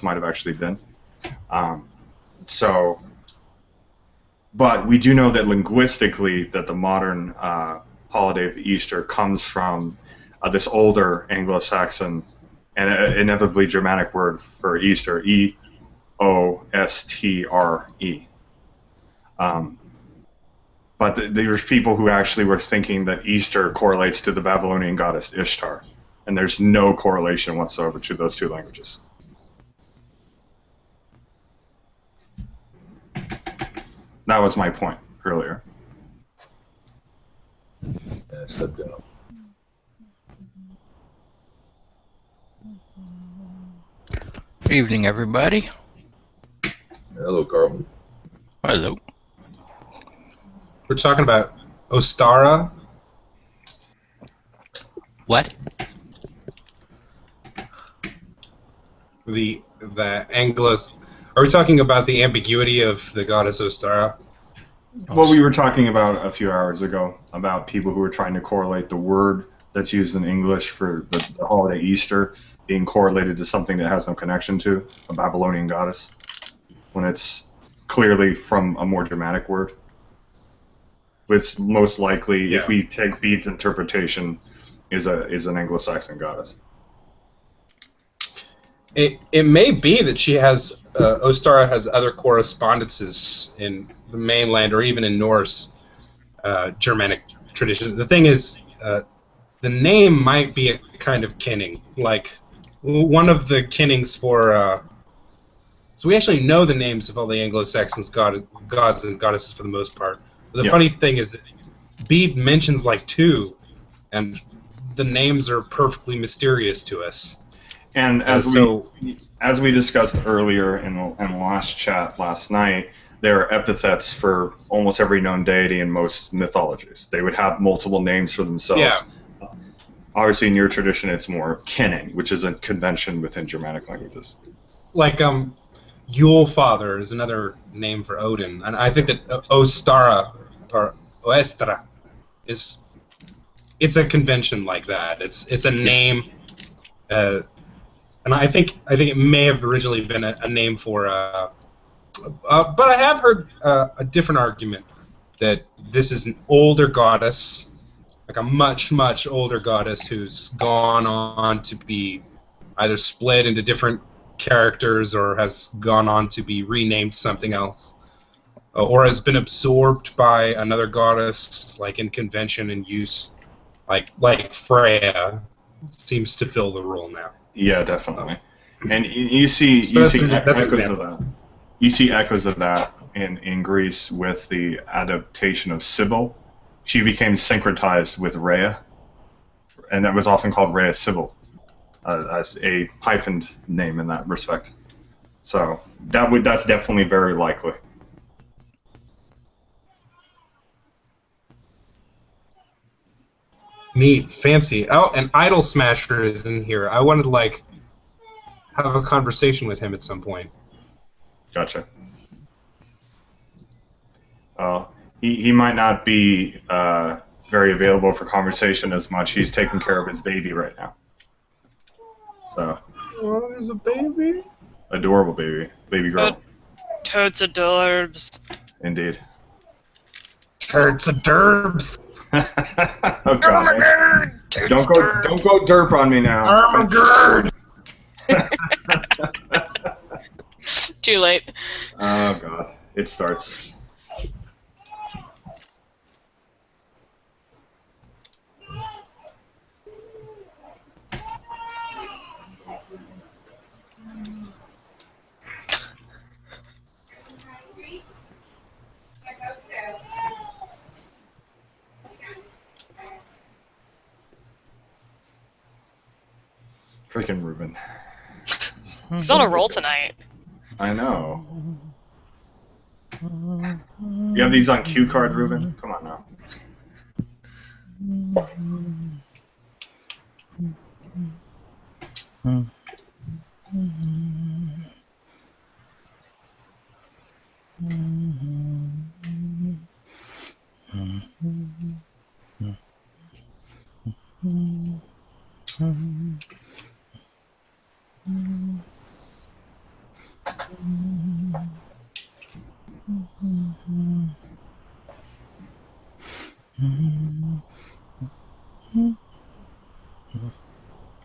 might have actually been. But we do know that linguistically that the modern holiday of Easter comes from this older Anglo-Saxon and inevitably Germanic word for Easter, E-O-S-T-R-E. But there's people who actually were thinking that Easter correlates to the Babylonian goddess Ishtar, and there's no correlation whatsoever to those two languages. That was my point earlier. Step down. Good evening, everybody. Hello, Carlton. Hello. We're talking about Ostara. What? The Anglos. Are we talking about the ambiguity of the goddess Ostara? Well, we were talking about a few hours ago about people who were trying to correlate the word that's used in English for the holiday Easter being correlated to something that has no connection to a Babylonian goddess, when it's clearly from a more Germanic word. Which most likely, if we take Bede's interpretation, is an Anglo-Saxon goddess. It may be that she has Ostara has other correspondences in the mainland or even in Norse Germanic tradition. The thing is, the name might be a kind of kinning, like one of the kinnings for. So we actually know the names of all the Anglo-Saxons gods and goddesses for the most part. But the funny thing is that Bede mentions like two, and the names are perfectly mysterious to us. And as we discussed earlier in the last chat last night, there are epithets for almost every known deity in most mythologies. They would have multiple names for themselves. Yeah. Obviously, in your tradition, it's more kinning, which is a convention within Germanic languages. Like Yule Father is another name for Odin, and I think that Ostara or Oestra it's a convention like that. It's a name, and I think it may have originally been a name for. But I have heard a different argument that this is an older goddess, like a much older goddess who's gone on to be either split into different characters or has gone on to be renamed something else, or has been absorbed by another goddess, like in convention and use, like Freya seems to fill the role now. Yeah, definitely. And you see echoes of that. You see echoes of that in Greece with the adaptation of Sibyl. She became syncretized with Rhea, and that was often called Rhea Sibyl, as a hyphened name in that respect. So that's definitely very likely. Neat, fancy. Oh, and Idol Smasher is in here. I wanted to have a conversation with him at some point. Gotcha. He might not be very available for conversation as much. He's taking care of his baby right now. So. Oh, there's a baby. Adorable baby girl. Totes adorbs. Indeed. Totes adorbs. Oh God! Don't go derp on me now. Armageddon. Too late. Oh God! It starts. Freaking Ruben. He's on a roll tonight. I know. You have these on cue card, Ruben? Come on now.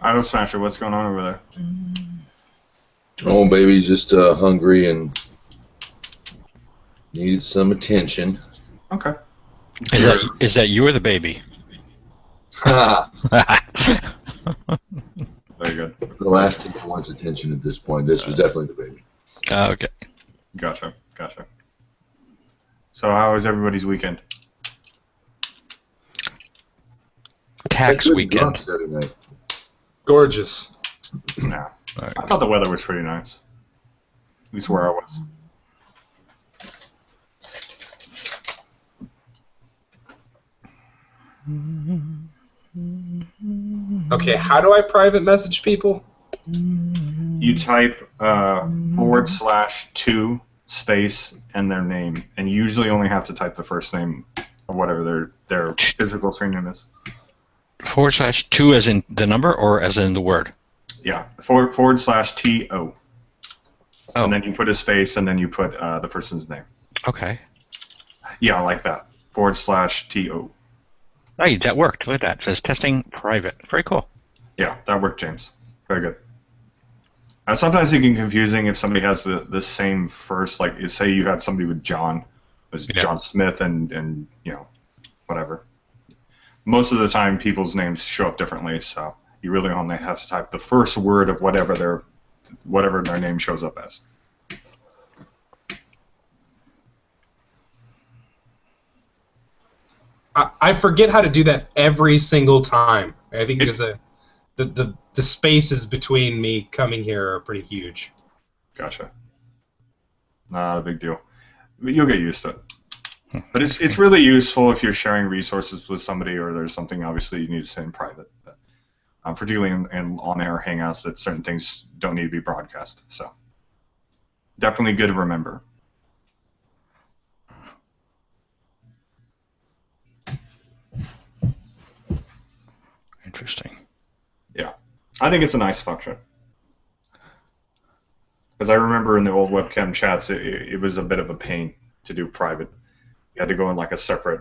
Idle Smasher, what's going on over there? Oh, baby's just hungry and needed some attention. Okay. Is that you or the baby? Ha! Very good. The last thing that wants attention at this point. This was definitely the baby. Okay. Gotcha. So how was everybody's weekend? Tax Good weekend. drunk Saturday night. Gorgeous. Nah. Alright. I thought the weather was pretty nice. At least where I was. Okay, how do I private message people? You type /2 space and their name, and you usually only have to type the first name of whatever their physical screen name is. /2 as in the number or as in the word? Yeah, /TO. Oh. And then you put a space, and then you put the person's name. Okay. Yeah, like that. /TO. Hey, that worked. Look at that. It says testing private. Very cool. Yeah, that worked, James. Very good. Sometimes it can be confusing if somebody has the same first, like say you had somebody with John, it was John Smith and you know, whatever. Most of the time people's names show up differently, so you really only have to type the first word of whatever their name shows up as. I forget how to do that every single time. I think because the spaces between me coming here are pretty huge. Gotcha. Not a big deal. You'll get used to it. But it's really useful if you're sharing resources with somebody or there's something obviously you need to say in private. But, particularly in on-air hangouts that certain things don't need to be broadcast. So definitely good to remember. Interesting. Yeah. I think it's a nice function. Because I remember in the old webcam chats, it was a bit of a pain to do private. You had to go in like a separate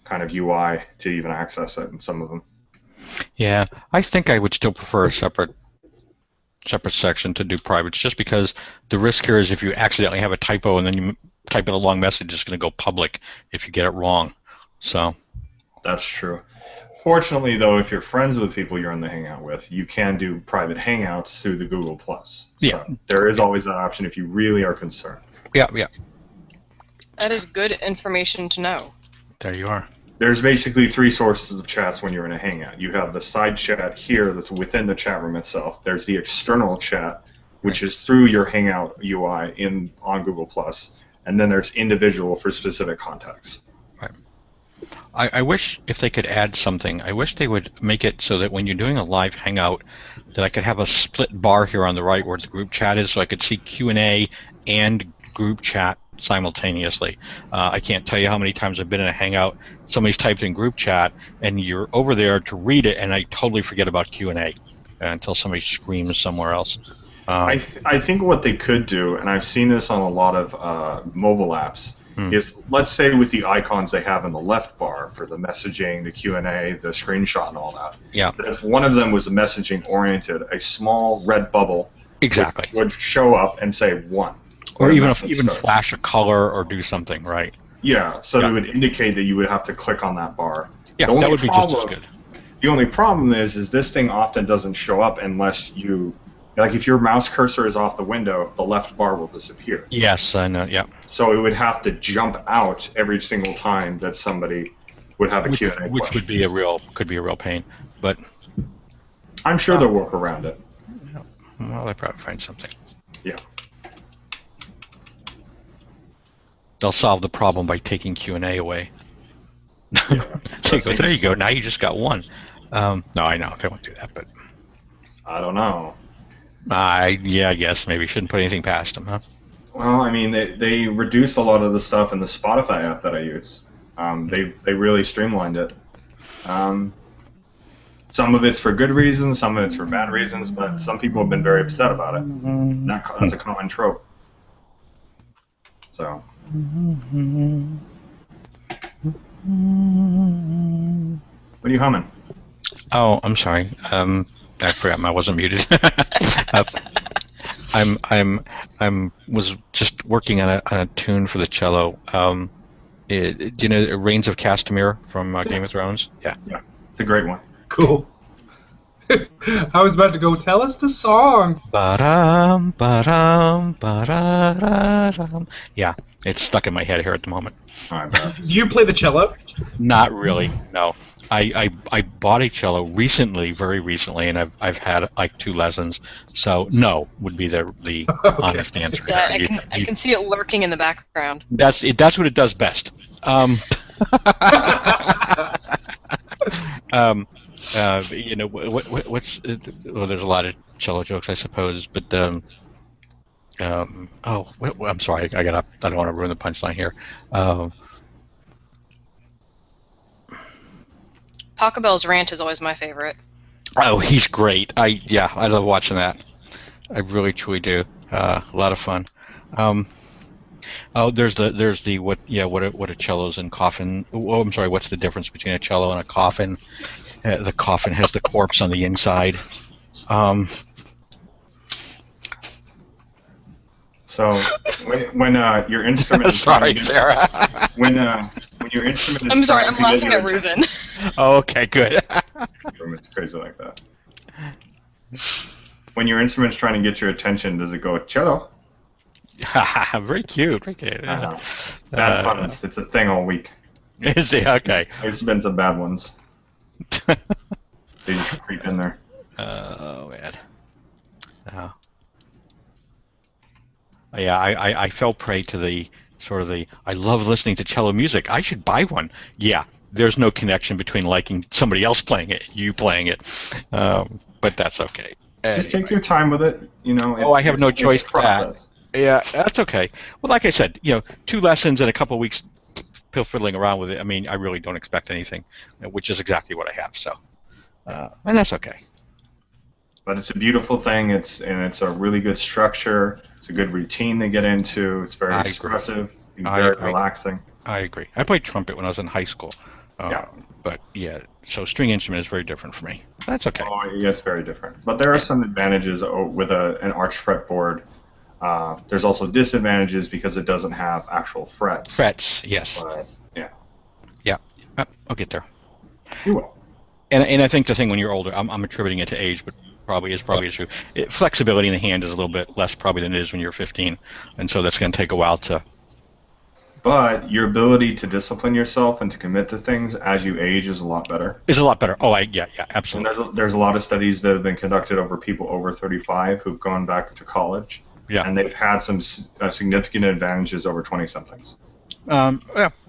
kind of UI to even access it in some of them. Yeah, I think I would still prefer a separate section to do privates, just because the risk here is if you accidentally have a typo and then you type in a long message, it's going to go public if you get it wrong. So that's true. Fortunately, though, if you're friends with people you're in the Hangout with, you can do private Hangouts through the Google+. Yeah. So there is always that option if you really are concerned. Yeah. That is good information to know. There you are. There's basically 3 sources of chats when you're in a Hangout. You have the side chat here that's within the chat room itself. There's the external chat, which is through your Hangout UI on Google+. And then there's individual for specific contacts. Right. I wish if they could add something, I wish they would make it so that when you're doing a live Hangout, that I could have a split bar here on the right where the group chat is, so I could see Q&A and group chat simultaneously. I can't tell you how many times I've been in a Hangout, somebody's typed in group chat, and you're over there to read it, and I totally forget about Q&A until somebody screams somewhere else. I think what they could do, and I've seen this on a lot of mobile apps, is let's say with the icons they have in the left bar for the messaging, the Q&A, the screenshot, and all that. Yeah. That if one of them was messaging oriented, a small red bubble would show up and say 1. Or even flash a color or do something, right? Yeah, so it would indicate that you would have to click on that bar. Yeah, that would be just as good. The only problem is this thing often doesn't show up unless you, like if your mouse cursor is off the window, the left bar will disappear. Yes, I know, yeah. So it would have to jump out every single time that somebody would have a Q&A question. Which could be a real pain, but I'm sure they'll work around it. Well, they probably find something. Yeah. They'll solve the problem by taking Q&A away. Yeah, there you go. Now you just got 1. No, I know they won't do that, but I don't know. I guess maybe shouldn't put anything past them, huh? Well, I mean, they reduced a lot of the stuff in the Spotify app that I use. They really streamlined it. Some of it's for good reasons, some of it's for bad reasons, but some people have been very upset about it. That's a common trope. So. What are you humming? Oh, I'm sorry. I forgot I wasn't muted. Was just working on a tune for the cello. Do you know Reigns of Castamere from Game of Thrones? Yeah. Yeah, it's a great one. Cool. I was about to go, tell us the song. Ba-dum, ba-dum, ba-da-da-dum. Yeah, it's stuck in my head here at the moment. All right, bro. Do you play the cello? Not really, no. I bought a cello recently, very recently, and I've had like 2 lessons. So no would be the Okay. honest answer. Yeah, there. I can see it lurking in the background. That's what it does best. You know what's well, there's a lot of cello jokes, I suppose, but I'm sorry, I got up. I don't want to ruin the punchline here. Taco Bell's rant is always my favorite. Oh, he's great. I love watching that. I really truly do. A lot of fun. There's the what a cello's and coffin. Oh, I'm sorry. What's the difference between a cello and a coffin? The coffin has the corpse on the inside. So when your instrument is Sorry, trying to Sarah. when your instrument is I'm sorry, trying I'm to get laughing your at Reuben. Oh, okay, good. It's crazy like that. When your instrument's trying to get your attention, does it go cello? Very cute. Very cute. Bad puns. It's a thing all week. Is it? Okay. There's been some bad ones. They just creep in there. Oh man. Oh. Yeah, I fell prey to the sort of the I love listening to cello music. I should buy one. Yeah, there's no connection between liking somebody else playing it, you playing it, but that's okay. Just take your time with it. You know. I have no choice for that. process. Yeah, that's okay. Well, like I said, 2 lessons and a couple of weeks fiddling around with it. I mean, I really don't expect anything, which is exactly what I have. So, and that's okay. But it's a beautiful thing. It's a really good structure. It's a good routine to get into. It's very expressive. Very relaxing. I agree. I played trumpet when I was in high school. Yeah. But yeah, so string instrument is very different for me. That's okay. Oh, yeah, it's very different. But there are some advantages with an arch fretboard. There's also disadvantages because it doesn't have actual frets. Frets, yes. But, yeah. Yeah, I'll get there. You will. And I think the thing when you're older, I'm attributing it to age, but probably true. Flexibility in the hand is a little bit less probably than it is when you're 15, and so that's going to take a while to. But your ability to discipline yourself and to commit to things as you age is a lot better. Is a lot better. Oh, yeah, absolutely. And there's a lot of studies that have been conducted over people over 35 who've gone back to college. Yeah. And they've had some significant advantages over 20-somethings.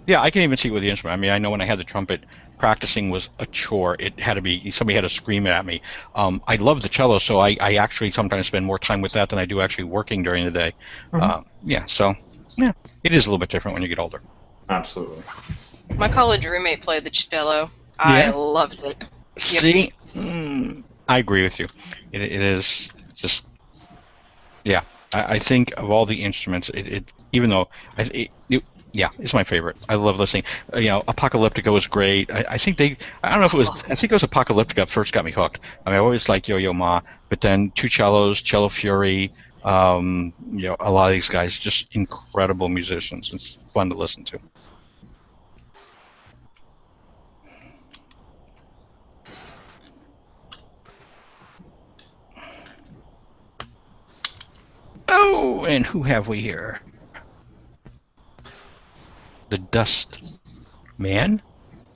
Yeah, I can even see it with the instrument. I mean, I know when I had the trumpet, practicing was a chore. It had to be, somebody had to scream at me. I love the cello, so I actually sometimes spend more time with that than I do actually working during the day. Mm-hmm. It is a little bit different when you get older. Absolutely. My college roommate played the cello. I loved it. See? I agree with you. It is just, yeah. I think of all the instruments, even though it's my favorite. I love listening. Apocalyptica was great. I think I don't know if it was. I think it was Apocalyptica that first got me hooked. I mean, I always liked Yo-Yo Ma, but then 2 cellos, Cello Fury. A lot of these guys just incredible musicians. It's fun to listen to. Oh, and who have we here? The Dust Man?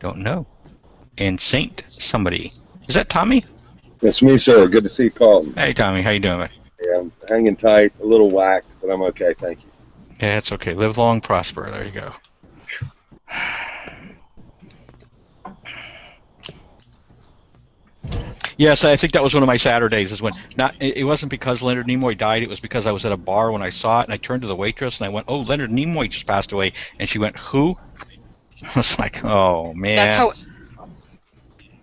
Don't know. And Saint somebody. Is that Tommy? That's me, sir. Good to see you, Carlton. Hey, Tommy. How you doing, man? Yeah, I'm hanging tight, a little whacked, but I'm okay, thank you. Yeah, it's okay. Live long, prosper. There you go. Yes, I think that was one of my Saturdays. Is when it wasn't because Leonard Nimoy died. It was because I was at a bar when I saw it, and I turned to the waitress and I went, "Oh, Leonard Nimoy just passed away," and she went, "Who?" I was like, "Oh man." That's how.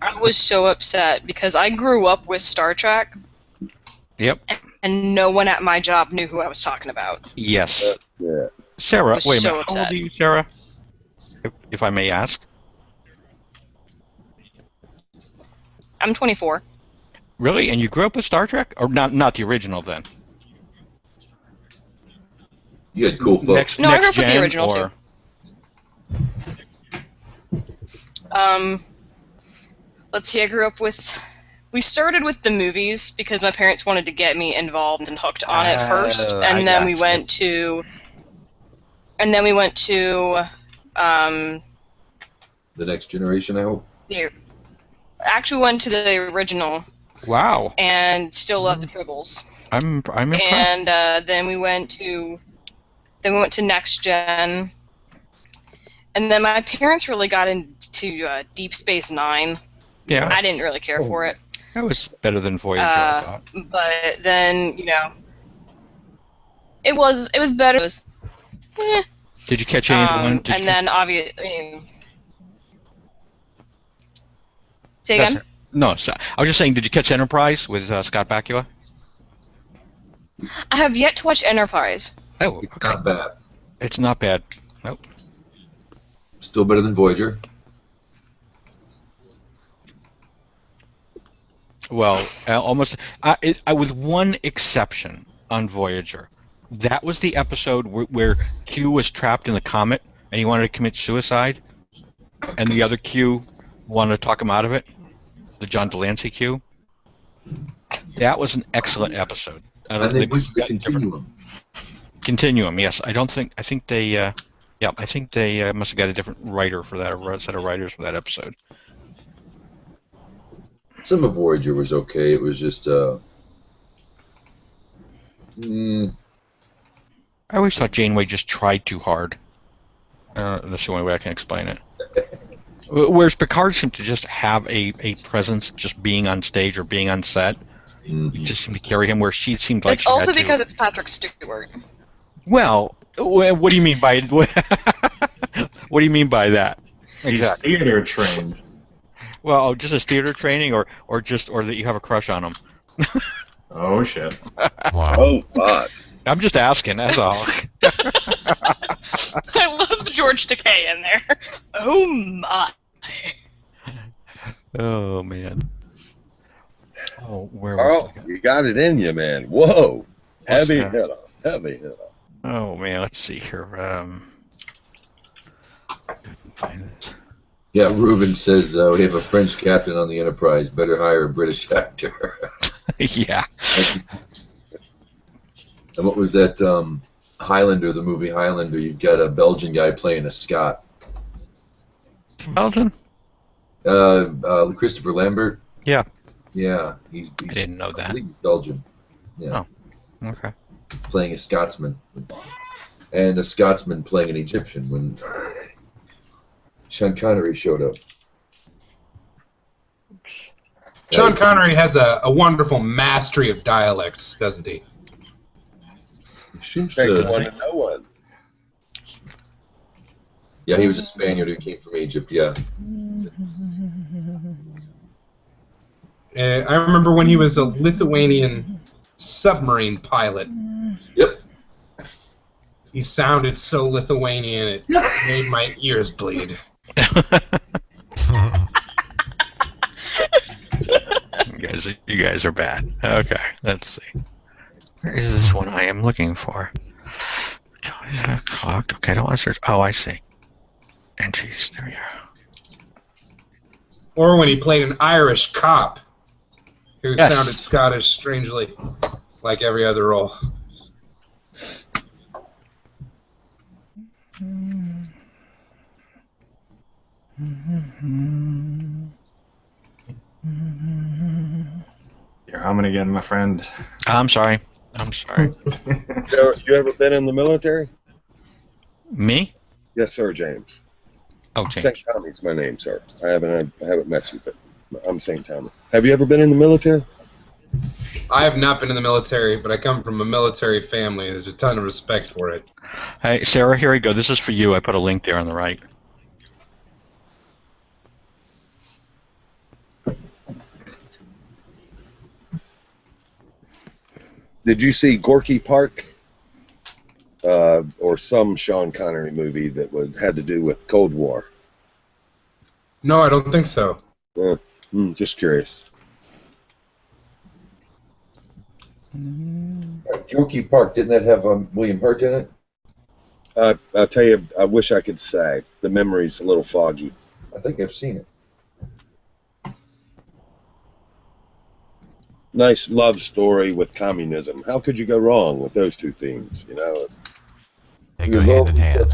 I was so upset because I grew up with Star Trek. Yep. And no one at my job knew who I was talking about. Yes. Yeah. Sarah, was wait a so minute. upset. How old are you, Sarah? If I may ask. I'm 24. Really? And you grew up with Star Trek? Or not the original, then? You had cool folks. No, I grew Next up with the Gen, original, or... Let's see, I grew up with... We started with the movies because my parents wanted to get me involved and hooked on it first, and then we went to... And then we went to... The Next Generation, I hope. Actually went to the original. Wow. And still love the Tribbles. I'm impressed. And then we went to Next Gen. And then my parents really got into Deep Space Nine. Yeah. I didn't really care for it. That was better than Voyager, I thought. But then, it was better. It was, Did you catch any of the one? And then, obviously... Say again? No, so, I was just saying, did you catch Enterprise with Scott Bakula? I have yet to watch Enterprise. Oh, okay. It's not bad. It's not bad. Nope. Still better than Voyager. Well, almost. With one exception on Voyager, that was the episode where Q was trapped in the comet and he wanted to commit suicide, and the other Q wanted to talk him out of it. The John Delancey Q. That was an excellent episode. And they went to the Continuum. Continuum, yes. I think they must have got a different writer for that, or a set of writers for that episode. Some of Voyager was okay. It was just, I always thought Janeway just tried too hard. That's the only way I can explain it. Whereas Picard seemed to just have a presence, just being on stage or being on set. mm-hmm. It just seemed to carry him, where she seemed like It's she had also to. because it's Patrick Stewart. Well, what do you mean by what do you mean by that? He's theater trained. Well, just as theater training, or that you have a crush on him. Oh shit. Wow. Oh, fuck. I'm just asking. That's all. I love the George Takei in there. Oh my. Oh man. Oh, where was Carl, you got it in you, man. Whoa. What's Heavy that? hitter. Heavy hitter. Oh man, let's see here. Find this. Yeah, Ruben says we have a French captain on the Enterprise. Better hire a British actor. Yeah. And what was that Highlander, the movie Highlander? You've got a Belgian guy playing a Scot. Belgian? Christopher Lambert. Yeah. Yeah, he's I didn't know I that. believe he's Belgian. Yeah. Oh. Okay. Playing a Scotsman. And a Scotsman playing an Egyptian when Sean Connery showed up. Sean Connery has a wonderful mastery of dialects, doesn't he? Seems Takes to- one to know one. Yeah, he was a Spaniard who came from Egypt, yeah. I remember when he was a Lithuanian submarine pilot. Yep. He sounded so Lithuanian it made my ears bleed. You guys are bad. Okay, let's see. Where is this one I am looking for? Clocked. Okay, I don't want to search. Oh, I see. Entries. There we are. Or when he played an Irish cop who Yes. sounded Scottish strangely, like every other role. You're humming again, my friend. I'm sorry. I'm sorry. You ever been in the military? Me? Yes, sir, James. Oh, St. James. Tommy's my name, sir. I haven't met you, but I'm St. Tommy. Have you ever been in the military? I have not been in the military, but I come from a military family. There's a ton of respect for it. Hey, Sarah, here you go. This is for you. I put a link there on the right. Did you see Gorky Park? Or some Sean Connery movie that had to do with Cold War? No, I don't think so. Just curious. Gorky Park, didn't that have William Hurt in it? I'll tell you, I wish I could say. The memory's a little foggy. I think I've seen it. Nice love story with communism. How could you go wrong with those two things? You know, They go hand in hand.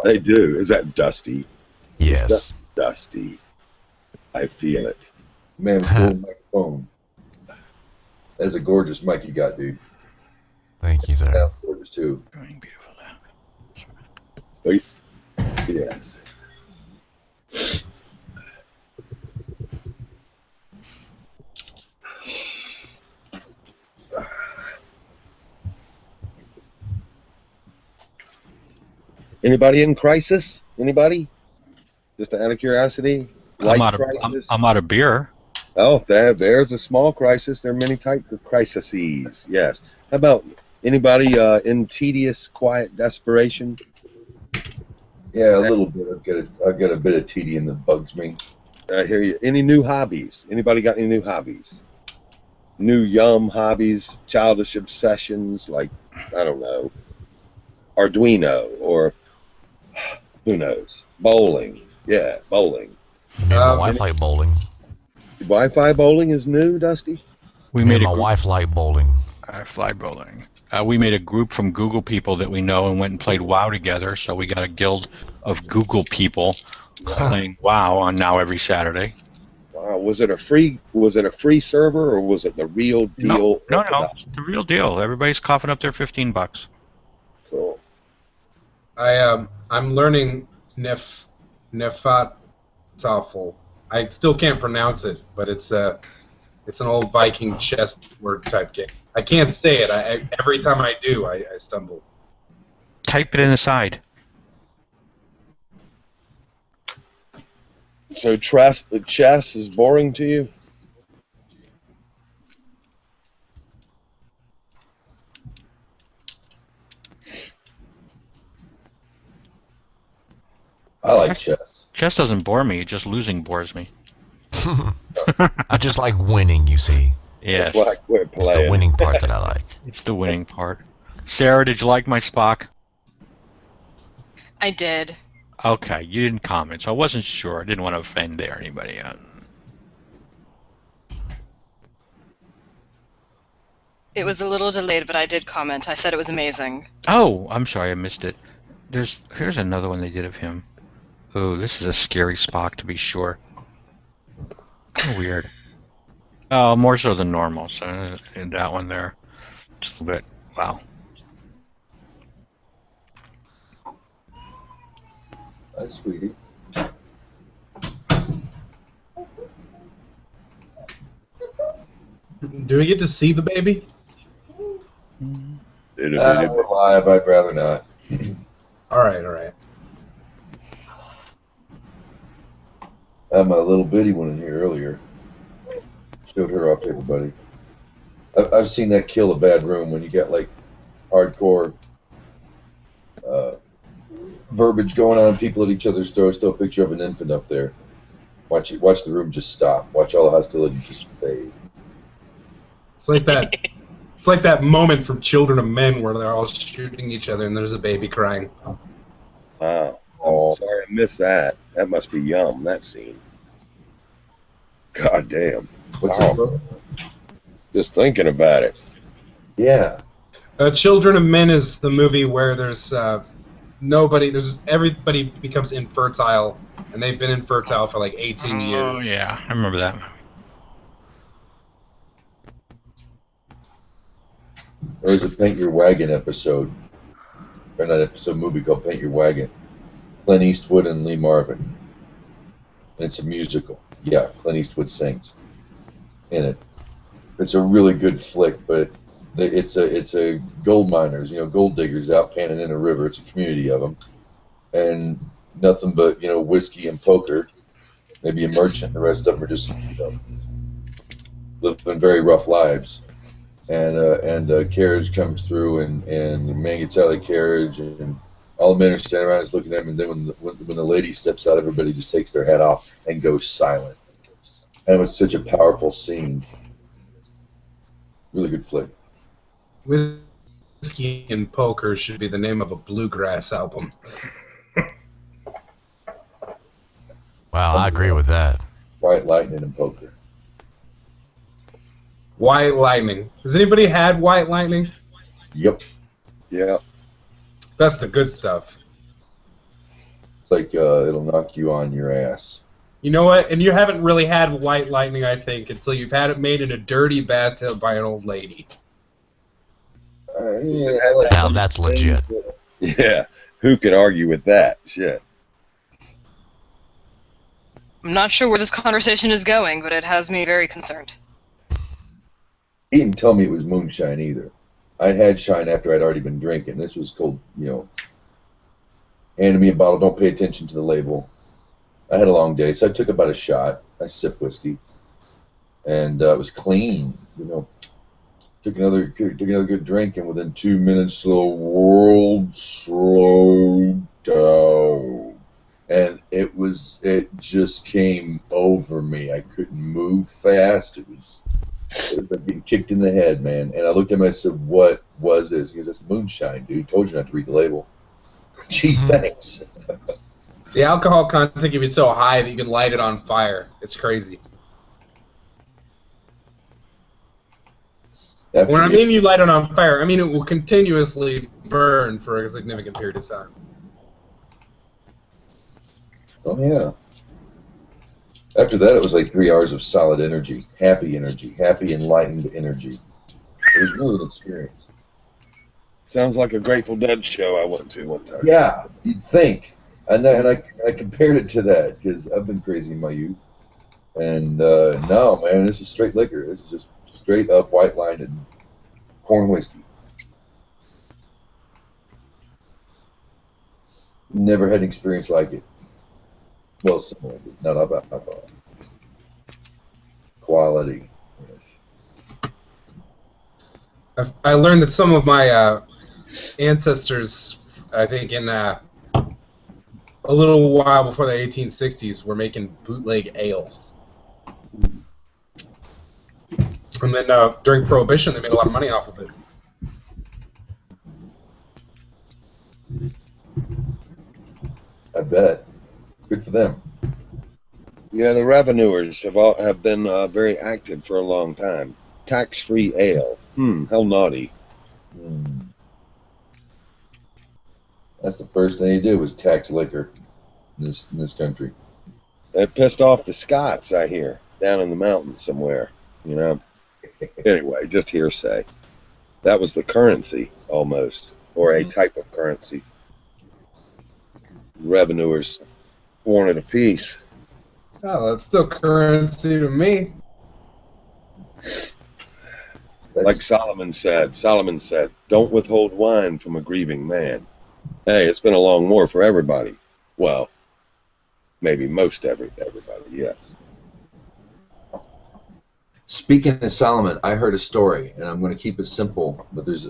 they do. Is that Dusty? Yes. That's Dusty. I feel it. Man, cool microphone. That's a gorgeous mic you got, dude. Thank you, sir. Sounds gorgeous too. Going beautiful now. Yes. Anybody in crisis? Anybody? Just out of curiosity? I'm out of beer. Oh, there's a small crisis. There are many types of crises. Yes. How about anybody in tedious, quiet desperation? Yeah, a little bit. I've got a bit of tedium that bugs me. I hear you. Any new hobbies? Anybody got any new hobbies? New yum hobbies, childish obsessions, like, I don't know, Arduino or who knows? Bowling. Yeah, bowling. Me and my wife like bowling. Wi-Fi bowling is new, Dusty? We Me made and a my group, wife like bowling. fly bowling. We made a group from Google people that we know and went and played WoW together. So we got a guild of Google people playing WoW on now every Saturday. Wow, was it a free server or was it the real deal? No, it's the real deal. Everybody's coughing up their $15. Cool. I'm learning Nefatafel. I still can't pronounce it, but it's an old Viking chess word type game. I can't say it. Every time I do, I stumble. Type it in the side. So chess is boring to you? I like chess. Chess doesn't bore me. Just losing bores me. I just like winning, you see. Yes. That's why I quit It's playing. the winning part that I like. It's the winning part. Sarah, did you like my Spock? I did. Okay, you didn't comment, so I wasn't sure. I didn't want to offend anybody. It was a little delayed, but I did comment. I said it was amazing. Oh, I'm sorry, I missed it. Here's another one they did of him. Oh, this is a scary Spock to be sure. Weird. Oh, more so than normal. So in that one there, just a little bit. Wow. Hi, sweetie. Do we get to see the baby? We're live. I'd rather not. All right. I had my little bitty one in here earlier. Showed her off to everybody. I've seen that kill a bad room when you get like hardcore verbiage going on, people at each other's throats. Still a picture of an infant up there. Watch the room just stop. Watch all the hostility just fade. It's like that. It's like that moment from Children of Men where they're all shooting each other and there's a baby crying. Wow. Oh. Sorry I missed that. That must be yum, that scene. God damn. What's Wow. it from? Just thinking about it. Yeah. Children of Men is the movie where there's everybody becomes infertile, and they've been infertile for like 18 years. Oh yeah, I remember that movie. There was a Paint Your Wagon episode, or not episode, movie called Paint Your Wagon. Clint Eastwood and Lee Marvin. And it's a musical. Yeah, Clint Eastwood sings in it. It's a really good flick, but it's a gold miners, gold diggers out panning in a river. It's a community of them, and nothing but whiskey and poker. Maybe a merchant. The rest of them are just living very rough lives. And a carriage comes through, and the man gets out of the carriage, and all the men are standing around just looking at him. And then when the lady steps out, everybody just takes their head off and goes silent. And it was such a powerful scene. Really good flick. Whiskey and Poker should be the name of a bluegrass album. Wow, I agree with that. White Lightning and Poker. White Lightning. Has anybody had White Lightning? Yep. Yeah. That's the good stuff. It's like it'll knock you on your ass. You know what? And you haven't really had White Lightning, I think, until you've had it made in a dirty bathtub by an old lady. Now that's legit. Yeah. Who could argue with that? Shit. I'm not sure where this conversation is going, but it has me very concerned. He didn't tell me it was moonshine either. I'd had shine after I'd already been drinking. This was cold, handed me a bottle, don't pay attention to the label. I had a long day, so I took about a shot. I sipped whiskey. And it was clean, Took another good drink, and within 2 minutes, the world slowed down. And it just came over me. I couldn't move fast. It was like being kicked in the head, man. And I looked at him and I said, "What was this?" He goes, "That's moonshine, dude. Told you not to read the label." Gee, thanks. The alcohol content can be so high that you can light it on fire. It's crazy. When I mean you light it on fire, I mean it will continuously burn for a significant period of time. Oh, yeah. After that, it was like 3 hours of solid energy, happy, enlightened energy. It was really an experience. Sounds like a Grateful Dead show I went to one time. Yeah, you'd think. And I compared it to that, because I've been crazy in my youth. And no, man, this is straight liquor. This is just straight up white line and corn whiskey. Never had an experience like it. Well, similar, but not about alcohol. Quality. I learned that some of my ancestors, I think in a little while before the 1860s, were making bootleg ale. And then during Prohibition, they made a lot of money off of it. I bet. Good for them. Yeah, the revenuers have been very active for a long time. Tax-free ale. How naughty. That's the first thing they did was tax liquor in this country. It pissed off the Scots, I hear, down in the mountains somewhere. Anyway, just hearsay. That was the currency, almost, or a type of currency. Revenuers wanted a piece. Oh, that's still currency to me. Like Solomon said, don't withhold wine from a grieving man. Hey, it's been a long war for everybody. Well, maybe most everybody, yes. Speaking of Solomon, I heard a story, and I'm going to keep it simple, but it's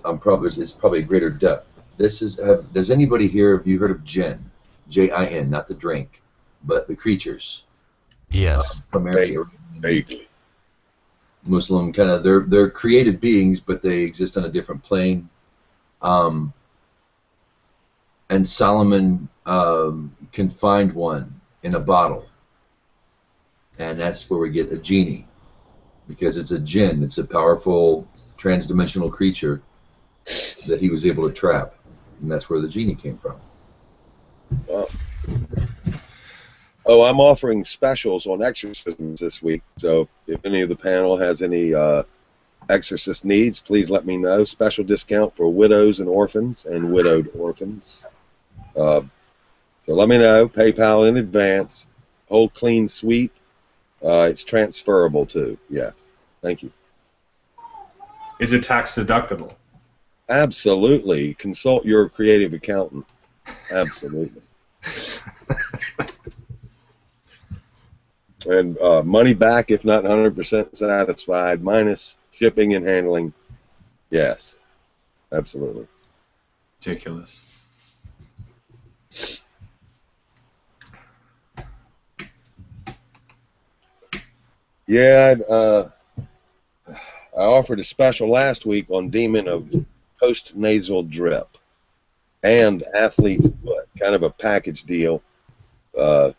probably a greater depth. Does anybody here, have you heard of Jinn? J-I-N, not the drink, but the creatures? Yes. Primarily Vaguely. Muslim, kind of, they're created beings, but they exist on a different plane. And Solomon can find one in a bottle, and that's where we get a genie, because it's a jinn. It's a powerful transdimensional creature that he was able to trap, and that's where the genie came from. Oh, I'm offering specials on exorcisms this week, so if any of the panel has any exorcist needs, please let me know. Special discount for widows and orphans and widowed orphans. So let me know. PayPal in advance. Whole clean sweep. It's transferable too. Yes. Thank you. Is it tax deductible? Absolutely. Consult your creative accountant. Absolutely. And money back if not 100% satisfied, minus shipping and handling. Yes. Absolutely. Ridiculous. Yeah, offered a special last week on Demon of post-nasal drip and athlete's foot, kind of a package deal. Yeah,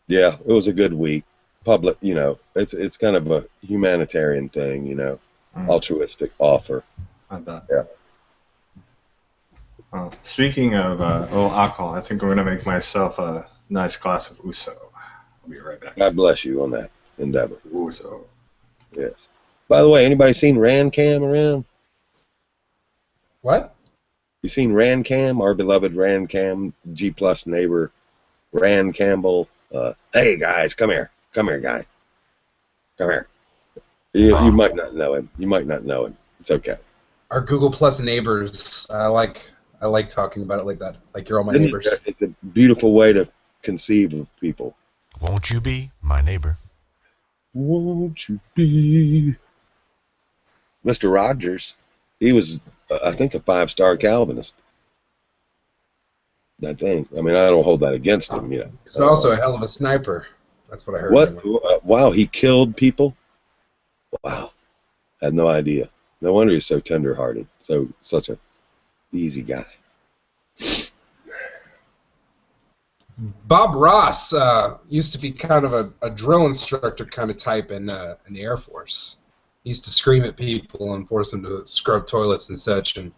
it was a good week. Public, it's kind of a humanitarian thing, altruistic offer. I bet. Yeah. Speaking of a little alcohol, I think I'm going to make myself a nice glass of Uso. I'll be right back. God bless you on that endeavor. Uso. Yes. By the way, anybody seen Rancam around? What? You seen Rancam, our beloved Rancam, G+ neighbor, Rand Campbell? Hey guys, come here. Come here, guy. Come here. You might not know him. You might not know him. It's okay. Our Google Plus neighbors. I like talking about it like that. Like you're all my neighbors. It's a beautiful way to conceive of people. Won't you be my neighbor? Won't you be? Mr. Rogers, he was, I think, a 5-star Calvinist. I think. I mean, I don't hold that against him, He's also a hell of a sniper. That's what I heard. What? Wow, he killed people? Wow. I had no idea. No wonder he's so tender-hearted. Such a easy guy. Bob Ross used to be kind of a drill instructor kind of type in the Air Force. He used to scream at people and force them to scrub toilets and such. And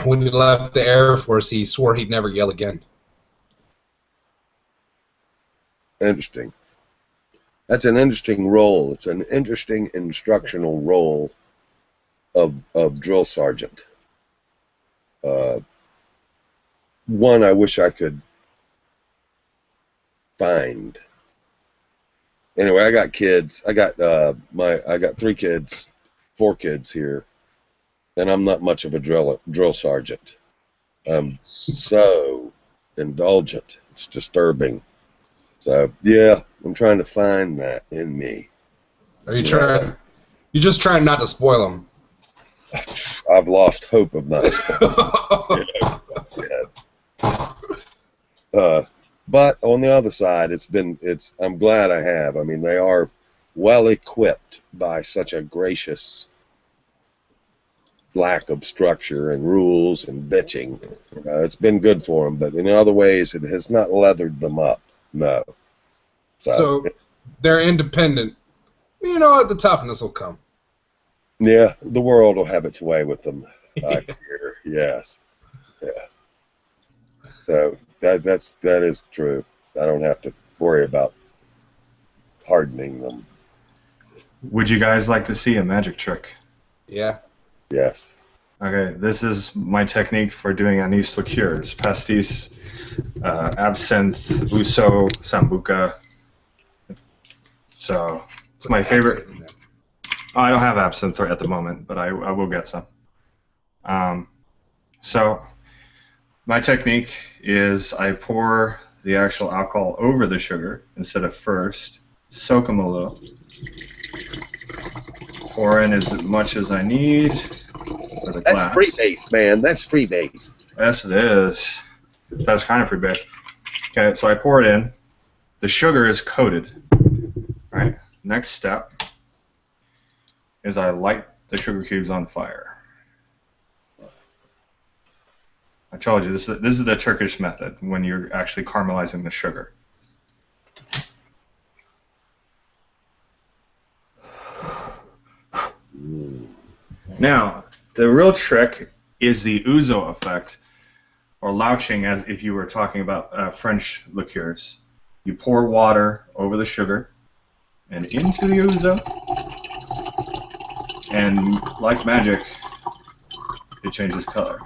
when he left the Air Force, he swore he'd never yell again. Interesting. That's an interesting role. It's an interesting instructional role of drill sergeant. One I wish I could find. Anyway, I got kids. I got 3 kids, 4 kids here, and I'm not much of a drill sergeant. I'm so indulgent. It's disturbing. So yeah, I'm trying to find that in me. Are you trying? You're just trying not to spoil them. I've lost hope of not spoiling. But on the other side, I'm glad I have. I mean, they are well equipped by such a gracious lack of structure and rules and bitching. It's been good for them, but in other ways, it has not leathered them up. No. So they're independent. You know what? The toughness will come. Yeah, the world will have its way with them, I fear. Yes. Yes. So that is true. I don't have to worry about hardening them. Would you guys like to see a magic trick? Yeah. Yes. Okay, this is my technique for doing anise liqueurs: pastis, absinthe, uso, sambuca. So it's my favorite. Oh, I don't have absinthe at the moment, but I will get some. So my technique is I pour the actual alcohol over the sugar instead of first. Soak them a little. Pour in as much as I need for the glass. That's freebase, man. That's freebase. Yes, it is. That's kind of freebase. Okay, so I pour it in. The sugar is coated. All right. Next step is I light the sugar cubes on fire. I told you, this is the Turkish method when you're actually caramelizing the sugar. Now, the real trick is the ouzo effect, or louching, as if you were talking about French liqueurs. You pour water over the sugar and into the ouzo, and like magic, it changes color.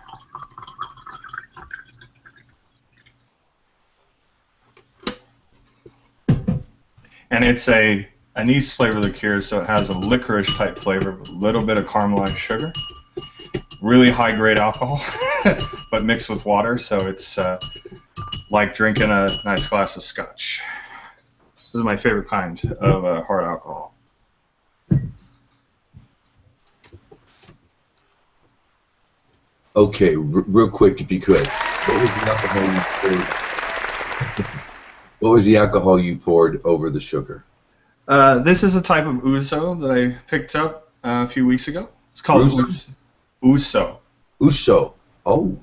And it's a anise flavor liqueur, so it has a licorice type flavor, with a little bit of caramelized sugar, really high grade alcohol, but mixed with water, so it's like drinking a nice glass of scotch. This is my favorite kind of hard alcohol. Okay, real quick, if you could, what was the alcohol you poured? What was the alcohol you poured over the sugar? This is a type of ouzo that I picked up a few weeks ago. It's called Uso. Uso. Oh.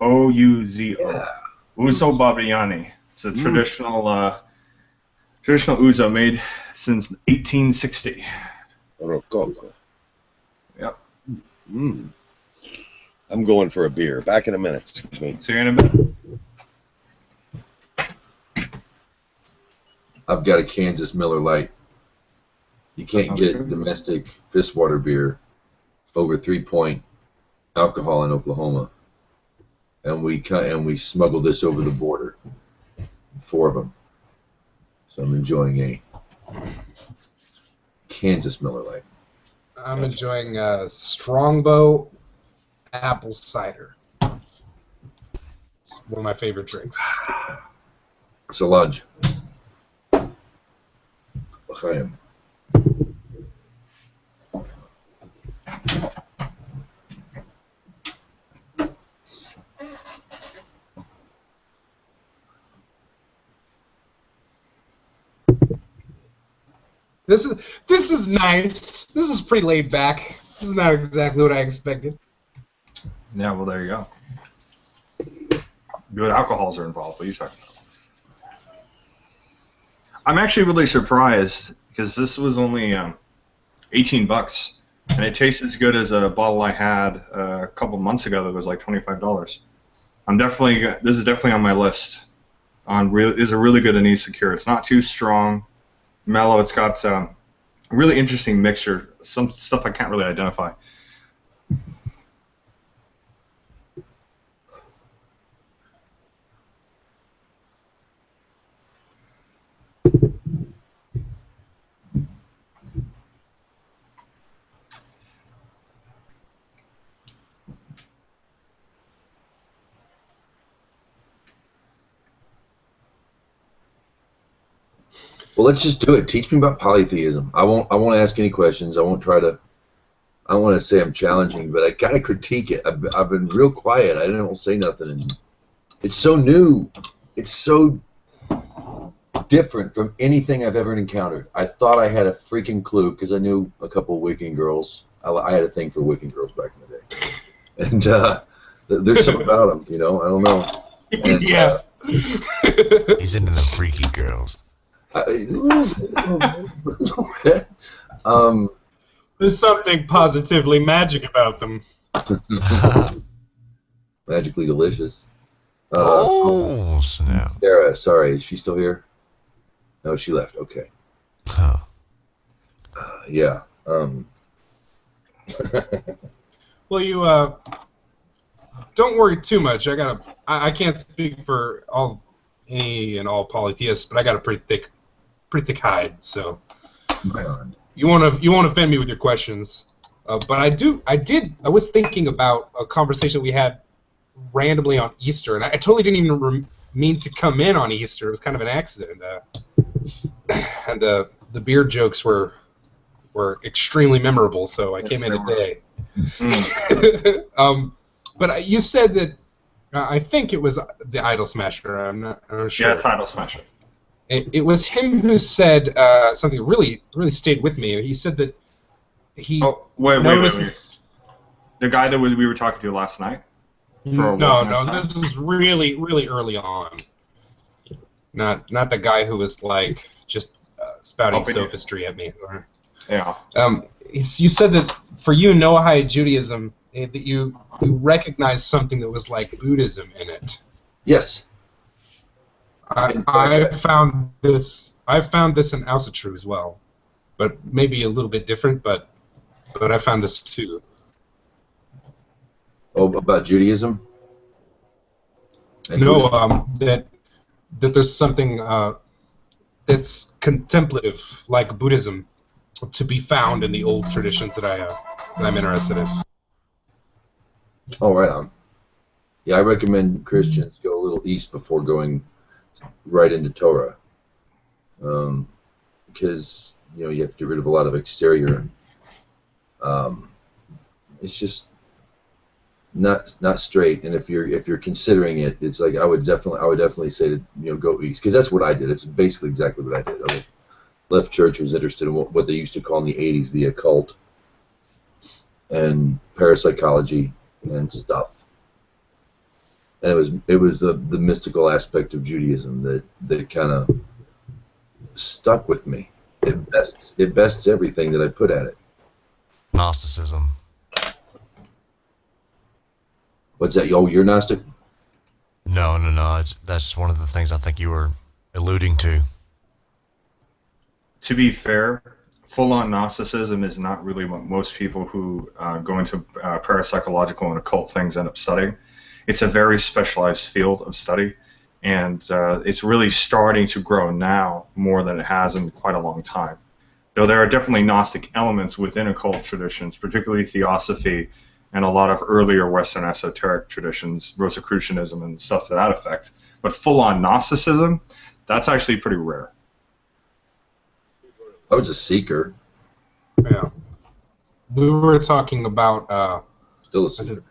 Ouzo. Yeah. Uso Babiani. It's a traditional ouzo made since 1860. Rococo. Yep. I'm going for a beer. Back in a minute. Excuse me. See you in a bit. I've got a Kansas Miller Lite. You can't get domestic Fistwater beer over 3-point alcohol in Oklahoma, and we smuggled this over the border. 4 of them. So I'm enjoying a Kansas Miller Lite. I'm enjoying Strongbow apple cider. It's one of my favorite drinks. It's a lunch. L'chaim. This is nice. This is pretty laid back. This is not exactly what I expected. Yeah, well, there you go. Good alcohols are involved. What are you talking about? I'm actually really surprised because this was only $18, and it tastes as good as a bottle I had a couple months ago that was like $25. This is definitely on my list. Is a really good anise liqueur. It's not too strong, mellow. It's got a really interesting mixture. Some stuff I can't really identify. Well, let's just do it. Teach me about polytheism. I won't ask any questions. I won't want to say I'm challenging, but I gotta critique it. I've been real quiet. I don't say nothing. And it's so new. It's so different from anything I've ever encountered. I thought I had a freaking clue because I knew a couple of Wiccan girls. I had a thing for Wiccan girls back in the day, and there's something about them. I don't know. And, yeah. He's into them freaky girls. There's something positively magic about them. Magically delicious. Oh, snap. Sarah, sorry, is she still here? No, she left. Okay. Huh. Yeah. Well, you don't worry too much. I can't speak for all polytheists, but I got a pretty thick hide, so you won't offend me with your questions. But I was thinking about a conversation we had randomly on Easter, and I totally didn't even mean to come in on Easter. It was kind of an accident. And the beard jokes were extremely memorable, so I came in today. But you said that I think it was the Idol Smasher. I'm not sure. Yeah, it's Idol Smasher. It was him who said something that really stayed with me. He said that he notices... The guy that we were talking to last night? No, this was really, really early on. Not the guy who was like just spouting sophistry at me. Yeah. You said that for you, Noahide Judaism, that you recognized something that was like Buddhism in it. Yes. I found this in Ausatru as well, but maybe a little bit different. But I found this too. Oh, about Judaism? No, that there's something that's contemplative, like Buddhism, to be found in the old traditions that I'm interested in. Oh, right on. Yeah, I recommend Christians go a little east before going right into Torah, because you have to get rid of a lot of exterior. It's just not straight, and if you're considering it, it's like I would definitely say to go east, because that's what I did. It's basically exactly what I did. I left church, was interested in what they used to call in the '80s the occult, and parapsychology and stuff. And it was the mystical aspect of Judaism that kind of stuck with me. It bests everything that I put at it. Gnosticism. What's that? Oh, you're Gnostic? No. That's just one of the things I think you were alluding to. To be fair, full-on Gnosticism is not really what most people who go into parapsychological and occult things end up studying. It's a very specialized field of study, and it's really starting to grow now more than it has in quite a long time. Though there are definitely Gnostic elements within occult traditions, particularly Theosophy and a lot of earlier Western esoteric traditions, Rosicrucianism and stuff to that effect. But full-on Gnosticism, that's actually pretty rare. I was a seeker. Yeah. We were talking about... Still a seeker.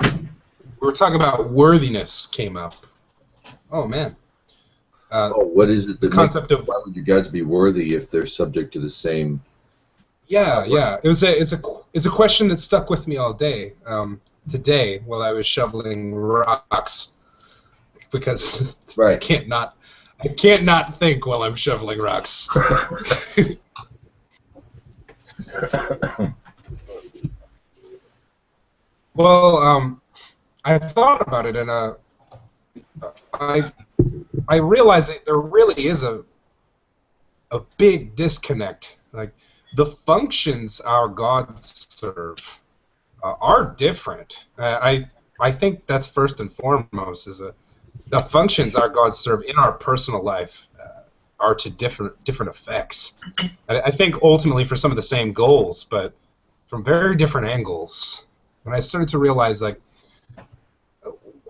We were talking about worthiness came up. Oh, man. What is it? The concept of... Why would your gods be worthy if they're subject to the same... Yeah. It's a question that stuck with me all day. Today, while I was shoveling rocks, because right. I can't not think while I'm shoveling rocks. Well, I thought about it, and I realized that there really is a big disconnect. Like, the functions our gods serve are different. I think that's first and foremost. The functions our gods serve in our personal life are to different effects. I think ultimately for some of the same goals, but from very different angles. And I started to realize, like,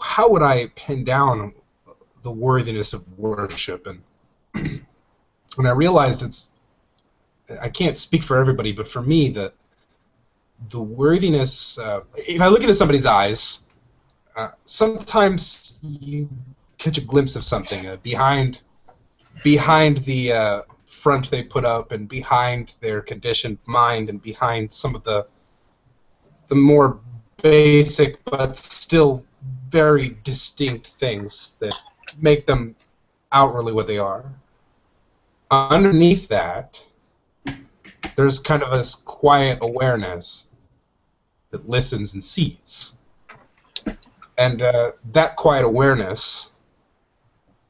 how would I pin down the worthiness of worship? And when I realized I can't speak for everybody, but for me, the worthiness, if I look into somebody's eyes, sometimes you catch a glimpse of something behind the front they put up, and behind their conditioned mind, and behind some of the more basic but still very distinct things that make them outwardly what they are. Underneath that, there's kind of this quiet awareness that listens and sees. And that quiet awareness,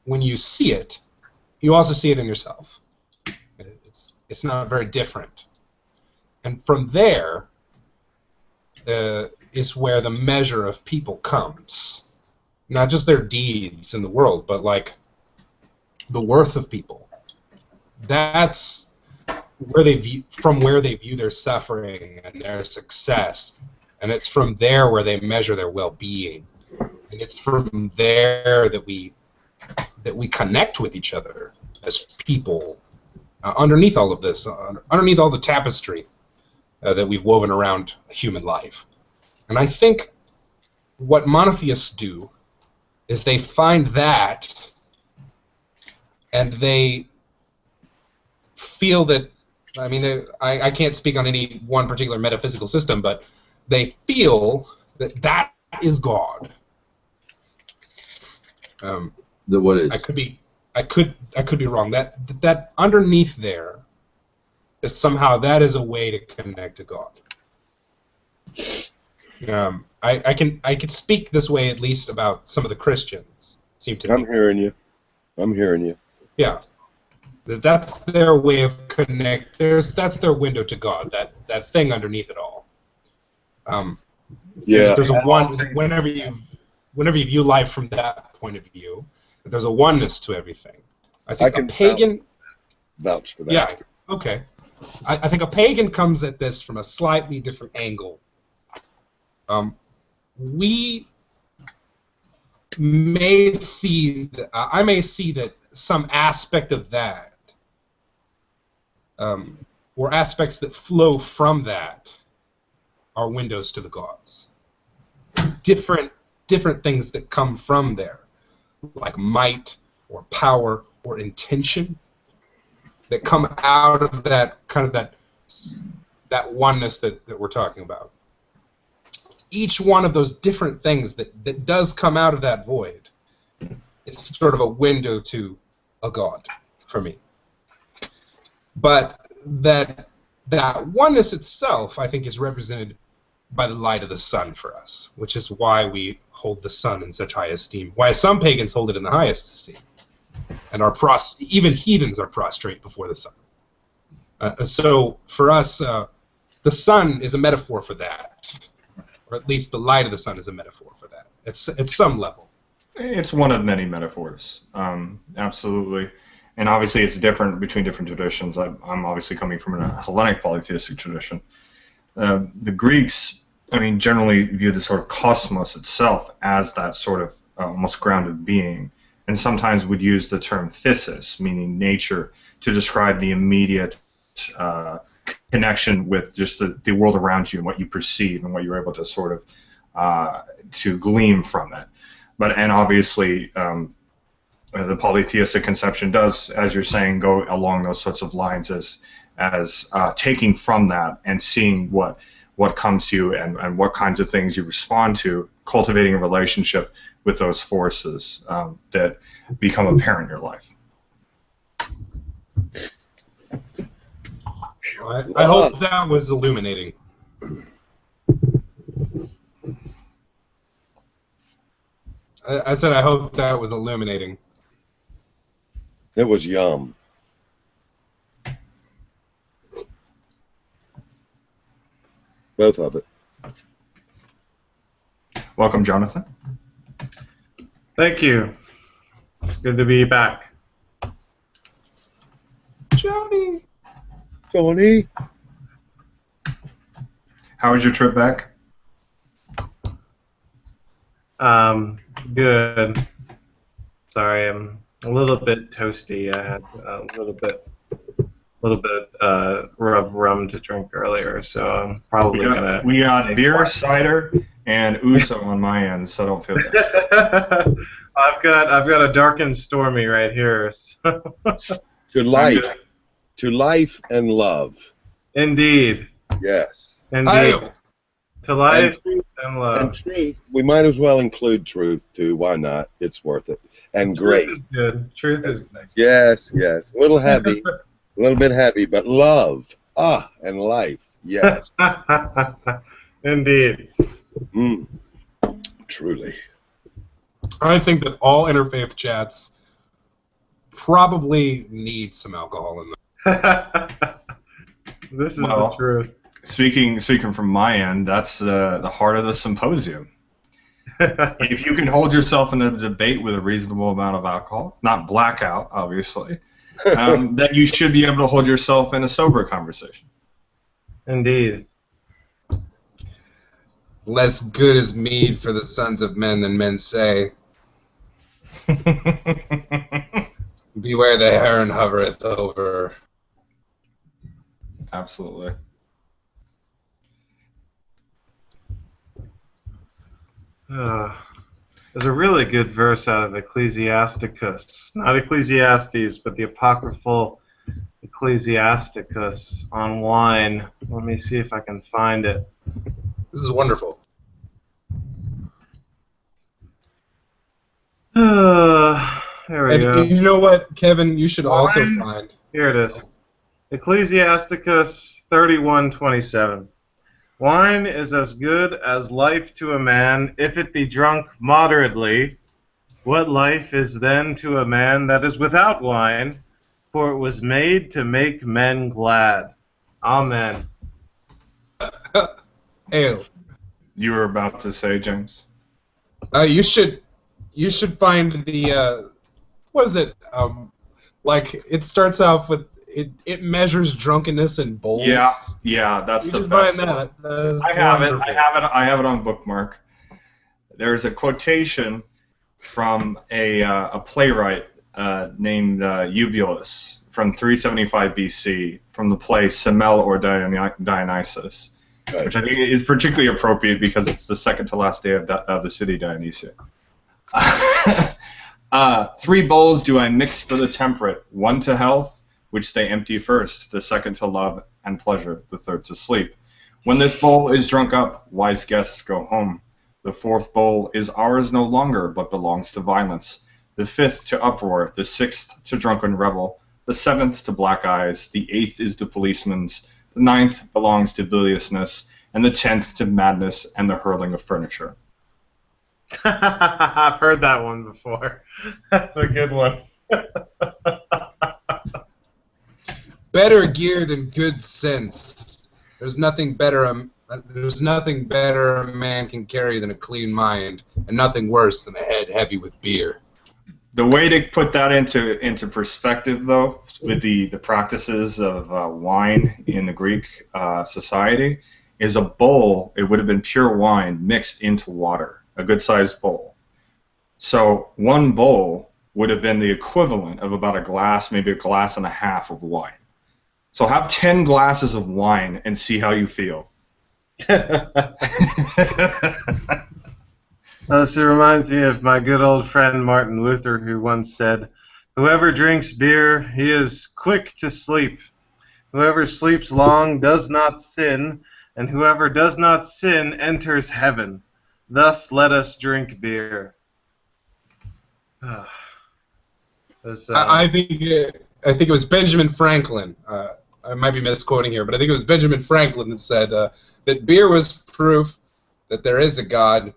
when you see it, you also see it in yourself. It's not very different. And from there is where the measure of people comes. Not just their deeds in the world, but like the worth of people. That's where they view their suffering and their success. And it's from there where they measure their well-being. And it's from there that we connect with each other as people, underneath all of this, underneath all the tapestry that we've woven around human life. And I think what monotheists do is they find that, and they feel that, I mean, I can't speak on any one particular metaphysical system, but they feel that that is God. What is? I could be wrong. That underneath there, that somehow that is a way to connect to God. I can speak this way at least about some of the Christians. Seem to. I'm hearing you. Yeah, that's their way of connect. That's their window to God. That thing underneath it all. Yeah. There's a one. Whenever you view life from that point of view, there's a oneness to everything. I think a pagan. Vouch for that. Yeah. Okay. I think a pagan comes at this from a slightly different angle. We may see I may see that some aspect of that, or aspects that flow from that, are windows to the gods. Different things that come from there, like might or power or intention, that come out of that kind of that oneness that we're talking about. each one of those different things that does come out of that void is sort of a window to a God for me. But that oneness itself, I think, is represented by the light of the sun for us, which is why we hold the sun in such high esteem. Why some pagans hold it in the highest esteem, and even heathens are prostrate before the sun. So for us, the sun is a metaphor for that, or at least the light of the sun is a metaphor for that. At some level. It's one of many metaphors, absolutely. And obviously it's different between different traditions. I'm obviously coming from a Hellenic polytheistic tradition. The Greeks, I mean, generally view the sort of cosmos itself as that sort of almost grounded being, and sometimes would use the term physis, meaning nature, to describe the immediate connection with just the world around you and what you perceive and what you're able to sort of to glean from it. And obviously, the polytheistic conception does, as you're saying, go along those sorts of lines as taking from that and seeing what comes to you and what kinds of things you respond to, cultivating a relationship with those forces that become apparent in your life. I hope that was illuminating. I said I hope that was illuminating. It was yum. Both of it. Welcome, Jonathan. Thank you. It's good to be back. Johnny. Tony. How was your trip back? Good. Sorry, I'm a little bit toasty. I had a little bit rum to drink earlier, so I'm probably gonna. We got beer, cider, and Uso on my end, so don't feel bad. I've got a dark and stormy right here. So. To life and love. Indeed. Yes. Indeed. To life and love. And truth. We might as well include truth too. Why not? It's worth it. And grace. Truth is good. Truth is nice. Yes, yes. A little heavy. A little bit heavy, but love. And life. Yes. Indeed. Truly. I think that all interfaith chats probably need some alcohol in them. This is the truth. Speaking from my end, that's the heart of the symposium. If you can hold yourself in a debate with a reasonable amount of alcohol, not blackout, obviously, then you should be able to hold yourself in a sober conversation. Indeed. Less good is mead for the sons of men than men say. Beware the heron hovereth over. Absolutely. There's a really good verse out of Ecclesiasticus. Not Ecclesiastes, but the apocryphal Ecclesiasticus on wine. Let me see if I can find it. This is wonderful. There we go. You know what, Kevin? You should also find. Here it is. Ecclesiasticus 31:27. Wine is as good as life to a man if it be drunk moderately. What life is then to a man that is without wine? For it was made to make men glad. Amen. Ale. You were about to say, James? You should find the what is it? Like it starts off with it measures drunkenness in bowls. Yeah, that's you the should best. Find that. I have it. I have it on bookmark. There's a quotation from a playwright named Eubulus from 375 BC from the play Semele or Dionysus, which I think is particularly appropriate because it's the second to last day of the city Dionysia. 3 bowls do I mix for the temperate, 1 to health, which they empty first, the second to love and pleasure, the third to sleep. When this bowl is drunk up, wise guests go home. The fourth bowl is ours no longer, but belongs to violence. The fifth to uproar, the sixth to drunken revel, the seventh to black eyes, the eighth is the policeman's, the ninth belongs to biliousness, and the 10th to madness and the hurling of furniture. I've heard that one before. That's a good one. Better gear than good sense. There's nothing better a man can carry than a clean mind, and nothing worse than a head heavy with beer. The way to put that into perspective, though, with the practices of wine in the Greek society, is a bowl. It would have been pure wine mixed into water, a good-sized bowl. So one bowl would have been the equivalent of about a glass, maybe a glass and a half of wine. So have 10 glasses of wine and see how you feel. This reminds me of my good old friend Martin Luther, who once said, "Whoever drinks beer, he is quick to sleep. Whoever sleeps long does not sin, and whoever does not sin enters heaven. Thus let us drink beer." I think it was Benjamin Franklin. I might be misquoting here, but I think it was Benjamin Franklin that said that beer was proof that there is a God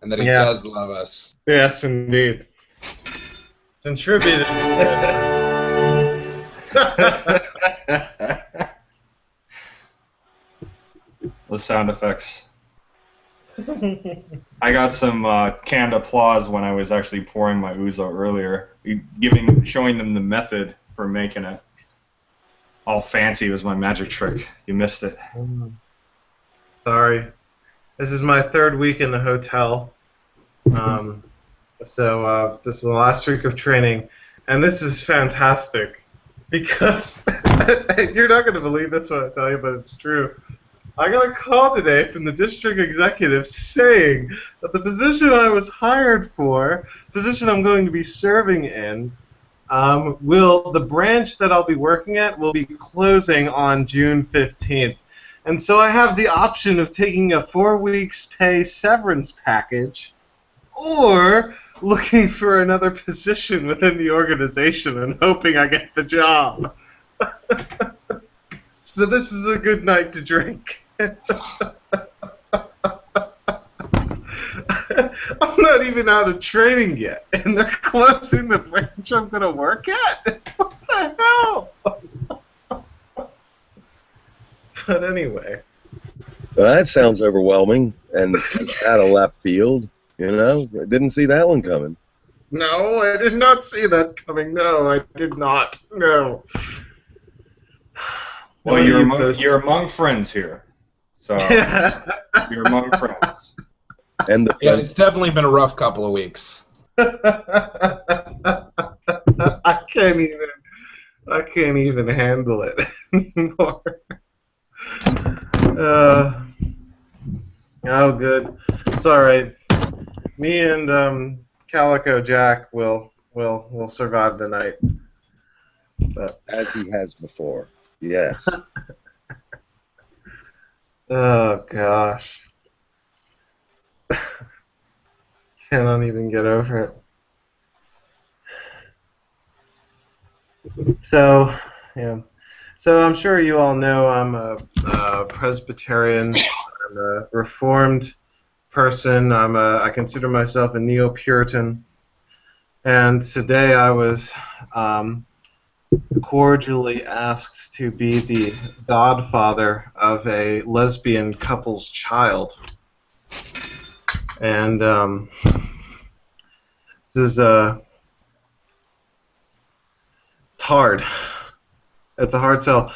and that He does love us. Yes, indeed. It's attributed. The sound effects. I got some canned applause when I was actually pouring my ouzo earlier, showing them the method for making it. All fancy was my magic trick. You missed it. Sorry. This is my third week in the hotel. So this is the last week of training, and this is fantastic because you're not going to believe this when I tell you, but it's true. I got a call today from the district executive saying that the position I was hired for, position I'm going to be serving in, the branch that I'll be working at will be closing on June 15th. And so I have the option of taking a 4 weeks pay severance package or looking for another position within the organization and hoping I get the job. So this is a good night to drink. I'm not even out of training yet, and they're closing the branch I'm going to work at? What the hell? But anyway. Well, that sounds overwhelming and out of left field. You know, I didn't see that one coming. No, I did not see that coming. No, I did not. No. Well, you're among friends here. So you're among friends. And it's definitely been a rough couple of weeks. I can't even handle it anymore. Oh, good. It's all right. Me and Calico Jack will survive the night. But as he has before. Yes. Oh gosh. Cannot even get over it. So, yeah. So I'm sure you all know I'm a Presbyterian. I'm a Reformed person. I consider myself a Neo-Puritan. And today I was cordially asked to be the godfather of a lesbian couple's child. And this is it's hard. It's a hard sell.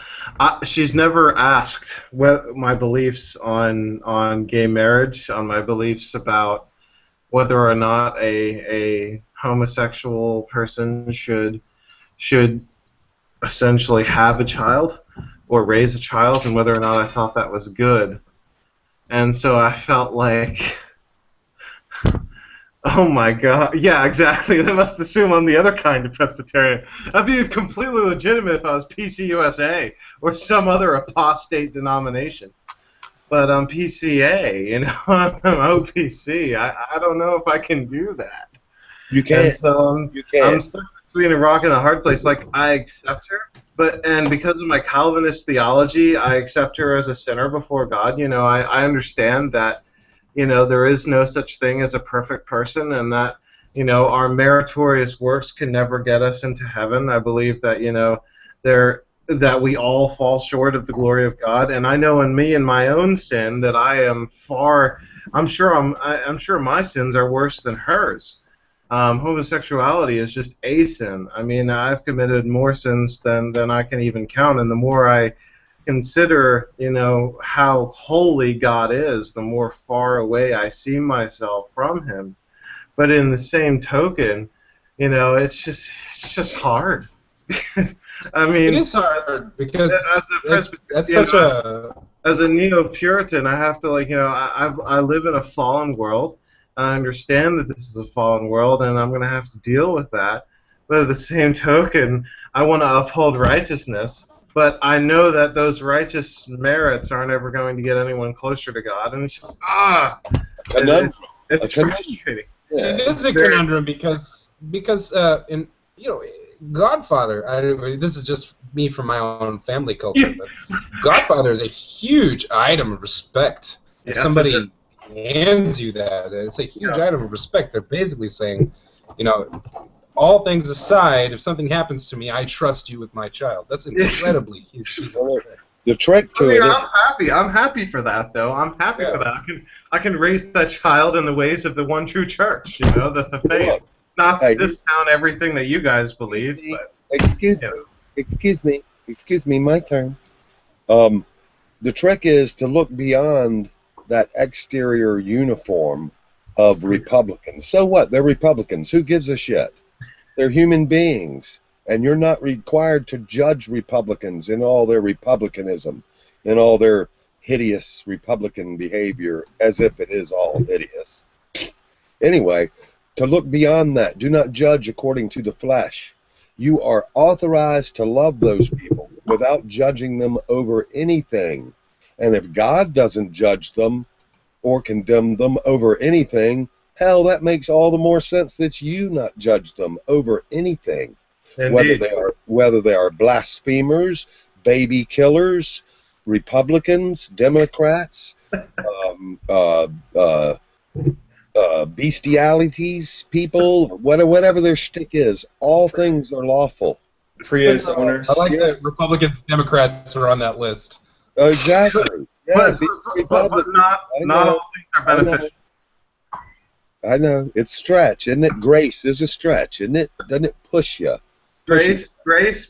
She's never asked what my beliefs on gay marriage, on my beliefs about whether or not a homosexual person should essentially have a child or raise a child, and whether or not I thought that was good. And so I felt like, oh my God, yeah, exactly. They must assume I'm the other kind of Presbyterian. I'd be completely legitimate if I was PCUSA or some other apostate denomination. but I'm PCA, you know, I'm OPC. I don't know if I can do that. You can't. And so You I'm can't. stuck between a rock and a hard place. Like, I accept her, and because of my Calvinist theology, I accept her as a sinner before God. You know, I understand that, you know, there is no such thing as a perfect person, and that, you know, our meritorious works can never get us into heaven. I believe that, you know, that we all fall short of the glory of God, and I know in me and my own sin that I am far. I'm sure my sins are worse than hers. Homosexuality is just a sin. I mean, I've committed more sins than I can even count, and the more I consider, you know, how holy God is, the more far away I see myself from Him. But in the same token, you know, it's just hard. I mean, It is hard because as a Presbyterian, that's such a. as a neo-Puritan, I have to, like, you know, I live in a fallen world. I understand that this is a fallen world, and I'm going to have to deal with that. But at the same token, I want to uphold righteousness. But I know that those righteous merits aren't ever going to get anyone closer to God, and it's just Conundrum. it's A conundrum. frustrating. Yeah. It is a conundrum because in you know, Godfather. This is just me from my own family culture, but Godfather is a huge item of respect. If Yes, somebody hands you that, it's a huge item of respect. They're basically saying, you know, all things aside, if something happens to me, I trust you with my child. That's incredibly huge. The trick to I mean, it is, I'm happy. I'm happy for that, though. I'm happy for that. I can raise that child in the ways of the one true church. You know, the faith. Look, Not hey, to discount everything that you guys believe, but excuse me, my turn. The trick is to look beyond that exterior uniform of Republicans. So what? They're Republicans. Who gives a shit? They're human beings, and you're not required to judge Republicans in all their republicanism, in all their hideous Republican behavior, as if it is all hideous. Anyway, to look beyond that, do not judge according to the flesh. You are authorized to love those people without judging them over anything. And if God doesn't judge them or condemn them over anything, hell, that makes all the more sense that you not judge them over anything. indeed. Whether they are blasphemers, baby killers, Republicans, Democrats, bestialities, people, whatever their shtick is, all things are lawful. Prius owners. I like that Republicans, Democrats are on that list. Exactly. Yes. But not all things are beneficial. I know. It's stretch, isn't it? Grace is a stretch, isn't it? Doesn't it push you? Grace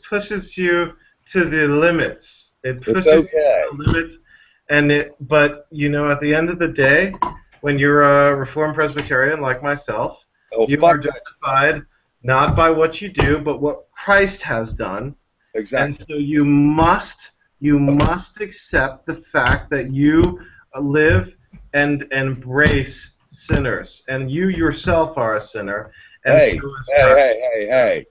pushes you to the limits. It pushes It's you okay. to the limits, but you know, at the end of the day, when you're a Reformed Presbyterian like myself, you are justified not by what you do, but what Christ has done. Exactly. And so you must accept the fact that you live and embrace sinners, and you yourself are a sinner. And Hey.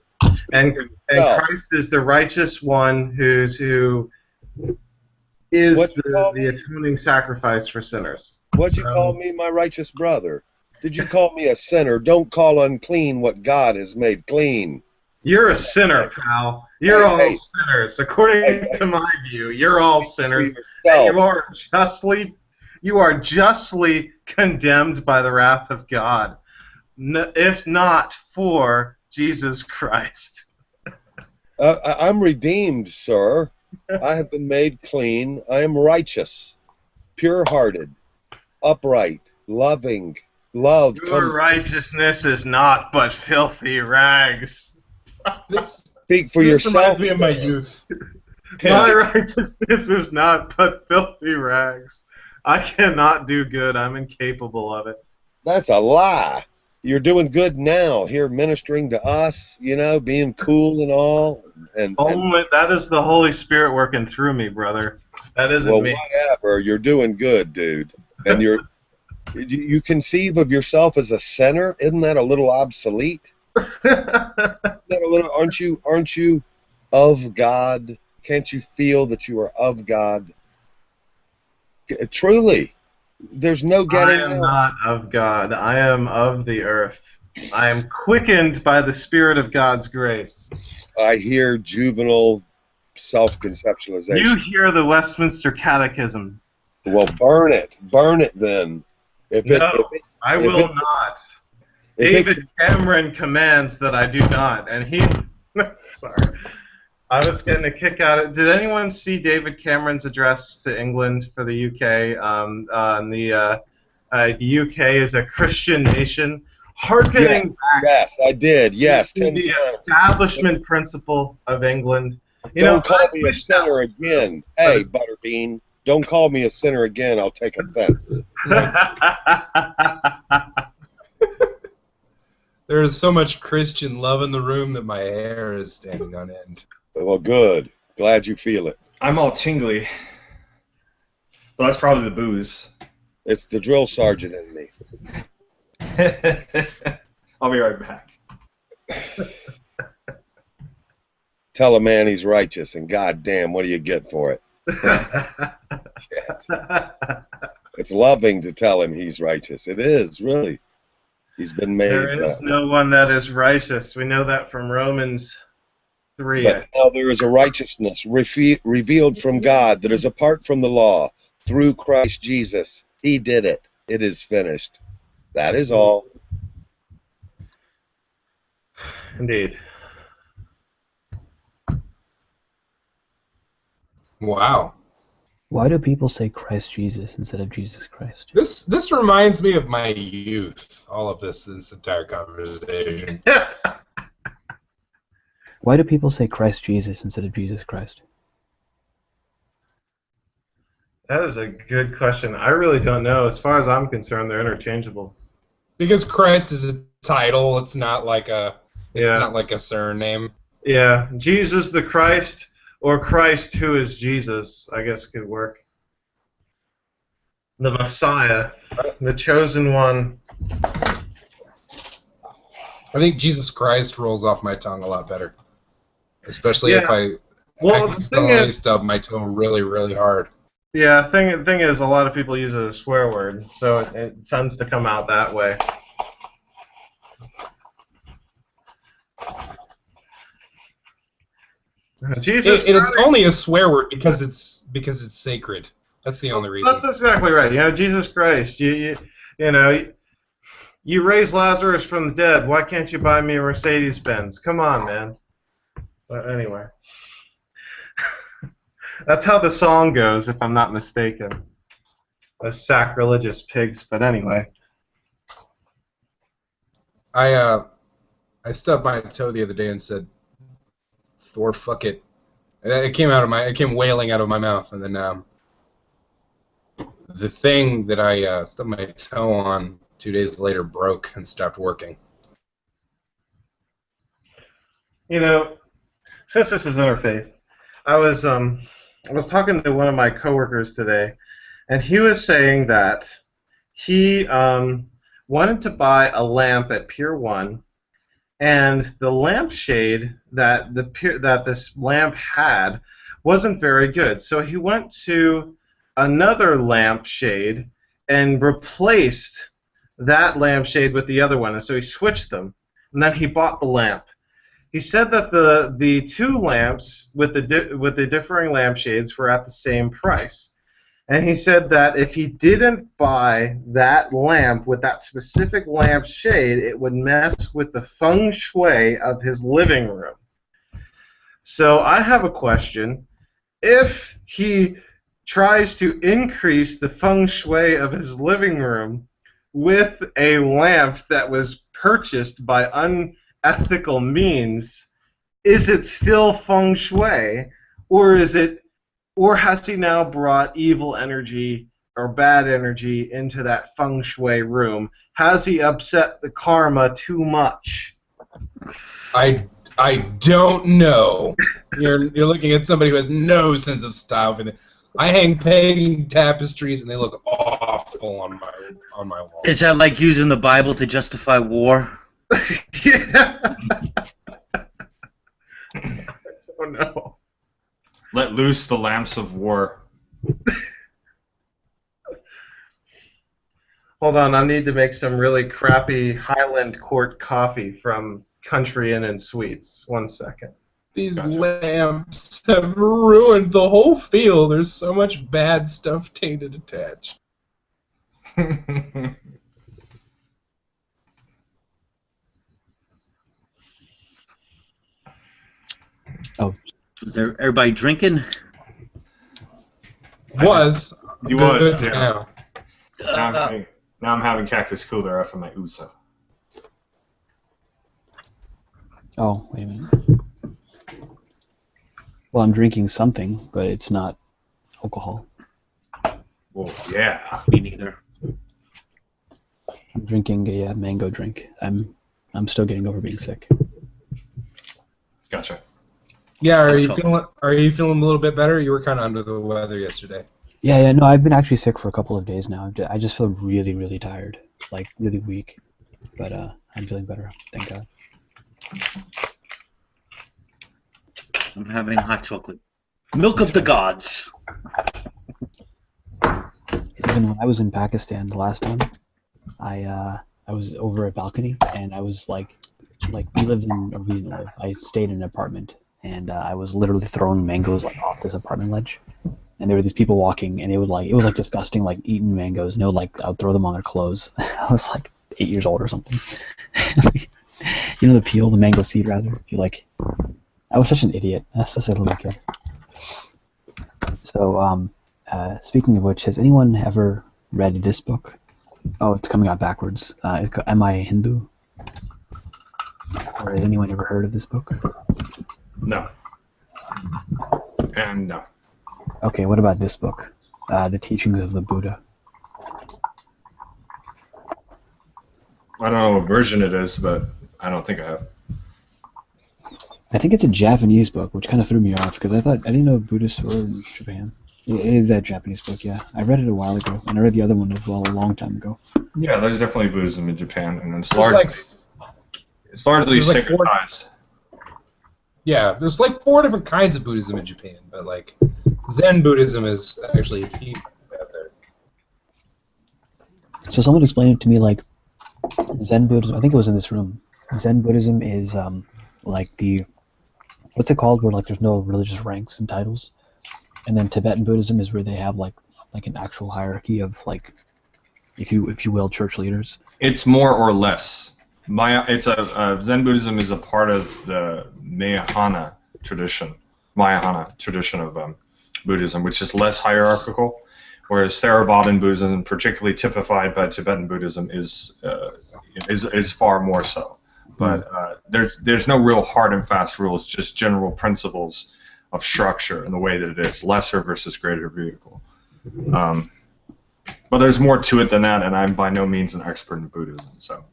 And Christ is the righteous one who is the atoning sacrifice for sinners. What'd you call me, my righteous brother? Did you call me a sinner? Don't call unclean what God has made clean. You're a sinner, pal. You're all sinners. According to my view, you're all sinners. And you are justly condemned by the wrath of God, if not for Jesus Christ. I'm redeemed, sir. I have been made clean. I am righteous, pure-hearted, upright, loving. Love Your righteousness is not but filthy rags. Speak for yourself. Reminds me of my youth. My righteousness is not but filthy rags. I cannot do good. I'm incapable of it. That's a lie. You're doing good now, here ministering to us, you know, being cool and all. And that is the Holy Spirit working through me, brother. That isn't me. Whatever. You're doing good, dude. And you conceive of yourself as a sinner. Isn't that a little obsolete? Aren't you of God? Can't you feel that you are of God? Truly, there's no getting I am out. not of God. I am of the earth. I am quickened by the Spirit of God's grace. I hear juvenile You self-conceptualization. hear the Westminster Catechism. Well, burn it. Burn it then. No, I if will it- not. if it- David Cameron commands that I do not, and he. Sorry, I was getting a kick out of it. Did anyone see David Cameron's address to England for the UK? The UK is a Christian nation, hearkening back Yes, I did. Yes, to 10 the times. establishment principle of England. You Don't know, call me a sinner again. Hey, Butterbean, don't call me a sinner again. I'll take offense. There is so much Christian love in the room that my hair is standing on end. Well, good. Glad you feel it. I'm all tingly. Well, that's probably the booze. It's the drill sergeant in me. I'll be right back. Tell a man he's righteous, and goddamn, what do you get for it? It's loving to tell him he's righteous. It is, really. He's been made. There is no one that is righteous. We know that from Romans 3. But now there is a righteousness revealed from God that is apart from the law through Christ Jesus. He did it. It is finished. That is all. Indeed. Wow. Why do people say Christ Jesus instead of Jesus Christ? This reminds me of my youth. All of this entire conversation. Why do people say Christ Jesus instead of Jesus Christ? That is a good question. I really don't know. As far as I'm concerned, they're interchangeable. Because Christ is a title. It's not like a. It's Yeah. not like a surname. Yeah, Jesus the Christ, or Christ who is Jesus, I guess could work. The Messiah, the chosen one. I think Jesus Christ rolls off my tongue a lot better, especially if I Well, the thing accidentally is, stub my toe really, really hard. yeah, thing is, a lot of people use it as a swear word, so it tends to come out that way. Jesus. It's only a swear word because it's sacred. That's the only reason. That's exactly right. You know, Jesus Christ. You know, you raised Lazarus from the dead. Why can't you buy me a Mercedes Benz? Come on, man. But anyway, that's how the song goes, if I'm not mistaken. Those sacrilegious pigs. But anyway. I stubbed my toe the other day and said, "Thor, fuck it." And it came wailing out of my mouth, and then the thing that I stubbed my toe on 2 days later broke and stopped working. You know, since this is Interfaith, I was talking to one of my coworkers today, and he was saying that he wanted to buy a lamp at Pier 1, and the lampshade that this lamp had wasn't very good. So he went to another lampshade and replaced that lampshade with the other one, and so he switched them, and then he bought the lamp. He said that the two lamps with the differing lampshades were at the same price. And he said that if he didn't buy that lamp with that specific lamp shade, it would mess with the feng shui of his living room. So I have a question. If he tries to increase the feng shui of his living room with a lamp that was purchased by unethical means, is it still feng shui, or has he now brought evil energy or bad energy into that feng shui room? Has he upset the karma too much? I don't know. You're looking at somebody who has no sense of style for that. I hang pagan tapestries and they look awful on my wall. Is that like using the Bible to justify war? Yeah. I don't know. Let loose the lamps of war. Hold on, I need to make some really crappy Highland Court coffee from Country Inn and Suites. 1 second. These lamps have ruined the whole feel. There's so much bad stuff tainted attached. Oh, Is everybody drinking? Was. You Good was, yeah. now. Now I'm having cactus cooler after my USA. oh, wait a minute. Well, I'm drinking something, but it's not alcohol. Well, yeah. Me neither. I'm drinking a mango drink. I'm still getting over being sick. Gotcha. Yeah, are you feeling a little bit better? You were kind of under the weather yesterday. Yeah, no, I've been actually sick for a couple of days now. I just feel really, really tired, like really weak. But I'm feeling better, thank God. I'm having hot chocolate. Milk of the gods. Even when I was in Pakistan the last time, I was over a balcony and I was like we didn't live. I stayed in an apartment and I was literally throwing mangoes like off this apartment ledge. And there were these people walking, and it was like disgusting, like eating mangoes. And I would throw them on their clothes. I was like 8 years old or something. You know the peel, the mango seed rather. I was such an idiot. That's such a little kid. So, speaking of which, has anyone ever read this book? Oh, it's coming out backwards. It's called Am I Hindu? Or has anyone ever heard of this book? No. And no. Okay, what about this book? The Teachings of the Buddha. I don't know what version it is, but I don't think I have. I think it's a Japanese book, which kind of threw me off because I didn't know Buddhists were in Japan. It is that Japanese book, yeah. I read it a while ago, and I read the other one as well a long time ago. Yeah, there's definitely Buddhism in Japan, and it's largely syncretized. Yeah, there's like 4 different kinds of Buddhism in Japan, but like Zen Buddhism is actually huge out there. So someone explained it to me like Zen Buddhism. I think it was in this room. Zen Buddhism is like the what's it called? Where like there's no religious ranks and titles, and then Tibetan Buddhism is where they have like an actual hierarchy of like, if you will, church leaders. It's more or less. Zen Buddhism is a part of the Mahayana tradition of Buddhism, which is less hierarchical, whereas Theravadan Buddhism, particularly typified by Tibetan Buddhism, is far more so. But there's no real hard and fast rules, just general principles of structure and the way that it is, lesser versus greater vehicle. But there's more to it than that, and I'm by no means an expert in Buddhism, so.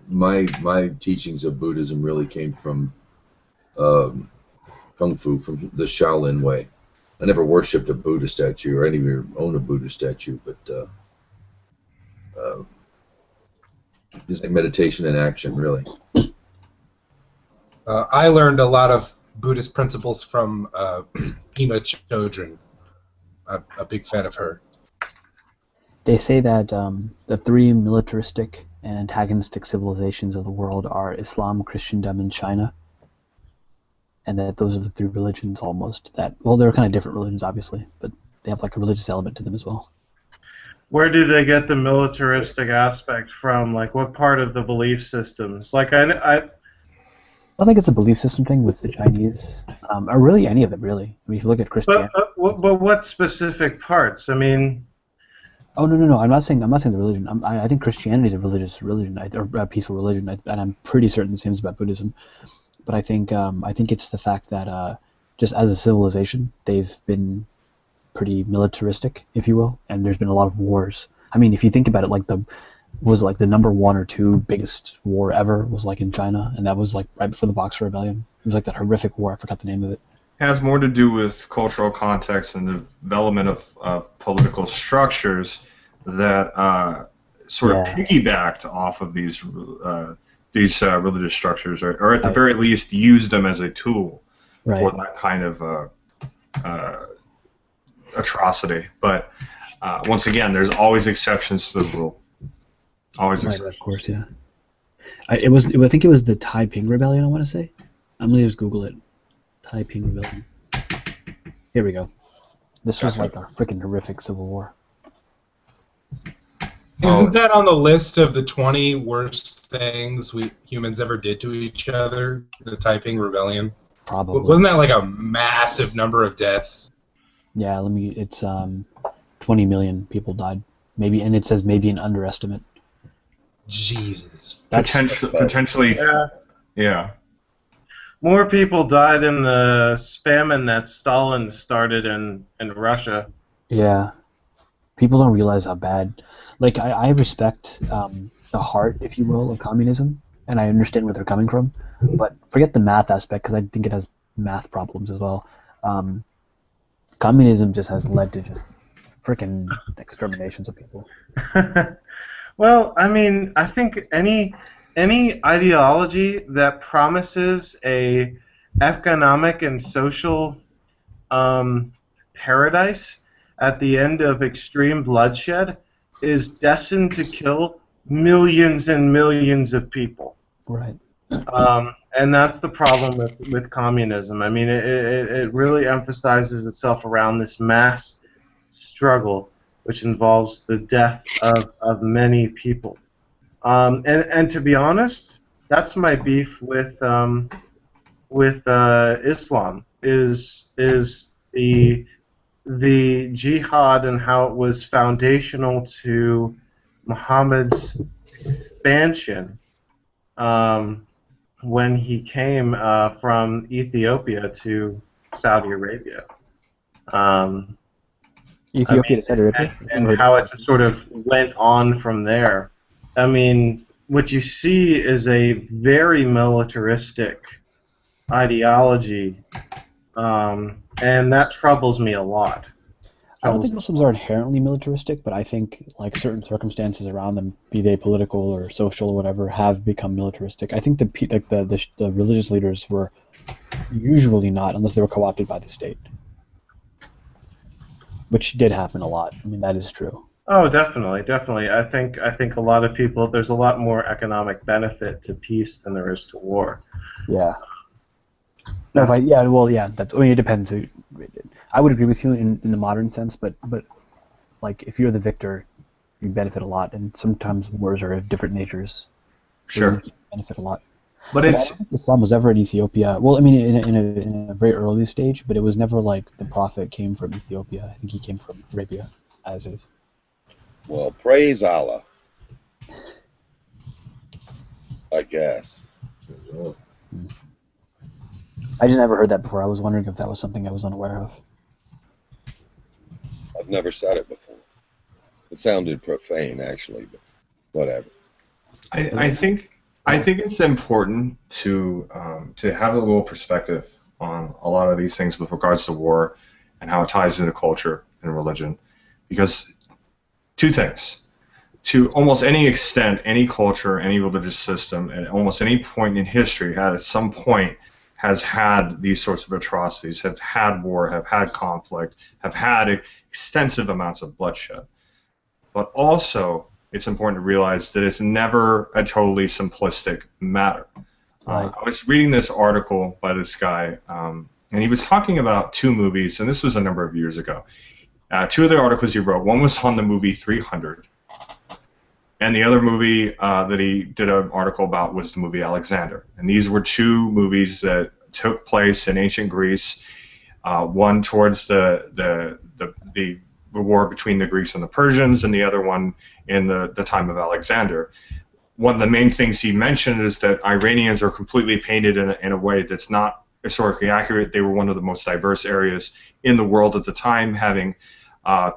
My teachings of Buddhism really came from Kung Fu, from the Shaolin way. I never worshipped a Buddha statue or anywhere own a Buddha statue, but it's like meditation in action, really. I learned a lot of Buddhist principles from Pema Chodron. I'm a big fan of her. They say that the 3 militaristic and antagonistic civilizations of the world are Islam, Christendom, and China. And that those are the 3 religions almost that, well, they're kind of different religions, obviously, but they have like a religious element to them as well. Where do they get the militaristic aspect from? Like, what part of the belief systems? Like, I think it's a belief system thing with the Chinese, or really any of them, really. I mean, if you look at Christianity. But what specific parts? I mean. Oh no! I'm not saying the religion. I think Christianity is a religious religion, or a peaceful religion, and I'm pretty certain the same is about Buddhism. But I think it's the fact that just as a civilization, they've been pretty militaristic, if you will, and there's been a lot of wars. I mean, if you think about it, like the number 1 or 2 biggest war ever was like in China, and that was like right before the Boxer Rebellion. It was like that horrific war. I forgot the name of it. It has more to do with cultural context and the development of political structures that sort of piggybacked off of these these religious structures, or at the very least use them as a tool for Right. that kind of atrocity. But once again, there's always exceptions to the rule. Always Right, exceptions. of course, yeah. I think it was the Taiping Rebellion, I want to say. I'm going to just Google it. Taiping Rebellion. Here we go. This was like a freaking horrific civil war. Isn't that on the list of the 20 worst things we humans ever did to each other? The Taiping Rebellion? Probably. Wasn't that like a massive number of deaths? Yeah, it's 20 million people died. Maybe, and it says maybe an underestimate. Jesus. Potentially, yeah. More people died in the famine that Stalin started in Russia. Yeah. People don't realize how bad. Like, I respect the heart, if you will, of communism, and I understand where they're coming from, but forget the math aspect, because I think it has math problems as well. Communism just has led to just freaking exterminations of people. Well, I mean, I think any ideology that promises a economic and social paradise at the end of extreme bloodshed is destined to kill millions and millions of people. Right. And that's the problem with communism. I mean, it really emphasizes itself around this mass struggle, which involves the death of many people. And to be honest, that's my beef with Islam is the jihad and how it was foundational to Muhammad's expansion when he came from Ethiopia to Saudi Arabia. Ethiopia to Saudi Arabia? And how it just sort of went on from there. I mean, what you see is a very militaristic ideology, and that troubles me a lot. I don't think Muslims are inherently militaristic, but I think like certain circumstances around them, be they political or social or whatever, have become militaristic. I think the religious leaders were usually not, unless they were co-opted by the state, which did happen a lot. I mean, that is true. Oh, definitely, definitely. I think a lot of people, there's a lot more economic benefit to peace than there is to war. Yeah. No, that's. I mean, it depends. I would agree with you in the modern sense, but like if you're the victor, you benefit a lot, and sometimes wars are of different natures. Sure. You benefit a lot. But I don't think Islam was ever in Ethiopia. Well, I mean, in a very early stage, but it was never like the Prophet came from Ethiopia. I think he came from Arabia, as is. Well, praise Allah. I guess. I just never heard that before. I was wondering if that was something I was unaware of. I've never said it before. It sounded profane, actually, but whatever. I think it's important to have a little perspective on a lot of these things with regards to war and how it ties into culture and religion, because two things. To almost any extent, any culture, any religious system, at almost any point in history, at some point, has had these sorts of atrocities, have had war, have had conflict, have had extensive amounts of bloodshed. But also, it's important to realize that it's never a totally simplistic matter. Right. I was reading this article by this guy, and he was talking about two movies, and this was a number of years ago. Two of the articles he wrote, one was on the movie 300, and the other movie that he did an article about was the movie Alexander. And these were two movies that took place in ancient Greece, one towards the war between the Greeks and the Persians, and the other one in the time of Alexander. One of the main things he mentioned is that Iranians are completely painted in a way that's not historically accurate. They were one of the most diverse areas in the world at the time, having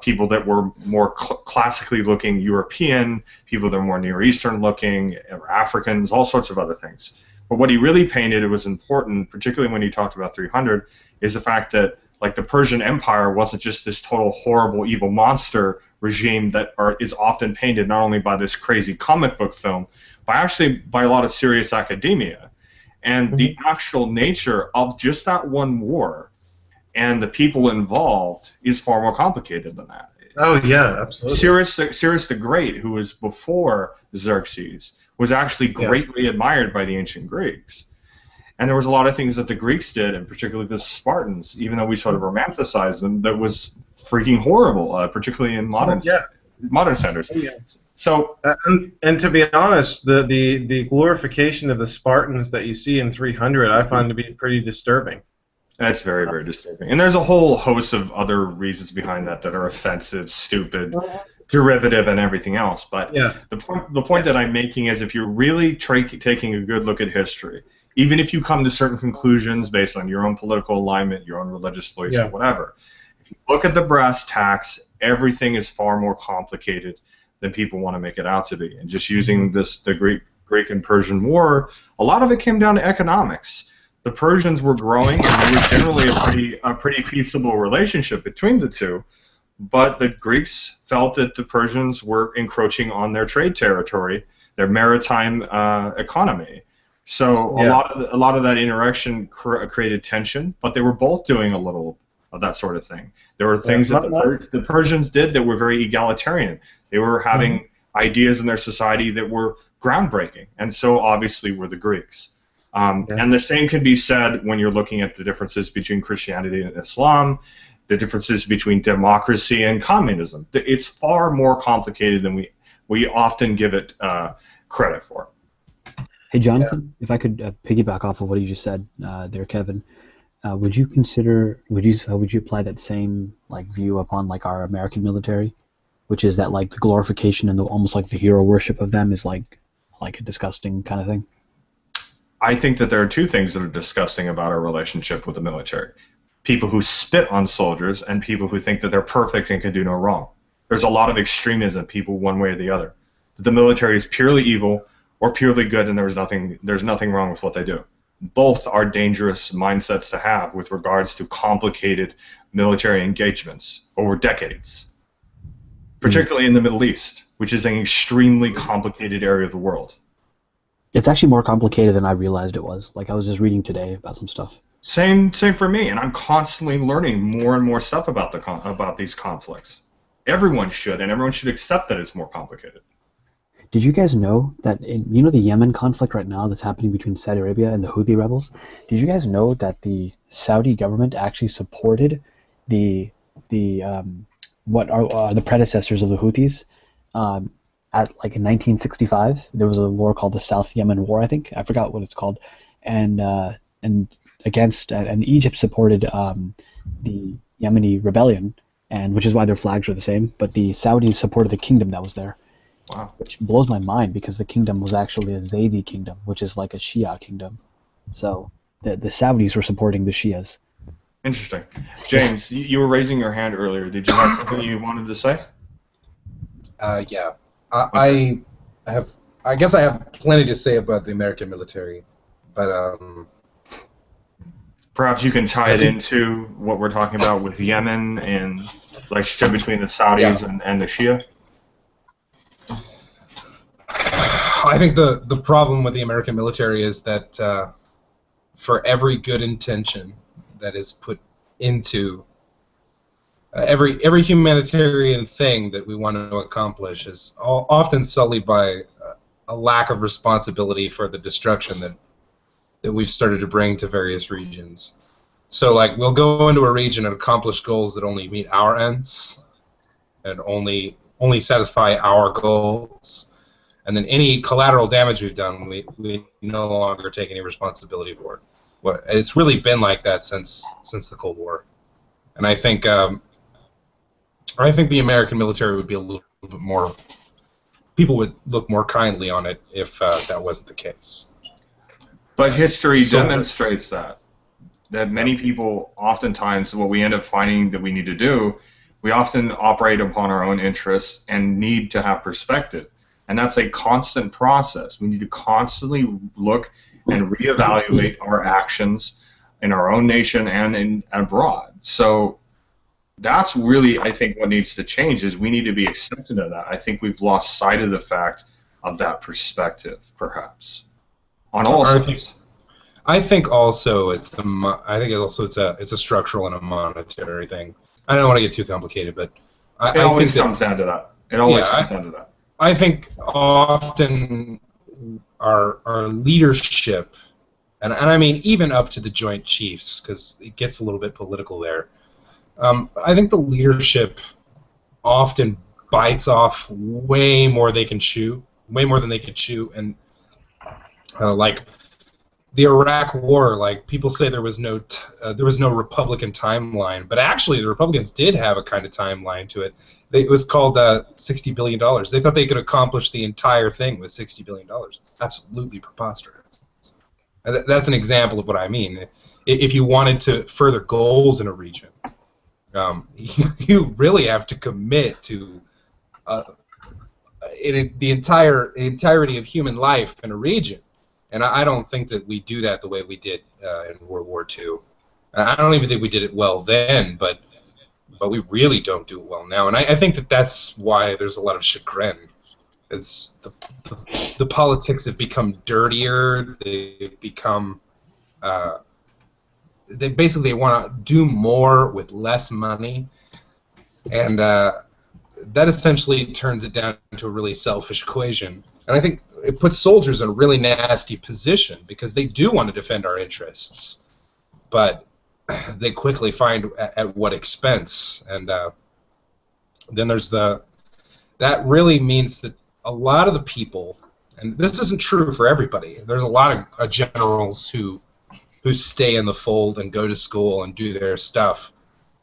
people that were more classically looking European, people that were more Near Eastern looking, Africans, all sorts of other things. But what he really painted, it was important, particularly when he talked about 300, is the fact that Like the Persian Empire wasn't just this total horrible evil monster regime that is often painted not only by this crazy comic book film, but actually by a lot of serious academia. And the actual nature of just that one war and the people involved is far more complicated than that. Oh yeah, absolutely. Cyrus the Great, who was before Xerxes, was actually greatly admired by the ancient Greeks. And there was a lot of things that the Greeks did, and particularly the Spartans, even though we sort of romanticize them, that was freaking horrible, particularly in modern standards. Oh, yeah. So, and to be honest, the glorification of the Spartans that you see in 300, I find to be pretty disturbing. That's very, very disturbing. And there's a whole host of other reasons behind that are offensive, stupid, derivative, and everything else. But the point that I'm making is if you're really taking a good look at history, even if you come to certain conclusions based on your own political alignment, your own religious beliefs, or whatever, if you look at the brass tacks, everything is far more complicated than people want to make it out to be. And just using the Greek and Persian War, a lot of it came down to economics. The Persians were growing, and there was generally a pretty peaceable relationship between the two, but the Greeks felt that the Persians were encroaching on their trade territory, their maritime economy. So a lot of that interaction created tension, but they were both doing a little of that sort of thing. There were things that the Persians did that were very egalitarian. They were having ideas in their society that were groundbreaking, and so obviously were the Greeks. And the same can be said when you're looking at the differences between Christianity and Islam, the differences between democracy and communism. It's far more complicated than we often give it credit for. Hey, Jonathan, if I could piggyback off of what you just said there, Kevin, would you apply that same view upon our American military, which is that the glorification and almost the hero worship of them is like a disgusting kind of thing? I think that there are two things that are disgusting about our relationship with the military. People who spit on soldiers and people who think that they're perfect and can do no wrong. There's a lot of extremism, people one way or the other. That the military is purely evil or purely good and there's nothing wrong with what they do. Both are dangerous mindsets to have with regards to complicated military engagements over decades, particularly in the Middle East, which is an extremely complicated area of the world. It's actually more complicated than I realized it was. I was just reading today about some stuff. Same for me, and I'm constantly learning more and more stuff about these conflicts. Everyone should, and everyone should accept that it's more complicated. Did you guys know that the Yemen conflict right now that's happening between Saudi Arabia and the Houthi rebels? Did you guys know that the Saudi government actually supported the predecessors of the Houthis? In 1965, there was a war called the South Yemen War, I think. I forgot what it's called, and Egypt supported the Yemeni rebellion, and which is why their flags are the same. But the Saudis supported the kingdom that was there. Wow. Which blows my mind because the kingdom was actually a Zaydi kingdom, which is like a Shia kingdom. So the Saudis were supporting the Shias. Interesting. James, you were raising your hand earlier. Did you have something you wanted to say? Yeah. I guess I have plenty to say about the American military, but perhaps you can tie it into what we're talking about with Yemen and the relationship between the Saudis and the Shia. I think the problem with the American military is that for every good intention that is put into every humanitarian thing that we want to accomplish is often sullied by a lack of responsibility for the destruction that we've started to bring to various regions. So, we'll go into a region and accomplish goals that only meet our ends and only satisfy our goals. And then any collateral damage we've done, we no longer take any responsibility for it. It's really been like that since the Cold War. And I think the American military would be a little bit more. People would look more kindly on it if that wasn't the case. But history demonstrates that many people, oftentimes, what we end up finding that we need to do, we often operate upon our own interests and need to have perspective. And that's a constant process. We need to constantly look and reevaluate our actions in our own nation and abroad. So that's really, I think, what needs to change is we need to be accepting of that. I think we've lost sight of the fact of that perspective, perhaps, on all sides. I think also it's a structural and a monetary thing. I don't want to get too complicated, but It always comes down to that. It always comes down to that. I think often our leadership, and I mean even up to the Joint Chiefs, because it gets a little bit political there. I think the leadership often bites off way more than they can chew, and like the Iraq War, like people say there was no Republican timeline, but actually the Republicans did have a kind of timeline to it. It was called $60 billion. They thought they could accomplish the entire thing with $60 billion. It's absolutely preposterous. That's an example of what I mean. If you wanted to further goals in a region, you really have to commit to the entirety of human life in a region. And I don't think that we do that the way we did in World War II. I don't even think we did it well then, but we really don't do it well now. And I think that that's why there's a lot of chagrin. It's the politics have become dirtier. They've become they basically want to do more with less money, and that essentially turns it down to a really selfish equation. And I think it puts soldiers in a really nasty position because they do want to defend our interests, but they quickly find at what expense. And then there's that really means that a lot of the people, and this isn't true for everybody, there's a lot of generals who stay in the fold and go to school and do their stuff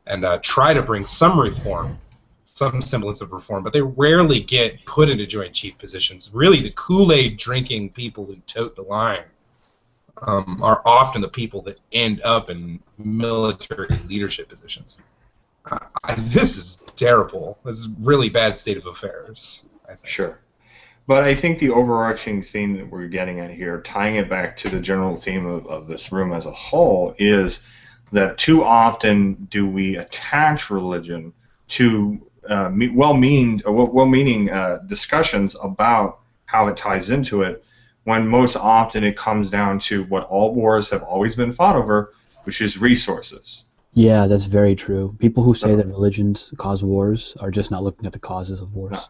and try to bring some reform, some semblance of reform, but they rarely get put into Joint Chief positions. Really, the Kool-Aid drinking people who tote the line are often the people that end up in military leadership positions. This is terrible. This is a really bad state of affairs, I think. Sure. But I think the overarching theme that we're getting at here, tying it back to the general theme of this room as a whole, is that too often do we attach religion to well-meaning discussions about how it ties into it, when most often it comes down to what all wars have always been fought over, which is resources. Yeah, that's very true. People who say that religions cause wars are just not looking at the causes of wars. No.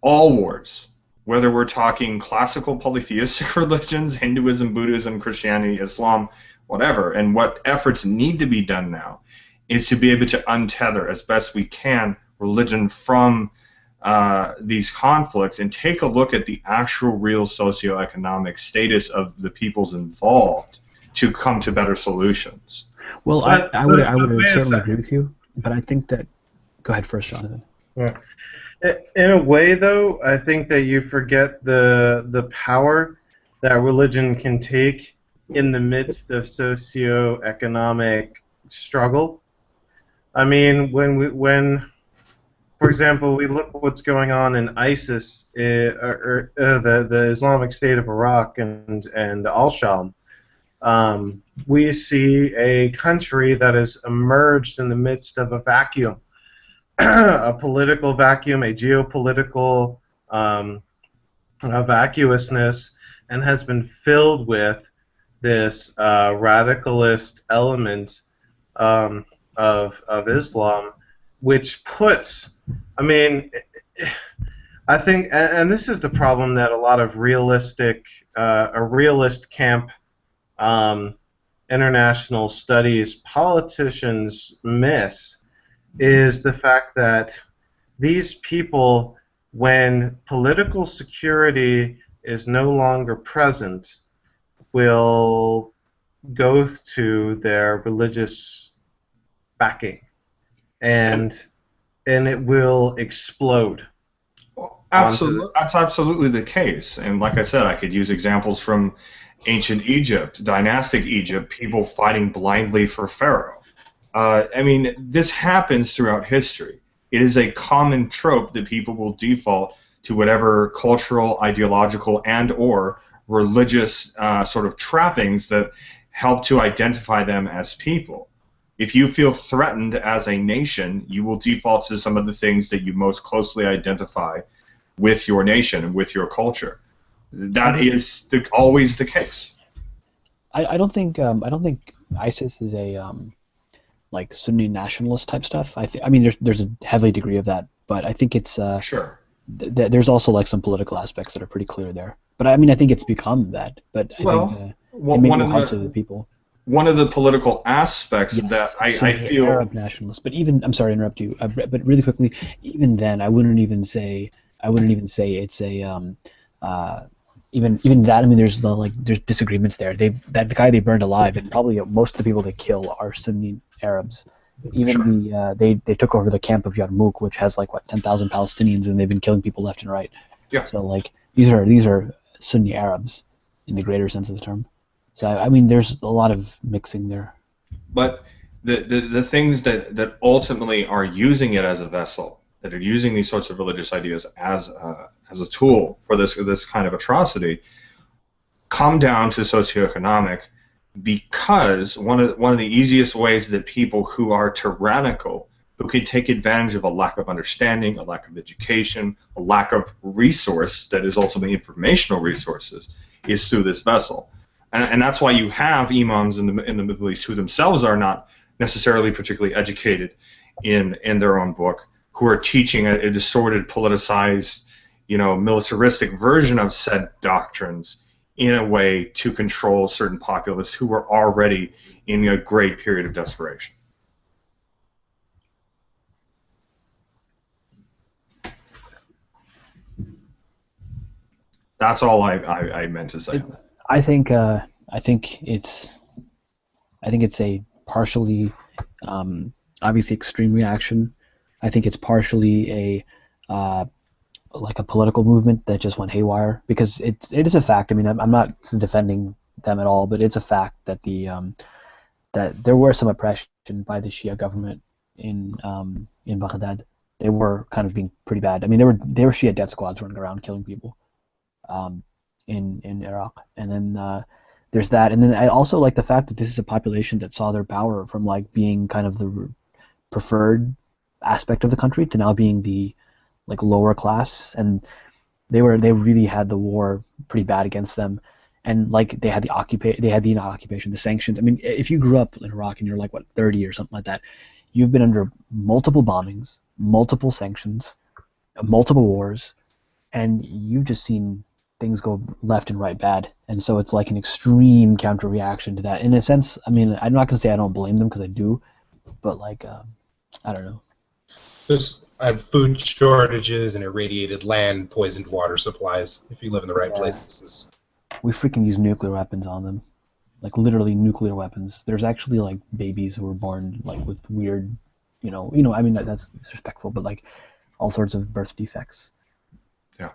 All wars, whether we're talking classical polytheistic religions, Hinduism, Buddhism, Christianity, Islam, whatever, and what efforts need to be done now is to be able to untether as best we can religion from these conflicts and take a look at the actual real socioeconomic status of the peoples involved to come to better solutions. Well, I would certainly agree with you, but I think that... Go ahead first, Jonathan. Yeah. In a way, though, I think that you forget the power that religion can take in the midst of socioeconomic struggle. I mean, when for example, we look at what's going on in ISIS, the Islamic State of Iraq and Al-Sham, we see a country that has emerged in the midst of a vacuum, a political vacuum, a geopolitical vacuousness, and has been filled with this radicalist element of Islam, which puts, I mean, I think, and this is the problem that a lot of realist camp international studies politicians miss, is the fact that these people, when political security is no longer present, will go to their religious backing, and it will explode. Absolutely, that's absolutely the case. And like I said, I could use examples from ancient Egypt, dynastic Egypt, people fighting blindly for Pharaoh. I mean, this happens throughout history. It is a common trope that people will default to whatever cultural, ideological, and/or religious sort of trappings that help to identify them as people. if you feel threatened as a nation, you will default to some of the things that you most closely identify with your nation and with your culture. That is always the case. I don't think ISIS is a like Sunni nationalist type stuff. I mean there's a heavy degree of that, but I think it's sure. There's also like some political aspects that are pretty clear there. But I mean I think it's become that. But I think it may be hard to the people. One of the political aspects that I feel Arab nationalists, but even I'm sorry to interrupt you, but really quickly, even then I wouldn't even say it's a even that. I mean, there's disagreements there. The guy they burned alive, and probably most of the people they kill are Sunni Arabs. Even they took over the camp of Yarmouk, which has like 10,000 Palestinians, and they've been killing people left and right. Yeah. So like these are Sunni Arabs in the greater sense of the term. So I mean, there's a lot of mixing there. But the things that ultimately are using it as a vessel, that are using these sorts of religious ideas as a tool for this kind of atrocity, come down to socioeconomic, because one of the easiest ways that people who are tyrannical, who can take advantage of a lack of understanding, a lack of education, a lack of resource that is ultimately informational resources, is through this vessel. And that's why you have imams in the Middle East who themselves are not necessarily particularly educated in their own book, who are teaching a distorted, politicized, militaristic version of said doctrines in a way to control certain populists who were already in a great period of desperation. That's all I meant to say. I think it's a partially obviously extreme reaction. I think it's partially like a political movement that just went haywire, because it is a fact. I mean, I'm not defending them at all, but it's a fact that that there were some oppression by the Shia government in Baghdad. They were kind of being pretty bad. I mean, they were Shia death squads running around killing people in Iraq, and then there's that, and then I also like the fact that this is a population that saw their power from like being kind of the preferred aspect of the country to now being the like lower class, and they really had the war pretty bad against them, and like they had the occupation, the sanctions. I mean, if you grew up in Iraq and you're like 30 or something like that, you've been under multiple bombings, multiple sanctions, multiple wars, and you've just seen things go left and right bad, and so it's like an extreme counter reaction to that. In a sense, I mean, I'm not gonna say I don't blame them, because I do, but like I don't know. There's food shortages and irradiated land, poisoned water supplies. If you live in the right places, we freaking use nuclear weapons on them, like literally nuclear weapons. There's actually like babies who were born like with weird, I mean that's disrespectful, but like all sorts of birth defects. Yeah.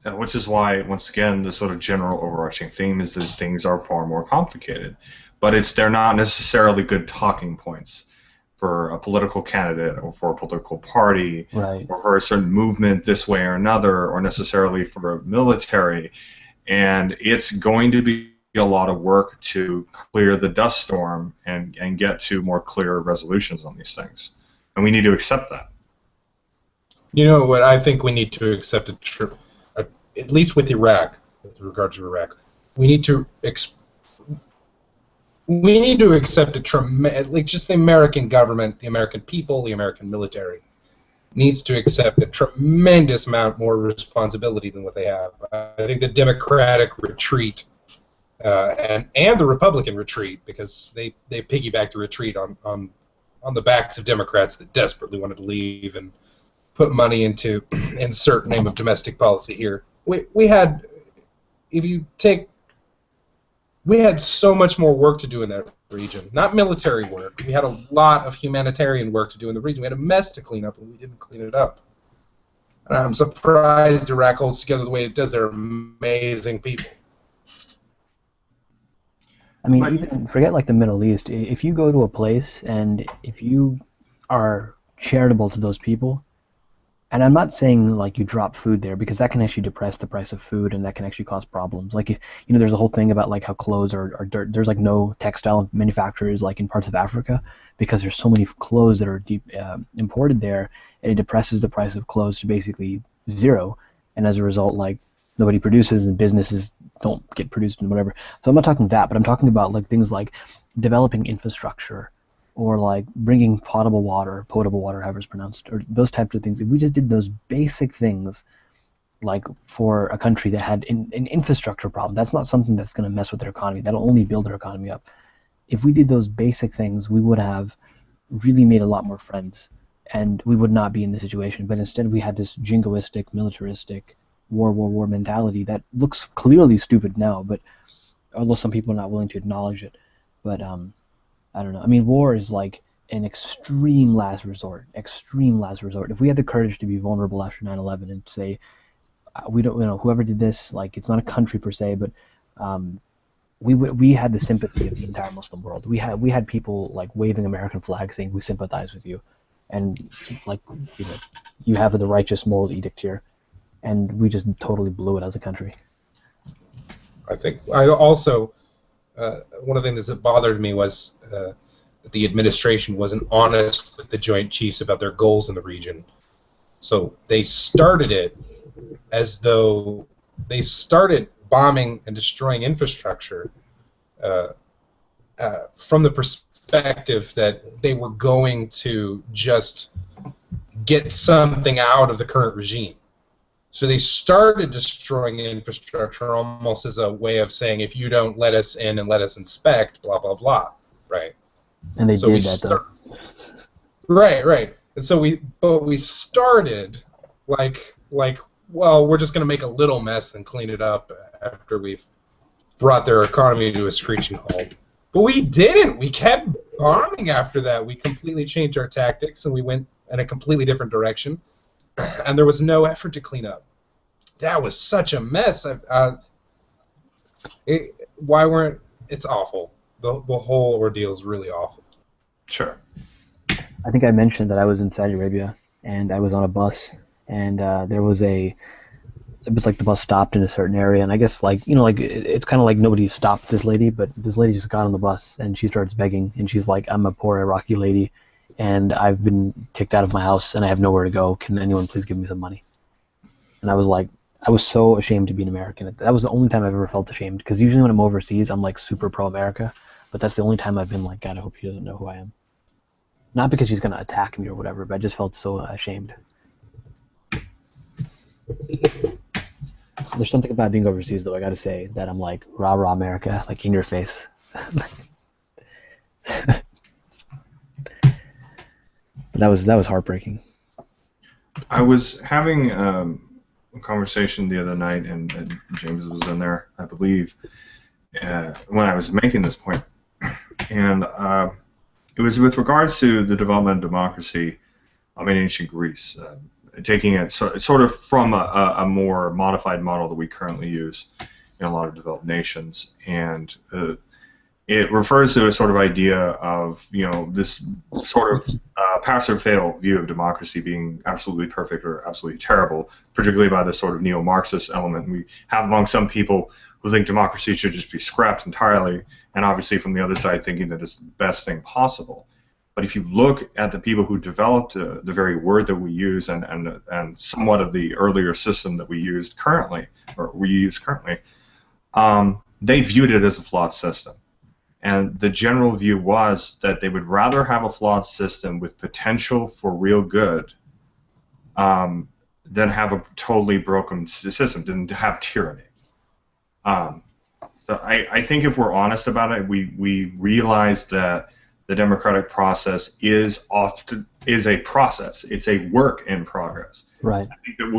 Which is why, once again, the sort of general overarching theme is that things are far more complicated, but they're not necessarily good talking points for a political candidate or for a political party, right, or for a certain movement this way or another, or necessarily for a military. And it's going to be a lot of work to clear the dust storm and get to more clear resolutions on these things. And we need to accept that. You know what? I think we need to accept at least with Iraq, with regard to Iraq, we need to accept like just the American government, the American people, the American military needs to accept a tremendous amount more responsibility than what they have. I think the Democratic retreat and the Republican retreat, because they piggybacked the retreat on the backs of Democrats that desperately wanted to leave and put money into insert name of domestic policy here. We had so much more work to do in that region. Not military work. We had a lot of humanitarian work to do in the region. We had a mess to clean up, and we didn't clean it up. And I'm surprised Iraq holds together the way it does. They're amazing people. I mean, even forget like the Middle East. If you go to a place and if you are charitable to those people, And I'm not saying like you drop food there, because that can actually depress the price of food, and that can actually cause problems. Like, if there's a whole thing about like how clothes are dirt. There's like no textile manufacturers like in parts of Africa, because there's so many clothes that are imported there, and it depresses the price of clothes to basically zero. And as a result, like, nobody produces and businesses don't get produced and whatever. So I'm not talking that, but I'm talking about like things like developing infrastructure, or like bringing potable water, however it's pronounced, or those types of things. If we just did those basic things, like for a country that had an infrastructure problem, that's not something that's going to mess with their economy. That'll only build their economy up. If we did those basic things, we would have really made a lot more friends, and we would not be in this situation. But instead, we had this jingoistic, militaristic, war mentality that looks clearly stupid now, but although some people are not willing to acknowledge it. But I don't know. I mean, war is like an extreme last resort. Extreme last resort. If we had the courage to be vulnerable after 9/11 and say, we don't, whoever did this, like, it's not a country per se, but we had the sympathy of the entire Muslim world. We had people like waving American flags saying we sympathize with you, and like, you have the righteous moral edict here, and we just totally blew it as a country. I also. One of the things that bothered me was that the administration wasn't honest with the Joint Chiefs about their goals in the region. So they started it as though they started bombing and destroying infrastructure from the perspective that they were going to just get something out of the current regime. So they started destroying infrastructure almost as a way of saying, if you don't let us in and let us inspect, blah, blah, blah, right? And they did that, though. Right. And so we started like, well, we're just going to make a little mess and clean it up after we've brought their economy to a screeching halt. But we didn't. We kept bombing after that. We completely changed our tactics, and we went in a completely different direction. And there was no effort to clean up. That was such a mess. It's awful. The whole ordeal is really awful. Sure. I think I mentioned that I was in Saudi Arabia, and I was on a bus, and it was like the bus stopped in a certain area, and I guess it's kind of like nobody stopped this lady, but this lady just got on the bus, and she starts begging, and she's like, I'm a poor Iraqi lady, and I've been kicked out of my house, and I have nowhere to go. Can anyone please give me some money? And I was like, I was so ashamed to be an American. That was the only time I've ever felt ashamed, because usually when I'm overseas, I'm like super pro-America, but that's the only time I've been like, God, I hope he doesn't know who I am. Not because he's going to attack me or whatever, but I just felt so ashamed. There's something about being overseas, though, I gotta say, that I'm like, rah rah America, like in your face. That was heartbreaking. I was having a conversation the other night, and James was in there, I believe, when I was making this point, and it was with regards to the development of democracy in ancient Greece. Taking it sort of from a more modified model that we currently use in a lot of developed nations, and it refers to a sort of idea of this sort of pass or fail view of democracy being absolutely perfect or absolutely terrible, particularly by this sort of neo-Marxist element we have among some people who think democracy should just be scrapped entirely, and obviously from the other side thinking that it's the best thing possible. But if you look at the people who developed the very word that we use and somewhat of the earlier system that we use currently, they viewed it as a flawed system. And the general view was that they would rather have a flawed system with potential for real good than have a totally broken system, than to have tyranny. So I think if we're honest about it, we realize that the democratic process is a process. It's a work in progress. Right. I think that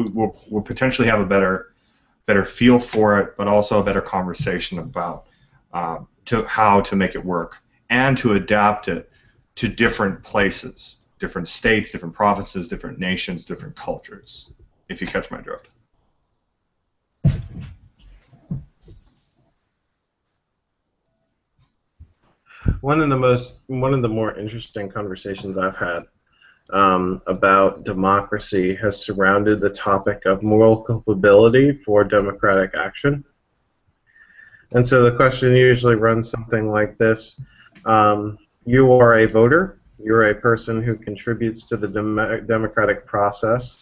we'll potentially have a better feel for it, but also a better conversation about how to make it work and to adapt it to different places, different states, different provinces, different nations, different cultures. If you catch my drift. One of the more interesting conversations I've had about democracy has surrounded the topic of moral culpability for democratic action. And so the question usually runs something like this. You are a voter. You're a person who contributes to the democratic process.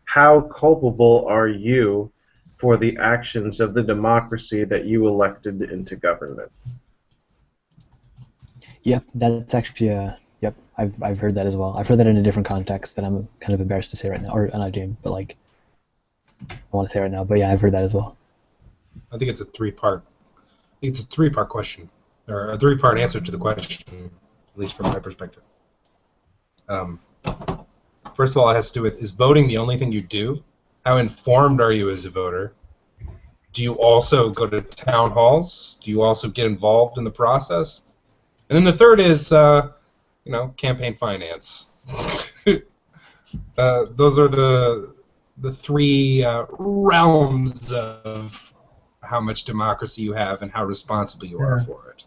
How culpable are you for the actions of the democracy that you elected into government? Yep, that's actually yep. I've heard that as well. I've heard that in a different context that I'm kind of embarrassed to say right now, or not James, but like I want to say right now. But yeah, I've heard that as well. I think it's a three-part. I think it's a three-part question, or a three-part answer to the question, at least from my perspective. First of all, it has to do with, is voting the only thing you do? How informed are you as a voter? Do you also go to town halls? Do you also get involved in the process? And then the third is, campaign finance. Those are the three realms of how much democracy you have and how responsible you are for it.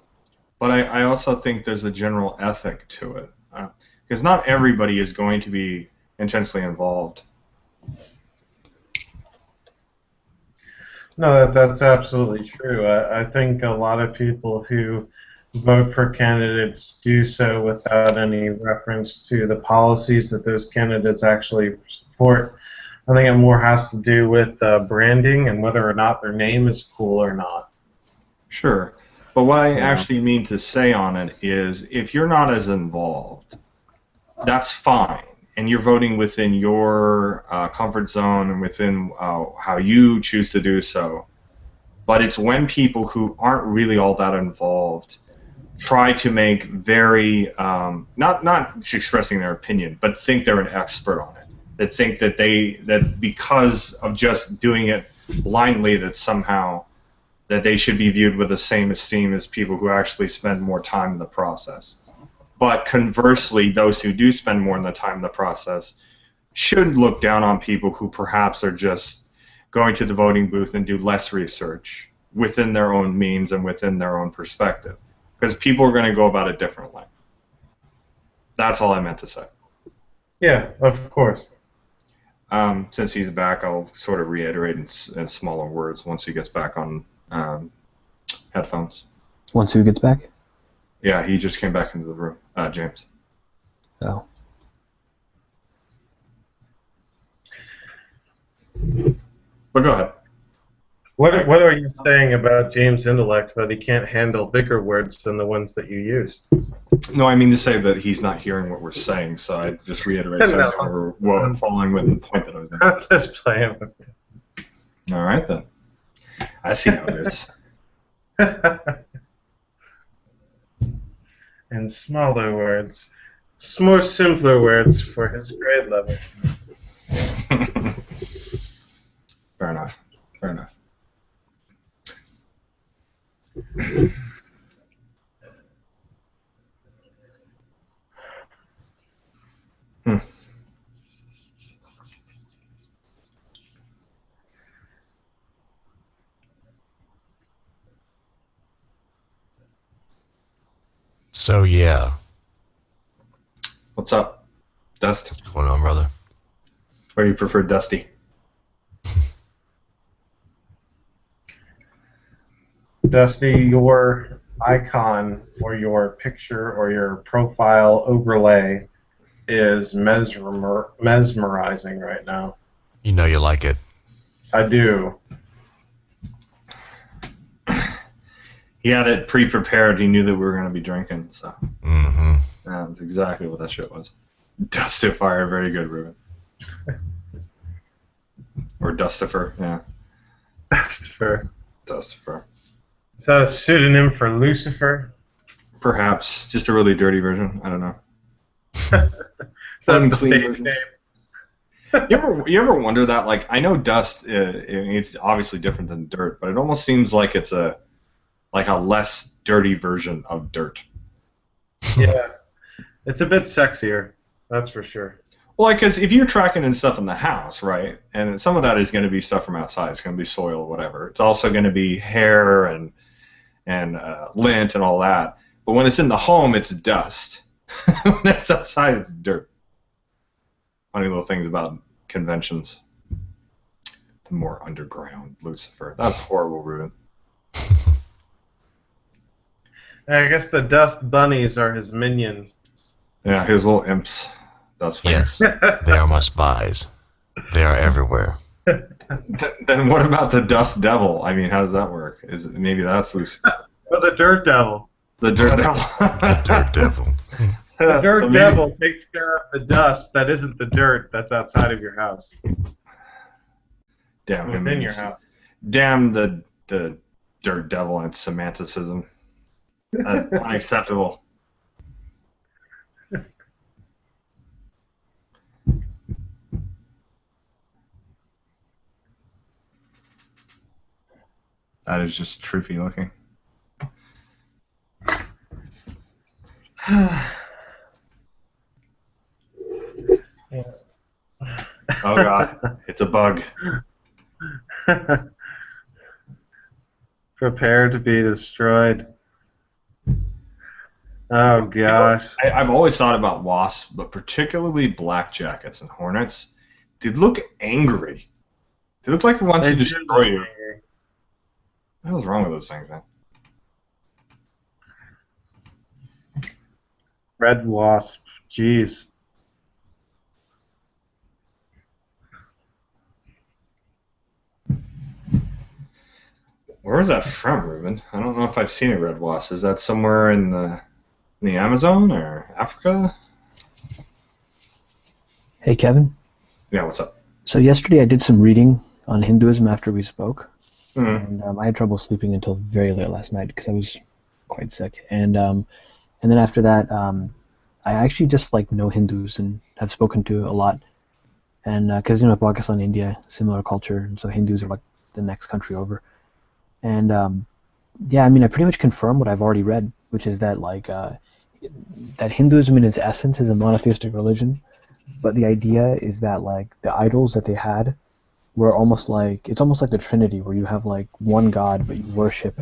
But I also think there's a general ethic to it, because not everybody is going to be intensely involved. No, that's absolutely true. I think a lot of people who vote for candidates do so without any reference to the policies that those candidates actually support. I think it more has to do with branding and whether or not their name is cool or not. Sure. But what I actually mean to say on it is, if you're not as involved, that's fine. And you're voting within your comfort zone and within how you choose to do so. But it's when people who aren't really all that involved try to make very, not expressing their opinion, but think they're an expert on it. That think that because of just doing it blindly, that somehow that they should be viewed with the same esteem as people who actually spend more time in the process. But conversely, those who do spend more in the time in the process should look down on people who perhaps are just going to the voting booth and do less research within their own means and within their own perspective. Because people are going to go about it differently. That's all I meant to say. Yeah, of course. Since he's back, I'll sort of reiterate in smaller words once he gets back on headphones. Once who gets back? Yeah, he just came back into the room, James. Oh. But go ahead. What are you saying about James' intellect that he can't handle bigger words than the ones that you used? No, I mean to say that he's not hearing what we're saying, so I just reiterate saying that we're following with the point that I was making. That's just playing with you. All right, then. I see how it is. In smaller words. More simpler words for his grade level. Fair enough. Fair enough. So, yeah. What's up, Dust? What's going on, brother? Or you prefer Dusty? Dusty, your icon or your picture or your profile overlay is mesmerizing right now. You know you like it. I do. He had it pre-prepared. He knew that we were going to be drinking, so. Mm-hmm. That's exactly what that shit was. Dustifier, very good, Ruben. Or Dustifer, yeah. Dustifer. Dustifer. Is that a pseudonym for Lucifer? Perhaps. Just a really dirty version. I don't know. Is that the stage version. name? You ever wonder that? Like, I know dust, it's obviously different than dirt, but it almost seems like it's a less dirty version of dirt. Yeah. It's a bit sexier, that's for sure. Well, because if you're tracking in stuff in the house, right, and some of that is going to be stuff from outside. It's going to be soil, whatever. It's also going to be hair and lint and all that. But when it's in the home, it's dust. When it's outside, it's dirt. funny little things about conventions. The more underground Lucifer. That's horrible, Ruben. I guess the dust bunnies are his minions. Yeah, his little imps. That's funny. Yes, they are my spies. They are everywhere. Then what about the dust devil? I mean, how does that work? Maybe that's Lucifer? Or the dirt devil. The dirt devil. The dirt devil. The dirt So devil takes care of the dust that isn't the dirt that's outside of your house. Damn him. Within your house. Damn the dirt devil and its semanticism. That's unacceptable. That is just trippy looking. Oh god, it's a bug. Prepare to be destroyed. Oh gosh. I've always thought about wasps, but particularly black jackets and hornets. They look angry. They look like they want to destroy you. What the hell's wrong with those things, man? Red wasp. Jeez. Where is that from, Ruben? I don't know if I've seen a red wasp. Is that somewhere in the Amazon or Africa? Hey, Kevin. Yeah, what's up? So yesterday I did some reading on Hinduism after we spoke, Mm-hmm. and I had trouble sleeping until very late last night because I was quite sick. And then after that, I actually just know Hindus and have spoken to a lot. And because Pakistan, India, similar culture, and so Hindus are like the next country over. And yeah, I mean, I pretty much confirm what I've already read, which is that that Hinduism in its essence is a monotheistic religion, but the idea is that the idols that they had were almost it's almost like the Trinity, where you have one God, but you worship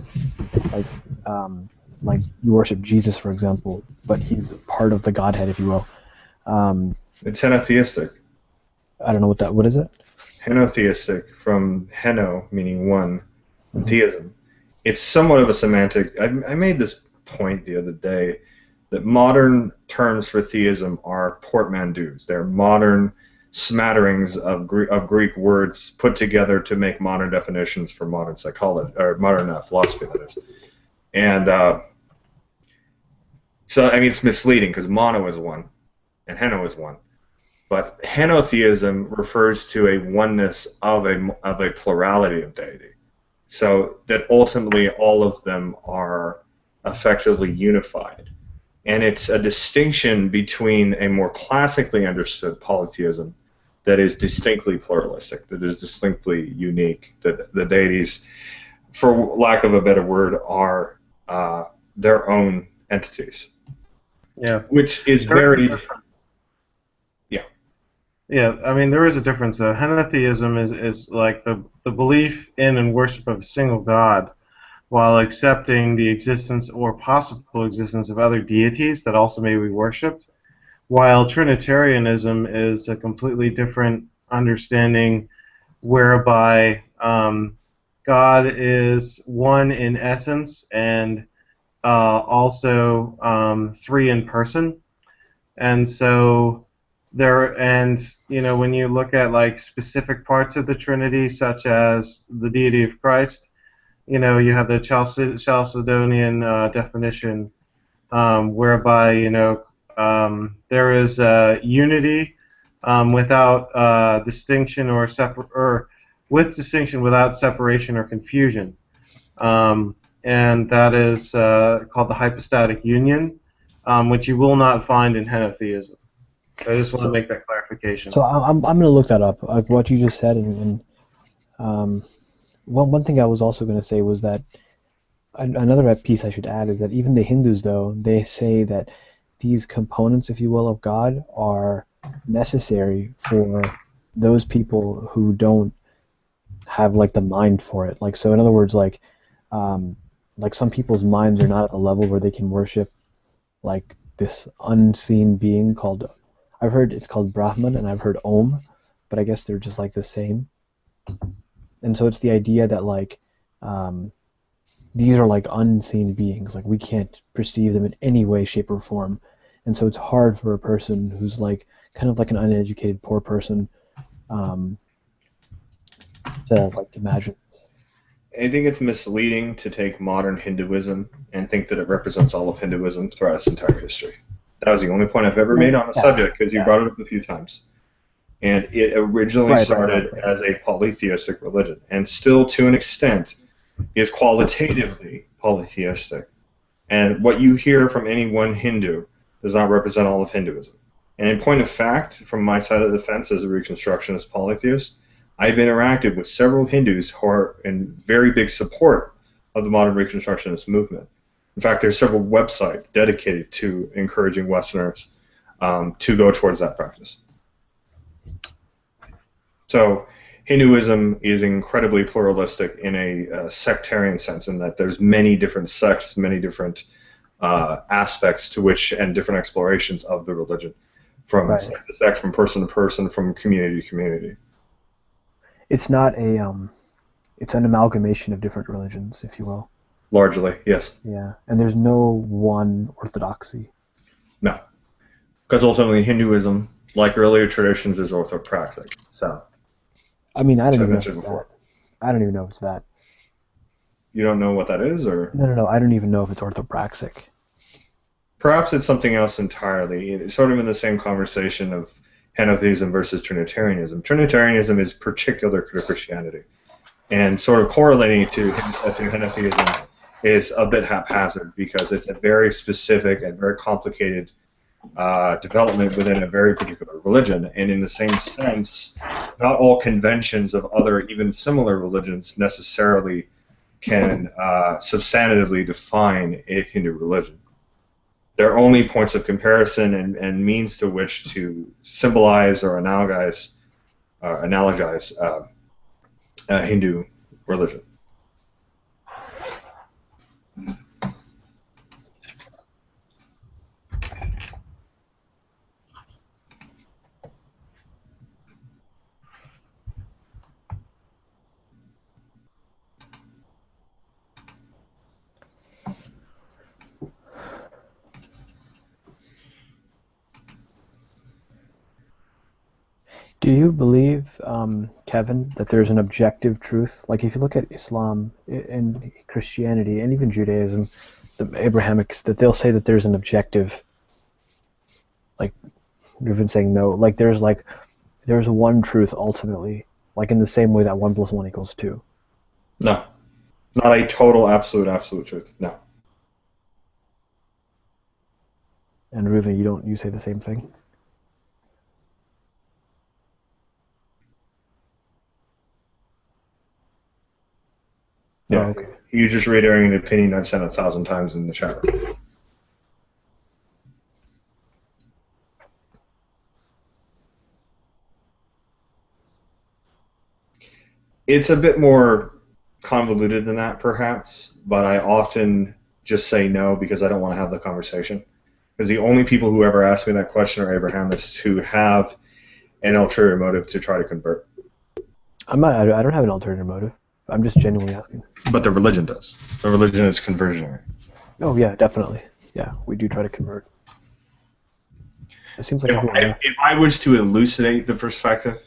you worship Jesus, for example, but he's part of the Godhead, if you will. It's henotheistic. I don't know what is it? Henotheistic, from heno, meaning one, and theism. It's somewhat of a semantic. I made this point the other day that modern terms for theism are portmanteaus. They're modern smatterings of Greek words put together to make modern definitions for modern psychology or modern philosophy, that is. And so I mean it's misleading because mono is one and heno is one, but henotheism refers to a oneness of a plurality of deity, so that ultimately all of them are effectively unified. And it's a distinction between a more classically understood polytheism that is distinctly pluralistic, that is distinctly unique, that the deities, for lack of a better word, are their own entities. Yeah. Which is very... Yeah. Yeah, I mean, there is a difference, though. Henotheism is like the belief in and worship of a single God, while accepting the existence or possible existence of other deities that also may be worshipped, while Trinitarianism is a completely different understanding whereby God is one in essence and also three in person. And so when you look at specific parts of the Trinity, such as the deity of Christ, you have the Chalcedonian definition, whereby there is unity without distinction or with distinction without separation or confusion, and that is called the hypostatic union, which you will not find in henotheism. I just want to make that clarification. So I'm going to look that up, what you just said, and one thing I was also going to say was that another piece I should add is that even the Hindus, though, they say that these components, if you will, of God are necessary for those people who don't have the mind for it. So in other words, some people's minds are not at a level where they can worship this unseen being called I've heard it's called Brahman, and I've heard Om, but I guess they're just like the same. And so it's the idea that like these are like unseen beings, like we can't perceive them in any way, shape, or form, and so it's hard for a person who's like kind of like an uneducated poor person to like imagine this. I think it's misleading to take modern Hinduism and think that it represents all of Hinduism throughout its entire history. That was the only point I've ever made on the subject, because you brought it up a few times. And it originally started as a polytheistic religion, and still, to an extent, is qualitatively polytheistic. And what you hear from any one Hindu does not represent all of Hinduism. And in point of fact, from my side of the fence as a Reconstructionist polytheist, I've interacted with several Hindus who are in very big support of the modern Reconstructionist movement. In fact, there's several websites dedicated to encouraging Westerners to go towards that practice. So Hinduism is incredibly pluralistic in a sectarian sense, in that there's many different sects, many different aspects to which, and different explorations of the religion, from sect to sect, from person to person, from community to community. It's not a it's an amalgamation of different religions, if you will. Largely, yes. Yeah, and there's no one orthodoxy. No, because ultimately Hinduism, like earlier traditions, is orthopraxic. So, I mean, I don't even know if it's that. I don't even know if it's that. You don't know what that is, or? No. I don't even know if it's orthopraxic. Perhaps it's something else entirely. It's sort of in the same conversation of henotheism versus Trinitarianism. Trinitarianism is particular to Christianity, and sort of correlating it to henotheism is a bit haphazard, because it's a very specific and very complicated development within a very particular religion. And in the same sense, not all conventions of other, even similar religions necessarily can substantively define a Hindu religion. They're only points of comparison and means to which to symbolize or analogize Hindu religion. Do you believe, Kevin, that there's an objective truth? Like, if you look at Islam and Christianity and even Judaism, the Abrahamics, that they'll say that there's an objective. Like, you've been saying no. Like, there's one truth ultimately. Like, in the same way that 1 + 1 = 2. No, not a total, absolute truth. No. And Reuven, you say the same thing? Yeah, oh, okay. You're just reiterating the opinion I've said 1,000 times in the chat room. It's a bit more convoluted than that, perhaps, but I often just say no because I don't want to have the conversation. Because the only people who ever ask me that question are Abrahamists who have an ulterior motive to try to convert. I don't have an ulterior motive. I'm just genuinely asking. But the religion does. The religion is conversionary. Oh yeah, definitely. Yeah, we do try to convert. It seems like if I was to elucidate the perspective,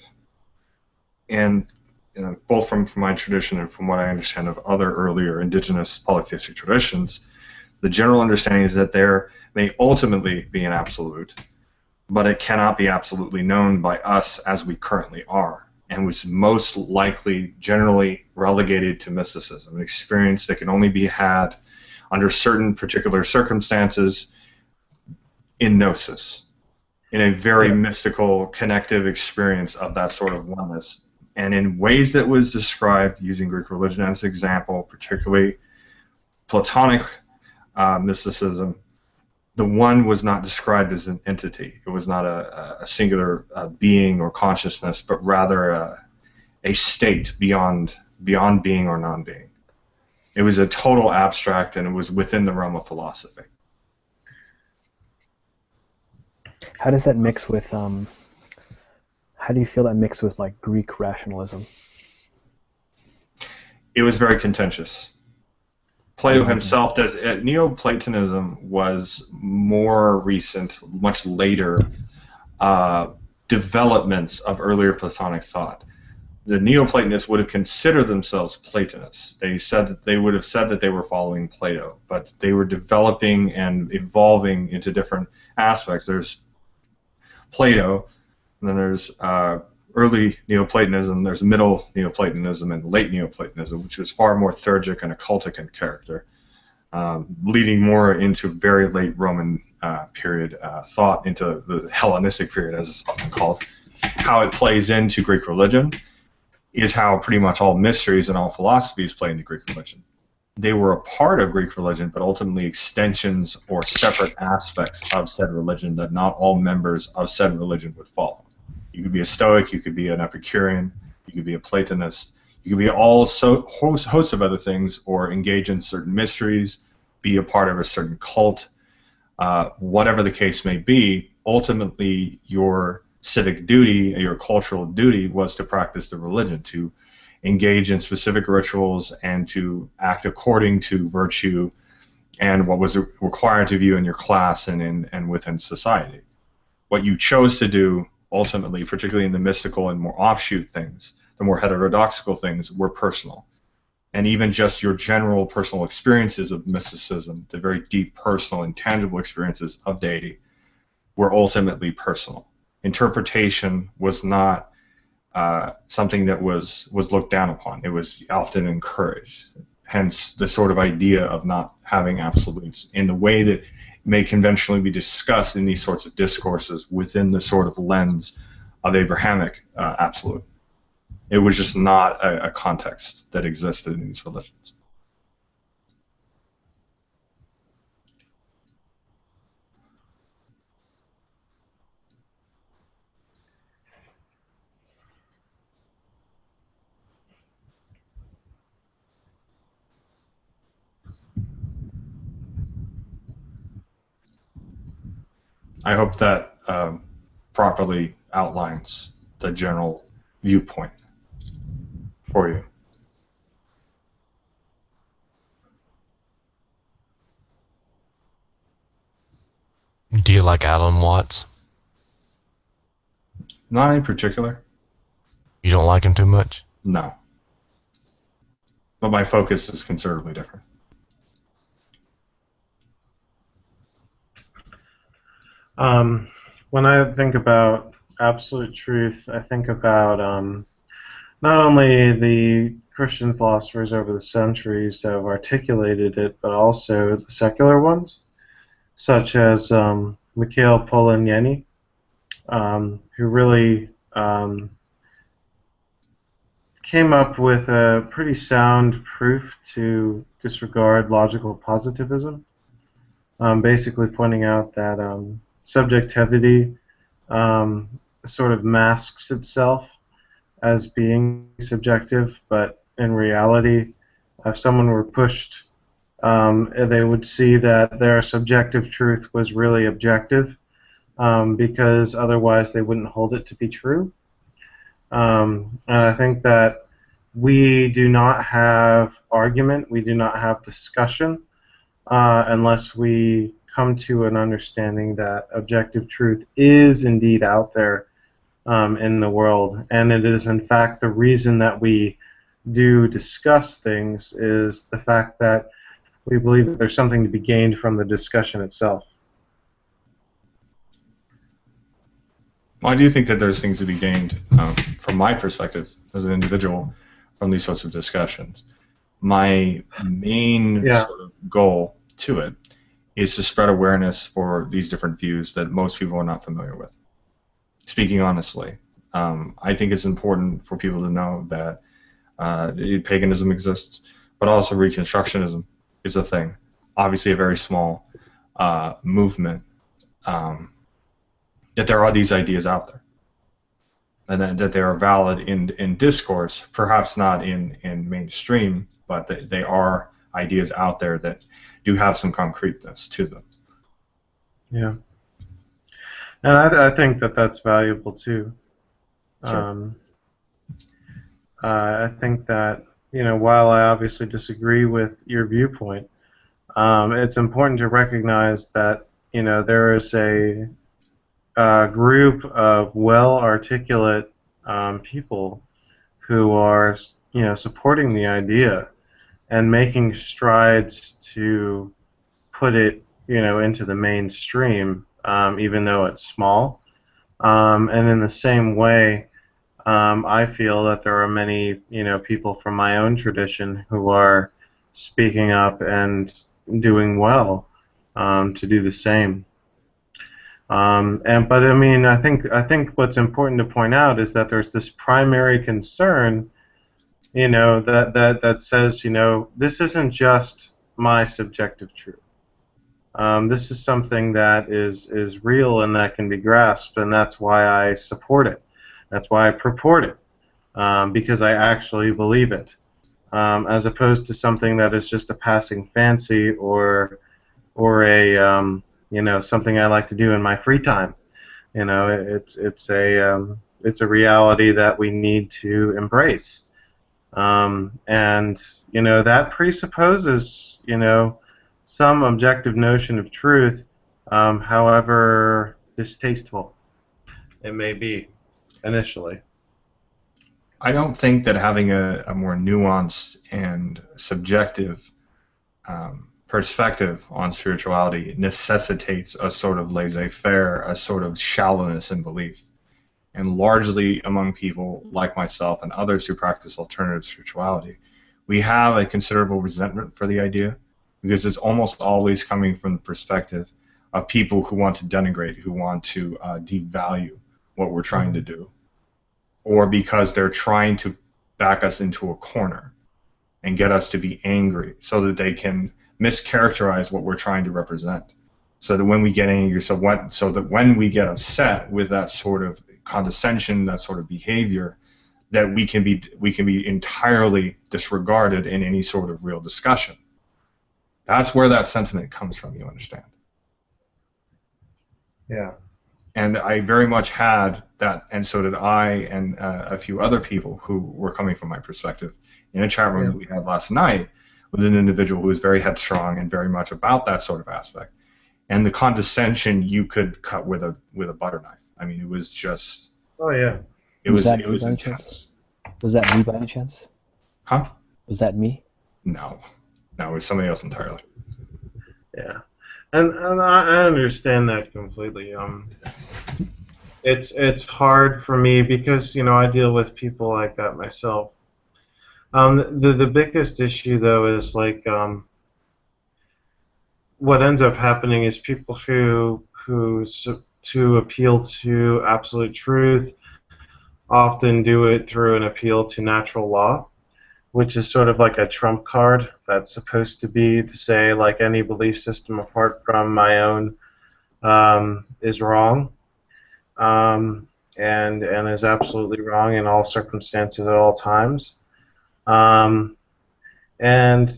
and both from my tradition and from what I understand of other earlier indigenous polytheistic traditions, the general understanding is that there may ultimately be an absolute, but it cannot be absolutely known by us as we currently are, and was most likely generally relegated to mysticism, an experience that can only be had under certain particular circumstances in gnosis, in a very mystical, connective experience of that sort of oneness. And in ways that was described using Greek religion as an example, particularly Platonic mysticism, the one was not described as an entity. It was not a singular being or consciousness, but rather a state beyond being or non-being. It was a total abstract, and it was within the realm of philosophy. How does that mix with how do you feel that mix with like Greek rationalism? It was very contentious. Plato himself does. Neoplatonism was more recent, much later developments of earlier Platonic thought. The Neoplatonists would have considered themselves Platonists. They said that they would have said that they were following Plato, but they were developing and evolving into different aspects. There's Plato, and then there's early Neoplatonism, there's middle Neoplatonism, and late Neoplatonism, which was far more theurgic and occultic in character, leading more into very late Roman period thought, into the Hellenistic period, as it's often called. How it plays into Greek religion is how pretty much all mysteries and all philosophies play into Greek religion. They were a part of Greek religion, but ultimately extensions or separate aspects of said religion that not all members of said religion would follow. You could be a Stoic, you could be an Epicurean, you could be a Platonist, you could be all host of other things, or engage in certain mysteries, be a part of a certain cult, whatever the case may be. Ultimately, your civic duty, your cultural duty, was to practice the religion, to engage in specific rituals, and to act according to virtue and what was required of you in your class and within society. What you chose to do, ultimately, particularly in the mystical and more offshoot things, the more heterodoxical things, were personal. And even just your general personal experiences of mysticism, the very deep personal and tangible experiences of deity, were ultimately personal. Interpretation was not something that was looked down upon. It was often encouraged. Hence the sort of idea of not having absolutes in the way that may conventionally be discussed in these sorts of discourses within the sort of lens of Abrahamic absolute. It was just not a context that existed in these religions. I hope that properly outlines the general viewpoint for you. Do you like Alan Watts? Not in particular. You don't like him too much? No. But my focus is considerably different. When I think about absolute truth, I think about not only the Christian philosophers over the centuries that have articulated it, but also the secular ones, such as Mikhail Polanyi, who really came up with a pretty sound proof to disregard logical positivism, basically pointing out that subjectivity sort of masks itself as being subjective, but in reality, if someone were pushed, they would see that their subjective truth was really objective, because otherwise they wouldn't hold it to be true. And I think that we do not have argument, we do not have discussion, unless we come to an understanding that objective truth is indeed out there in the world, and it is in fact the reason that we do discuss things is the fact that we believe that there's something to be gained from the discussion itself. Well, I do think that there's things to be gained from my perspective as an individual from these sorts of discussions. My main sort of goal to it is to spread awareness for these different views that most people are not familiar with. Speaking honestly, I think it's important for people to know that paganism exists, but also Reconstructionism is a thing. Obviously a very small movement. That there are these ideas out there, and that they are valid in discourse, perhaps not in mainstream, but that they are ideas out there that do have some concreteness to them. Yeah. And I think that that's valuable too. Sure. I think that, while I obviously disagree with your viewpoint, it's important to recognize that, there is a group of well-articulate people who are, supporting the idea and making strides to put it, into the mainstream, even though it's small. And in the same way, I feel that there are many, people from my own tradition who are speaking up and doing well to do the same. But I mean, I think what's important to point out is that there's this primary concern, that says, this isn't just my subjective truth. This is something that is real and that can be grasped, and that's why I support it. That's why I purport it, because I actually believe it, as opposed to something that is just a passing fancy or a something I like to do in my free time. It's a reality that we need to embrace, and that presupposes some objective notion of truth, however distasteful it may be initially. I don't think that having a more nuanced and subjective perspective on spirituality necessitates a sort of laissez-faire, a sort of shallowness in belief. And largely among people like myself and others who practice alternative spirituality, we have a considerable resentment for the idea because it's almost always coming from the perspective of people who want to denigrate, who want to devalue what we're trying to do, or because they're trying to back us into a corner and get us to be angry so that they can mischaracterize what we're trying to represent. So that when we get angry, so that when we get upset with that sort of condescension, that sort of behavior, that we can be entirely disregarded in any sort of real discussion. That's where that sentiment comes from, you understand? Yeah. And I very much had that, and so did I and a few other people who were coming from my perspective in a chat room that we had last night with an individual who was very headstrong and very much about that sort of aspect. And the condescension you could cut with a butter knife. I mean, it was just. Oh yeah. It was intense. chance? Was that me by any chance? Huh? Was that me? No, it was somebody else entirely. Yeah, and I understand that completely. It's hard for me because I deal with people like that myself. The biggest issue though is like what ends up happening is people who to appeal to absolute truth often do it through an appeal to natural law, which is sort of like a trump card that's supposed to be to say like any belief system apart from my own is wrong, and is absolutely wrong in all circumstances at all times. And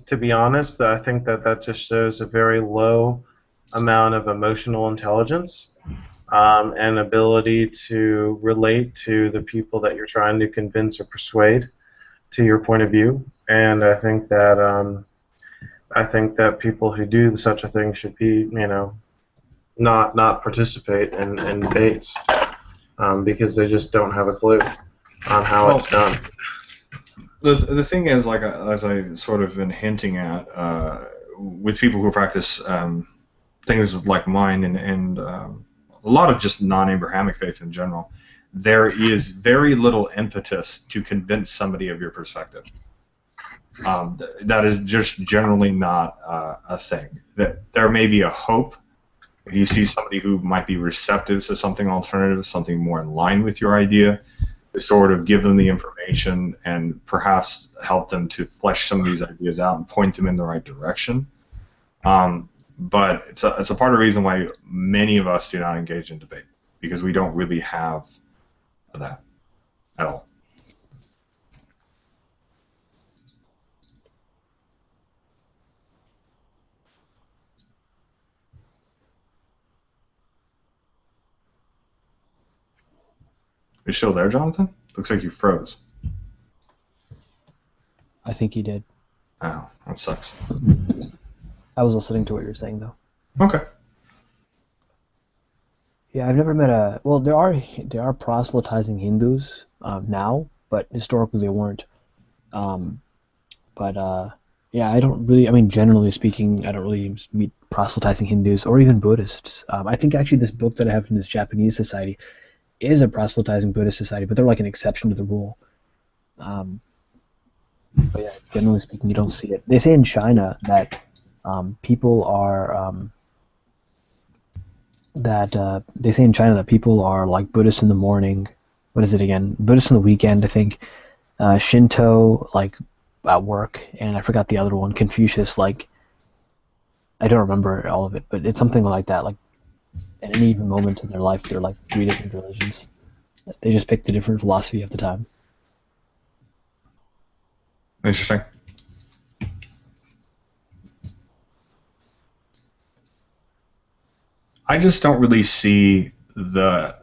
to be honest, I think that just shows a very low amount of emotional intelligence and ability to relate to the people that you're trying to convince or persuade to your point of view. And I think that people who do such a thing should be, not participate in debates because they just don't have a clue on how it's done. The thing is, like as I sort of been hinting at, with people who practice things like mine and a lot of just non-Abrahamic faiths in general, there is very little impetus to convince somebody of your perspective. That is just generally not a thing. That there may be a hope if you see somebody who might be receptive to something alternative, something more in line with your idea, to sort of give them the information and perhaps help them to flesh some of these ideas out and point them in the right direction. But it's a part of the reason why many of us do not engage in debate, because we don't really have that at all. you still there, Jonathan? Looks like you froze. I think he did. Oh, that sucks. I was listening to what you were saying, though. Okay. Yeah, I've never met a... Well, there are proselytizing Hindus now, but historically they weren't. Yeah, I don't really... I mean, generally speaking, I don't really meet proselytizing Hindus or even Buddhists. I think actually this book that I have from this Japanese society is a proselytizing Buddhist society, but they're like an exception to the rule. But yeah, generally speaking, you don't see it. They say in China that people are... they say in China that people are like Buddhists in the morning. What is it again? Buddhists in the weekend, I think. Shinto, like at work, and I forgot the other one. Confucius, like I don't remember all of it, but it's something like that. Like at any given moment in their life, they're like 3 different religions. They just picked a different philosophy of the time. Interesting. I just don't really see the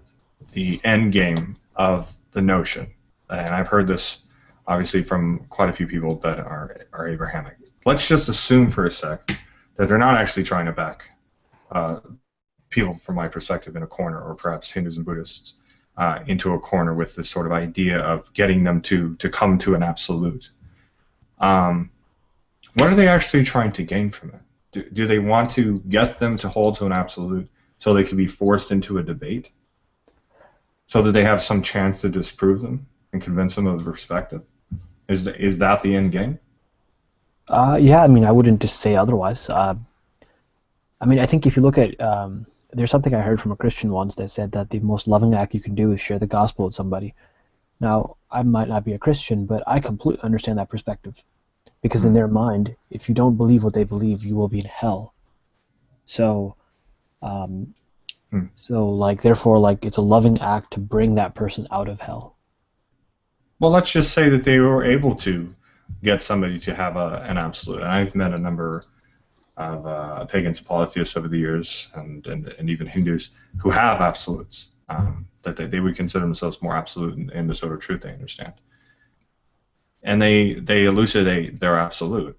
end game of the notion, and I've heard this obviously from quite a few people that are Abrahamic. Let's just assume for a sec that they're not actually trying to back people, from my perspective, in a corner, or perhaps Hindus and Buddhists into a corner with this sort of idea of getting them to come to an absolute. What are they actually trying to gain from it? Do they want to get them to hold to an absolute so they can be forced into a debate, so that they have some chance to disprove them and convince them of the perspective? Is that the end game? Yeah, I mean, I wouldn't just say otherwise. I mean, I think if you look at, there's something I heard from a Christian once that said that the most loving act you can do is share the gospel with somebody. Now, I might not be a Christian, but I completely understand that perspective. Because in their mind, if you don't believe what they believe, you will be in hell. So, therefore, like, it's a loving act to bring that person out of hell. Well, let's just say that they were able to get somebody to have an absolute. And I've met a number of pagans and polytheists over the years, and even Hindus who have absolutes, that they would consider themselves more absolute in the sort of truth they understand. And they elucidate their absolute.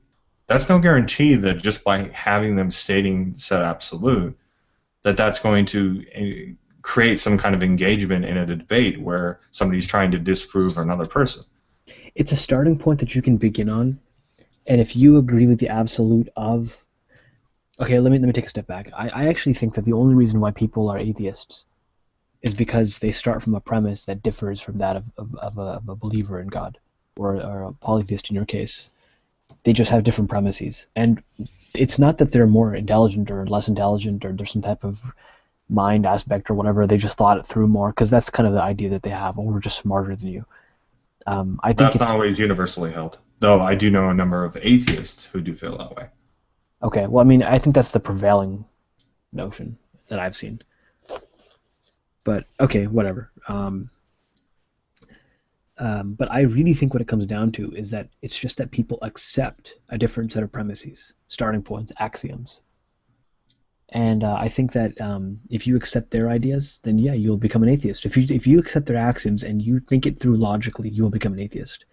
That's no guarantee that just by having them stating said absolute, that's going to create some kind of engagement in a debate where somebody's trying to disprove another person. It's a starting point that you can begin on, and if you agree with the absolute of... Okay, let me take a step back. I actually think that the only reason why people are atheists is because they start from a premise that differs from that of a believer in God, or a polytheist in your case. They just have different premises. And it's not that they're more intelligent or less intelligent, or there's some type of mind aspect or whatever. They just thought it through more, because that's kind of the idea that they have. Oh, we're just smarter than you. I think that's not always universally held, though I do know a number of atheists who do feel that way. Okay, well, I mean, I think that's the prevailing notion that I've seen. But, okay, whatever. But I really think what it comes down to is that it's just that people accept a different set of premises, starting points, axioms. And I think that if you accept their ideas, then yeah, you'll become an atheist. If you accept their axioms and you think it through logically, you will become an atheist.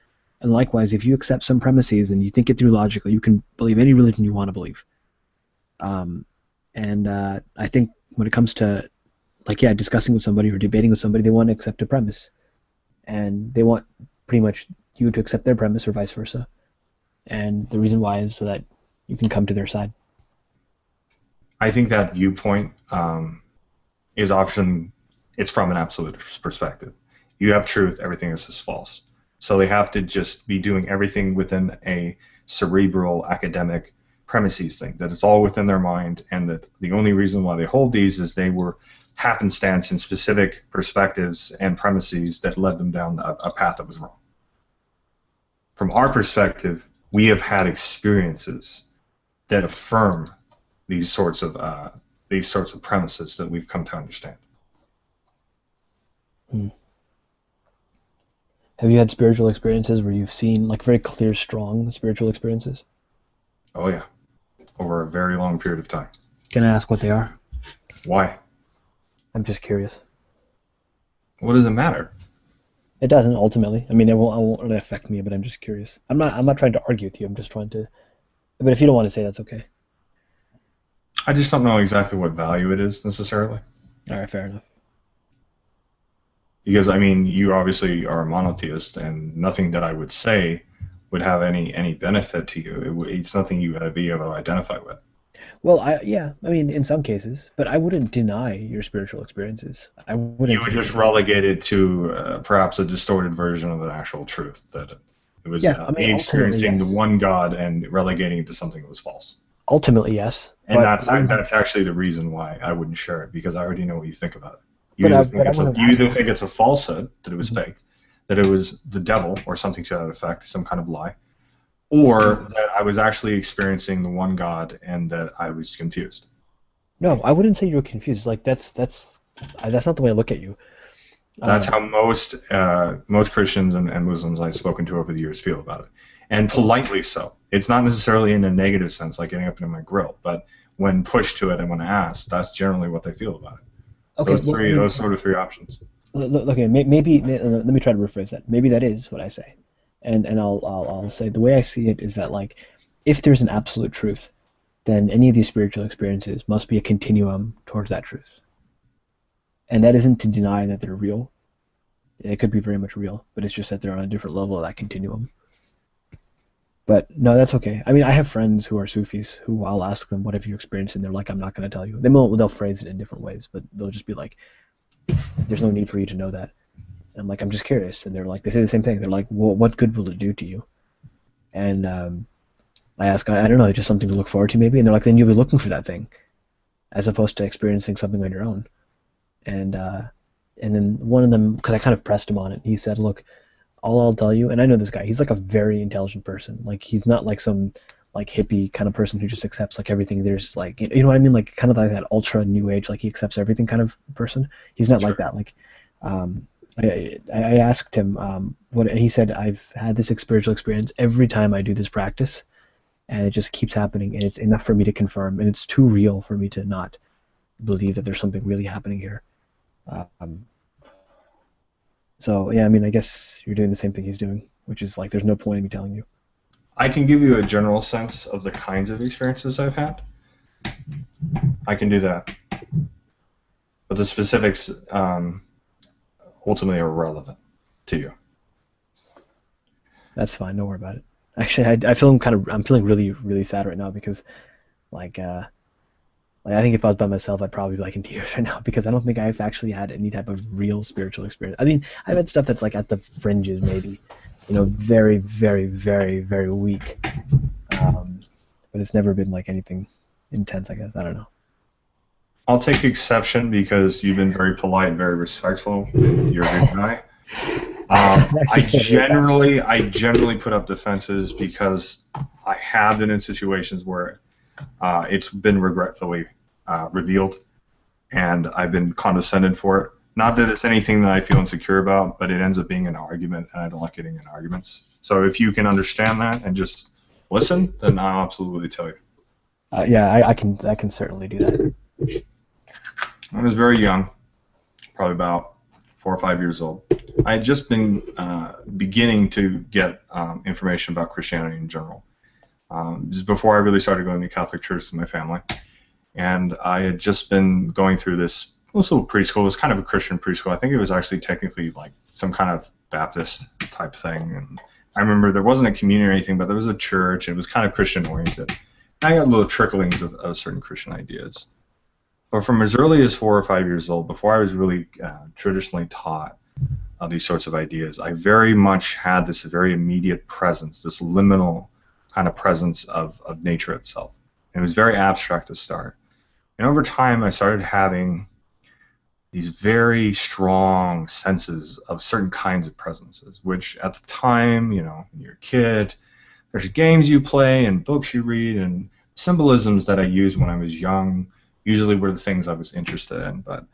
And likewise, if you accept some premises and you think it through logically, you can believe any religion you want to believe. I think when it comes to, like, yeah, discussing with somebody or debating with somebody, they want to accept a premise. And they want pretty much you to accept their premise or vice versa. And the reason why is so that you can come to their side. I think that viewpoint is often, it's from an absolute perspective. You have truth, everything else is false. So they have to just be doing everything within a cerebral, academic premises thing, that it's all within their mind, and that the only reason why they hold these is they were happenstance in specific perspectives and premises that led them down a path that was wrong. From our perspective, we have had experiences that affirm these sorts of premises that we've come to understand. Have you had spiritual experiences where you've seen, like, very clear, strong spiritual experiences? Oh yeah, over a very long period of time. Can I ask what they are? Why? I'm just curious. What does it matter? It doesn't ultimately. I mean, it won't really affect me, but I'm just curious. I'm not trying to argue with you. I'm just trying to. But if you don't want to say, that's okay. I just don't know exactly what value it is necessarily. All right, fair enough. Because I mean, you obviously are a monotheist, and nothing that I would say would have any benefit to you. It's nothing you got to be able to identify with. Well, I mean, in some cases, but I wouldn't deny your spiritual experiences. I wouldn't. You would just relegate it to perhaps a distorted version of an actual truth, that it was me experiencing the one God and relegating it to something that was false. Ultimately, yes. And that's actually the reason why I wouldn't share it, because I already know what you think about it. You either think it's a falsehood, that it was fake, that it was the devil or something to that effect, some kind of lie, or that I was actually experiencing the one God and that I was confused. No, I wouldn't say you were confused. Like that's not the way I look at you. That's how most Christians and Muslims I've spoken to over the years feel about it, and politely so. It's not necessarily in a negative sense, like getting up in my grill, but when pushed to it and when asked, that's generally what they feel about it. Okay, those sort of three options. Okay, maybe let me try to rephrase that. Maybe that is what I say, and I'll say the way I see it is that, like, if there's an absolute truth, then any of these spiritual experiences must be a continuum towards that truth. And that isn't to deny that they're real. It could be very much real, but it's just that they're on a different level of that continuum. But no, that's okay. I mean, I have friends who are Sufis who I'll ask them, what have you experienced? And they're like, I'm not going to tell you. They'll phrase it in different ways, but they'll just be like, there's no need for you to know that. And I'm like, I'm just curious. And they're like, they say the same thing. They're like, well, what good will it do to you? And I ask, I don't know, just something to look forward to maybe. And they're like, then you'll be looking for that thing, as opposed to experiencing something on your own. And then one of them, because I kind of pressed him on it, he said, look, all I'll tell you, and I know this guy, he's like a very intelligent person. Like, he's not like some like hippie kind of person who just accepts like everything. There's like, you know what I mean? Like kind of like that ultra new age, like he accepts everything kind of person. He's not like that. Like, I asked him and he said, I've had this spiritual experience every time I do this practice, and it just keeps happening, and it's enough for me to confirm, and it's too real for me to not believe that there's something really happening here. So yeah, I mean, I guess you're doing the same thing he's doing, which is like, there's no point in me telling you. I can give you a general sense of the kinds of experiences I've had. I can do that, but the specifics ultimately are relevant to you. That's fine. Don't worry about it. Actually, I'm feeling really, really sad right now because, like I think if I was by myself, I'd probably be like in tears right now, because I don't think I've actually had any type of real spiritual experience. I mean, I've had stuff that's like at the fringes, maybe, you know, very, very, very, very weak. But it's never been like anything intense, I guess. I don't know. I'll take exception because you've been very polite, very respectful. You're a good guy. I generally put up defenses because I have been in situations where it's been regretfully revealed, and I've been condescended for it. Not that it's anything that I feel insecure about, but it ends up being an argument, and I don't like getting in arguments. So if you can understand that and just listen, then I'll absolutely tell you. Yeah, I can certainly do that. I was very young, probably about 4 or 5 years old. I had just been beginning to get information about Christianity in general. Just before I really started going to Catholic church with my family. And I had just been going through this little preschool. It was kind of a Christian preschool. I think it was actually technically like some kind of Baptist type thing. And I remember there wasn't a community or anything, but there was a church, and it was kind of Christian oriented. And I got little tricklings of certain Christian ideas. But from as early as 4 or 5 years old, before I was really traditionally taught these sorts of ideas, I very much had this very immediate presence, this liminal kind of presence of nature itself. And it was very abstract to start. And over time, I started having these very strong senses of certain kinds of presences, which at the time, you know, when you're a kid, there's games you play and books you read and symbolisms that I used when I was young usually were the things I was interested in, but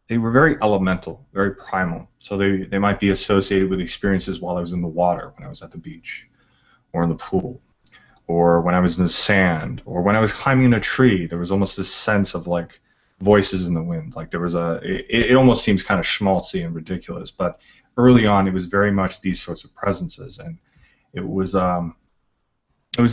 they were very elemental, very primal. So they might be associated with experiences while I was in the water, when I was at the beach, or in the pool, or when I was in the sand, or when I was climbing in a tree. There was almost this sense of like voices in the wind. Like there was it almost seems kind of schmaltzy and ridiculous, but early on, it was very much these sorts of presences, and it was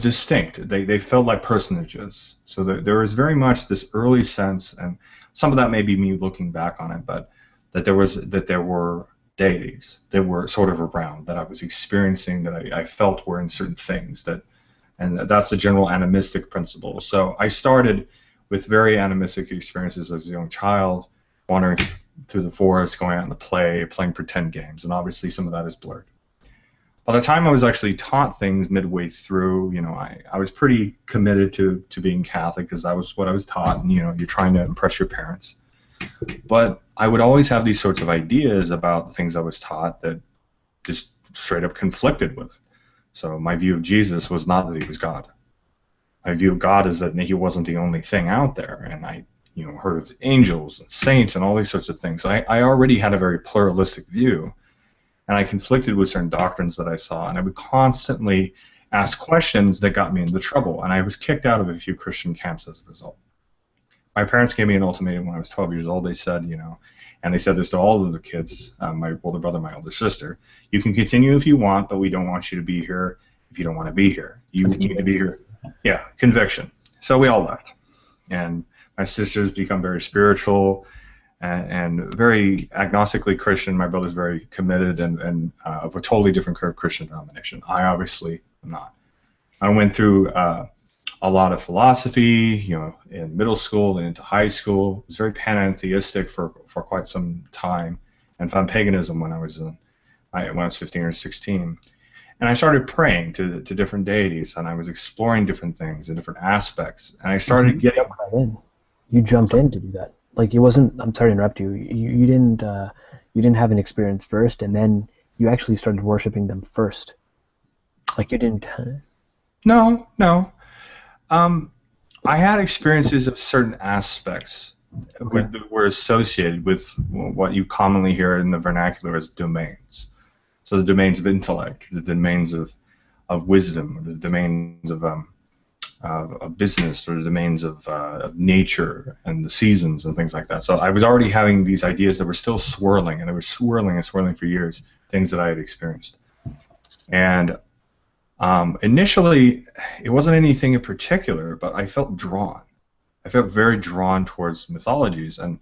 distinct. They felt like personages. So there was very much this early sense, and some of that may be me looking back on it, but that there were deities that were sort of around, that I was experiencing, that I felt were in certain things, and that's the general animistic principle. So I started with very animistic experiences as a young child, wandering through the forest, going out in the play, playing pretend games, and obviously some of that is blurred. By the time I was actually taught things midway through, I was pretty committed to being Catholic because that was what I was taught, and you're trying to impress your parents. But I would always have these sorts of ideas about the things I was taught that just straight up conflicted with it. So my view of Jesus was not that he was God. My view of God is that he wasn't the only thing out there, and I heard of angels and saints and all these sorts of things. I already had a very pluralistic view, and I conflicted with certain doctrines that I saw, and I would constantly ask questions that got me into trouble, and I was kicked out of a few Christian camps as a result. My parents gave me an ultimatum when I was 12 years old. They said, and they said this to all of the kids, my older brother, my older sister, you can continue if you want, but we don't want you to be here if you don't want to be here. You need to be here. Yeah, conviction. So we all left. And my sister's become very spiritual and very agnostically Christian. My brother's very committed and of a totally different Christian denomination. I obviously am not. I went through a lot of philosophy, in middle school and into high school. I was very pantheistic for quite some time, and found paganism when I was 15 or 16. And I started praying to different deities, and I was exploring different things and different aspects. And I started getting right in. You jumped in to do that. Like, it wasn't. I'm sorry to interrupt you. You didn't have an experience first, and then you actually started worshiping them first. Like, you didn't. No. I had experiences of certain aspects that were associated with what you commonly hear in the vernacular as domains. So the domains of intellect, the domains of wisdom, or the domains of business, or the domains of nature and the seasons and things like that. So I was already having these ideas that were still swirling, and they were swirling and swirling for years, things that I had experienced. And initially, it wasn't anything in particular, but I felt drawn. I felt very drawn towards mythologies, and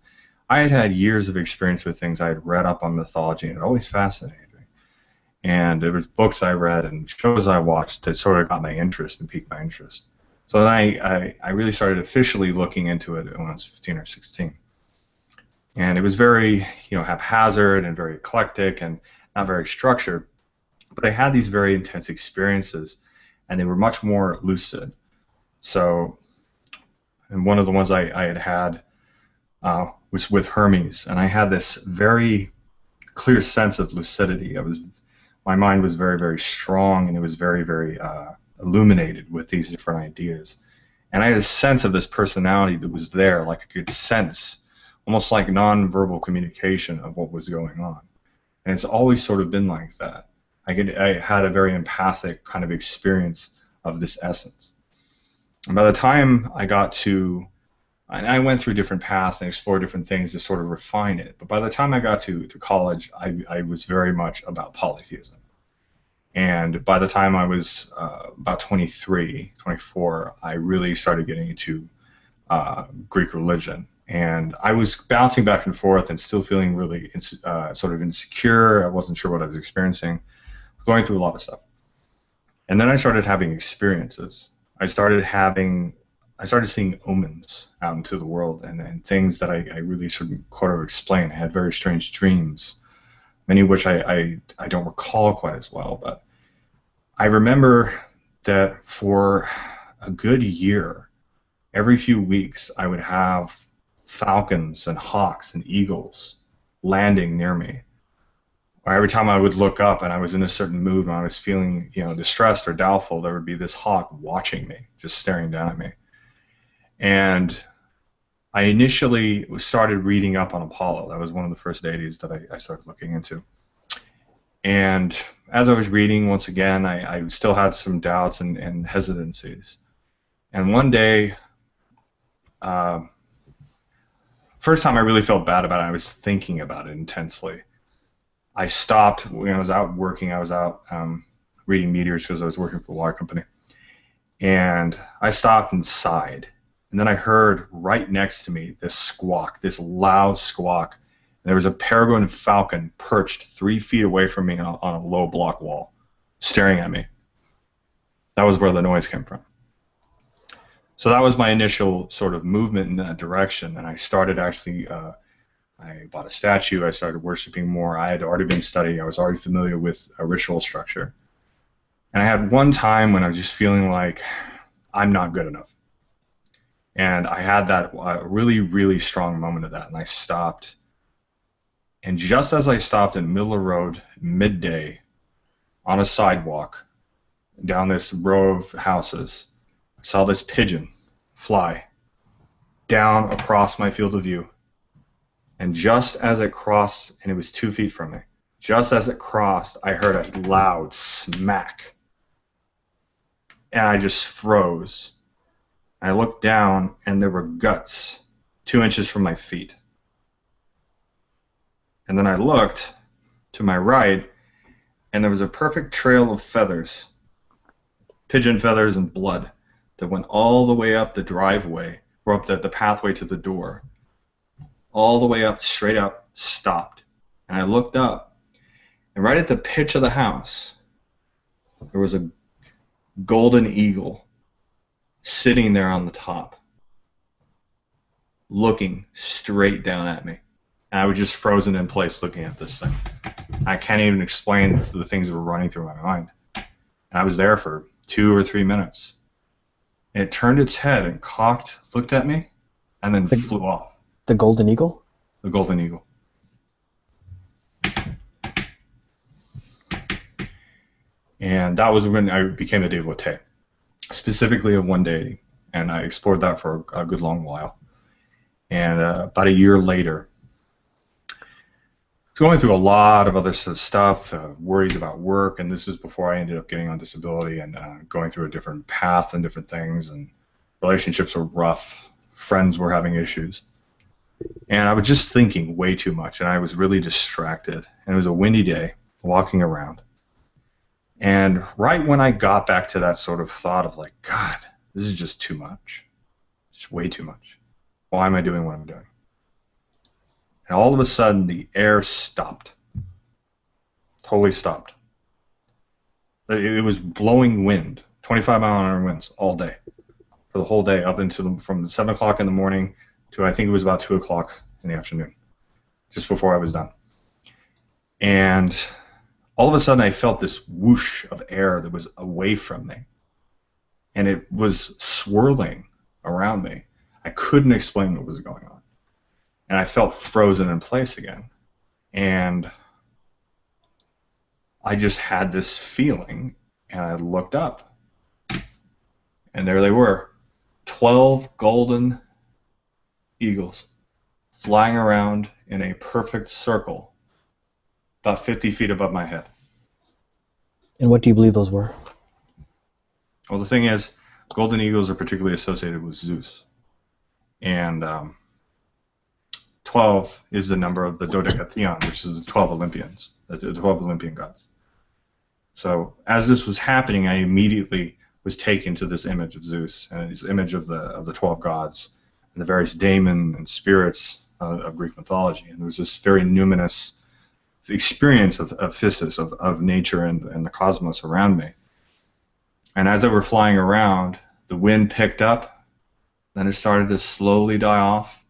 I had had years of experience with things I had read up on mythology, and it always fascinated me. And there was books I read and shows I watched that sort of got my interest and piqued my interest. So then I really started officially looking into it when I was 15 or 16. And it was very, haphazard and very eclectic and not very structured. But I had these very intense experiences, and they were much more lucid. So, and one of the ones I had was with Hermes, and I had this very clear sense of lucidity. My mind was very, very strong, and it was very, very illuminated with these different ideas. And I had a sense of this personality that was there, like I could sense, almost like nonverbal communication of what was going on. And it's always sort of been like that. I had a very empathic kind of experience of this essence. And by the time I got to, and I went through different paths and explored different things to sort of refine it, but by the time I got to college, I was very much about polytheism. And by the time I was about 23, 24, I really started getting into Greek religion. And I was bouncing back and forth and still feeling really sort of insecure. I wasn't sure what I was experiencing. Going through a lot of stuff. And then I started having experiences. I started seeing omens out into the world, and things that I really sort of explain. I had very strange dreams, many of which I don't recall quite as well, but I remember that for a good year, every few weeks I would have falcons and hawks and eagles landing near me. Or every time I would look up and I was in a certain mood, when I was feeling, distressed or doubtful, there would be this hawk watching me, just staring down at me. And I initially started reading up on Apollo. That was one of the first deities that I started looking into. And as I was reading, once again, I still had some doubts and hesitancies. And one day, first time I really felt bad about it, I was thinking about it intensely. I stopped when I was out working. I was out reading meters because I was working for the water company. And I stopped and sighed. And then I heard right next to me this squawk, this loud squawk. And there was a peregrine falcon perched 3 feet away from me on a low block wall, staring at me. That was where the noise came from. So that was my initial sort of movement in that direction. And I started actually, I bought a statue. I started worshiping more. I had already been studying. I was already familiar with a ritual structure. And I had one time when I was just feeling like I'm not good enough. And I had that really, really strong moment of that. And I stopped. And just as I stopped in the middle of the road, midday, on a sidewalk, down this row of houses, I saw this pigeon fly down across my field of view. And just as it crossed, and it was 2 feet from me, just as it crossed, I heard a loud smack. And I just froze. I looked down, and there were guts 2 inches from my feet. And then I looked to my right, and there was a perfect trail of feathers, pigeon feathers and blood, that went all the way up the driveway, or up the pathway to the door. All the way up, straight up, stopped. And I looked up, and right at the pitch of the house, there was a golden eagle sitting there on the top, looking straight down at me. And I was just frozen in place looking at this thing. I can't even explain the things that were running through my mind. And I was there for 2 or 3 minutes. And it turned its head and cocked, looked at me, and then flew off. The golden eagle? The golden eagle. And that was when I became a devotee, specifically of one deity. And I explored that for a good long while. And about a year later, I was going through a lot of other stuff, worries about work, and this is before I ended up getting on disability and going through a different path and different things, and relationships were rough, friends were having issues. And I was just thinking way too much, and I was really distracted. And it was a windy day, walking around. And right when I got back to that sort of thought of like, God, this is just too much. It's way too much. Why am I doing what I'm doing? And all of a sudden, the air stopped. Totally stopped. It was blowing wind, 25-mile-an-hour winds all day, for the whole day, up until from 7 o'clock in the morning to I think it was about 2 o'clock in the afternoon, just before I was done. And all of a sudden, I felt this whoosh of air that was away from me, and it was swirling around me. I couldn't explain what was going on. And I felt frozen in place again. And I just had this feeling, and I looked up. And there they were, 12 golden eagles flying around in a perfect circle, about 50 feet above my head. And what do you believe those were? Well, the thing is, golden eagles are particularly associated with Zeus. And 12 is the number of the dodecatheon, which is the 12 Olympians, the 12 Olympian gods. So as this was happening, I immediately was taken to this image of Zeus and this image of the 12 gods and the various daemon and spirits of Greek mythology. And there was this very numinous experience of physis, of nature and the cosmos around me. And as they were flying around, the wind picked up, then it started to slowly die off,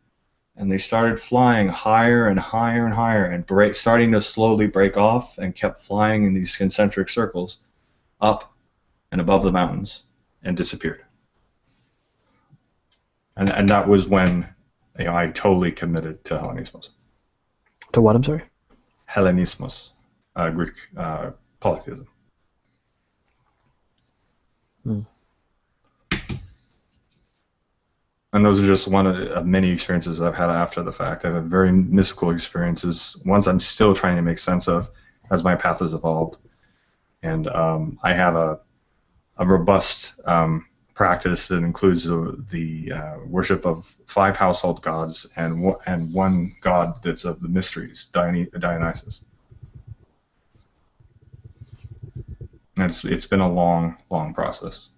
and they started flying higher and higher and higher, and starting to slowly break off, and kept flying in these concentric circles up and above the mountains and disappeared. And that was when I totally committed to Hellenismus. To what, I'm sorry? Hellenismus, Greek polytheism. And those are just one of many experiences I've had after the fact. I've had very mystical experiences, ones I'm still trying to make sense of as my path has evolved. And I have a robust practice that includes the worship of 5 household gods and one god that's of the mysteries, Dionysus. And it's been a long, long process.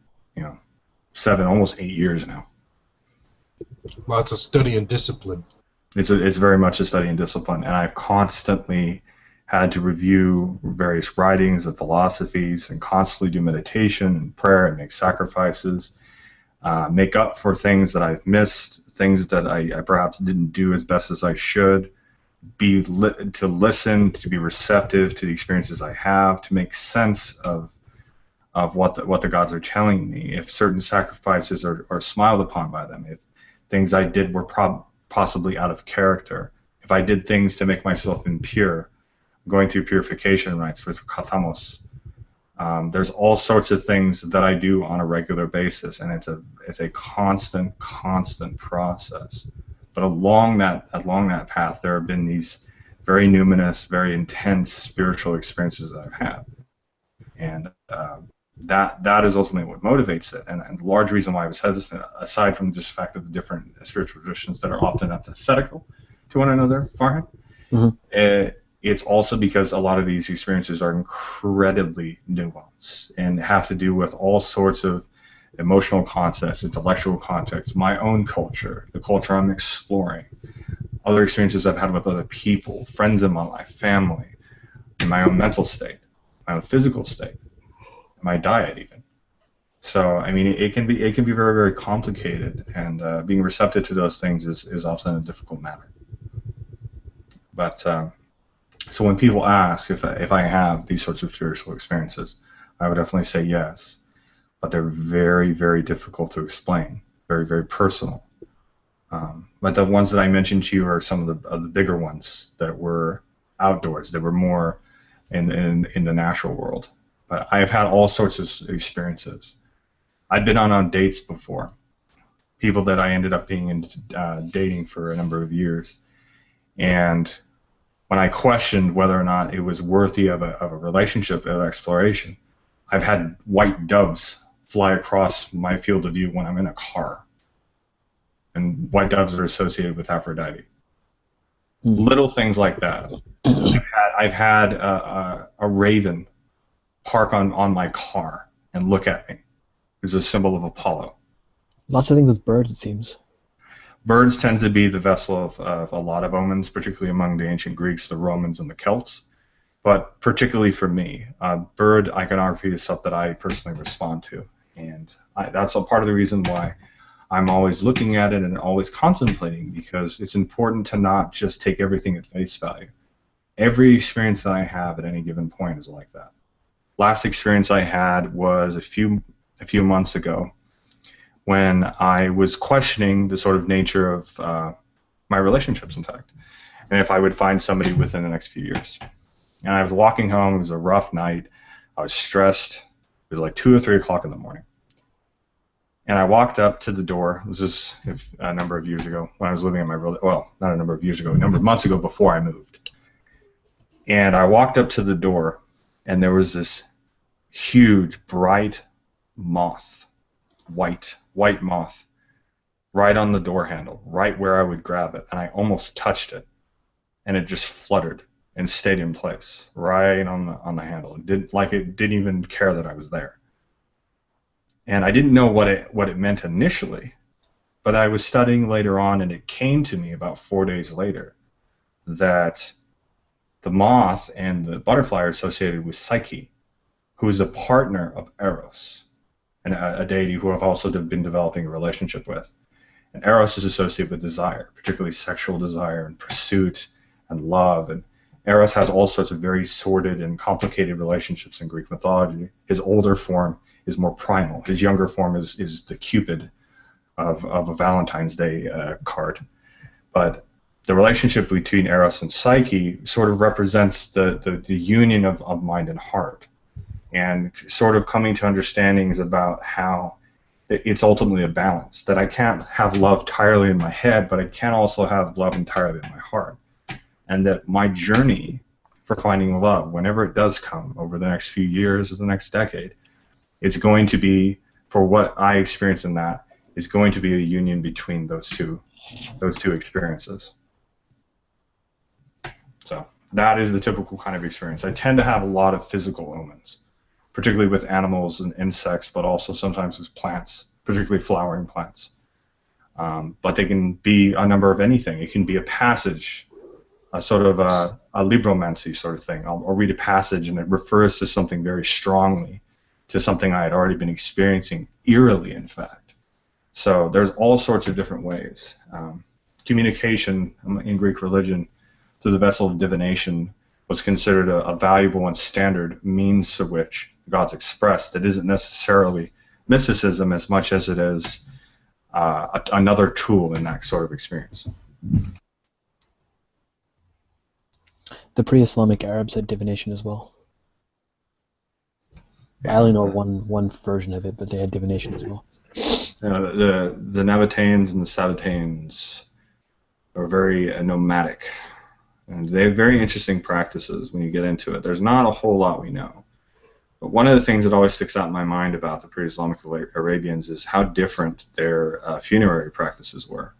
7, almost 8 years now. Lots of study and discipline. It's very much a study in discipline, and I've constantly had to review various writings and philosophies, and constantly do meditation and prayer and make sacrifices, make up for things that I've missed, things that I perhaps didn't do as best as I should, to listen, to be receptive to the experiences I have, to make sense of what the gods are telling me. If certain sacrifices are smiled upon by them, if things I did were possibly out of character, if I did things to make myself impure, going through purification rites with kathamos. There's all sorts of things that I do on a regular basis, and it's a constant process. But along that path, there have been these very numinous, very intense spiritual experiences that I've had, and that is ultimately what motivates it. And the large reason why I was hesitant, aside from just the fact of the different spiritual traditions that are often antithetical to one another, Farhan, it's also because a lot of these experiences are incredibly nuanced and have to do with all sorts of emotional contexts, intellectual contexts, my own culture, the culture I'm exploring, other experiences I've had with other people, friends in my life, family, and my own mental state, my own physical state, my diet even. So I mean, it can be very, very complicated, and being receptive to those things is often a difficult matter. But so when people ask if I have these sorts of spiritual experiences, I would definitely say yes. But they're very, very difficult to explain, very, very personal. But the ones that I mentioned to you are some of the bigger ones that were outdoors, that were more in the natural world. But I've had all sorts of experiences. I've been on dates before, people that I ended up being dating for a number of years, and when I questioned whether or not it was worthy of a relationship, of exploration, I've had white doves fly across my field of view when I'm in a car. And white doves are associated with Aphrodite. Little things like that. I've had a raven park on my car and look at me. It's a symbol of Apollo. Lots of things with birds, it seems. Birds tend to be the vessel of a lot of omens, particularly among the ancient Greeks, the Romans, and the Celts. But particularly for me, bird iconography is stuff that I personally respond to. And that's a part of the reason why I'm always looking at it and always contemplating, because it's important to not just take everything at face value. Every experience that I have at any given point is like that. Last experience I had was a few months ago, when I was questioning the sort of nature of my relationships, in fact, and if I would find somebody within the next few years. And I was walking home. It was a rough night. I was stressed. It was like 2 or 3 o'clock in the morning. And I walked up to the door. This is a number of years ago when I was living in well, not a number of years ago, a number of months ago before I moved. And I walked up to the door, and there was this huge, bright moth, white moth, right on the door handle, right where I would grab it, and I almost touched it, and it just fluttered and stayed in place, right on the handle. It didn't even care that I was there. And I didn't know what it meant initially, but I was studying later on, and it came to me about 4 days later that the moth and the butterfly are associated with Psyche, who is a partner of Eros, and a deity who I've also been developing a relationship with. And Eros is associated with desire, particularly sexual desire and pursuit and love. And Eros has all sorts of very sordid and complicated relationships in Greek mythology. His older form is more primal. His younger form is the Cupid of a Valentine's Day card. But the relationship between Eros and Psyche sort of represents the union of mind and heart, and sort of coming to understandings about how it's ultimately a balance, that I can't have love entirely in my head, but I can also have love entirely in my heart. And that my journey for finding love, whenever it does come over the next few years or the next decade, it's going to be, for what I experience in that, is going to be a union between those two experiences. So that is the typical kind of experience. I tend to have a lot of physical omens. particularly with animals and insects, but also sometimes with plants, particularly flowering plants. But they can be a number of anything. It can be a passage, a sort of a libromancy sort of thing. I'll read a passage and it refers to something very strongly, to something I had already been experiencing, eerily, in fact. So there's all sorts of different ways. Communication in Greek religion through the vessel of divination was considered a valuable and standard means to which God's expressed. It isn't necessarily mysticism as much as it is another tool in that sort of experience. The pre-Islamic Arabs had divination as well. I only know one version of it, but they had divination as well. The Nabateans and the Sabbataeans are very nomadic, and they have very interesting practices when you get into it. There's not a whole lot we know. But one of the things that always sticks out in my mind about the pre-Islamic Arabians is how different their funerary practices were.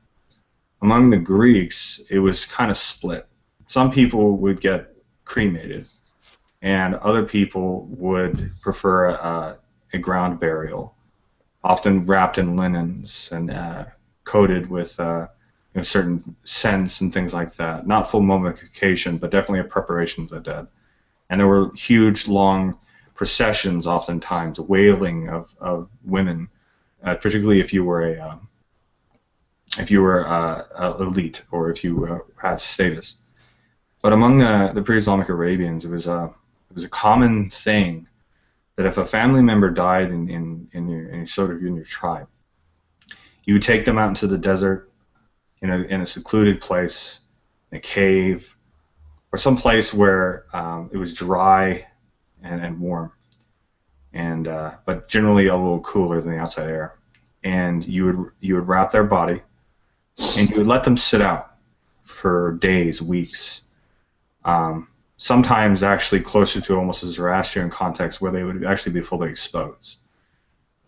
Among the Greeks, it was kind of split. Some people would get cremated, and other people would prefer a ground burial, often wrapped in linens and coated with certain scents and things like that. Not full mummification, but definitely a preparation of the dead. And there were huge, long processions, oftentimes wailing of women, particularly if you were a elite or if you had status. But among the pre-Islamic Arabians, it was a common thing that if a family member died in your tribe, you would take them out into the desert, in a secluded place, in a cave, or some place where it was dry and warm, but generally a little cooler than the outside air. And you would wrap their body, and you would let them sit out for days, weeks. Sometimes actually closer to almost a Zoroastrian context where they would actually be fully exposed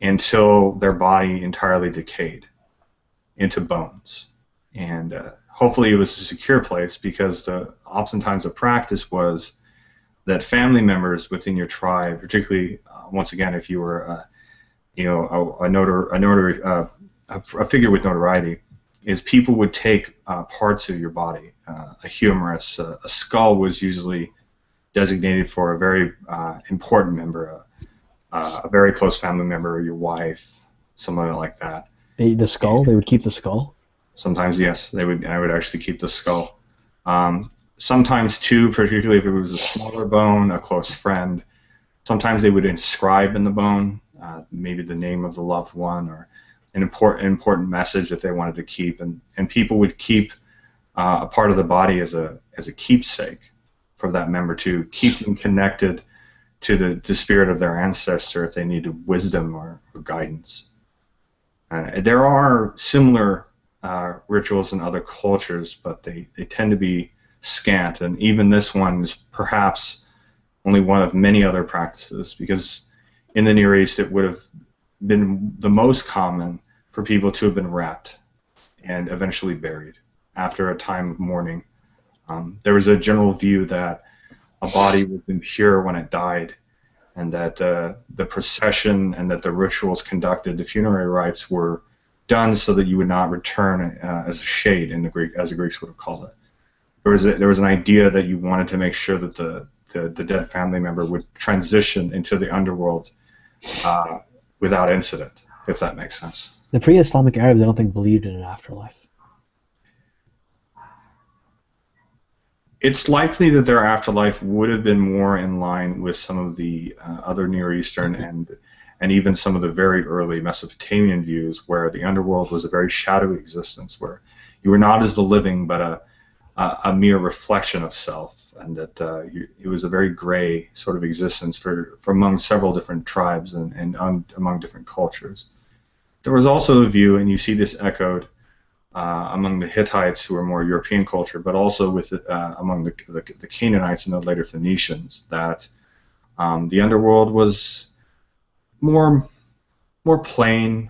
until their body entirely decayed into bones. And hopefully it was a secure place, because oftentimes the practice was that family members within your tribe, particularly once again if you were a figure with notoriety, is people would take parts of your body. A humerus, a skull was usually designated for a very important member, a very close family member, your wife, somebody like that. The skull? They would keep the skull? Sometimes, yes. I would actually keep the skull. Sometimes, too, particularly if it was a smaller bone, a close friend, sometimes they would inscribe in the bone maybe the name of the loved one or an important message that they wanted to keep, and people would keep a part of the body as a keepsake for that member, to keep them connected to the spirit of their ancestor if they needed wisdom or guidance. There are similar rituals in other cultures, but they tend to be scant, and even this one is perhaps only one of many other practices, because in the Near East it would have been the most common for people to have been wrapped and eventually buried after a time of mourning. There was a general view that a body was impure when it died, and that the procession and that the rituals conducted, the funerary rites, were done so that you would not return as a shade, in the Greek, as the Greeks would have called it. There was an idea that you wanted to make sure that the dead family member would transition into the underworld without incident, if that makes sense. The pre-Islamic Arabs, I don't think, believed in an afterlife. It's likely that their afterlife would have been more in line with some of the other Near Eastern and even some of the very early Mesopotamian views, where the underworld was a very shadowy existence, where you were not as the living, but a mere reflection of self, and that it was a very gray sort of existence for among several different tribes and among different cultures. There was also a view, and you see this echoed among the Hittites, who were more European culture, but also with among the Canaanites and the later Phoenicians, that the underworld was more plain,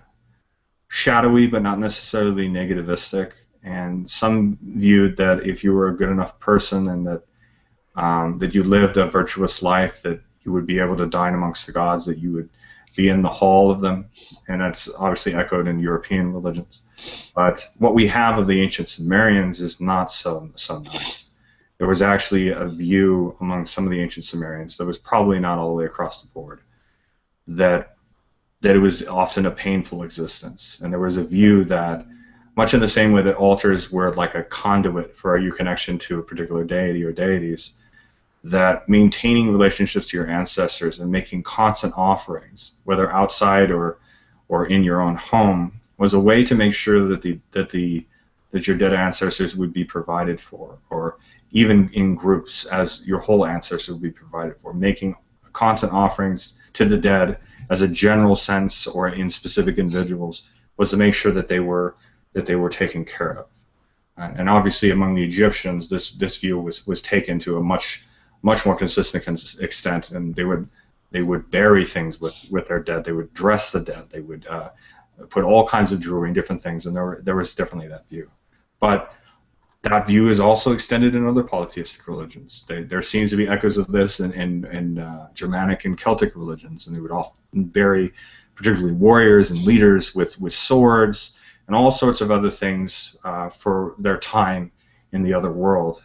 shadowy, but not necessarily negativistic. And some viewed that if you were a good enough person and that you lived a virtuous life, that you would be able to dine amongst the gods, that you would be in the hall of them, and that's obviously echoed in European religions. But what we have of the ancient Sumerians is not so nice. There was actually a view among some of the ancient Sumerians that was probably not all the way across the board, that it was often a painful existence. And there was a view that, much in the same way that altars were like a conduit for your connection to a particular deity or deities, that maintaining relationships to your ancestors and making constant offerings, whether outside or in your own home, was a way to make sure that your dead ancestors would be provided for, or even in groups, as your whole ancestors would be provided for. Making constant offerings to the dead, as a general sense, or in specific individuals, was to make sure that they were taken care of. And obviously, among the Egyptians, this view was taken to a much more consistent extent, and they would bury things with their dead. They would dress the dead. They would put all kinds of jewelry and different things, and there was definitely that view. But that view is also extended in other polytheistic religions. There seems to be echoes of this in Germanic and Celtic religions, and they would often bury particularly warriors and leaders with swords and all sorts of other things for their time in the other world.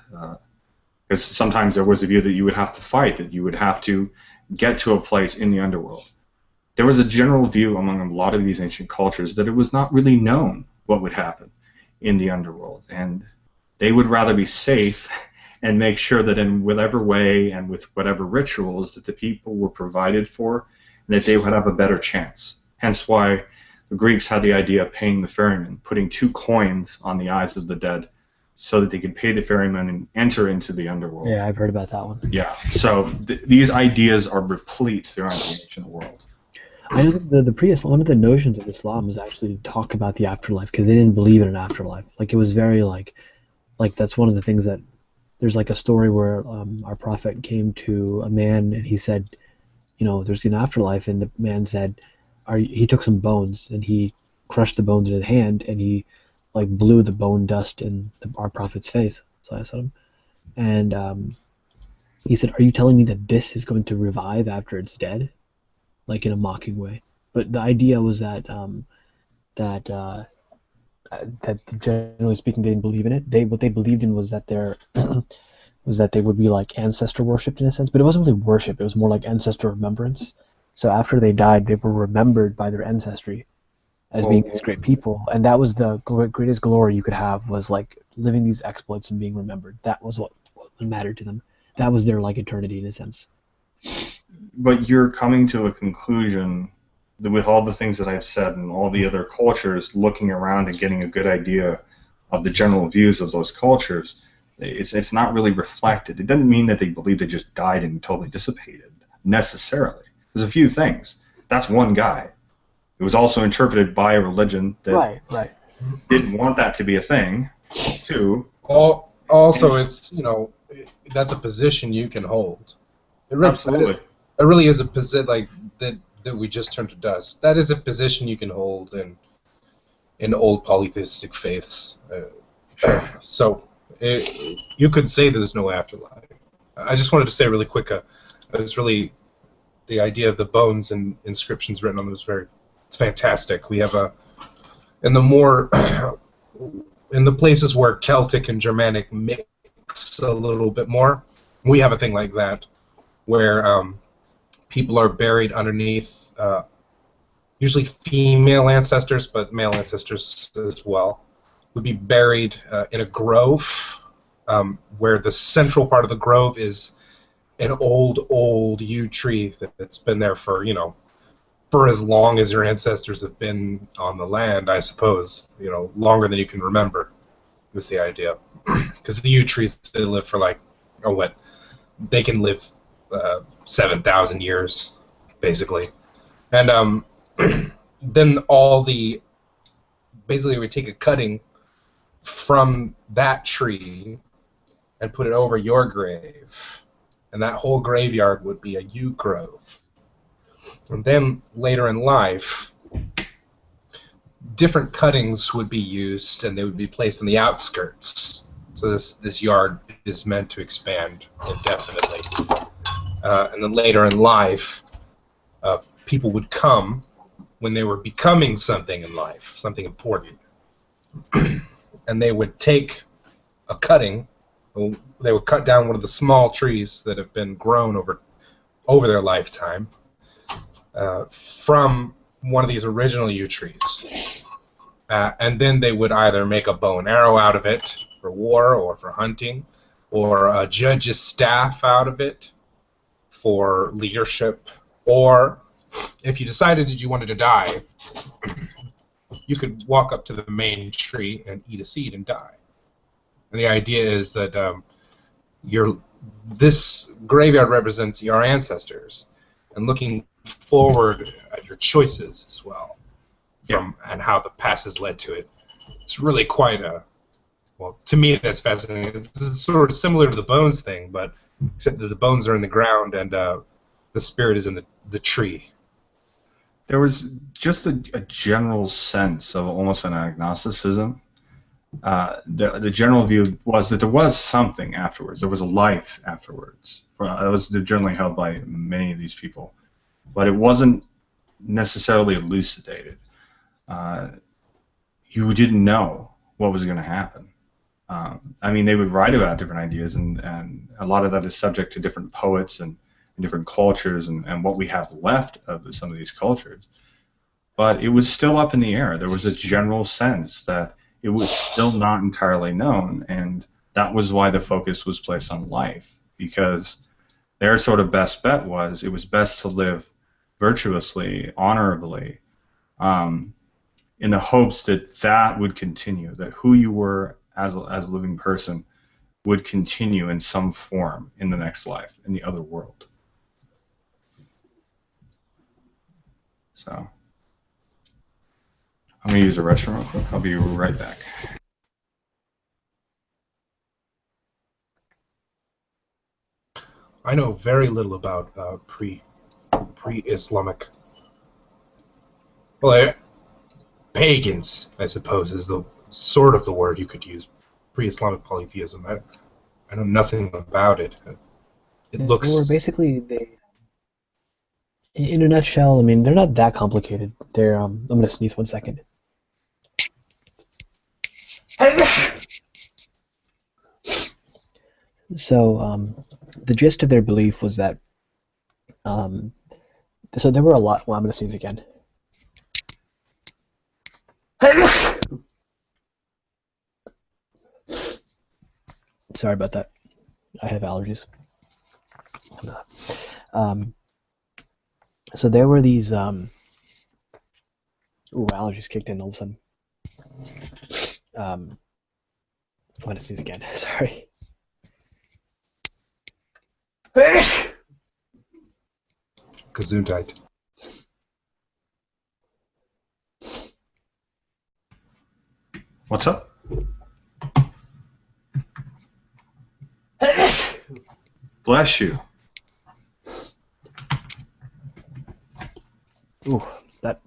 Because sometimes there was a view that you would have to fight, that you would have to get to a place in the underworld. There was a general view among a lot of these ancient cultures that it was not really known what would happen in the underworld, and they would rather be safe and make sure that in whatever way and with whatever rituals that the people were provided for, that they would have a better chance. Hence why the Greeks had the idea of paying the ferryman, putting 2 coins on the eyes of the dead, so that they could pay the ferryman and enter into the underworld. Yeah, I've heard about that one. Yeah, so these ideas are replete throughout the ancient world. I know that one of the notions of Islam was actually to talk about the afterlife, because they didn't believe in an afterlife. Like, it was very like that's one of the things that, there's like a story where our prophet came to a man and he said, there's an afterlife, and the man said, he took some bones and he crushed the bones in his hand, and he like blew the bone dust in our prophet's face. So I said, and he said, "Are you telling me that this is going to revive after it's dead?" Like, in a mocking way. But the idea was that that generally speaking, they didn't believe in it. What they believed in was that they would be like ancestor worshipped in a sense, but it wasn't really worship. It was more like ancestor remembrance. So after they died, they were remembered by their ancestry as being these great people, and that was the greatest glory you could have, was like living these exploits and being remembered. That was what mattered to them. That was their like eternity in a sense. But you're coming to a conclusion that, with all the things that I've said and all the other cultures, looking around and getting a good idea of the general views of those cultures, it's not really reflected. It doesn't mean that they believe they just died and totally dissipated, necessarily. There's a few things. That's one guy. It was also interpreted by a religion that didn't want that to be a thing. 2. Also, it's that's a position you can hold. Absolutely. It really is a position like that we just turned to dust. That is a position you can hold in old polytheistic faiths. So you could say there's no afterlife. I just wanted to say really quick. It's really the idea of the bones and inscriptions written on them is it's fantastic. We have in the places where Celtic and Germanic mix a little bit more, we have a thing like that, where people are buried underneath, usually female ancestors, but male ancestors as well, would be buried in a grove, where the central part of the grove is an old yew tree that's been there for for as long as your ancestors have been on the land, I suppose. Longer than you can remember is the idea. Because the yew trees, they live for they can live 7,000 years, basically. And then basically we take a cutting from that tree and put it over your grave. And that whole graveyard would be a yew grove. And then later in life, different cuttings would be used, and they would be placed on the outskirts. So this yard is meant to expand indefinitely. and then later in life, people would come when they were becoming something in life, something important, and they would take a cutting. They would cut down one of the small trees that have been grown over their lifetime from one of these original yew trees. And then they would either make a bow and arrow out of it for war or for hunting, or a judge's staff out of it for leadership, or if you decided that you wanted to die, you could walk up to the main tree and eat a seed and die. And the idea is that this graveyard represents your ancestors, and looking forward at your choices as well, and how the past has led to it. It's really quite well, to me that's fascinating. It's sort of similar to the bones thing, but except that the bones are in the ground and the spirit is in the tree. There was just a general sense of almost an agnosticism. The general view was that there was something afterwards. There was a life afterwards. That was generally held by many of these people. But it wasn't necessarily elucidated. You didn't know what was going to happen. I mean, they would write about different ideas, and a lot of that is subject to different poets and different cultures and what we have left of some of these cultures. But it was still up in the air. There was a general sense that it was still not entirely known, and that was why the focus was placed on life, because their sort of best bet was it was best to live virtuously, honorably, in the hopes that that would continue, that who you were as a living person would continue in some form in the next life, in the other world. So, I'm going to use the restroom real quick. I'll be right back. I know very little about pre-Islamic. Well, pagans, I suppose, is the sort of the word you could use. Pre-Islamic polytheism. I know nothing about it. It looks. Or basically, in a nutshell, I mean, they're not that complicated. They're I'm gonna sneeze 1 second. So the gist of their belief was that so there were a lot. Well, I'm gonna sneeze again. Sorry about that. I have allergies. So there were these. Allergies kicked in all of a sudden. I'm gonna sneeze again. Sorry. Gesundheit. What's up? Bless you. Ooh, that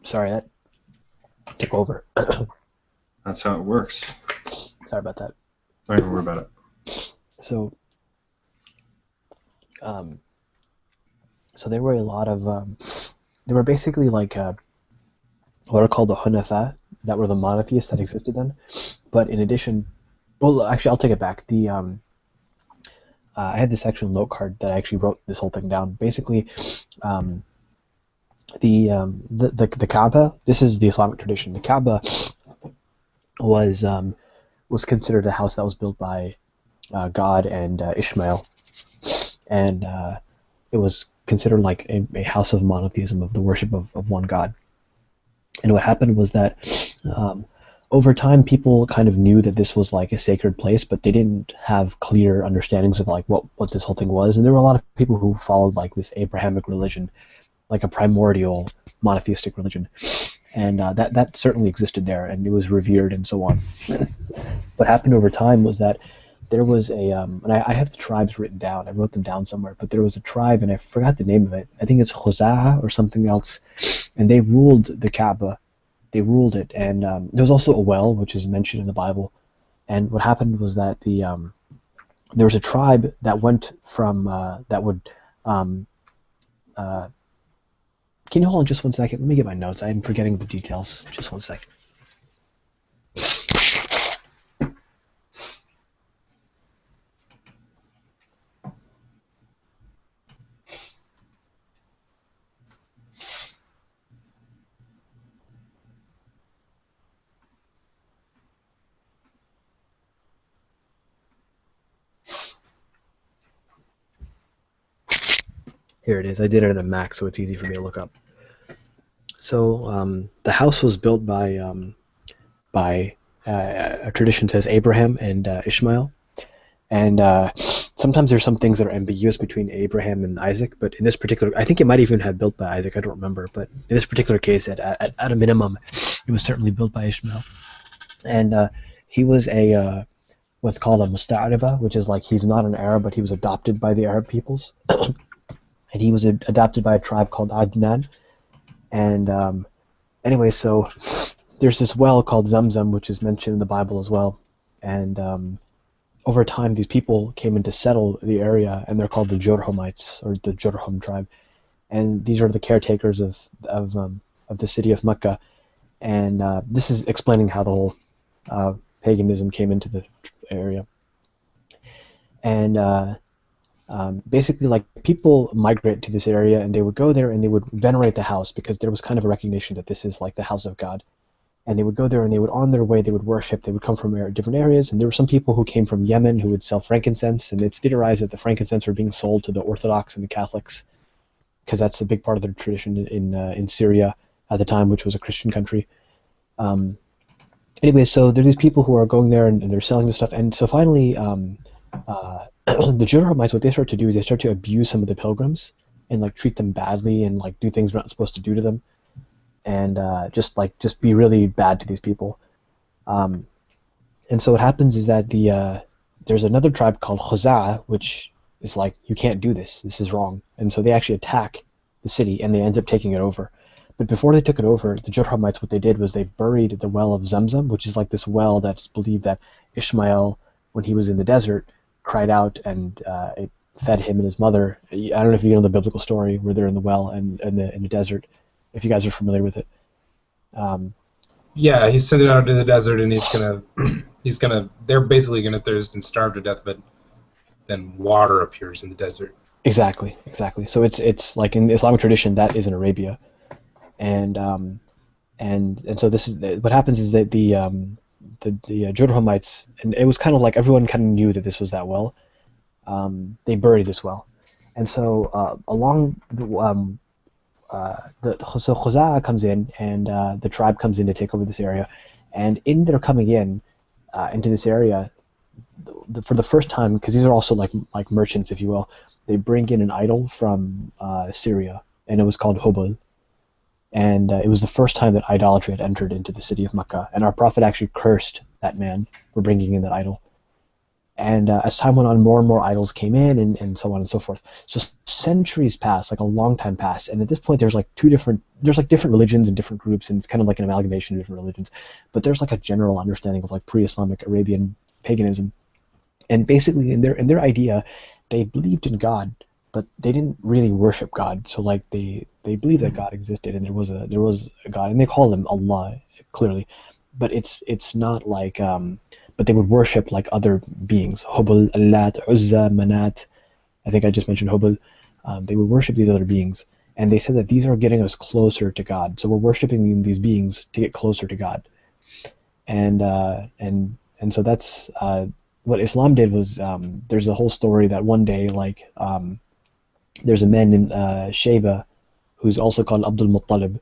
took over. That's how it works. Sorry about that. Don't even worry about it. So there were a lot of there were basically like what are called the Hunafa, that were the monotheists that existed then. But in addition, well, actually, I'll take it back. I had this actual note card that I actually wrote this whole thing down. Basically, the Kaaba. This is the Islamic tradition. The Kaaba was considered a house that was built by God and Ishmael, and it was considered like a house of monotheism, of the worship of one God. And what happened was that over time, people kind of knew that this was like a sacred place, but they didn't have clear understandings of like what this whole thing was. And there were a lot of people who followed like this Abrahamic religion, like a primordial monotheistic religion, and that certainly existed there, and it was revered and so on. What happened over time was that there was a and I have the tribes written down. I wrote them down somewhere, but there was a tribe, and I forgot the name of it. I think it's Khuza'ah or something else, and they ruled the Kaaba. They ruled it, and there was also a well, which is mentioned in the Bible. And what happened was that there was a tribe that went from that would Um, can you hold on just 1 second? Let me get my notes. I'm forgetting the details. Just 1 second. Here it is. I did it at a Mac, so it's easy for me to look up. So the house was built by a tradition says Abraham and Ishmael, and sometimes there's some things that are ambiguous between Abraham and Isaac. But in this particular, I think it might even have built by Isaac. I don't remember. But in this particular case, at a minimum, it was certainly built by Ishmael, and he was a what's called a musta'ariba, which is like he's not an Arab, but he was adopted by the Arab peoples. And he was adopted by a tribe called Adnan. And anyway, so there's this well called Zamzam, which is mentioned in the Bible as well. And over time, these people came in to settle the area, and they're called the Jurhumites, or the Jurhum tribe. And these are the caretakers of the city of Mecca. And this is explaining how the whole paganism came into the area. And basically, like, people migrate to this area, and they would go there and they would venerate the house because there was kind of a recognition that this is like the house of God. And they would go there and they would, on their way, they would worship. They would come from different areas, and there were some people who came from Yemen who would sell frankincense, and it's theorized that the frankincense were being sold to the Orthodox and the Catholics because that's a big part of their tradition in Syria at the time, which was a Christian country. Anyway, so there are these people who are going there and they're selling this stuff, and so finally the Jurhumites, what they start to do is they start to abuse some of the pilgrims and like treat them badly and like do things they're not supposed to do to them, and just be really bad to these people. And so what happens is that there's another tribe called Khuza'a, which is like, you can't do this. This is wrong. And so they actually attack the city and they end up taking it over. But before they took it over, the Jurhumites, what they did was they buried the well of Zamzam, which is like this well that's believed that Ishmael, when he was in the desert, cried out and it fed him and his mother. I don't know if you know the biblical story where they're in the well and in the desert, if you guys are familiar with it. Yeah, he's sent it out to the desert, and they're basically gonna thirst and starve to death, but then water appears in the desert. Exactly. So it's like in the Islamic tradition that is in Arabia, and so this is what happens is that the Jurhumites, and it was kind of like everyone kind of knew that this was that well. They buried this well, and so along so Khuza'a comes in, and the tribe comes in to take over this area, and in their coming in into this area, for the first time, because these are also like merchants, if you will, they bring in an idol from Syria, and it was called Hubal. And it was the first time that idolatry had entered into the city of Mecca, and our prophet actually cursed that man for bringing in that idol. And as time went on, more and more idols came in, and so on and so forth. So centuries passed, like a long time passed, and at this point there's different religions and different groups, and it's kind of like an amalgamation of different religions. But there's like a general understanding of like pre-Islamic Arabian paganism, and basically in their idea, they believed in God, but they didn't really worship God. So like they believed that God existed and there was a God, and they called him Allah clearly, but it's not like but they would worship like other beings, Hubal, Allat, Uzza, Manat. I think I just mentioned Hubal. They would worship these other beings, and they said that these are getting us closer to God. So we're worshiping these beings to get closer to God, and so that's what Islam did was there's a whole story that one day there's a man named Shayba who's also called Abdul Muttalib,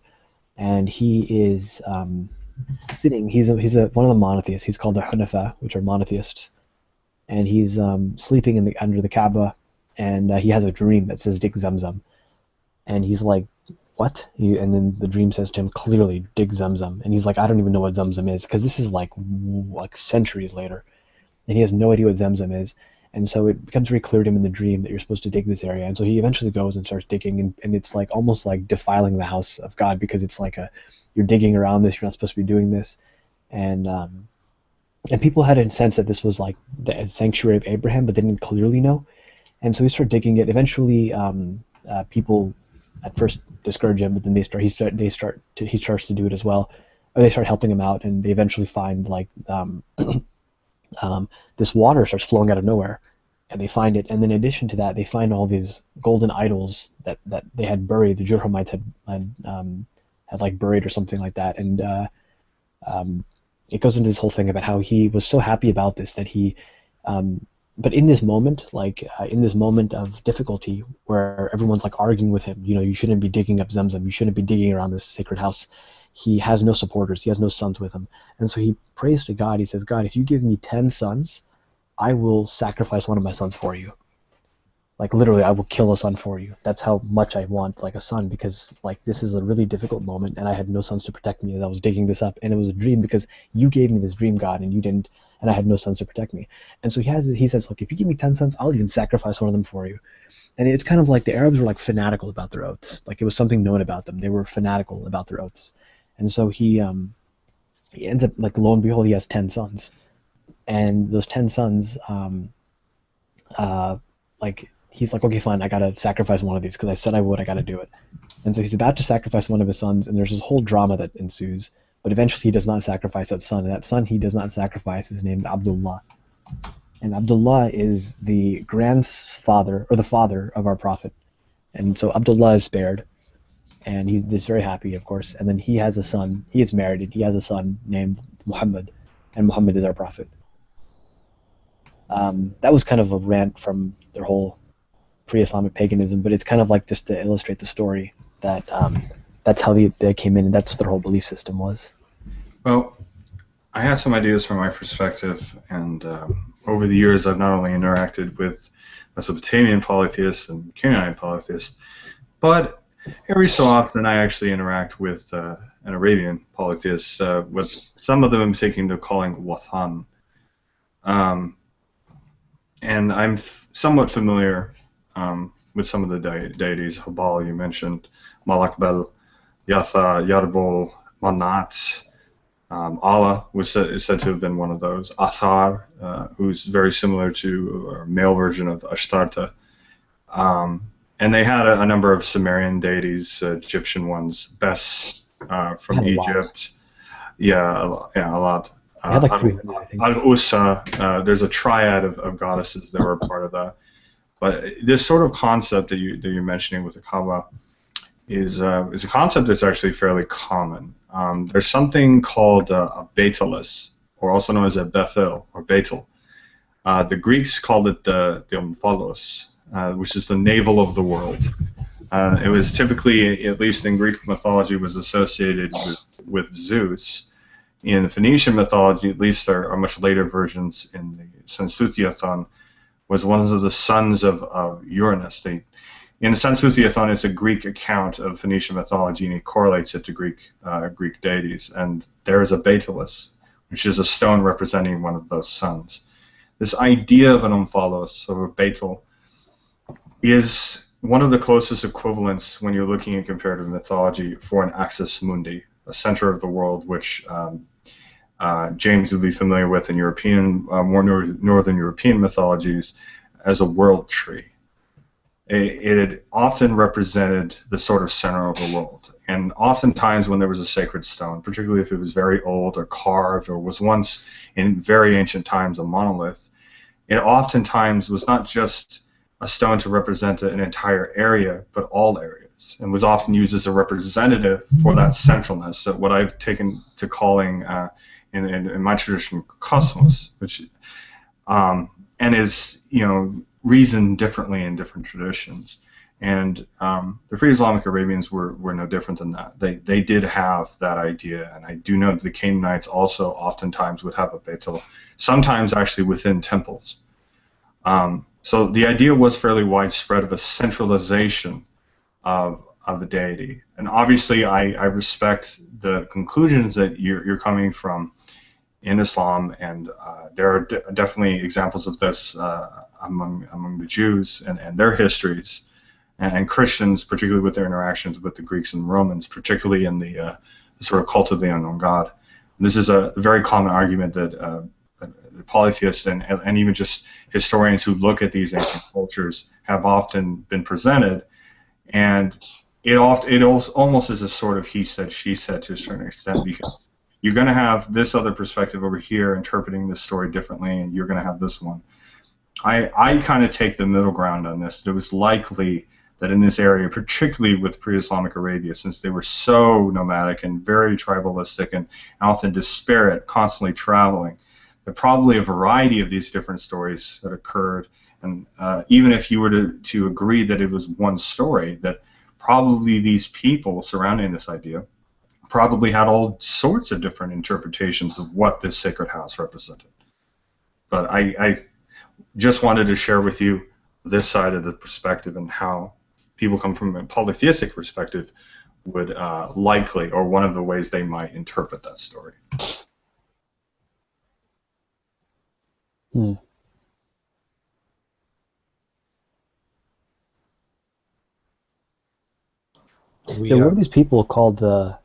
and he is sitting. He's one of the monotheists. He's called the Hunafa, which are monotheists, and he's sleeping under the Kaaba, and he has a dream that says dig Zamzam, and he's like, what? And then the dream says to him clearly, dig Zamzam, and he's like, I don't even know what Zamzam is, because this is like centuries later, and he has no idea what Zamzam is. And so it becomes very clear to him in the dream that you're supposed to dig this area. And so he eventually goes and starts digging, and it's like almost like defiling the house of God, because it's like you're digging around this, you're not supposed to be doing this. And people had a sense that this was like the sanctuary of Abraham, but they didn't clearly know. And so he started digging it. Eventually, people at first discourage him, but then he starts to do it as well. Or they start helping him out, and they eventually find like this water starts flowing out of nowhere, and they find it. And then in addition to that, they find all these golden idols that they had buried. The Jurhamites had like buried or something like that, and it goes into this whole thing about how he was so happy about this that he. But in this moment, in this moment of difficulty, where everyone's like arguing with him, you shouldn't be digging up Zamzam, you shouldn't be digging around this sacred house. He has no supporters, he has no sons with him, and so he prays to God. He says, God, if you give me 10 sons, I will sacrifice one of my sons for you. Like literally, I will kill a son for you. That's how much I want like a son, because like this is a really difficult moment, and I had no sons to protect me as I was digging this up, and it was a dream because you gave me this dream, God, and you didn't. And I had no sons to protect me. And so he says, look, if you give me 10 sons, I'll even sacrifice one of them for you. And it's kind of like the Arabs were like fanatical about their oaths. Like it was something known about them. They were fanatical about their oaths. And so he ends up, like, lo and behold, he has 10 sons. And those 10 sons, like, he's like, okay, fine, I gotta sacrifice one of these because I said I would, I gotta do it. And so he's about to sacrifice one of his sons, and there's this whole drama that ensues. But eventually he does not sacrifice that son. And that son he does not sacrifice is named Abdullah. And Abdullah is the grandfather, or the father of our prophet. And so Abdullah is spared. And he's very happy, of course. And then he has a son. He is married, and he has a son named Muhammad. And Muhammad is our prophet. That was kind of a rant from their whole pre-Islamic paganism, but it's kind of like just to illustrate the story that that's how they came in, and that's what their whole belief system was. Well, I have some ideas from my perspective, and over the years I've not only interacted with Mesopotamian polytheists and Canaanite polytheists, but every so often I actually interact with an Arabian polytheist, with some of them taking to calling Wathan. And I'm somewhat familiar with some of the deities. Habal, you mentioned, Malakbel, Yatha, Yarbol, Manat. Allah is said to have been one of those. Athar, who's very similar to a male version of Ashtarta. And they had a number of Sumerian deities, Egyptian ones, Bes from Egypt. Yeah, a lot. I had like 300, I think. Al-Usa, there's a triad of goddesses that were part of that. But this sort of concept that you're mentioning with the Kaaba is a concept that's actually fairly common. There's something called a Betelis, or also known as a Bethel, or Betel. The Greeks called it the Omphalos, which is the navel of the world. It was typically, at least in Greek mythology, was associated with Zeus. In Phoenician mythology, at least there are much later versions in the Sensuthiothon, was one of the sons of Uranus. In the Sensuthiothon, it's a Greek account of Phoenician mythology, and he correlates it to Greek deities. And there is a Betelis, which is a stone representing one of those sons. This idea of an omphalos, or a Betel, is one of the closest equivalents when you're looking at comparative mythology for an axis mundi, a center of the world, which James would be familiar with in European, more northern European mythologies, as a world tree. It had often represented the sort of center of the world, and oftentimes when there was a sacred stone, particularly if it was very old or carved or was once in very ancient times a monolith, it oftentimes was not just a stone to represent an entire area, but all areas, and was often used as a representative for that centralness, so what I've taken to calling in my tradition cosmos, which and is reasoned differently in different traditions. And the pre-Islamic Arabians were no different than that. They did have that idea, and I do know that the Canaanites also oftentimes would have a Betel, sometimes actually within temples. So the idea was fairly widespread of a centralization of a deity. And obviously I respect the conclusions that you're coming from in Islam, and there are definitely examples of this among the Jews and their histories, and Christians, particularly with their interactions with the Greeks and Romans, particularly in the sort of cult of the unknown God. And this is a very common argument that polytheists and even just historians who look at these ancient cultures have often been presented, and it almost is a sort of he said, she said to a certain extent, because you're going to have this other perspective over here interpreting this story differently, and you're going to have this one. I kind of take the middle ground on this. It was likely that in this area, particularly with pre-Islamic Arabia, since they were so nomadic and very tribalistic and often disparate, constantly traveling, there are probably a variety of these different stories that occurred. And even if you were to agree that it was one story, that probably these people surrounding this idea probably had all sorts of different interpretations of what this sacred house represented. But I just wanted to share with you this side of the perspective and how people come from a polytheistic perspective would likely, or one of the ways they might interpret that story. Hmm. There were these people called the.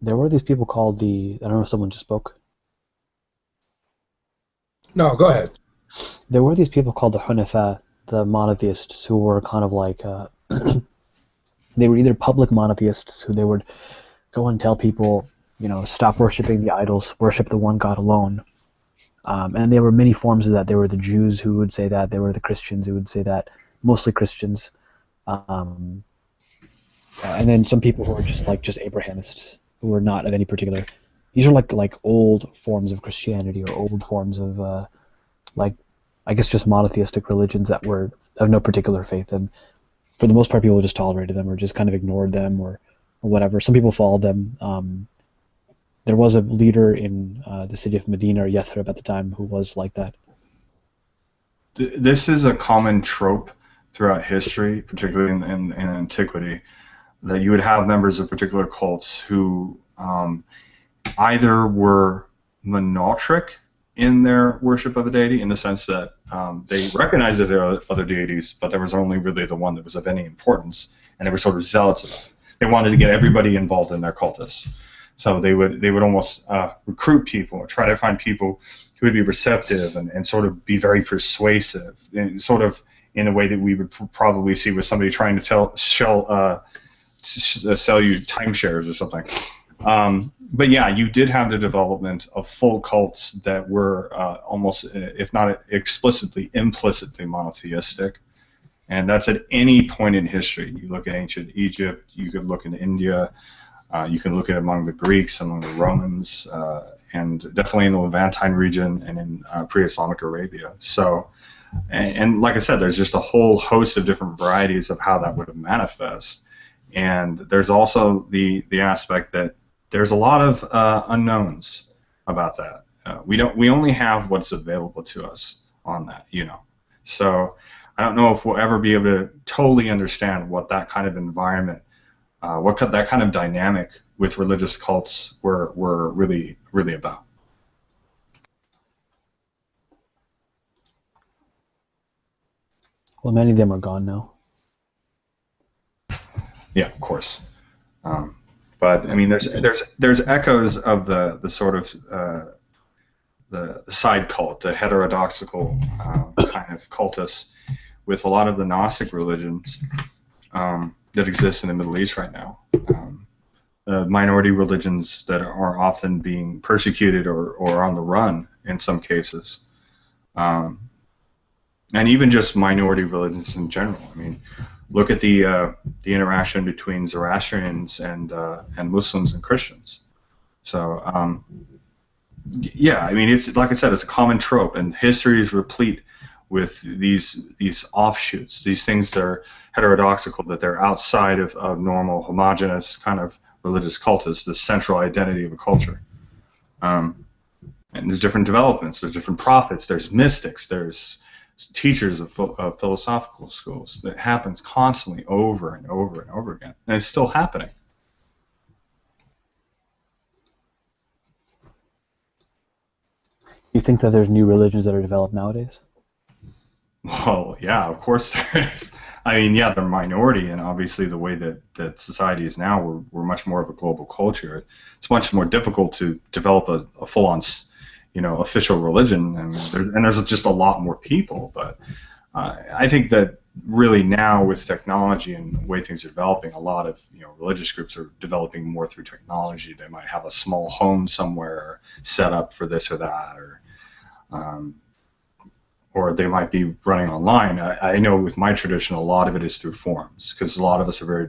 There were these people called the. I don't know if someone just spoke. No, go ahead. There were these people called the Hunafa, the monotheists, who were kind of like. They were either public monotheists, who they would go and tell people, stop worshiping the idols, worship the one God alone. And there were many forms of that. There were the Jews who would say that. There were the Christians who would say that. Mostly Christians. And then some people who were just Abrahamists, who were not of any particular. These are like old forms of Christianity or old forms of I guess just monotheistic religions that were of no particular faith, and for the most part people just tolerated them or just kind of ignored them or whatever. Some people followed them. There was a leader in the city of Medina or Yathrib at the time who was like that. This is a common trope throughout history, particularly in antiquity, that you would have members of particular cults who either were monotric in their worship of a deity, in the sense that they recognized that there are other deities, but there was only really the one that was of any importance, and they were sort of zealots of it. They wanted to get everybody involved in their cultus. So they would almost recruit people or try to find people who would be receptive and sort of be very persuasive, and sort of in a way that we would probably see with somebody trying to sell you timeshares or something. But yeah, you did have the development of full cults that were almost, if not explicitly, implicitly monotheistic. And that's at any point in history. You look at ancient Egypt, you could look in India, you can look at among the Greeks, among the Romans, and definitely in the Levantine region and in pre-Islamic Arabia. So, and like I said, there's just a whole host of different varieties of how that would manifest. And there's also the aspect that there's a lot of unknowns about that. We only have what's available to us on that, So I don't know if we'll ever be able to totally understand what that kind of environment, that kind of dynamic with religious cults were really, really about. Well, many of them are gone now. Yeah, of course. But I mean, there's echoes of the sort of the side cult, the heterodoxical kind of cultus, with a lot of the Gnostic religions that exist in the Middle East right now. Minority religions that are often being persecuted or on the run in some cases. And even just minority religions in general. I mean, look at the interaction between Zoroastrians and Muslims and Christians. So yeah, I mean, it's like I said, it's a common trope, and history is replete with these offshoots, these things that are heterodoxical, that they're outside of normal homogeneous kind of religious cultus, the central identity of a culture. And there's different developments, there's different prophets, there's mystics, there's teachers of philosophical schools. That happens constantly over and over and over again, and it's still happening. You think that there's new religions that are developed nowadays? Well, yeah, of course there is. I mean, yeah, they're a minority, and obviously the way that society is now, we're much more of a global culture. It's much more difficult to develop a full-on, official religion. I mean, there's just a lot more people. But I think that really now with technology and the way things are developing, a lot of religious groups are developing more through technology. They might have a small home somewhere set up for this or that, or they might be running online. I know with my tradition, a lot of it is through forums, because a lot of us are very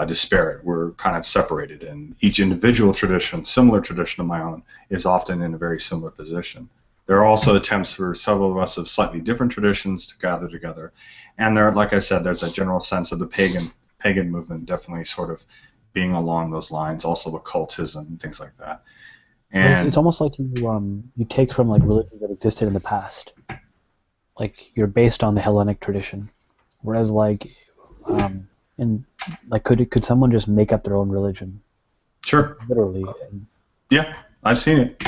disparate. We're kind of separated, and each individual tradition, similar tradition of my own, is often in a very similar position. There are also attempts for several of us of slightly different traditions to gather together, and there, like I said, there's a general sense of the pagan movement definitely sort of being along those lines, also occultism and things like that. And it's almost like you take from like religions that existed in the past, like you're based on the Hellenic tradition, whereas like could someone just make up their own religion? Sure. Literally. Yeah, I've seen it.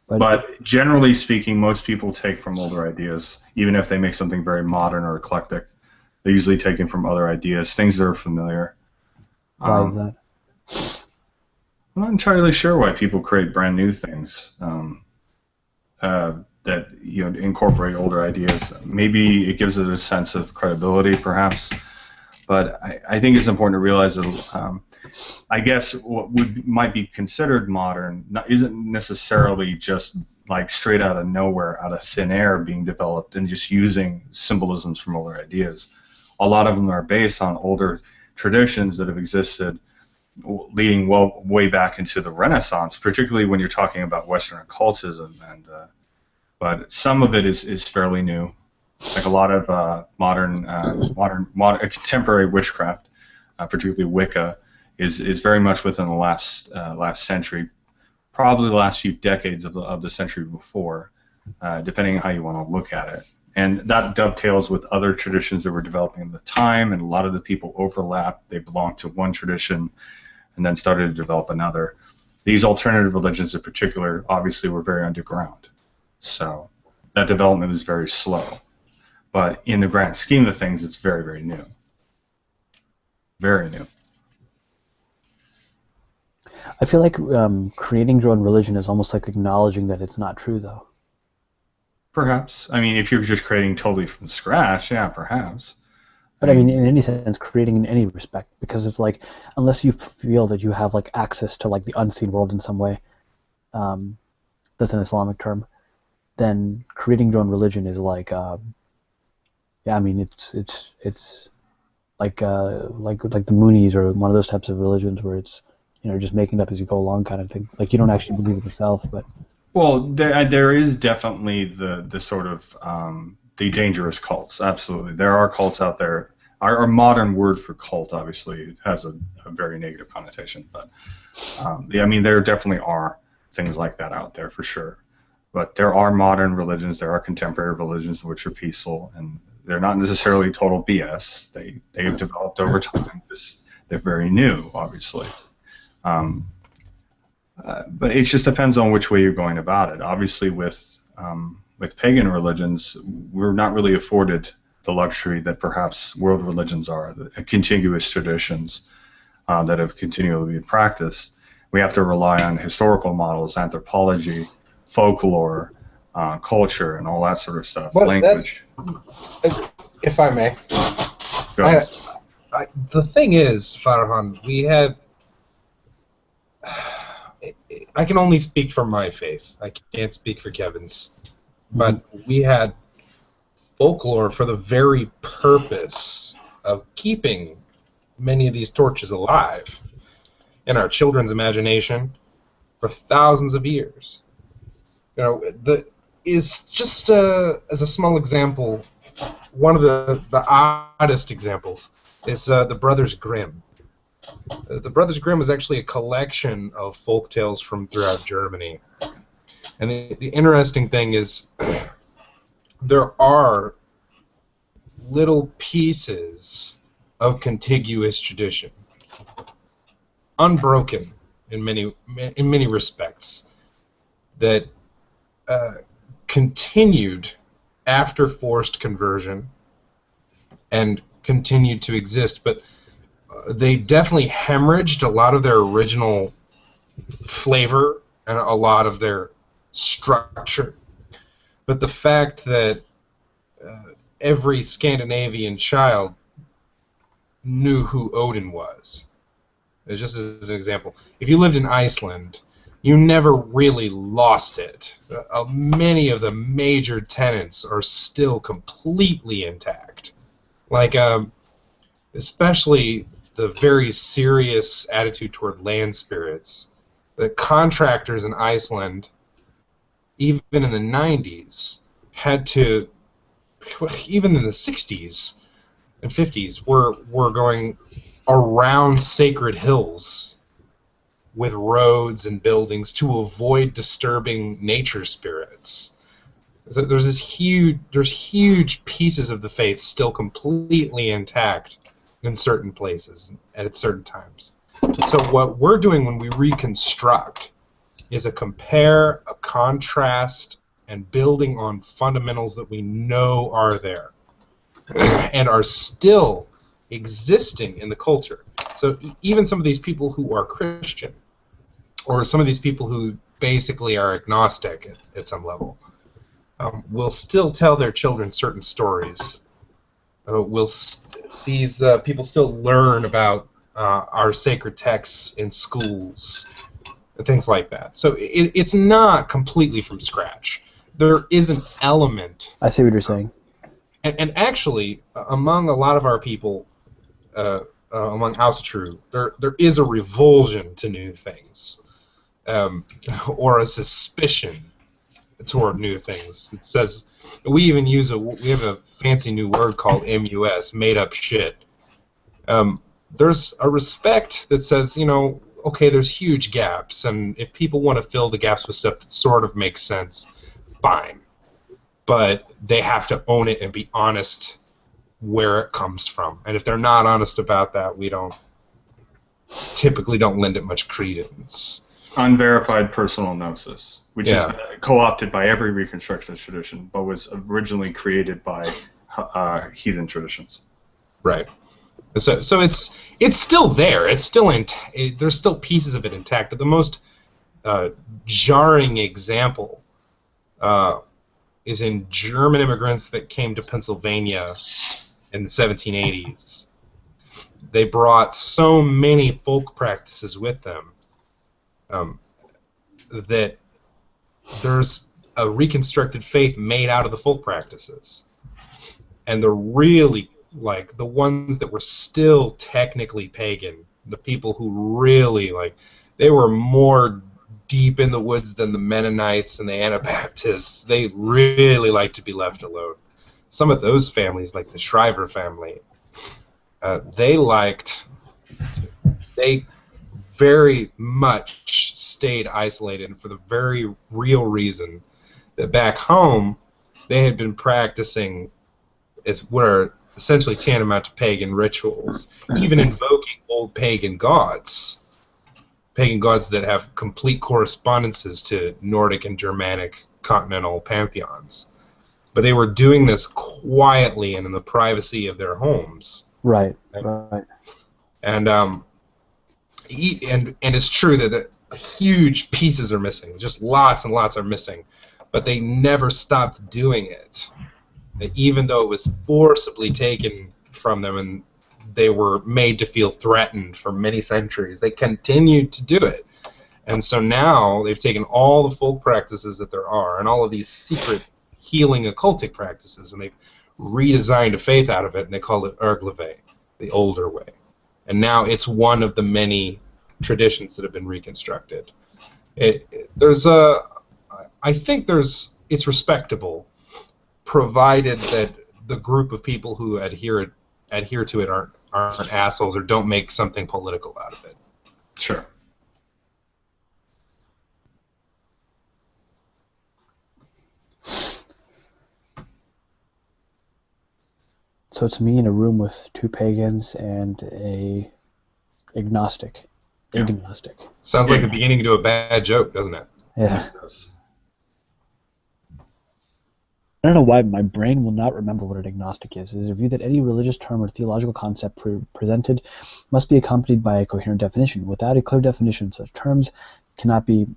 But generally speaking, most people take from older ideas, even if they make something very modern or eclectic. They're usually taken from other ideas, things that are familiar. Why is that? I'm not entirely sure why people create brand new things that incorporate older ideas. Maybe it gives it a sense of credibility, perhaps. But I think it's important to realize that I guess what might be considered modern isn't necessarily just like straight out of nowhere, out of thin air being developed and just using symbolisms from older ideas. A lot of them are based on older traditions that have existed leading way back into the Renaissance, particularly when you're talking about Western occultism. But some of it is fairly new. Like a lot of modern contemporary witchcraft, particularly Wicca, is very much within the last century, probably the last few decades of the century before, depending on how you want to look at it. And that dovetails with other traditions that were developing at the time, and a lot of the people overlap. They belonged to one tradition and then started to develop another. These alternative religions in particular obviously were very underground, so that development is very slow. But in the grand scheme of things, it's very, very new. Very new. I feel like creating your own religion is almost like acknowledging that it's not true, though. Perhaps. I mean, if you're just creating totally from scratch, yeah, perhaps. But I mean, in any sense, creating in any respect, because it's like, unless you feel that you have like access to like the unseen world in some way, that's an Islamic term, then creating your own religion is like, yeah, I mean, it's like the Moonies or one of those types of religions where it's just making it up as you go along kind of thing. Like you don't actually believe it yourself, but. Well, there is definitely the sort of the dangerous cults. Absolutely, there are cults out there. Our modern word for cult obviously has a very negative connotation, but yeah, I mean there definitely are things like that out there for sure. But there are modern religions, there are contemporary religions which are peaceful, and they're not necessarily total BS. They have developed over time. They're very new, obviously. But it just depends on which way you're going about it. Obviously, with pagan religions, we're not really afforded the luxury that perhaps world religions are, the contiguous traditions that have continually been practiced. We have to rely on historical models, anthropology, folklore, culture, and all that sort of stuff. Well, language. If I may. Go ahead. The thing is, Farhan, we had... I can only speak for my faith. I can't speak for Kevin's. But we had folklore for the very purpose of keeping many of these torches alive in our children's imagination for thousands of years. Is just as a small example, one of the oddest examples is the Brothers Grimm. The Brothers Grimm was actually a collection of folk tales from throughout Germany. And the interesting thing is there are little pieces of contiguous tradition, unbroken in many respects, that continued after forced conversion and continued to exist, but they definitely hemorrhaged a lot of their original flavor and a lot of their structure. But the fact that every Scandinavian child knew who Odin was. Just as an example, if you lived in Iceland, you never really lost it. Many of the major tenets are still completely intact. Like, especially the very serious attitude toward land spirits. The contractors in Iceland, even in the 90s, had to, even in the 60s and 50s, were going around sacred hills with roads and buildings to avoid disturbing nature spirits. So there's huge pieces of the faith still completely intact in certain places and at certain times. So what we're doing when we reconstruct is a compare, a contrast, and building on fundamentals that we know are there and are still existing in the culture. So even some of these people who are Christian, or some of these people who basically are agnostic at some level, will still tell their children certain stories. These people still learn about our sacred texts in schools, and things like that. So it's not completely from scratch. There is an element. I see what you're saying. And actually, among a lot of our people, among Ausatru, there is a revulsion to new things, or a suspicion toward new things. It says we even use we have a fancy new word called MUS, made up shit. There's a respect that says, okay, there's huge gaps, and if people want to fill the gaps with stuff that sort of makes sense, fine. But they have to own it and be honest where it comes from. And if they're not honest about that, we typically don't lend it much credence. Unverified personal gnosis, which is co-opted by every Reconstructionist tradition, but was originally created by heathen traditions. Right. So it's still there. It's still there's still pieces of it intact. But the most jarring example is in German immigrants that came to Pennsylvania in the 1780s. They brought so many folk practices with them that there's a reconstructed faith made out of the folk practices. And they're really, like, the ones that were still technically pagan, the people who really, they were more deep in the woods than the Mennonites and the Anabaptists. They really like to be left alone. Some of those families, like the Shriver family, they very much stayed isolated for the very real reason that back home they had been practicing what are essentially tantamount to pagan rituals, even invoking old pagan gods that have complete correspondences to Nordic and Germanic continental pantheons. But they were doing this quietly and in the privacy of their homes. Right. And it's true that huge pieces are missing. Just lots and lots are missing. But they never stopped doing it. Even though it was forcibly taken from them and they were made to feel threatened for many centuries, they continued to do it. And so now they've taken all the folk practices that there are and all of these secret healing occultic practices, and they've redesigned a faith out of it, and they call it Ergleve, the older way. And now it's one of the many traditions that have been reconstructed. I think it's respectable, provided that the group of people who adhere to it aren't assholes or don't make something political out of it. Sure. So it's me in a room with two pagans and a agnostic. Yeah. Agnostic. Sounds like the beginning to a bad joke, doesn't it? Yeah. Yes, it does. I don't know why my brain will not remember what an agnostic is. It is a view that any religious term or theological concept presented must be accompanied by a coherent definition. Without a clear definition, such terms cannot be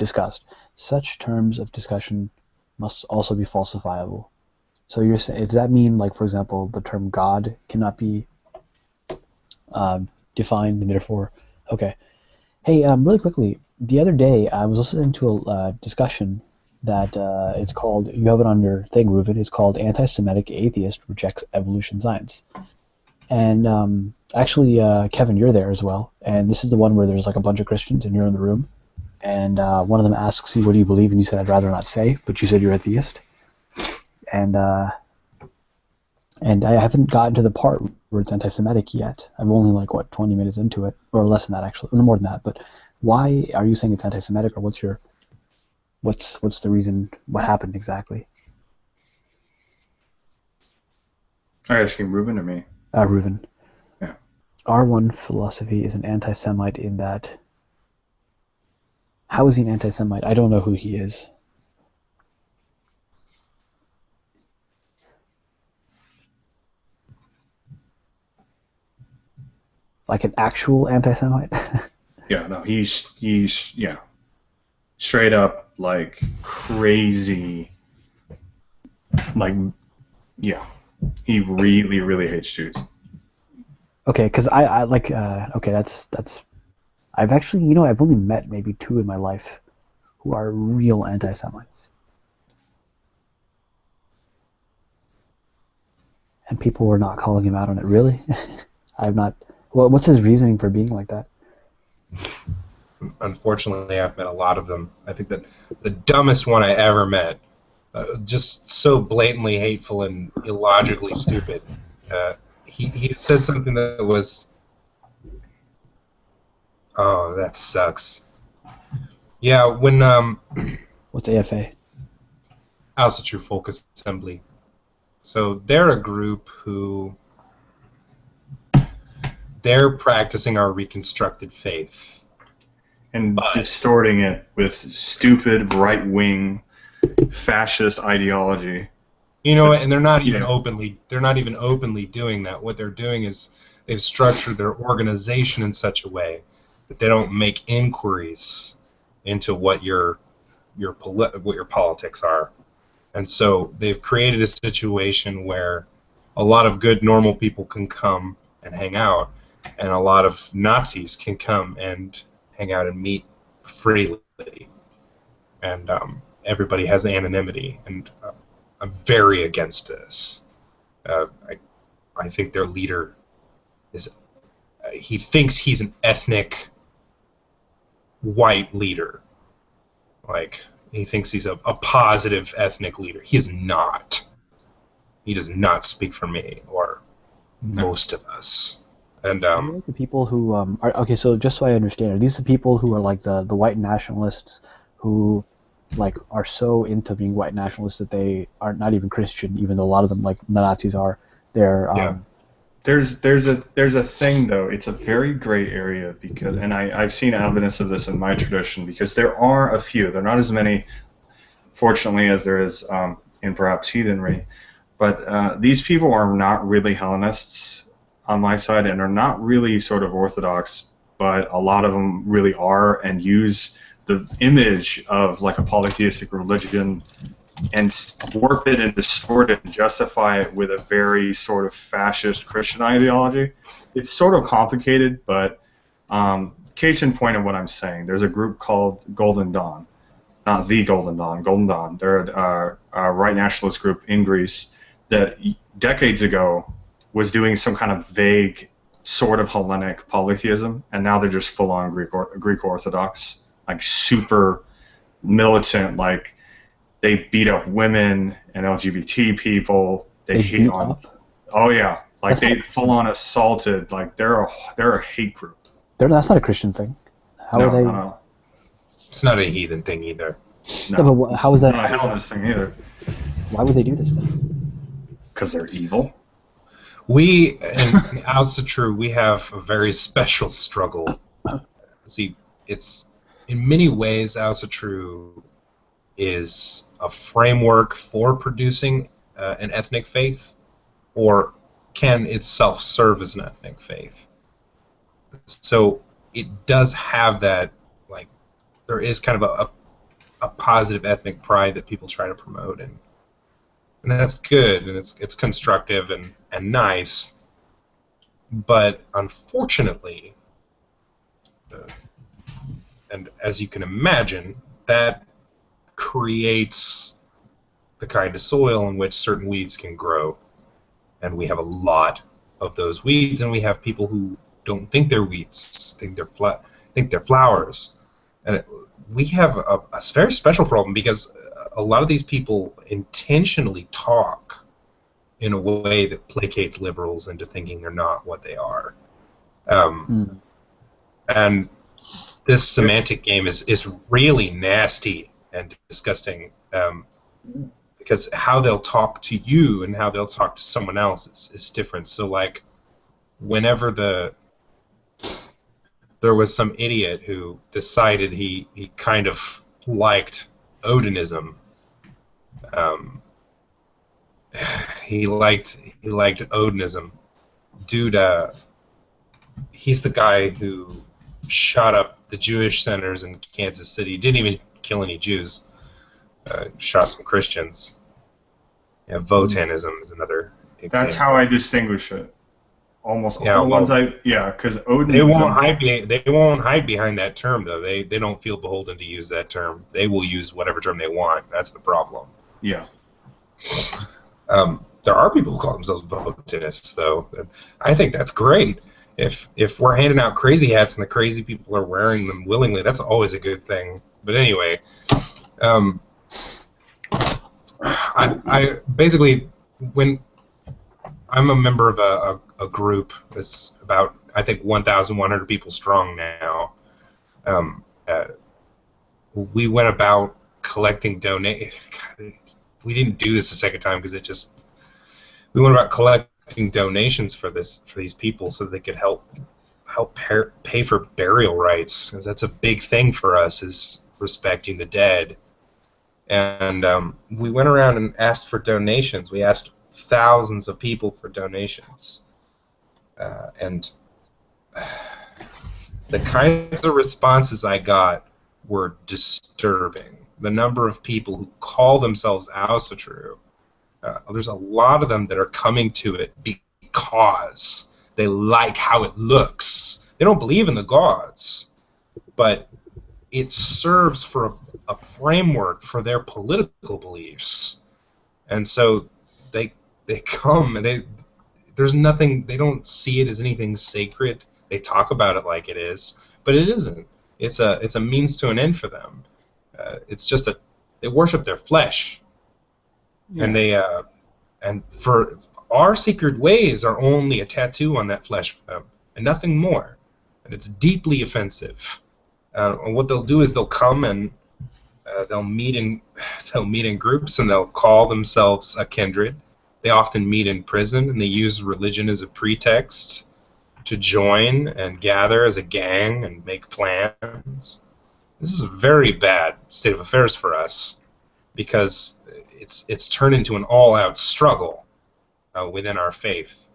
discussed. Such terms of discussion must also be falsifiable. So you're saying, does that mean, like, for example, the term God cannot be defined, and therefore, okay. Hey, really quickly, the other day I was listening to a discussion that it's called, you have it on your thing, Reuven, it's called Anti-Semitic Atheist Rejects Evolution Science. And actually, Kevin, you're there as well, and this is the one where there's like a bunch of Christians and you're in the room, and one of them asks you, what do you believe, and you said, I'd rather not say, but you said you're a theist. And I haven't gotten to the part where it's anti-Semitic yet. I'm only like, what, 20 minutes into it, or less than that actually, no more than that. But why are you saying it's anti-Semitic, or what's the reason? What happened exactly? Are you asking Reuven or me? Reuven. Yeah. R1 philosophy is an anti-Semite in that. How is he an anti-Semite? I don't know who he is. Like an actual anti-Semite? Yeah, no, he's yeah, straight up like crazy, like, yeah, he really, really hates Jews. Okay, because I like, okay, that's, I've actually, I've only met maybe 2 in my life who are real anti-Semites. And people were not calling him out on it, really? I'm not, well, what's his reasoning for being like that? Unfortunately, I've met a lot of them. I think that the dumbest one I ever met, just so blatantly hateful and illogically stupid, he said something that was, oh, that sucks. Yeah, when What's AFA? House of True Folk Assembly. So they're a group who they're practicing our reconstructed faith and distorting it with stupid right-wing fascist ideology. You know, and they're not even openly doing that. What they're doing is they've structured their organization in such a way that they don't make inquiries into what your politics are. And so they've created a situation where a lot of good normal people can come and hang out, and a lot of Nazis can come and hang out and meet freely. And everybody has anonymity, and I'm very against this. I think their leader is he thinks he's an ethnic white leader. Like, he thinks he's a positive ethnic leader. He is not. He does not speak for me or most of us. And Are you like the people who are, okay, so just so I understand, are these the people who are like the white nationalists who like are so into being white nationalists that they are not even Christian, even though a lot of them, like the Nazis, are? They're There's a thing though. It's a very gray area because, and I've seen evidence of this in my tradition, because there are a few. There are not as many, fortunately, as there is in perhaps heathenry. But these people are not really Hellenists on my side, and are not really sort of Orthodox. But a lot of them really are, and use the image of like a polytheistic religion and warp it and distort it and justify it with a very sort of fascist Christian ideology. It's sort of complicated, but case in point of what I'm saying, there's a group called Golden Dawn. Not the Golden Dawn, Golden Dawn. They're a right nationalist group in Greece that decades ago was doing some kind of vague sort of Hellenic polytheism, and now they're just full-on Greek Orthodox, like super militant, like they beat up women and LGBT people. They hate on. Up? Oh yeah, like they full on assaulted. Like they're a hate group. That's not a Christian thing. How are they? No. It's not a heathen thing either. No, but how is that? Not a Hellenist thing either. Why would they do this then? Because they're evil. We in House of True, we have a very special struggle. See, it's in many ways House of True is a framework for producing an ethnic faith, or can itself serve as an ethnic faith. So it does have that, like, there is kind of a positive ethnic pride that people try to promote, and that's good, and it's constructive and nice. But unfortunately, and as you can imagine, that creates the kind of soil in which certain weeds can grow, and we have a lot of those weeds, and we have people who don't think they're weeds, think they're flowers, and we have a very special problem because a lot of these people intentionally talk in a way that placates liberals into thinking they're not what they are, and this semantic game is really nasty and disgusting, because how they'll talk to you and how they'll talk to someone else is different. So, like, whenever there was some idiot who decided he kind of liked Odinism. He liked Odinism. Dude, he's the guy who shot up the Jewish centers in Kansas City. Didn't even kill any Jews. Shot some Christians. Yeah, Votanism is another example. That's how I distinguish it. Almost all the ones because Odinism. They won't hide behind that term though. They don't feel beholden to use that term. They will use whatever term they want. That's the problem. Yeah. There are people who call themselves Votanists though. I think that's great. If we're handing out crazy hats and the crazy people are wearing them willingly, that's always a good thing. But anyway, I basically, when I'm a member of a group that's about, I think, 1,100 people strong now. We went about collecting donations. We didn't do this the second time because we went about collecting donations for these people so they could help pay for burial rights, because that's a big thing for us, is respecting the dead. And we went around and asked for donations. We asked thousands of people for donations, and the kinds of responses I got were disturbing. The number of people who call themselves Asatru, there's a lot of them that are coming to it because they like how it looks. They don't believe in the gods, but it serves for a framework for their political beliefs, and so they come and there's nothing. They don't see it as anything sacred. They talk about it like it is, but it isn't. It's a means to an end for them. It's just they worship their flesh, and and for our secret ways are only a tattoo on that flesh for them, and nothing more. And it's deeply offensive. And what they'll do is they'll come and they'll meet in groups, and they'll call themselves a kindred. They often meet in prison, and they use religion as a pretext to join and gather as a gang and make plans. This is a very bad state of affairs for us, because it's turned into an all-out struggle within our faith.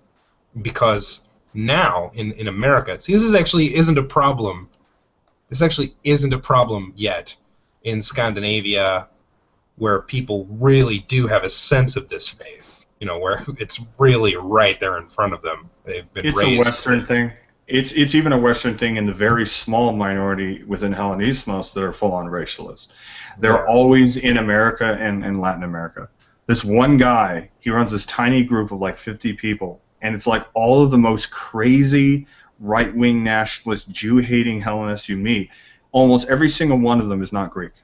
Because now in America, see, this actually isn't a problem. This actually isn't a problem yet in Scandinavia, where people really do have a sense of this faith. You know, where it's really right there in front of them. They've been raised. It's a Western thing. It's even a Western thing in the very small minority within Hellenismos that are full-on racialist. They're always in America and Latin America. This one guy, he runs this tiny group of like 50 people, and it's like all of the most crazy right-wing nationalist, Jew-hating Hellenists you meet. Almost every single one of them is not Greek.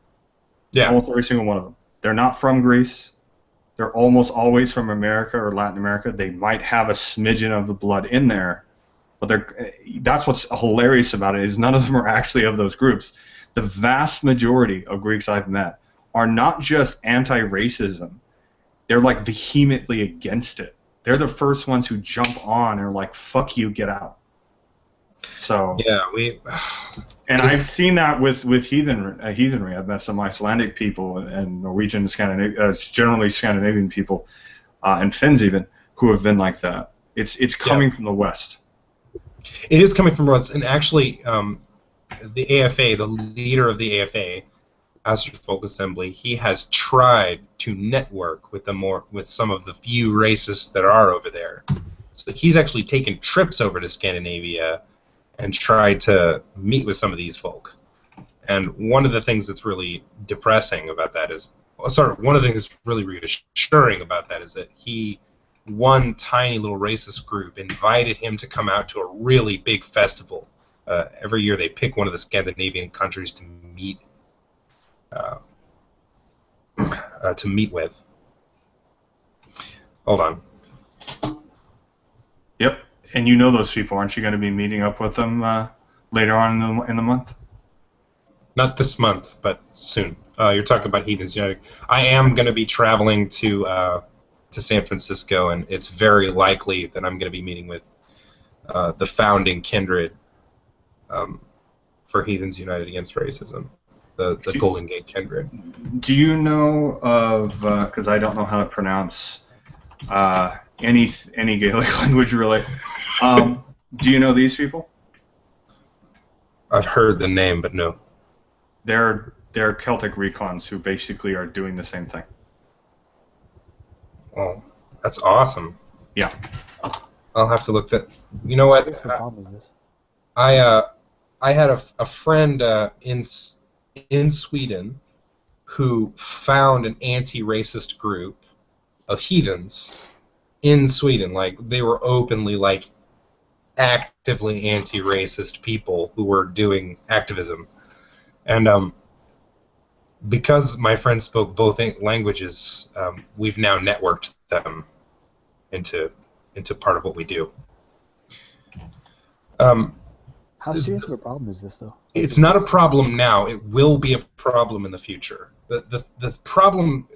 Yeah. Almost every single one of them. They're not from Greece. They're almost always from America or Latin America. They might have a smidgen of the blood in there, but that's what's hilarious about it, is none of them are actually of those groups. The vast majority of Greeks I've met are not just anti-racism. They're like vehemently against it. They're the first ones who jump on and are like, fuck you, get out. So yeah, and I've seen that with heathenry. I've met some Icelandic people and Norwegian, generally Scandinavian people, and Finns even, who have been like that. It's coming from the West. It is coming from the West, and actually, the AFA, the leader of the AFA, Folk Assembly, he has tried to network with some of the few racists that are over there. So he's actually taken trips over to Scandinavia and tried to meet with some of these folk. And one of the things that's really depressing about that is, one of the things that's really reassuring about that is that one tiny little racist group invited him to come out to a really big festival. Every year they pick one of the Scandinavian countries to meet with. Hold on. Yep. And you know those people. Aren't you going to be meeting up with them later on in the month? Not this month, but soon. You're talking about Heathens United. I am going to be traveling to San Francisco, and it's very likely that I'm going to be meeting with the founding kindred for Heathens United Against Racism, the Golden Gate kindred. Do you know of, because I don't know how to pronounce any Gaelic language really, do you know these people? I've heard the name, but no. They're Celtic recons who basically are doing the same thing. Oh, that's awesome. Yeah. I'll have to look that. You know what? What problem is this? I had a friend in Sweden who found an anti-racist group of heathens in Sweden. Like, they were openly, like, actively anti-racist people who were doing activism. And because my friend spoke both languages, we've now networked them into part of what we do. How serious of a problem is this, though? It's not a problem now. It will be a problem in the future. The problem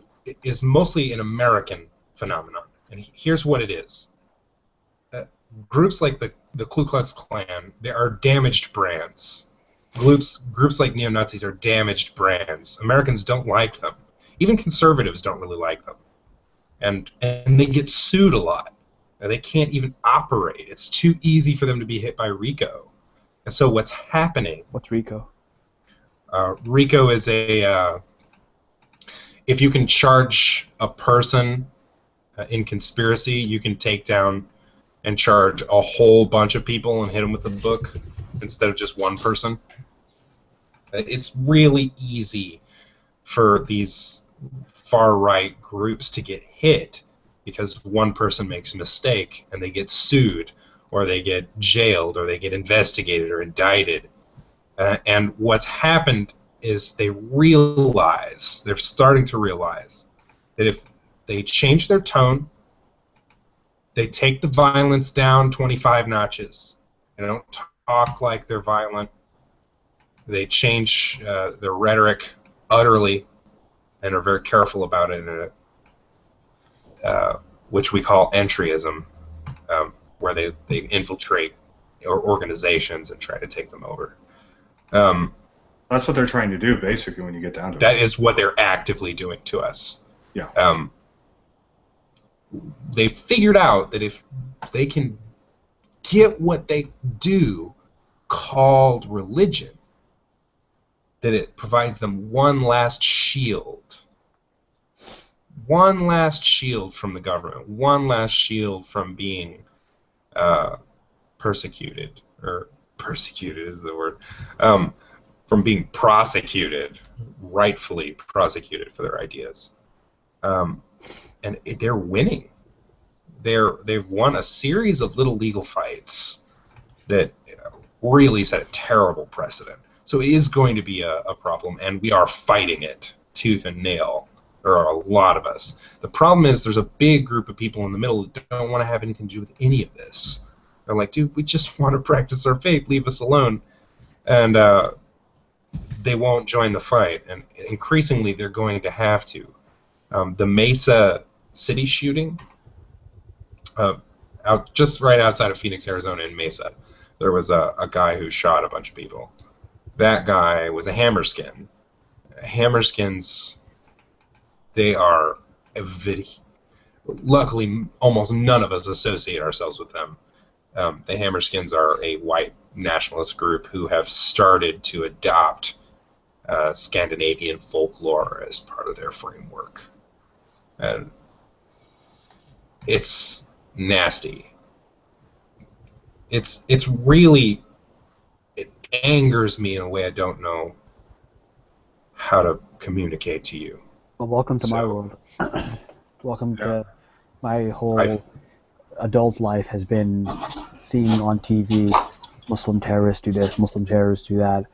is mostly an American phenomenon, and here's what it is. Groups like the Ku Klux Klan, they are damaged brands. Groups like neo-Nazis are damaged brands. Americans don't like them. Even conservatives don't really like them. And they get sued a lot. And they can't even operate. It's too easy for them to be hit by RICO. And so what's happening... What's RICO? RICO is if you can charge a person in conspiracy, you can take down and charge a whole bunch of people and hit them with a book instead of just one person. It's really easy for these far-right groups to get hit because one person makes a mistake and they get sued or they get jailed or they get investigated or indicted. And what's happened is they're starting to realize that if they change their tone, they take the violence down 25 notches, and they don't talk like they're violent, they change their rhetoric utterly and are very careful about it, which we call entryism, where they infiltrate organizations and try to take them over. That's what they're trying to do, basically, when you get down to it. That is what they're actively doing to us. Yeah. They figured out that if they can get what they do called religion, that it provides them one last shield. One last shield from the government. One last shield from being persecuted. Or persecuted is the word. From being prosecuted, rightfully prosecuted for their ideas. And they're winning. They've won a series of little legal fights that really set a terrible precedent. So it is going to be a problem, and we are fighting it tooth and nail. There are a lot of us. The problem is there's a big group of people in the middle that don't want to have anything to do with any of this. They're like, dude, we just want to practice our faith. Leave us alone. And they won't join the fight. And increasingly, they're going to have to. The Mesa City shooting, just right outside of Phoenix, Arizona, in Mesa, there was a guy who shot a bunch of people. That guy was a Hammerskin. Hammerskins, they are luckily, almost none of us associate ourselves with them. The Hammerskins are a white nationalist group who have started to adopt Scandinavian folklore as part of their framework. And it's nasty. It's really, it angers me in a way I don't know how to communicate to you. Well, welcome to my world. Welcome to my whole adult life has been seeing on TV Muslim terrorists do this, Muslim terrorists do that.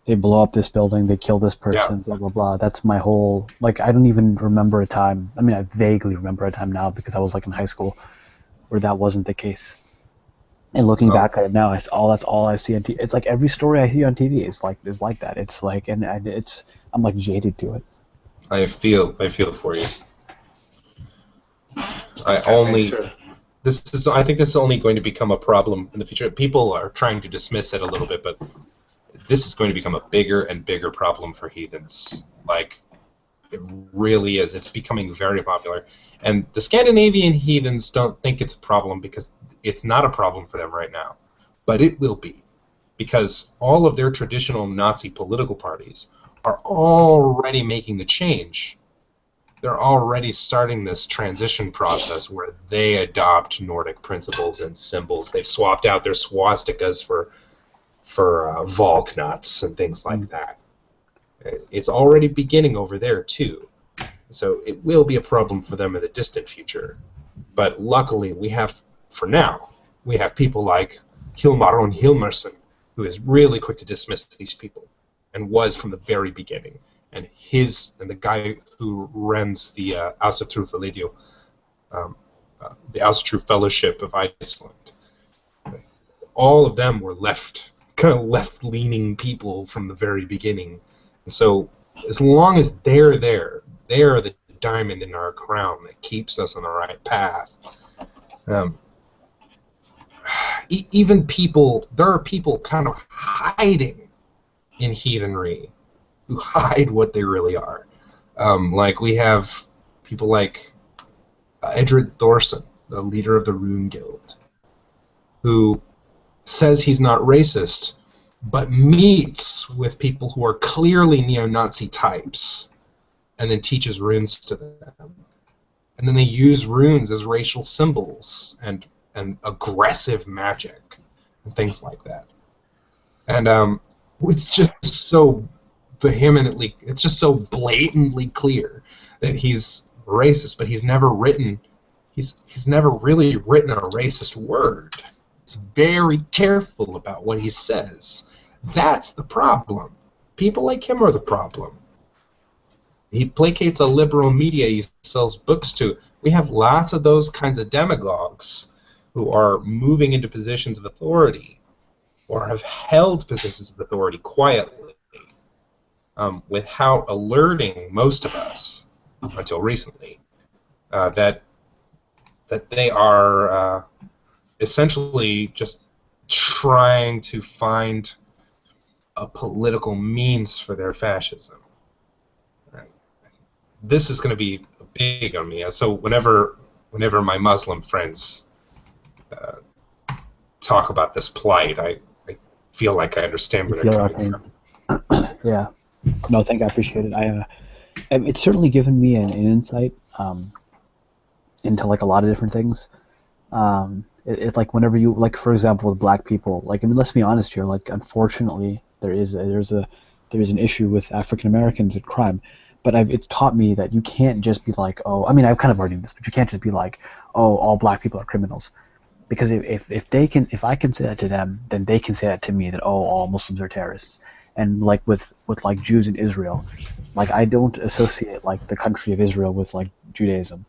They blow up this building, they kill this person, blah, blah, blah. That's my whole, like, I don't even remember a time, I mean, I vaguely remember a time now because I was, like, in high school where that wasn't the case. And looking back at it now, that's all I see on TV. It's like every story I see on TV is like that. It's like, and it's, I'm, like, jaded to it. I feel for you. I think this is only going to become a problem in the future. People are trying to dismiss it a little bit, but this is going to become a bigger and bigger problem for heathens. Like, it really is. It's becoming very popular. And the Scandinavian heathens don't think it's a problem because it's not a problem for them right now. But it will be. Because all of their traditional Nazi political parties are already making the change. They're already starting this transition process where they adopt Nordic principles and symbols. They've swapped out their swastikas for Valknuts and things like that. It's already beginning over there too. So it will be a problem for them in the distant future. But luckily we have people like Hilmaron Hilmarsson, who is really quick to dismiss these people and was from the very beginning. And the guy who runs the Ásatrú Fellowship, the Ásatrú Fellowship of Iceland, all of them were kind of left-leaning people from the very beginning. And so as long as they're there, they are the diamond in our crown that keeps us on the right path. Even there are people kind of hiding in heathenry who hide what they really are. Like we have people like Edred Thorson, the leader of the Rune Guild, who says he's not racist, but meets with people who are clearly neo-Nazi types and then teaches runes to them. And then they use runes as racial symbols and aggressive magic and things like that. And it's just so vehemently, it's just so blatantly clear that he's racist, but he's never really written a racist word. He's very careful about what he says. That's the problem. People like him are the problem. He placates a liberal media he sells books to. We have lots of those kinds of demagogues who are moving into positions of authority or have held positions of authority quietly without alerting most of us, until recently, that they are essentially just trying to find a political means for their fascism. This is going to be big on me. So whenever my Muslim friends talk about this plight, I feel like I understand where they're coming from. Yeah. No, I appreciate it. It's certainly given me an insight into like a lot of different things. It's like whenever you, like, for example, with black people, like, I mean, let's be honest here, like, unfortunately there's an issue with African Americans and crime, but it's taught me that you can't just be like, oh, I mean, I've kind of already knew this, but you can't just be like, oh, all black people are criminals, because if I can say that to them, then they can say that to me, that, oh, all Muslims are terrorists. And like with like Jews in Israel, like, I don't associate like the country of Israel with like Judaism,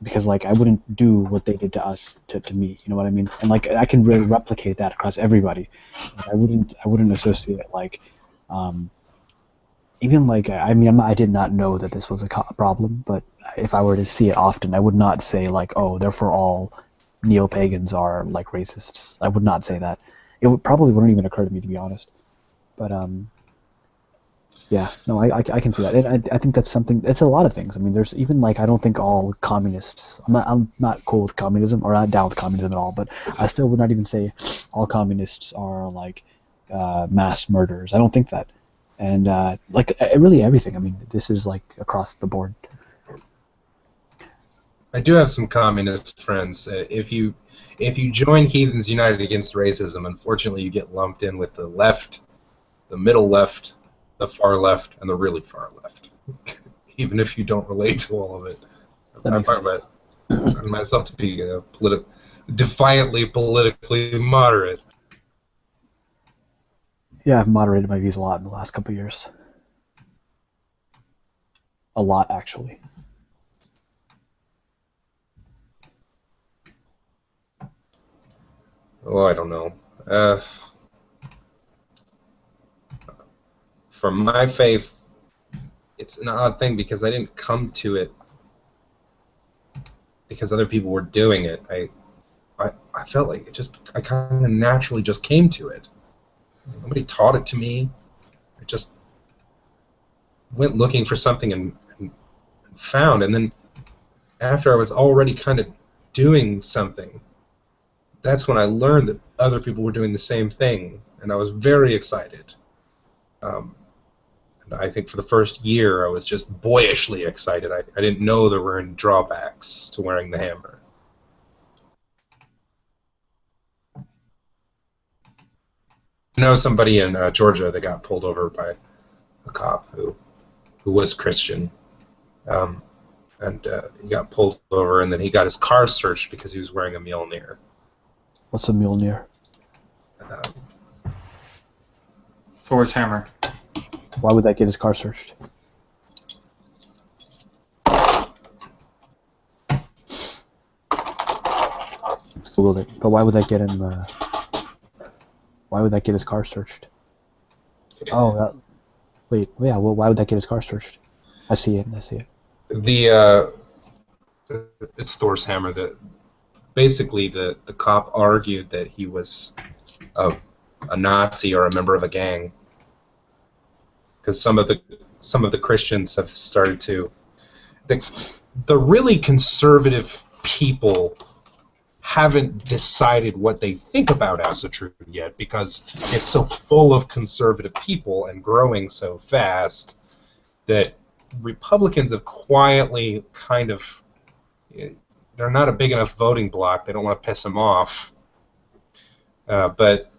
because like I wouldn't do what they did to us to me, you know what I mean? And like I can really replicate that across everybody. Like, I wouldn't associate like even like, I mean, I did not know that this was a problem, but if I were to see it often, I would not say like, oh, therefore all neo-pagans are like racists. I would not say that. It probably wouldn't even occur to me, to be honest. But yeah, no, I can see that. And I think that's something. It's a lot of things. I mean, there's even like, I don't think all communists. I'm not cool with communism, or not down with communism at all. But I still would not even say all communists are like mass murderers. I don't think that. and really everything. I mean, this is like across the board. I do have some communist friends. If you join Heathens United Against Racism, unfortunately you get lumped in with the left, the middle left, the far left, and the really far left. Even if you don't relate to all of it. I find myself to be defiantly politically moderate. Yeah, I've moderated my views a lot in the last couple of years. A lot, actually. Oh, I don't know. For my faith, it's an odd thing because I didn't come to it because other people were doing it. I felt like I kind of naturally just came to it. Nobody taught it to me. I just went looking for something and found, and then after I was already kind of doing something, that's when I learned that other people were doing the same thing, and I was very excited. And I think for the first year I was just boyishly excited. I didn't know there were any drawbacks to wearing the hammer. I know somebody in Georgia that got pulled over by a cop who was Christian, and he got pulled over, and then he got his car searched because he was wearing a Mjolnir. What's a Mjolnir? Thor's hammer. Why would that get his car searched? Let's Google it. But why would that get him? Why would that get his car searched? Oh, wait. Yeah. Well, why would that get his car searched? I see it. It's Thor's hammer. Basically the cop argued that he was a Nazi or a member of a gang, because some of the Christians have started to the really conservative people haven't decided what they think about Asatru yet, because it's so full of conservative people and growing so fast that Republicans have quietly kind of, they're not a big enough voting bloc. They don't want to piss them off. But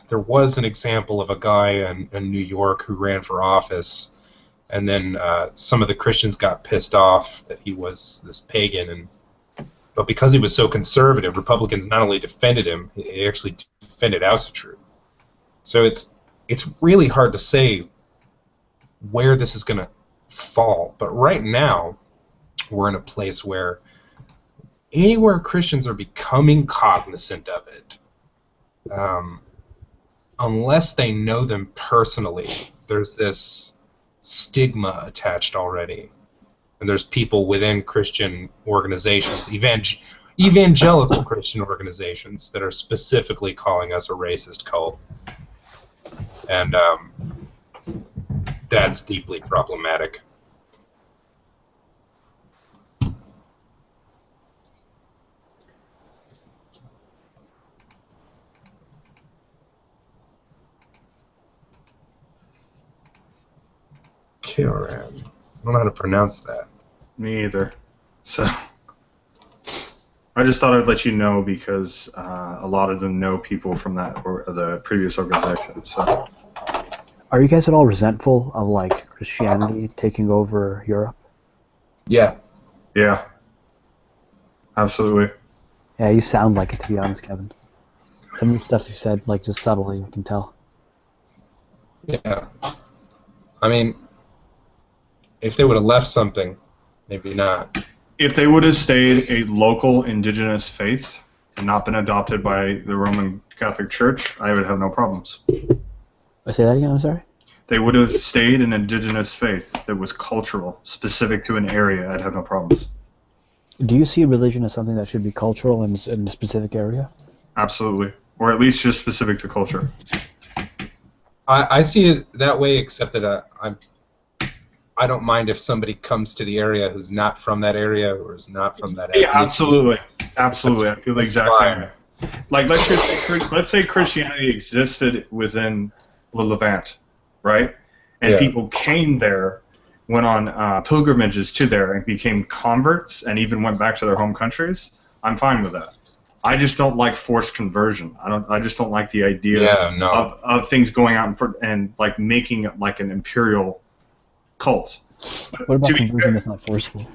there was an example of a guy in New York who ran for office, and then some of the Christians got pissed off that he was this pagan, but because he was so conservative, Republicans not only defended him, they actually defended Asatru. So it's really hard to say where this is going to fall. But right now, we're in a place where anywhere Christians are becoming cognizant of it, unless they know them personally, there's this stigma attached already. And there's people within Christian organizations, evangelical Christian organizations, that are specifically calling us a racist cult. And that's deeply problematic. Kioran. I don't know how to pronounce that. Me either. So I just thought I'd let you know because a lot of them know people from that or the previous organization. So, are you guys at all resentful of like Christianity taking over Europe? Yeah. Yeah. Absolutely. Yeah, you sound like it, to be honest, Kevin. Some of the stuff you said, like just subtly, I can tell. Yeah. I mean, if they would have left something, maybe not. If they would have stayed a local indigenous faith and not been adopted by the Roman Catholic Church, I would have no problems. I say that again, I'm sorry? They would have stayed an indigenous faith that was cultural, specific to an area, I'd have no problems. Do you see religion as something that should be cultural in a specific area? Absolutely. Or at least just specific to culture. I see it that way, except that I don't mind if somebody comes to the area who's not from that area or is not from that area. Yeah, absolutely. Absolutely. I feel the exact same. Like, let's say Christianity existed within the Levant, right? And Yeah. people came there, went on pilgrimages to there, and became converts, and even went back to their home countries. I'm fine with that. I just don't like forced conversion. I just don't like the idea of things going out and like making it like an imperial cult. What about conversion that's not forceful?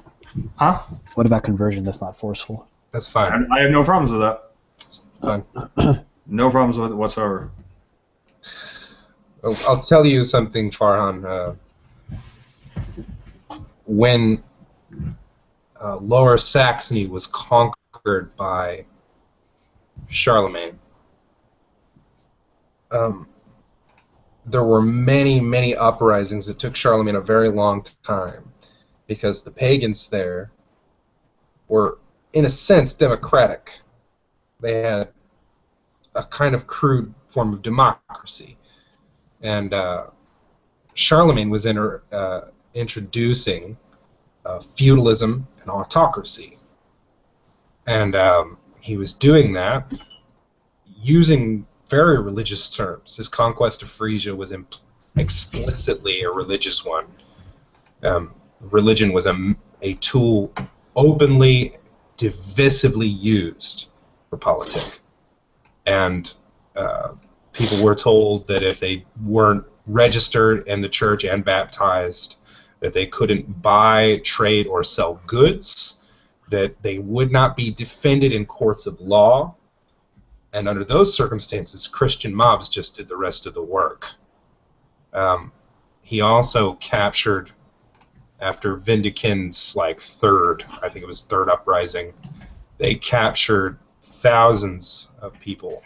Huh? What about conversion that's not forceful? That's fine. I have no problems with that. It's fine. No problems with it whatsoever. I'll tell you something, Farhan. When Lower Saxony was conquered by Charlemagne, there were many, many uprisings. It took Charlemagne a very long time because the pagans there were, in a sense, democratic. They had a kind of crude form of democracy. And Charlemagne was introducing feudalism and autocracy. And he was doing that using very religious terms. His conquest of Frisia was explicitly a religious one. Religion was a tool openly, divisively used for politics. And people were told that if they weren't registered in the church and baptized, that they couldn't buy, trade, or sell goods, that they would not be defended in courts of law, and under those circumstances, Christian mobs just did the rest of the work. He also captured, after Vindicand's third uprising, they captured thousands of people.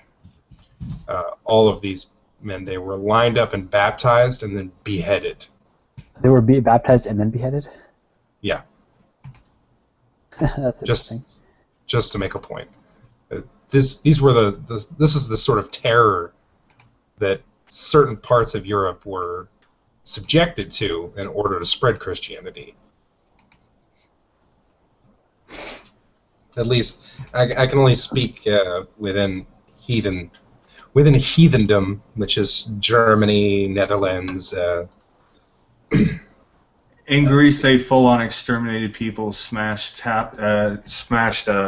All of these men, they were lined up and baptized and then beheaded. They were baptized and then beheaded? Yeah. That's interesting. Just to make a point. This is the sort of terror that certain parts of Europe were subjected to in order to spread Christianity. At least I can only speak within heathendom, which is Germany, Netherlands. In Greece, they full-on exterminated people, smashed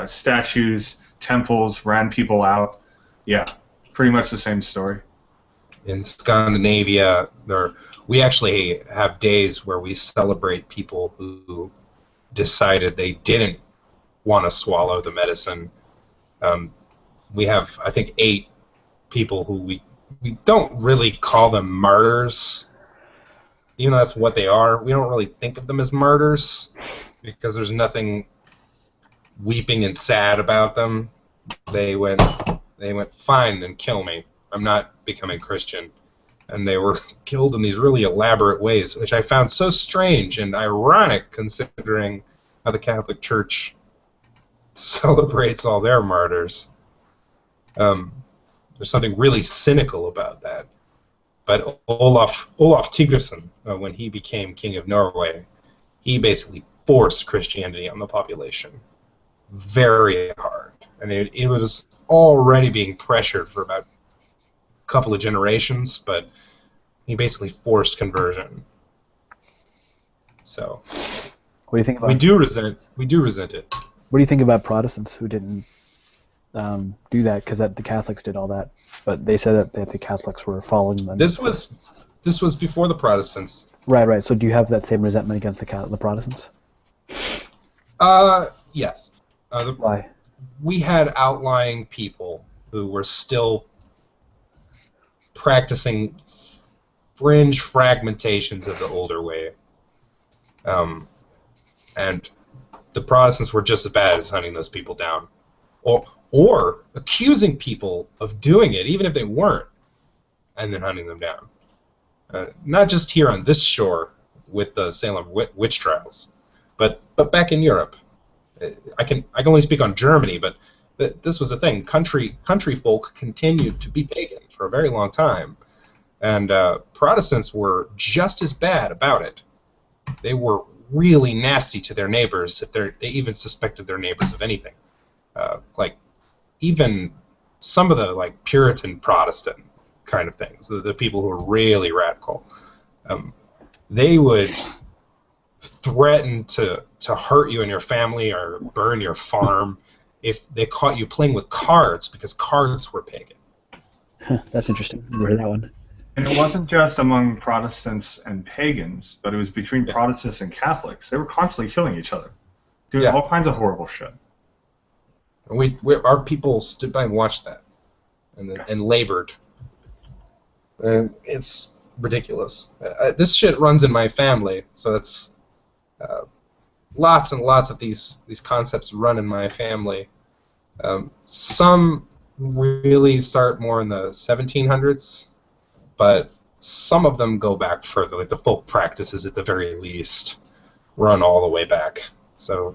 statues, temples, ran people out. Yeah, pretty much the same story. In Scandinavia, we actually have days where we celebrate people who decided they didn't want to swallow the medicine. We have, I think, 8 people who we don't really call them martyrs. Even though that's what they are, we don't really think of them as martyrs because there's nothing weeping and sad about them. They went, fine, then kill me. I'm not becoming Christian. And they were killed in these really elaborate ways, which I found so strange and ironic considering how the Catholic Church celebrates all their martyrs. There's something really cynical about that. But Olaf Tryggvason, when he became king of Norway, he basically forced Christianity on the population very hard. And it was already being pressured for about a couple of generations, but he basically forced conversion. So what do you think about? We do resent it. What do you think about Protestants who didn't do that because the Catholics did all that, but they said that the Catholics were following them? This was before the Protestants. Right. So do you have that same resentment against the Protestants? Yes. Why? We had outlying people who were still practicing fringe fragmentations of the older way. And the Protestants were just as bad as hunting those people down. Or accusing people of doing it, even if they weren't, and then hunting them down. Not just here on this shore with the Salem witch trials, but back in Europe. I can only speak on Germany, but this was a thing. Country folk continued to be pagan for a very long time, and Protestants were just as bad about it. They were really nasty to their neighbors if they even suspected their neighbors of anything. Even some of the Puritan Protestant kind of things, the people who are really radical, they would threaten to hurt you and your family or burn your farm if they caught you playing with cards, because cards were pagan. That's interesting. Never heard that one. And it wasn't just among Protestants and pagans, but it was between Protestants and Catholics. They were constantly killing each other, doing all kinds of horrible shit. Our people stood by and watched that, and labored. It's ridiculous. This shit runs in my family, so it's lots and lots of these concepts run in my family. Some really start more in the 1700s, but some of them go back further. Like the folk practices, at the very least, run all the way back. So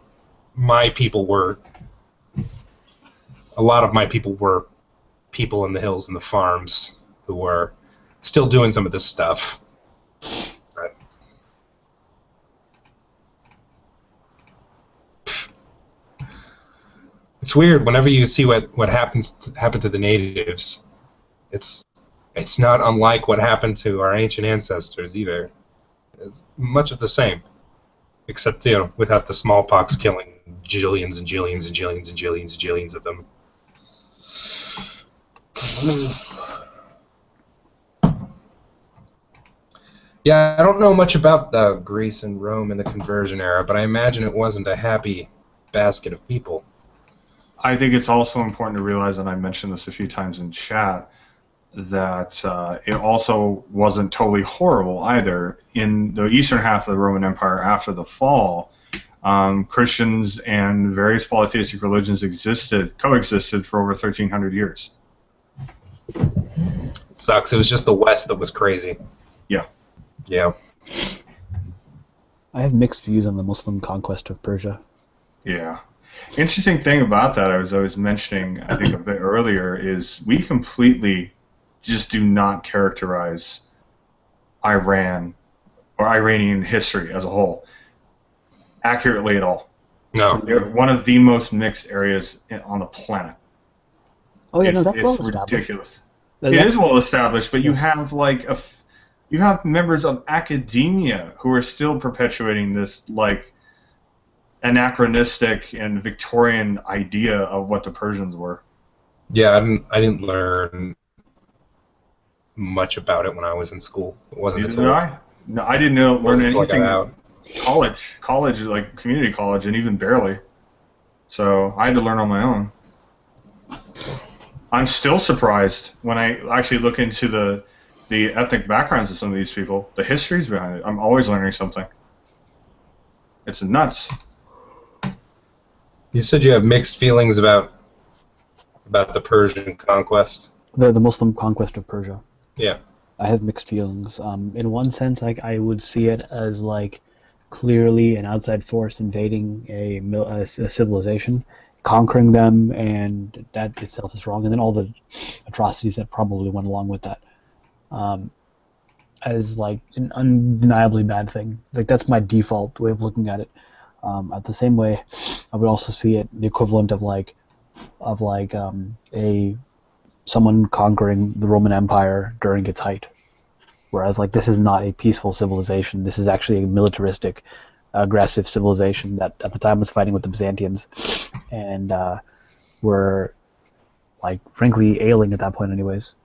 a lot of my people were people in the hills and the farms who were still doing some of this stuff. Right. It's weird whenever you see what happened to the natives. It's not unlike what happened to our ancient ancestors either. It's much of the same, except without the smallpox killing jillions and jillions and jillions and jillions and jillions of them. Yeah, I don't know much about Greece and Rome in the conversion era, but I imagine it wasn't a happy basket of people. I think it's also important to realize, and I mentioned this a few times in chat, that it also wasn't totally horrible either. In the eastern half of the Roman Empire after the fall, Christians and various polytheistic religions coexisted for over 1,300 years. It sucks. It was just the West that was crazy. Yeah. Yeah. I have mixed views on the Muslim conquest of Persia. Yeah. Interesting thing about that, I was mentioning, I think a bit earlier, is we completely just do not characterize Iran or Iranian history as a whole accurately at all. No. They're one of the most mixed areas on the planet. Oh yeah, that's well established. It's ridiculous. It is well established, but you have you have members of academia who are still perpetuating this anachronistic and Victorian idea of what the Persians were. Yeah, I didn't learn much about it when I was in school. It wasn't until I didn't learn anything. Out. College, like community college, and even barely. So I had to learn on my own. I'm still surprised when I actually look into the ethnic backgrounds of some of these people, the histories behind it. I'm always learning something. It's nuts. You said you have mixed feelings about the Persian conquest. The Muslim conquest of Persia. Yeah. I have mixed feelings. In one sense, I would see it as clearly an outside force invading a civilization, conquering them, and that itself is wrong. And then all the atrocities that probably went along with that, as an undeniably bad thing. That's my default way of looking at it. At the same way, I would also see it the equivalent of someone conquering the Roman Empire during its height. Whereas this is not a peaceful civilization. This is actually a militaristic, aggressive civilization that at the time was fighting with the Byzantines, and were frankly ailing at that point, anyways.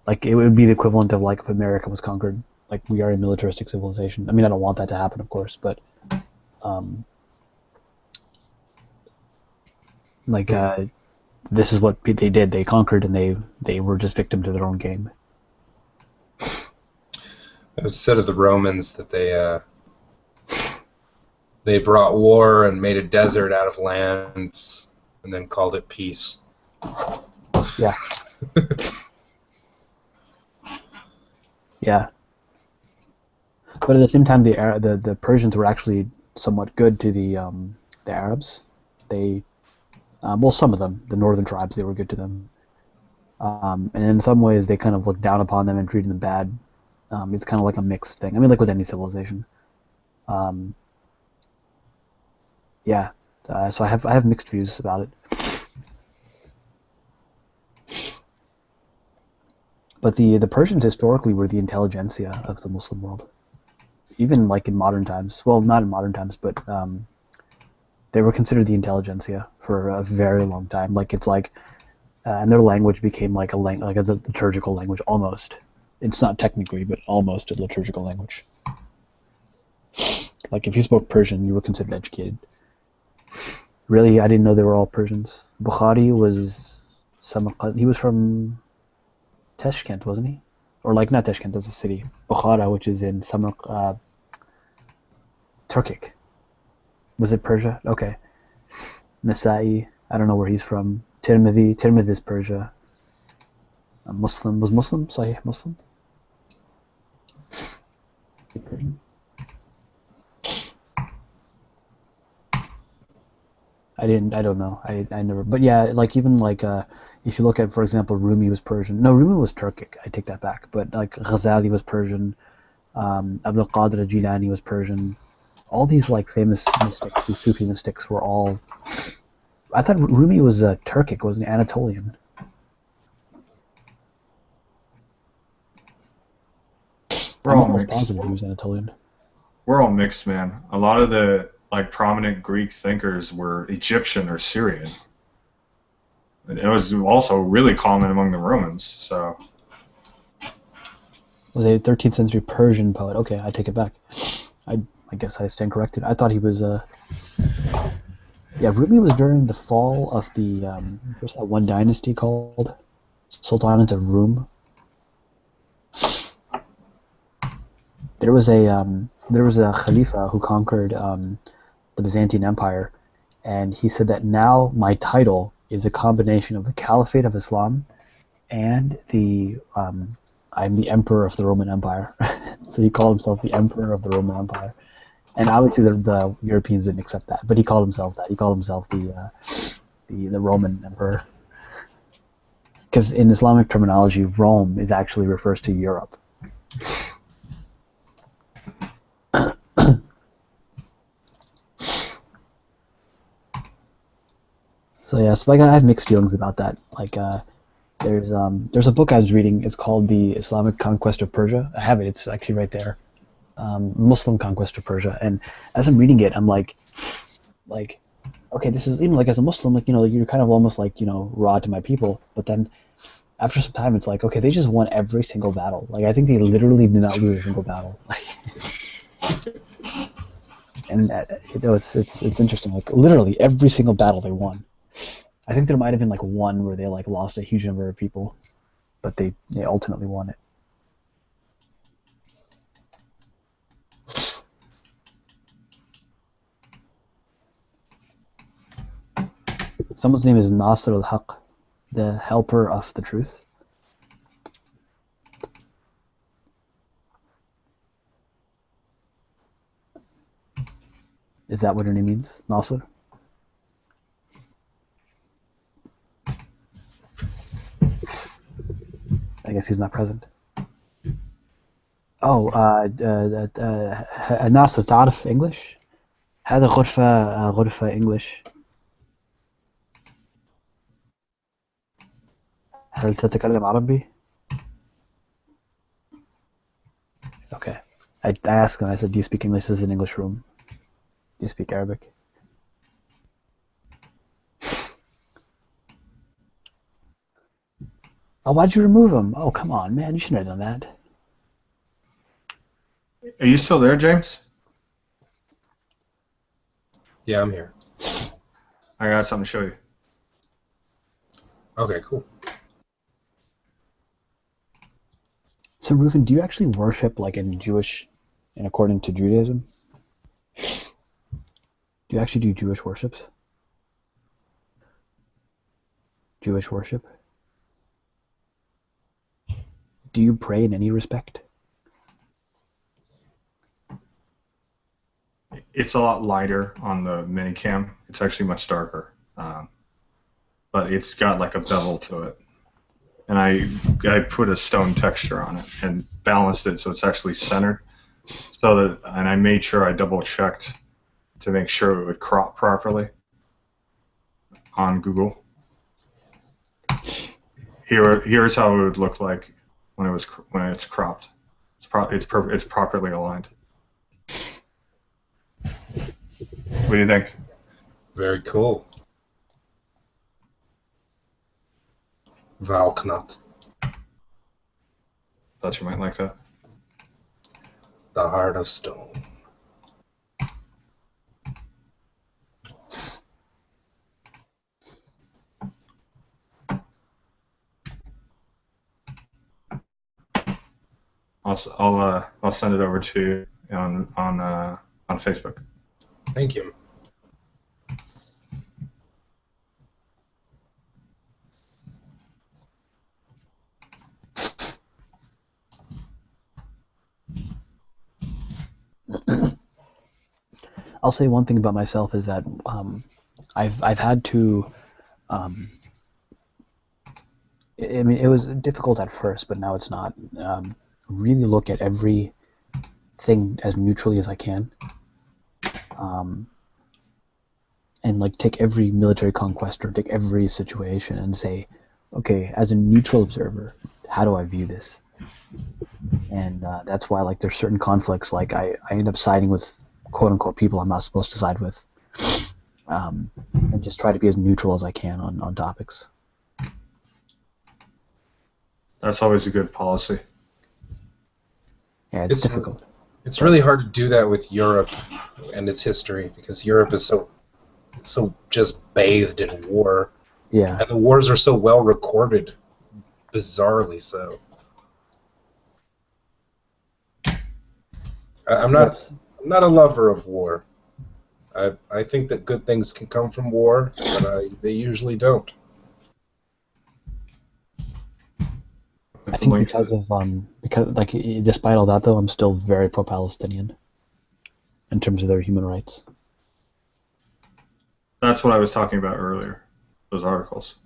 It would be the equivalent of if America was conquered. We are a militaristic civilization. I mean, I don't want that to happen, of course, but this is what they did. They conquered, and they were just victim to their own game. It was said of the Romans that they brought war and made a desert out of lands, and then called it peace. Yeah. Yeah. But at the same time, the Persians were actually somewhat good to the Arabs. They, some of them, the northern tribes, they were good to them. And in some ways, they kind of looked down upon them and treated them bad. It's kind of like a mixed thing. I mean, with any civilization. Yeah. So I have mixed views about it. But the Persians historically were the intelligentsia of the Muslim world, even like in modern times. Well, not in modern times, but they were considered the intelligentsia for a very long time. Like it's like, and their language became like a liturgical language almost. It's not technically, but almost a liturgical language. Like if you spoke Persian, you were considered educated. Really, I didn't know they were all Persians. Bukhari was Samarkand. He was from Tashkent, wasn't he? Or like not Tashkent, that's a city. Bukhara, which is in Samarkand, Turkic. Was it Persia? Okay. Nasa'i, I don't know where he's from. Tirmidhi is Persia. Muslim, was Muslim? Sahih Muslim? Persian? I don't know. I never, but yeah, like even like if you look at, for example, Rumi was Persian. No, Rumi was Turkic. I take that back. But like Ghazali was Persian. Abdul Qadir Jilani was Persian. All these like famous mystics, these Sufi mystics, were all. I thought Rumi was Turkic, wasn't he? Anatolian. We're all almost mixed. positive he was Anatolian. We're all mixed, man. A lot of the like prominent Greek thinkers were Egyptian or Syrian. And it was also really common among the Romans. So. Was a 13th century Persian poet. Okay, I take it back. I guess I stand corrected. I thought he was yeah, Rumi was during the fall of the what's that one dynasty called? Sultanate of Rum. There was a Khalifa who conquered the Byzantine Empire, and he said that now my title is a combination of the Caliphate of Islam and the I'm the Emperor of the Roman Empire. So he called himself the Emperor of the Roman Empire. And obviously the Europeans didn't accept that, but he called himself that. He called himself the Roman Emperor. Because in Islamic terminology, Rome actually refers to Europe. So yeah, so like I have mixed feelings about that. Like there's a book I was reading. It's called The Islamic Conquest of Persia. I have it. It's actually right there. Muslim Conquest of Persia. And as I'm reading it, I'm like, okay, this is even like as a Muslim, like you're kind of almost like raw to my people. But then after some time, it's like, okay, they just won every single battle. Like I think they literally did not lose a single battle. And it's interesting. Like literally every single battle they won. I think there might have been like one where they like lost a huge number of people, but they ultimately won it. Someone's name is Nasr al-Haq, the helper of the truth. Is that what her name means? Nasr? I guess he's not present. Oh, ناصر تعرف English؟ هذا غرفة English. هل تتكلم عربي؟ Okay. I asked him, I said, do you speak English? This is an English room. Do you speak Arabic? Oh, why'd you remove him? Oh, come on, man. You shouldn't have done that. Are you still there, James? Yeah, I'm here. I got something to show you. Okay, cool. So, Reuven, do you actually worship like in according to Judaism? Do you actually do Jewish worships? Jewish worship? Do you pray in any respect? It's a lot lighter on the minicam. It's actually much darker, but it's got like a bevel to it. And I put a stone texture on it and balanced it so it's actually centered. And I made sure I double checked to make sure it would crop properly on Google. Here's how it would look like when it's cropped. It's properly aligned. What do you think? Very cool. Valknut. Thought you might like that. The Heart of Stone. I'll send it over to you on Facebook. Thank you. I'll say one thing about myself is that I've had to. I mean, it was difficult at first, but now it's not. Really look at everything as neutrally as I can, and like take every military conquest or take every situation and say, okay, as a neutral observer, how do I view this? And that's why like there's certain conflicts. Like I end up siding with quote unquote people I'm not supposed to side with, and just try to be as neutral as I can on topics. That's always a good policy. Yeah, it's difficult. It's really hard to do that with Europe and its history because Europe is so just bathed in war. Yeah. And the wars are so well recorded, bizarrely so. I'm not a lover of war. I think that good things can come from war, but they usually don't. I think because like despite all that though, I'm still very pro-Palestinian in terms of their human rights. That's what I was talking about earlier. Those articles.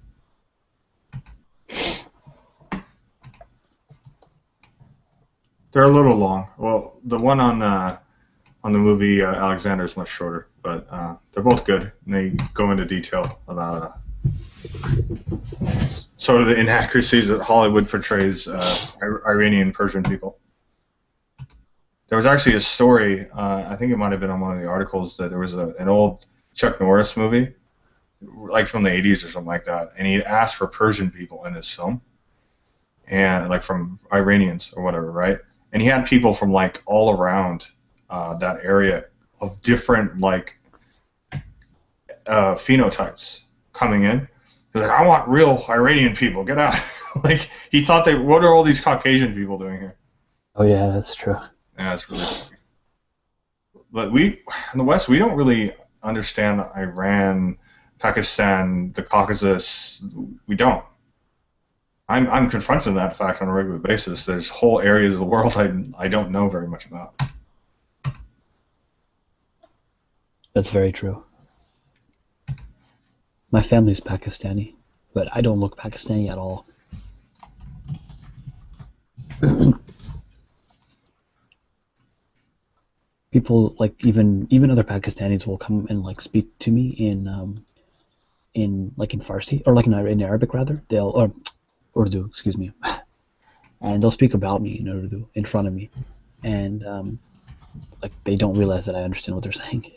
They're a little long. Well, the one on the movie Alexander is much shorter, but they're both good, and they go into detail about sort of the inaccuracies that Hollywood portrays Iranian Persian people. There was actually a story, I think it might have been on one of the articles, that there was an old Chuck Norris movie, like from the 80s or something like that, and he asked for Persian people in his film, and like from Iranians or whatever, right? And he had people from like all around that area of different like phenotypes coming in. He's like, I want real Iranian people. Get out. Like, he thought what are all these Caucasian people doing here? Oh, yeah, that's true. Yeah, that's really funny. But in the West, we don't really understand Iran, Pakistan, the Caucasus. We don't. I'm confronted with that fact on a regular basis. There's whole areas of the world I don't know very much about. That's very true. My family's Pakistani, but I don't look Pakistani at all. People like even other Pakistanis will come and like speak to me in Farsi or like in Arabic rather. Or Urdu, excuse me, and they'll speak about me in Urdu in front of me, and like they don't realize that I understand what they're saying.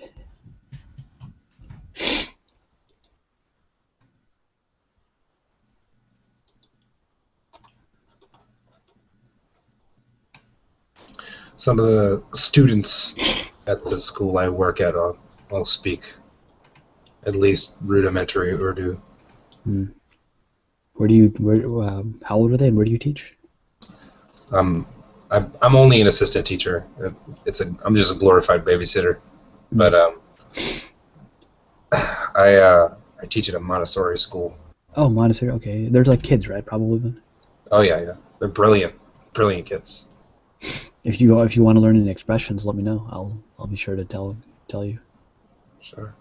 Some of the students at the school I work at all speak at least rudimentary Urdu. How old are they, and where do you teach? I'm only an assistant teacher. I'm just a glorified babysitter, but I teach at a Montessori school. Oh, Montessori. Okay, they're like kids, right? Probably then. Oh yeah, they're brilliant kids. If you want to learn any expressions, let me know. I'll be sure to tell you. Sure.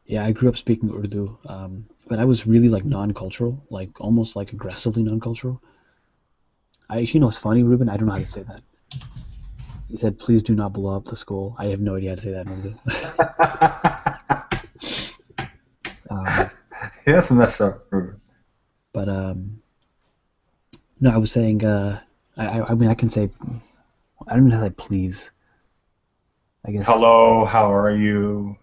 Yeah, I grew up speaking Urdu, but I was really like non-cultural, like almost like aggressively non-cultural. You know what's funny, Ruben? I don't know how to say that. He said, "Please do not blow up the school." I have no idea how to say that in Urdu. Yes, messed up. But no, I was saying. I mean, I can say. I don't even know how to say please. I guess. Hello, how are you?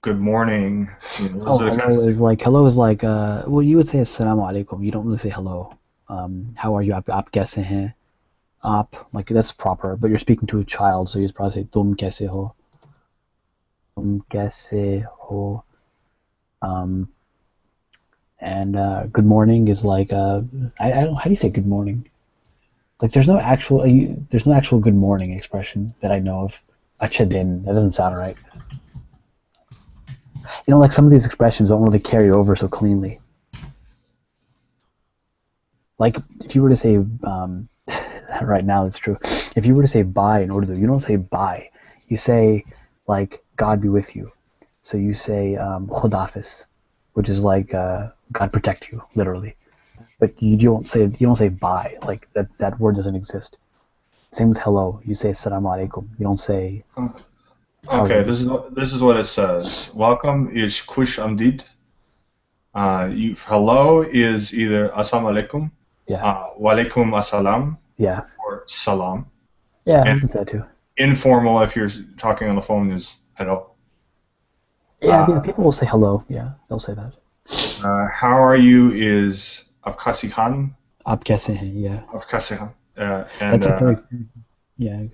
Good morning. You know, those are the kinds of things. Hello is like well, you would say assalamu alaikum. You don't really say hello. How are you? Aap kaise hain? Aap, like that's proper, but you're speaking to a child, so you'd probably say tum kaise ho? Tum kaise ho? And good morning is like I don't. How do you say good morning? Like there's no actual good morning expression that I know of. Acha din. That doesn't sound right. You know, like some of these expressions don't really carry over so cleanly. Like if you were to say right now, it's true. If you were to say bye in Urdu, you don't say bye. You say like God be with you. So you say Khudafis, which is like God protect you, literally. But you don't say bye. Like that word doesn't exist. Same with hello. You say assalamu alaikum. You don't say. Okay, this is what it says. Welcome is kush amdid. Hello is either assalamu alaikum. Yeah. Walaikum assalam. Yeah. Or salam. Yeah, and I get that too. Informal, if you're talking on the phone, is hello. Yeah, I mean, people will say hello. Yeah, they'll say that. How are you is Afkasi Khan. Aap kaise hain? Yeah. Afkasi Khan. That's a very. Yeah.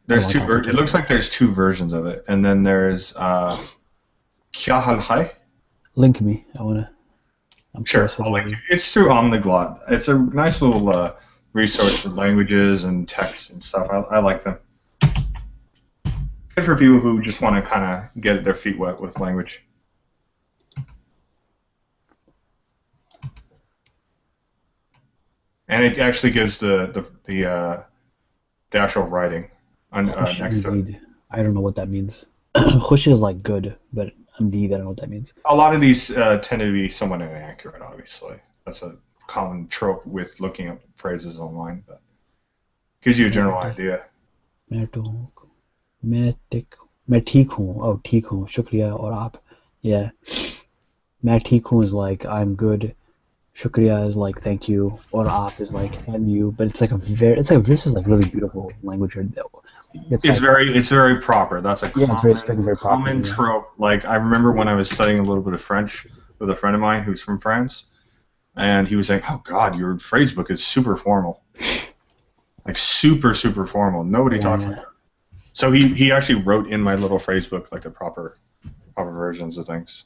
There's two. It looks like there's two versions of it, and then there's Kya hal hai. Link me. I'm sure. I'll link you. It's through Omniglot. It's a nice little resource for languages and texts and stuff. I like them. Good for people who just want to kind of get their feet wet with language. And it actually gives the actual writing next to it. I don't know what that means. Khush is like good, but Amdeed, I don't know what that means. A lot of these tend to be somewhat inaccurate, obviously. That's a common trope with looking up phrases online, but gives you a general idea. मैं ठीक हूँ. Oh, ठीक हूँ. शुक्रिया और आप. Yeah. मैं ठीक हूँ is like I'm good. Shukriya is like thank you, or aap is like and you, but it's like this is like really beautiful language. It's very proper. That's a common trope. Like I remember when I was studying a little bit of French with a friend of mine who's from France, and he was saying, "Oh God, your phrase book is super formal, like super formal. Nobody talks like that." So he actually wrote in my little phrase book like the proper versions of things.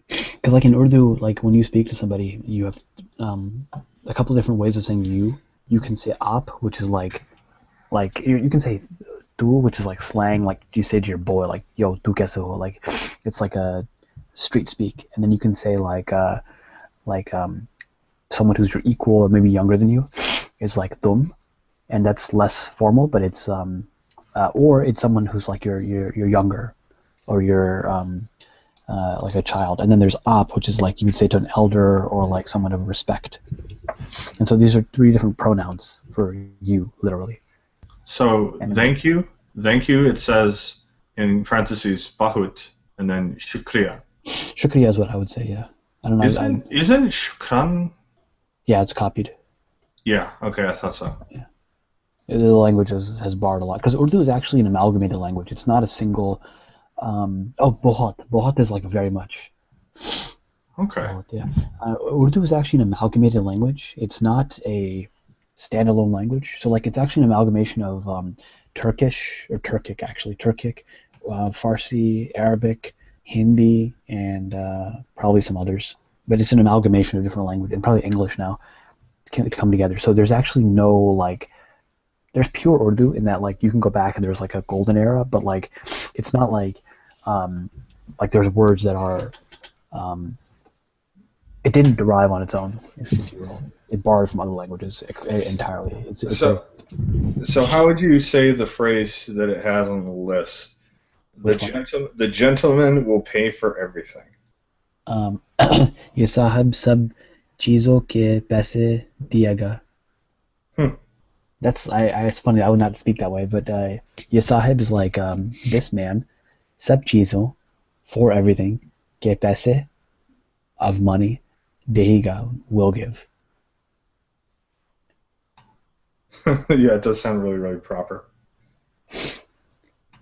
Because like in Urdu, like when you speak to somebody, you have a couple different ways of saying you. You can say aap, which is like you can say tu, which is like slang, like you say to your boy, like yo tu kaise ho, like it's like a street speak. And then you can say like someone who's your equal or maybe younger than you is like tum, and that's less formal, but it's or it's someone who's like you're younger, or you're like a child. And then there's aap, which is like you would say to an elder or like someone of respect. And so these are three different pronouns for you, literally. So thank you. It says in parentheses bahut and then shukriya. Shukriya is what I would say. Yeah. I don't know. Isn't shukran? Yeah, it's copied. Yeah. Okay, I thought so. Yeah. The language has borrowed a lot because Urdu is actually an amalgamated language. It's not a single. Bohat. Bohat is like very much. Okay. Bohat, yeah. Urdu is actually an amalgamated language. It's not a standalone language. So like it's actually an amalgamation of Turkish or Turkic, Farsi, Arabic, Hindi, and probably some others. But it's an amalgamation of different languages and probably English now to come together. So there's actually no like. There's pure Urdu in that like you can go back and there's like a golden era, but like it's not like there's words that are it didn't derive on its own, if you will. It borrowed from other languages entirely. So how would you say the phrase that it has on the list? The gentleman will pay for everything. ये साहब सब चीज़ों के पैसे दिएगा. It's funny. I would not speak that way, but ye sahib is like this man, sab cheezon, for everything, ke paise, of money, dehega, will give. Yeah, it does sound really, really proper.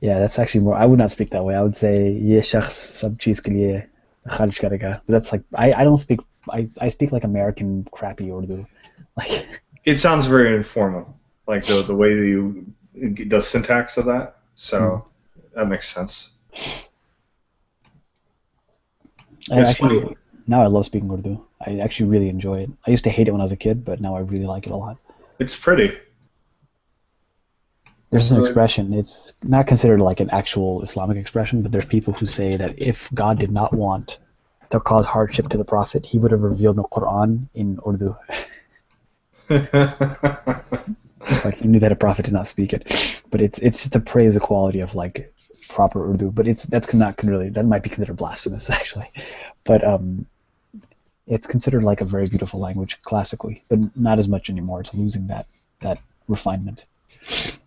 Yeah, that's actually more. I would not speak that way. I would say ye shakhs sab cheez ke liye kharch karega. But that's like I don't speak. I speak like American crappy Urdu, like. It sounds very informal, like the way the syntax of that. So that makes sense. Now I love speaking Urdu. I actually really enjoy it. I used to hate it when I was a kid, but now I really like it a lot. It's pretty. There's an expression. It's not considered like an actual Islamic expression, but there's people who say that if God did not want to cause hardship to the Prophet, he would have revealed the Quran in Urdu. Like he knew that a prophet did not speak it, but it's just to praise the quality of like proper Urdu. But that might be considered blasphemous actually, but it's considered like a very beautiful language classically, but not as much anymore. It's losing that refinement.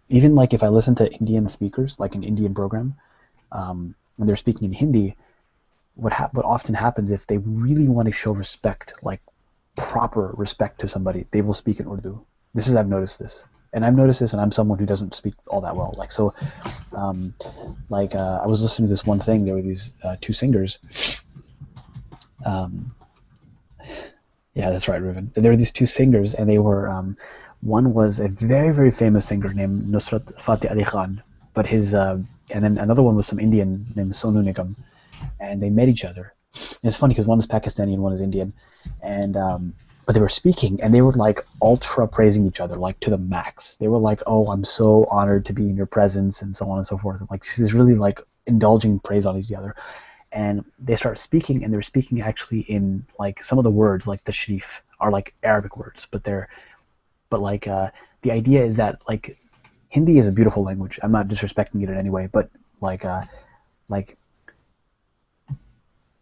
Even like if I listen to Indian speakers, like an Indian program, and they're speaking in Hindi, what often happens if they really want to show respect, like proper respect to somebody, they will speak in Urdu. I've noticed this, and I'm someone who doesn't speak all that well. Like so, I was listening to this one thing. There were these two singers. Yeah, that's right, Reuven. There were these two singers, and they were. One was a very, very famous singer named Nusrat Fateh Ali Khan, but and then another one was some Indian named Sonu Nigam, and they met each other. And it's funny because one is Pakistani and one is Indian, and but they were speaking and they were like ultra praising each other, like to the max. They were like, "Oh, I'm so honored to be in your presence," and so on and so forth. And like she's really like indulging praise on each other. And they start speaking, and they're speaking actually in like some of the words, like the Sharif, are like Arabic words, but the idea is that like Hindi is a beautiful language. I'm not disrespecting it in any way, but like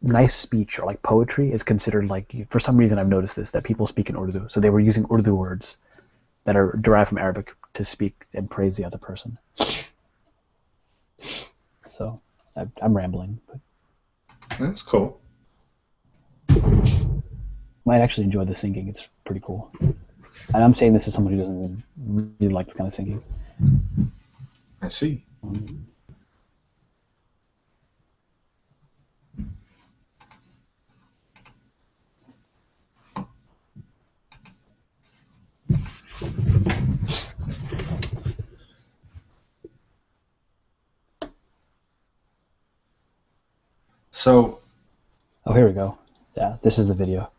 nice speech or like poetry is considered like, for some reason I've noticed this, that people speak in Urdu. So they were using Urdu words that are derived from Arabic to speak and praise the other person. So I'm rambling. But that's cool. Might actually enjoy the singing. It's pretty cool. And I'm saying this as someone who doesn't even really like this kind of singing. I see. So. Oh, here we go. Yeah, this is the video.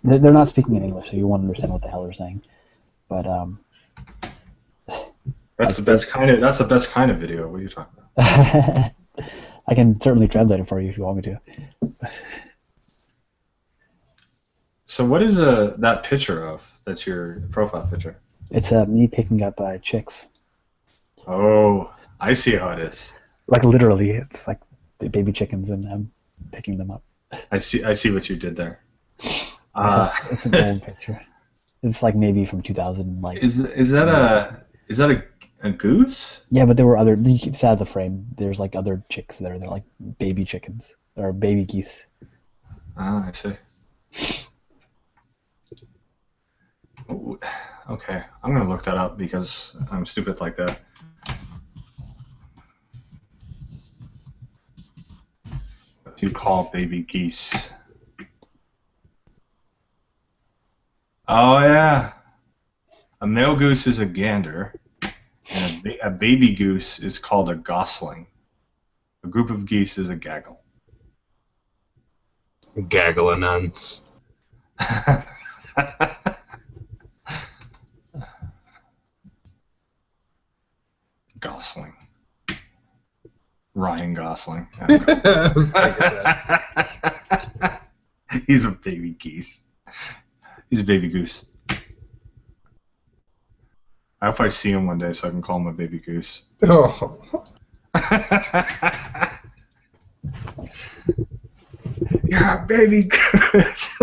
They're not speaking in English, so you won't understand what the hell they're saying. But that's the best kind of video. What are you talking about? I can certainly translate it for you if you want me to. So what is that picture of? That's your profile picture. It's me picking up chicks. Oh, I see how it is. Like literally, it's like the baby chickens, and I'm picking them up. I see what you did there. It's an old picture. It's like maybe from 2000. Like is that a goose? Yeah, but there were other. It's out of the frame. There's like other chicks there. They're like baby chickens or baby geese. Ah, I see. Ooh, okay, I'm gonna look that up because I'm stupid like that. What do you call baby geese? Oh yeah, a male goose is a gander, and a baby goose is called a gosling. A group of geese is a gaggle. A gaggle of nuns. Gosling. Ryan Gosling. He's a baby geese. He's a baby goose. I hope I see him one day so I can call him a baby goose. Oh. You're a baby goose.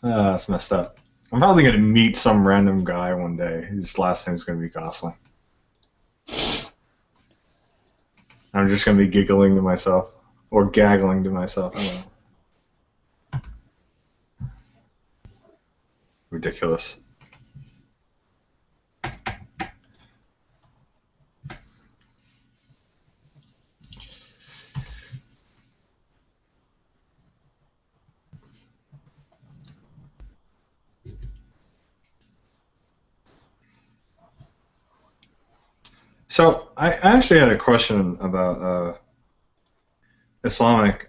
That's messed up. I'm probably going to meet some random guy one day. His last name's going to be Gosling. I'm just going to be giggling to myself. Or gaggling to myself. I don't know. Ridiculous. So I actually had a question about Islamic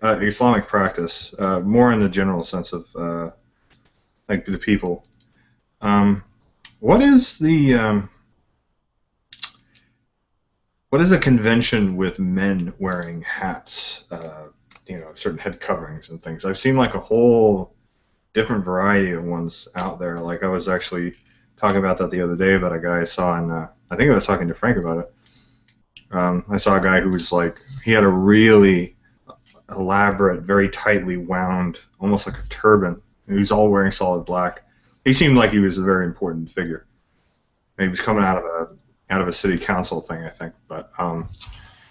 practice, more in the general sense of like the people. What is the convention with men wearing hats? Certain head coverings and things. I've seen like a whole different variety of ones out there. Like I was actually talking about that the other day about a guy I saw in. I think I was talking to Frank about it. I saw a guy who was like, he had a really elaborate, very tightly wound, almost like a turban. He was all wearing solid black. He seemed like he was a very important figure. And he was coming out of a city council thing, I think. But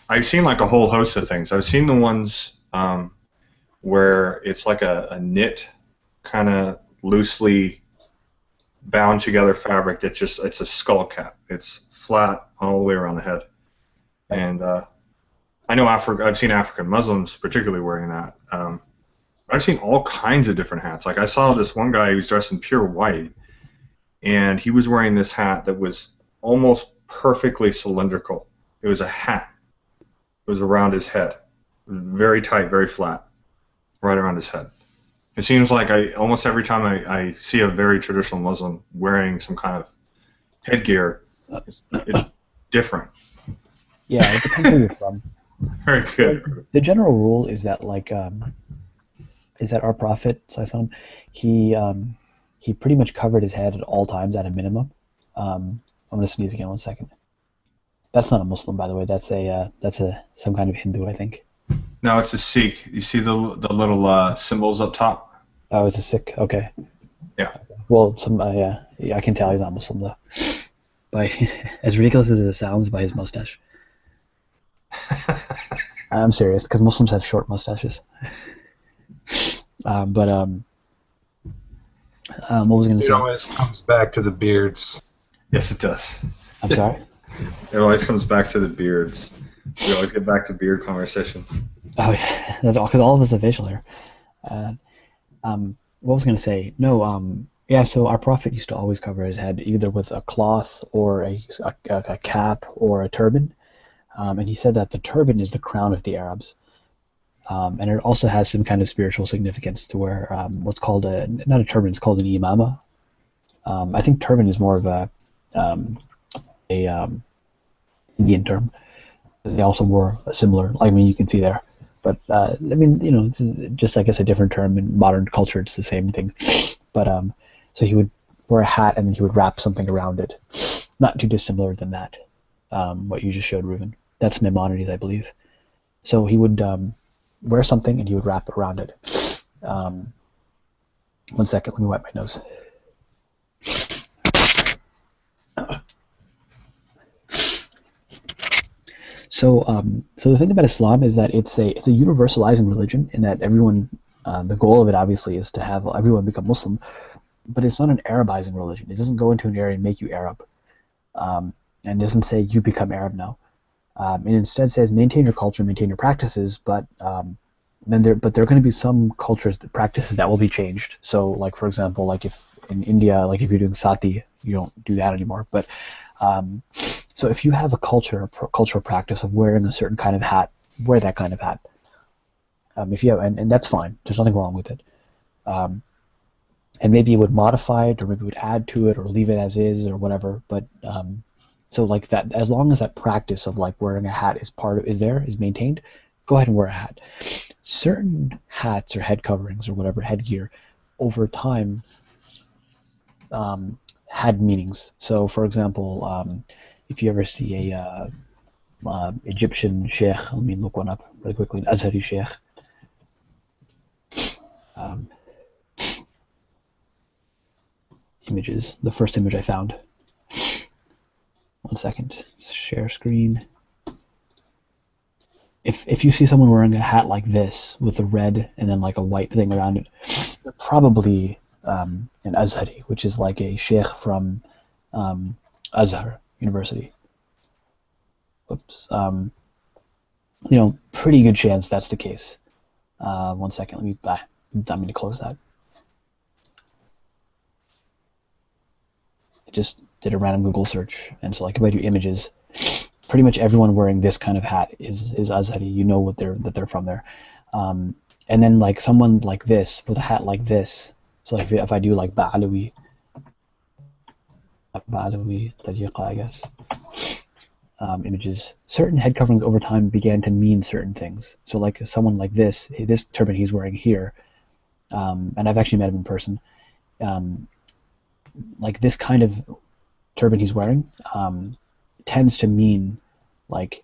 I've seen like a whole host of things. I've seen the ones where it's like a knit, kind of loosely bound together fabric that it's a skull cap. It's flat all the way around the head. And I know I've seen African Muslims particularly wearing that. I've seen all kinds of different hats. Like I saw this one guy who was dressed in pure white, and he was wearing this hat that was almost perfectly cylindrical. It was a hat. It was around his head. It was very tight, very flat, right around his head. It seems like almost every time I see a very traditional Muslim wearing some kind of headgear, it's different. Yeah, it depends where you're from. Very good. The general rule is that our Prophet, he pretty much covered his head at all times at a minimum. I'm gonna sneeze again. 1 second. That's not a Muslim, by the way. That's some kind of Hindu, I think. No, it's a Sikh. You see the little symbols up top? Oh, it's a Sikh. Okay. Yeah. Well, I can tell he's not Muslim though. By as ridiculous as it sounds, by his mustache. I'm serious, because Muslims have short mustaches. What was I going to say? It always comes back to the beards. Yes, it does. I'm sorry? It always comes back to the beards. We always get back to beard conversations. Oh, yeah. That's all, because all of us have facial hair. What was I going to say? No, yeah, so our Prophet used to always cover his head either with a cloth or a cap or a turban. And he said that the turban is the crown of the Arabs. And it also has some kind of spiritual significance to where what's called not a turban, it's called an imama. I think turban is more of a Indian term. They also wore a similar, you can see there. But, it's just, I guess, a different term. In modern culture, it's the same thing. But, so he would wear a hat and then he would wrap something around it. Not too dissimilar than that, what you just showed, Reuven. That's Maimonides, I believe. So he would wear something and he would wrap it around it. 1 second, let me wipe my nose. So the thing about Islam is that it's a universalizing religion in that everyone, the goal of it obviously is to have everyone become Muslim, but it's not an Arabizing religion. It doesn't go into an area and make you Arab, and doesn't say you become Arab now. It instead says maintain your culture, maintain your practices, but there are going to be some practices that will be changed. So, like for example, like if in India, like if you're doing sati, you don't do that anymore. But so if you have a cultural practice of wearing a certain kind of hat, wear that kind of hat. If you have, and that's fine. There's nothing wrong with it. And maybe you would modify it, or maybe you would add to it, or leave it as is, or whatever. But so like that, as long as that practice of like wearing a hat is maintained, go ahead and wear a hat. Certain hats or head coverings or whatever headgear, over time, had meanings. So, for example, if you ever see a Egyptian sheikh, let me look one up really quickly, an Azhari sheikh. images. The first image I found. 1 second. Share screen. If you see someone wearing a hat like this with a red and then like a white thing around it, they're probably an Azhari, which is like a sheikh from Azhar University. Whoops. Pretty good chance that's the case. 1 second. I'm going to close that. I just did a random Google search, and so like if I do images, pretty much everyone wearing this kind of hat is Azhari. You know that they're from there. And then like someone like this with a hat like this. So like if I do like Ba'alawi tariqa, I guess. Images. Certain head coverings over time began to mean certain things. So like someone like this turban he's wearing here, and I've actually met him in person. Like this kind of turban he's wearing tends to mean like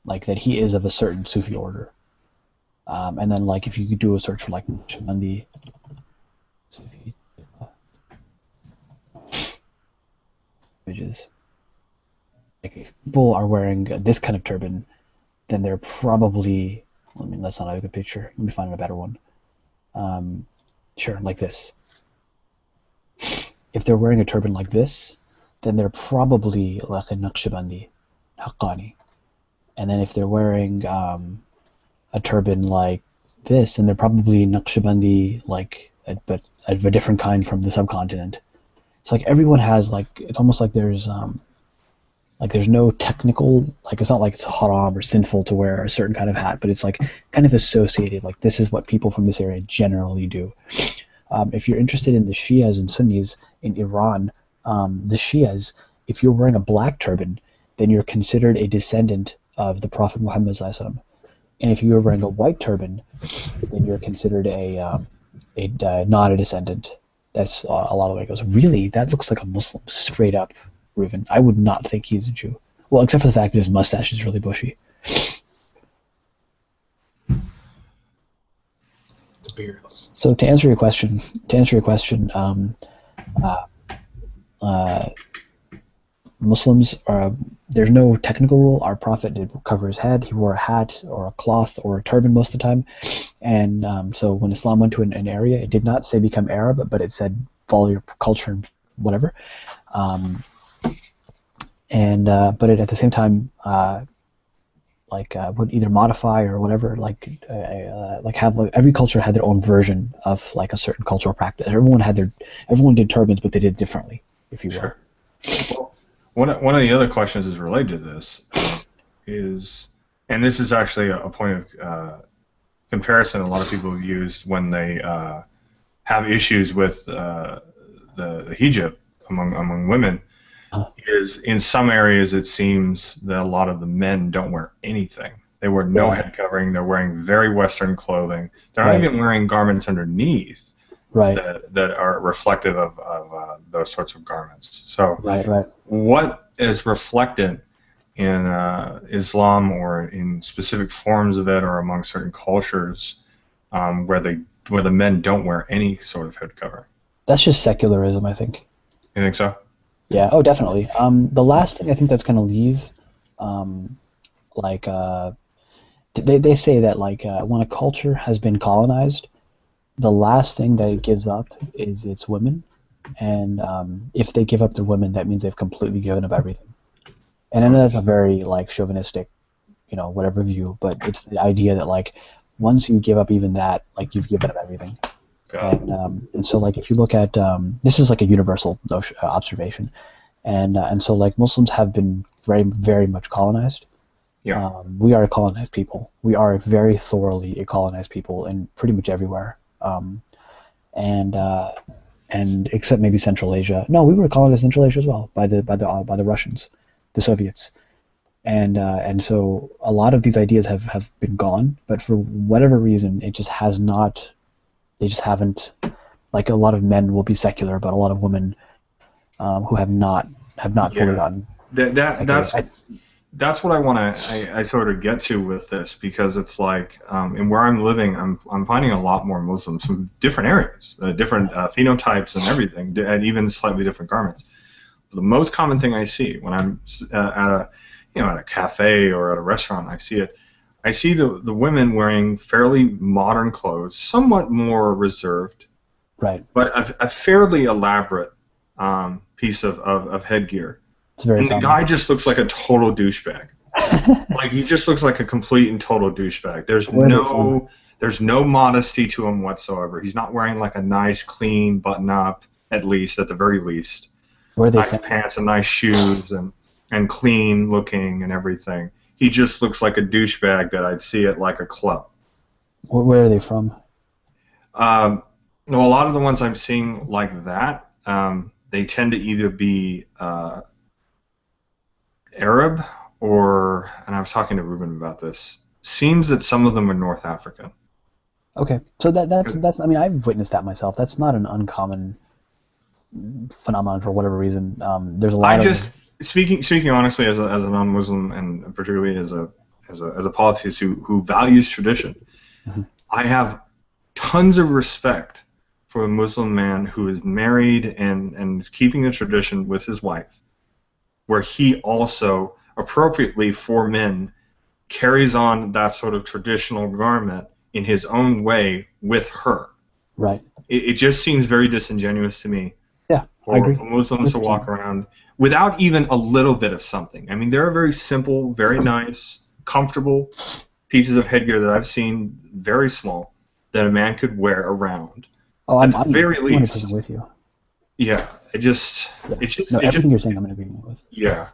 that he is of a certain Sufi order. And then like if you could do a search for like Naqshbandi Sufi images. Like if people are wearing this kind of turban, then they're probably, that's not a good picture. Let me find a better one. Sure, like this. If they're wearing a turban like this, then they're probably like a Naqshbandi, Haqqani. And then if they're wearing a turban like this, then they're probably Naqshbandi, but of a different kind from the subcontinent. It's like everyone has it's almost like there's no technical, it's not like it's haram or sinful to wear a certain kind of hat, but it's like kind of associated, like this is what people from this area generally do. If you're interested in the Shias and Sunnis in Iran, the Shias, if you're wearing a black turban, then you're considered a descendant of the Prophet Muhammad ﷺ. And if you're wearing a white turban, then you're considered not a descendant. That's a lot of the way it goes. Really, that looks like a Muslim, straight up. Reuven. I would not think he's a Jew. Well, except for the fact that his mustache is really bushy. The beards. So to answer your question, Muslims are. There's no technical rule. Our Prophet did cover his head. He wore a hat or a cloth or a turban most of the time. And so when Islam went to an area, it did not say become Arab, but it said follow your culture and whatever. But it, at the same time, would either modify or whatever, every culture had their own version of like a certain cultural practice. Everyone did turbans, but they did it differently, if you will. Sure. Well, one of the other questions is related to this, and this is actually a point of comparison a lot of people have used when they have issues with the hijab among women. Is in some areas it seems that a lot of the men don't wear anything. They wear no head covering. They're wearing very Western clothing. They're not even wearing garments underneath that are reflective of those sorts of garments. So what is reflected in Islam or in specific forms of it or among certain cultures where the men don't wear any sort of head cover? That's just secularism, I think. You think so? Yeah, oh, definitely. The last thing I think that's going to leave, they say that when a culture has been colonized, the last thing that it gives up is its women, and if they give up their women, that means they've completely given up everything. And I know that's a very chauvinistic, whatever view, but it's the idea that once you give up even that, you've given up everything. And so if you look at this is a universal observation, and so Muslims have been very, very much colonized. Yeah. We are a colonized people. We are very thoroughly a colonized people in pretty much everywhere. And except maybe Central Asia. No, we were colonized in Central Asia as well by the Russians, the Soviets. And so a lot of these ideas have been gone, but for whatever reason, it just has not. They just haven't, a lot of men will be secular, but a lot of women who have not fully gotten. that's what I want to I sort of get to with this, because it's like, and where I'm living, I'm finding a lot more Muslims from different areas, different phenotypes and everything, and even slightly different garments. But the most common thing I see when I'm at a cafe or at a restaurant, I see the women wearing fairly modern clothes, somewhat more reserved, Right. but a fairly elaborate piece of headgear. It's very And the common. guy just looks like a total douchebag. Like, he just looks like a complete and total douchebag. There's no modesty to him whatsoever. He's not wearing like a nice, clean button-up, at the very least. Where are they Nice from? pants and nice shoes and clean looking and everything. He just looks like a douchebag that I'd see at like a club. Where are they from? No, a lot of the ones I'm seeing like that, they tend to either be Arab or, and I was talking to Ruben about this, seems that some of them are North African. Okay, so that's I mean, I've witnessed that myself. That's not an uncommon phenomenon for whatever reason. There's a lot of speaking honestly as a non-Muslim, and particularly as a politician who values tradition, Mhm. I have tons of respect for a Muslim man who is married and is keeping a tradition with his wife, where he also, appropriately for men, carries on that sort of traditional garment in his own way with her. right. It just seems very disingenuous to me Yeah, for, I agree. for Muslims to walk around without even a little bit of something. I mean, there are very simple, very nice, comfortable pieces of headgear that I've seen, very small, that a man could wear around. Oh, At I'm the very 100% least. with you. Yeah, No, everything you're saying, I'm in agreement with. yeah.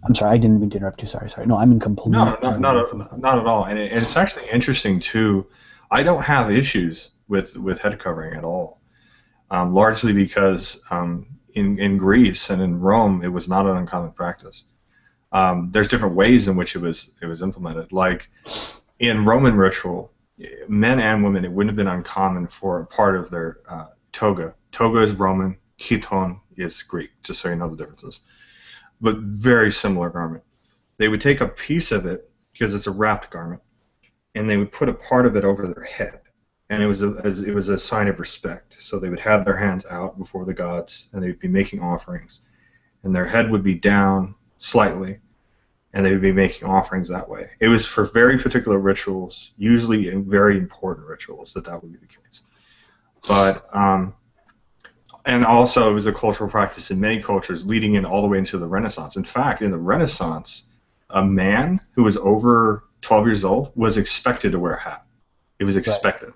I'm sorry, I didn't mean to interrupt you. Sorry. No, I'm in complete. No, not at all. And it's actually interesting too. I don't have issues with head covering at all, largely because in Greece and in Rome it was not an uncommon practice. There's different ways in which it was implemented. Like in Roman ritual, men and women, it wouldn't have been uncommon for a part of their toga. Toga is Roman, chiton is Greek, just so you know the differences. But very similar garment. They would take a piece of it, because it's a wrapped garment, and they would put a part of it over their head, and it was a sign of respect. So they would have their hands out before the gods, and they would be making offerings, and their head would be down slightly, and they would be making offerings that way. It was for very particular rituals, usually in very important rituals, that would be the case. But and also, it was a cultural practice in many cultures leading in all the way into the Renaissance. In fact, in the Renaissance, a man who was over 12 years old was expected to wear a hat. It was expected. Right.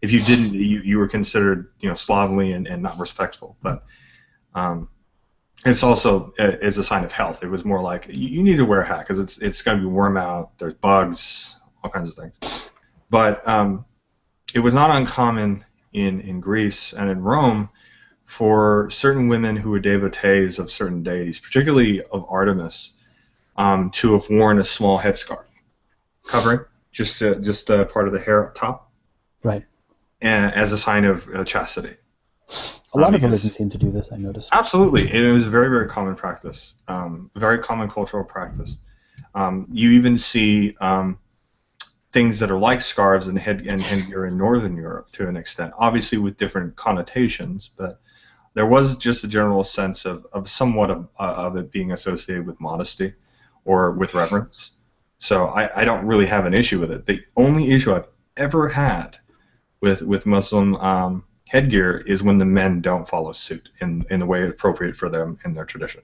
If you didn't, you were considered, slovenly and not respectful. But it's also is a sign of health. It was more like you need to wear a hat because it's going to be warm out. There's bugs, all kinds of things. But it was not uncommon in Greece and in Rome for certain women who were devotees of certain deities, particularly of Artemis, to have worn a small headscarf covering just part of the hair up top, right, and as a sign of chastity. A lot of religions seem to do this, I noticed. Absolutely, it was a very, very common practice, very common cultural practice. You even see things that are like scarves and headgear in Northern Europe to an extent, obviously with different connotations, but there was just a general sense of somewhat of it being associated with modesty or with reverence. So I don't really have an issue with it. The only issue I've ever had with Muslim headgear is when the men don't follow suit in the way appropriate for them in their tradition.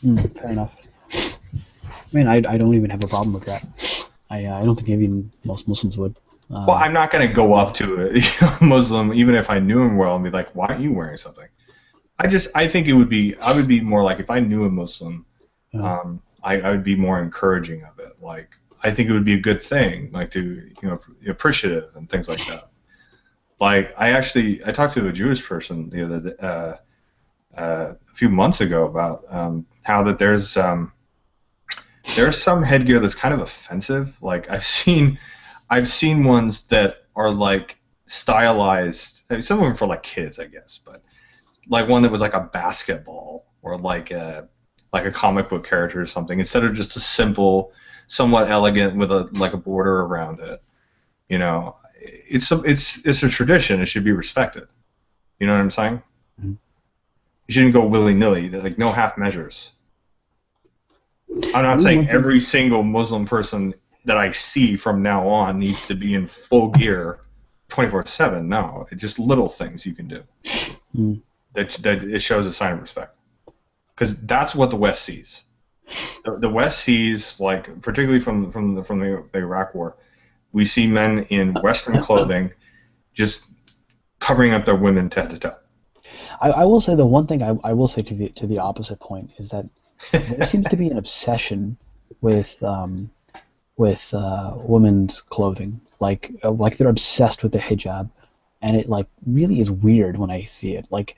Fair enough. I mean, I don't even have a problem with that. I don't think even most Muslims would. Well, I'm not going to go up to a Muslim, even if I knew him well, and be like, "Why aren't you wearing something?" I think I would be more like, if I knew a Muslim, I would be more encouraging of it. Like, I think it would be a good thing, like to appreciative and things like that. Like, I talked to a Jewish person the other day, a few months ago about how that there's some headgear that's kind of offensive. Like, I've seen ones that are like stylized. I mean, some of them for like kids, I guess, but like one that was like a basketball or like a like a comic book character or something, instead of just a simple, somewhat elegant with a border around it. You know, it's a tradition. It should be respected. You know what I'm saying? Mm-hmm. You shouldn't go willy-nilly. Like, no half measures. I'm not saying every single Muslim person that I see from now on needs to be in full gear 24/7. No, it's just little things you can do that it shows a sign of respect. Because that's what the West sees. The West sees, like, particularly from the Iraq War, we see men in Western clothing just covering up their women head to toe. I will say the one thing I will say to the opposite point is that there seems to be an obsession with women's clothing. Like they're obsessed with the hijab, and it like really is weird when I see it. Like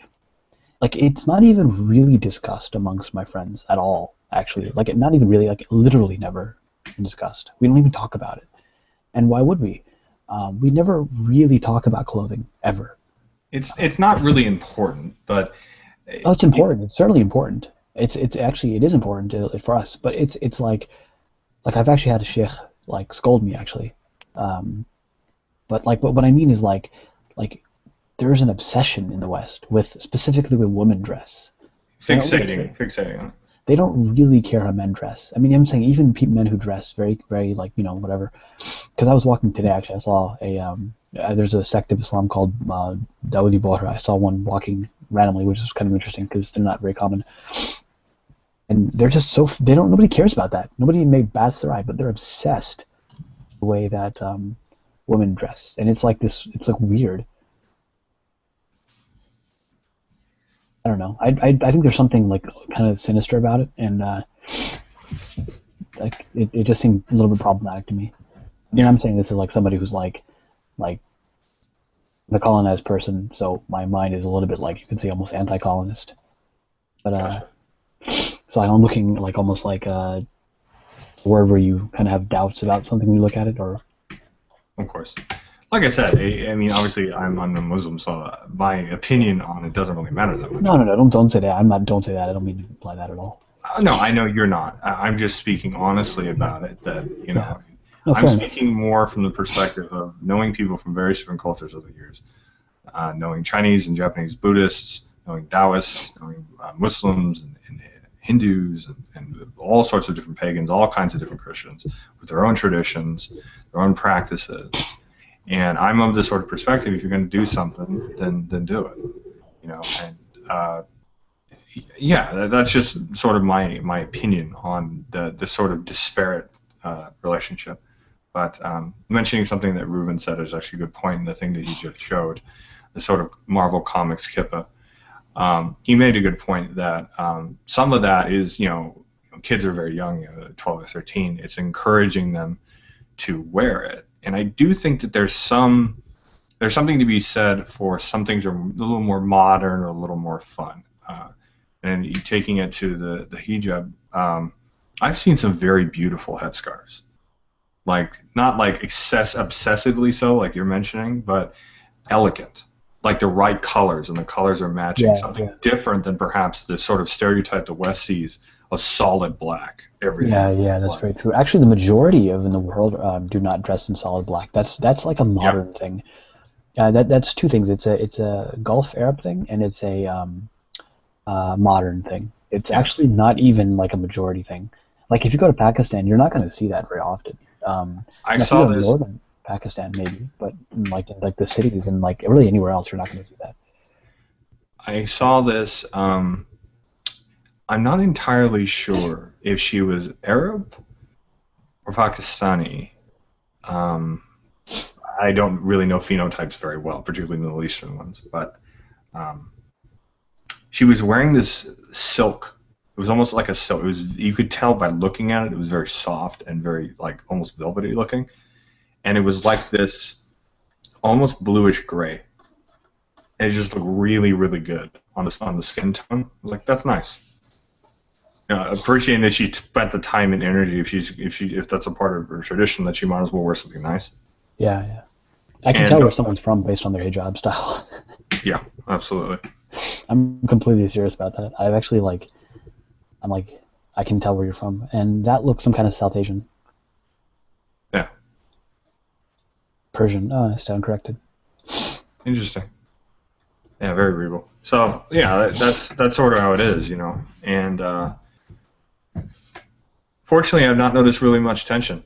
it's not even really discussed amongst my friends at all. Actually, like not even really, like literally never discussed. We don't even talk about it. And why would we? We never really talk about clothing ever. It's not really important, but oh, it's important. It's certainly important. It's actually it is important for us. But it's like I've actually had a sheikh like scold me actually. But like what I mean is like there's an obsession in the West with specifically with women dress. Fixating on it. They don't really care how men dress. I mean, I'm saying even men who dress very, very like, you know, whatever. Because I was walking today, actually, I saw there's a sect of Islam called Dawoodi Bohra. I saw one walking randomly, which is kind of interesting because they're not very common. And they're just nobody cares about that. Nobody bats their eye, but they're obsessed with the way that women dress. And it's like weird. I don't know. I think there's something like kind of sinister about it, and like it just seemed a little bit problematic to me. You know, I'm saying this is like somebody who's like the colonized person, so my mind is a little bit like you could say almost anti-colonist. But so I'm looking like almost like a word where you kind of have doubts about something when you look at it, or. Of course. Like I said, I mean, obviously, I'm a Muslim, so my opinion on it doesn't really matter that much. No, don't say that. Don't say that. I don't mean to imply that at all. No, I know you're not. I'm just speaking honestly about it. That you know, Yeah. No, I'm fair speaking more from the perspective of knowing people from various different cultures over the years, knowing Chinese and Japanese Buddhists, knowing Taoists, knowing Muslims and Hindus and all sorts of different pagans, all kinds of different Christians with their own traditions, their own practices. And I'm of the sort of perspective: if you're going to do something, then do it. You know, and yeah, that's just sort of my opinion on the sort of disparate relationship. But mentioning something that Reuven said is actually a good point in the thing that he just showed, the sort of Marvel Comics kippa. He made a good point that some of that is, you know, kids are very young, 12 or 13. It's encouraging them to wear it. And I do think that there's something to be said for some things are a little more modern or a little more fun. And you taking it to the hijab, I've seen some very beautiful headscarves. Like, not like obsessively so, like you're mentioning, but elegant. Like the right colors, and the colors are matching. Something different than perhaps the sort of stereotype the West sees of solid black. Everything. Yeah, that's very true. Actually, the majority in the world do not dress in solid black. That's like a modern thing. That's two things. It's a Gulf Arab thing, and it's a modern thing. It's actually not even like a majority thing. Like if you go to Pakistan, you're not going to see that very often. I saw this. Northern Pakistan maybe, but in like the cities and like really anywhere else, you're not going to see that. I saw this. I'm not entirely sure if she was Arab or Pakistani. I don't really know phenotypes very well, particularly Middle Eastern ones, but she was wearing this silk. It was almost like a silk. It was, you could tell by looking at it, it was very soft and very like almost velvety looking, and it was like this almost bluish gray. And it just looked really, really good on the skin tone. I was like, that's nice. Appreciating that she spent the time and energy. If that's a part of her tradition, that she might as well wear something nice. Yeah. I can tell where someone's from based on their hijab style. Yeah, absolutely. I'm completely serious about that. I've actually I'm like, I can tell where you're from, and that looks some kind of South Asian. Yeah. Persian. Oh, I stand corrected. Interesting. Yeah, very regal. So yeah, that's sort of how it is, you know. And fortunately, I've not noticed really much tension.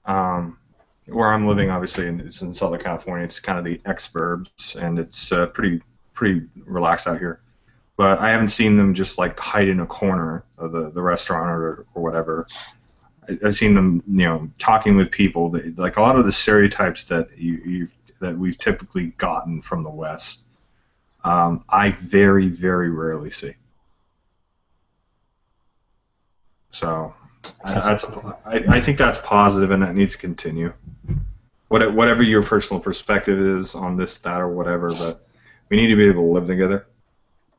Where I'm living, obviously, it's in Southern California. It's kind of the exurbs, and it's pretty relaxed out here. But I haven't seen them just like hide in a corner of the restaurant or whatever. I've seen them, you know, talking with people. Like a lot of the stereotypes that that we've typically gotten from the West, I very rarely see. So I think that's positive, and that needs to continue. Whatever your personal perspective is on this, that, or whatever, but we need to be able to live together.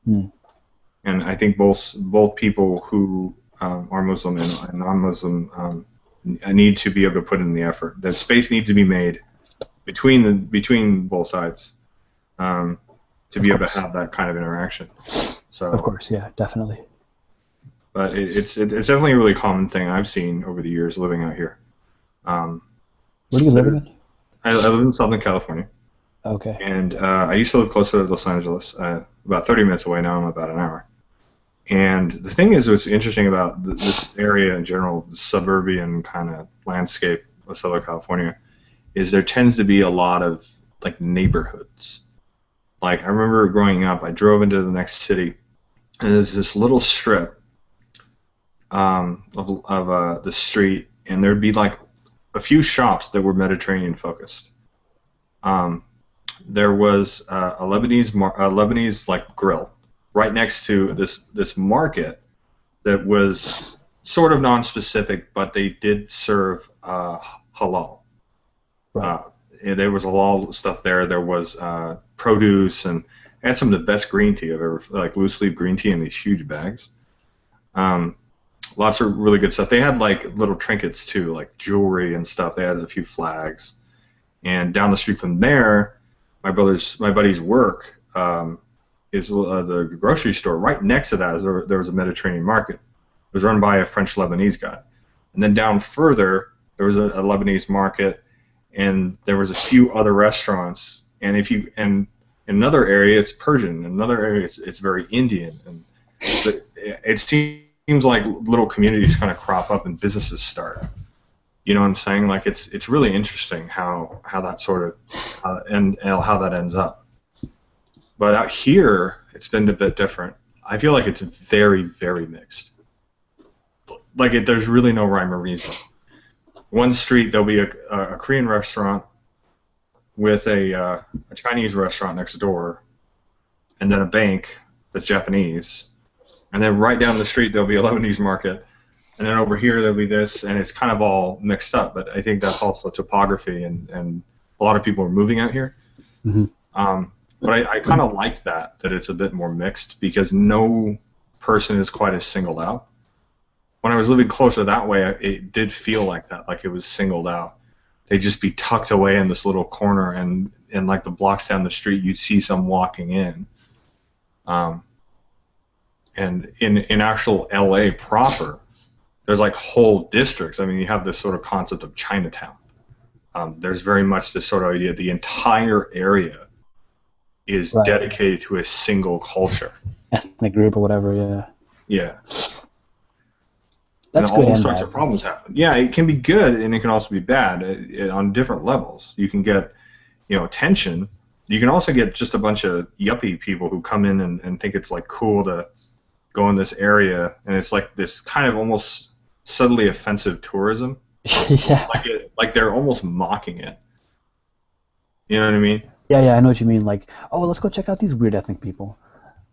And I think both people who are Muslim and non-Muslim need to be able to put in the effort. That space needs to be made between both sides to be able to have that kind of interaction. So of course, yeah, definitely. But it's definitely a really common thing I've seen over the years living out here. Where are you living in? I live in Southern California. Okay. And I used to live closer to Los Angeles, about 30 minutes away. Now I'm about an hour. And the thing is, what's interesting about this area in general, the suburban kind of landscape of Southern California, is there tends to be a lot of like neighborhoods. Like I remember growing up, I drove into the next city, and there's this little strip of the street, and there'd be like a few shops that were Mediterranean focused. There was a Lebanese like grill right next to this market that was sort of non-specific, but they did serve halal. Right. There was halal stuff there. There was produce, and I had some of the best green tea I've ever, like loose leaf green tea in these huge bags. Lots of really good stuff. They had like little trinkets too, like jewelry and stuff. They had a few flags. And down the street from there, my buddy's work is the grocery store. Right next to that there was a Mediterranean market. It was run by a French Lebanese guy. And then down further, there was a Lebanese market, and there was a few other restaurants. And in another area, it's Persian. In another area, it's very Indian. And it seems like little communities kind of crop up and businesses start. You know what I'm saying? Like it's really interesting how that sort of and how that ends up. But out here, it's been a bit different. I feel like it's very mixed. Like there's really no rhyme or reason. One street there'll be a Korean restaurant with a Chinese restaurant next door, and then a bank that's Japanese, and then right down the street there'll be a Lebanese market. And then over here there'll be this, and it's kind of all mixed up. But I think that's also topography, and a lot of people are moving out here. Mm-hmm. But I kind of like that it's a bit more mixed, because no person is quite as singled out. When I was living closer that way, it did feel like that, like it was singled out. They'd just be tucked away in this little corner, and like the blocks down the street, you'd see some walking in. And in actual LA proper, there's like whole districts. I mean, you have this sort of concept of Chinatown. There's very much this sort of idea the entire area is dedicated to a single culture. Ethnic group or whatever, yeah. Yeah. That's and good. All sorts of problems happen. Yeah, it can be good, and it can also be bad on different levels. You can get, tension. You can also get just a bunch of yuppie people who come in and think it's like cool to go in this area, and it's like this kind of almost subtly offensive tourism. Yeah. Like they're almost mocking it. You know what I mean? Yeah, I know what you mean. Like, oh, let's go check out these weird ethnic people.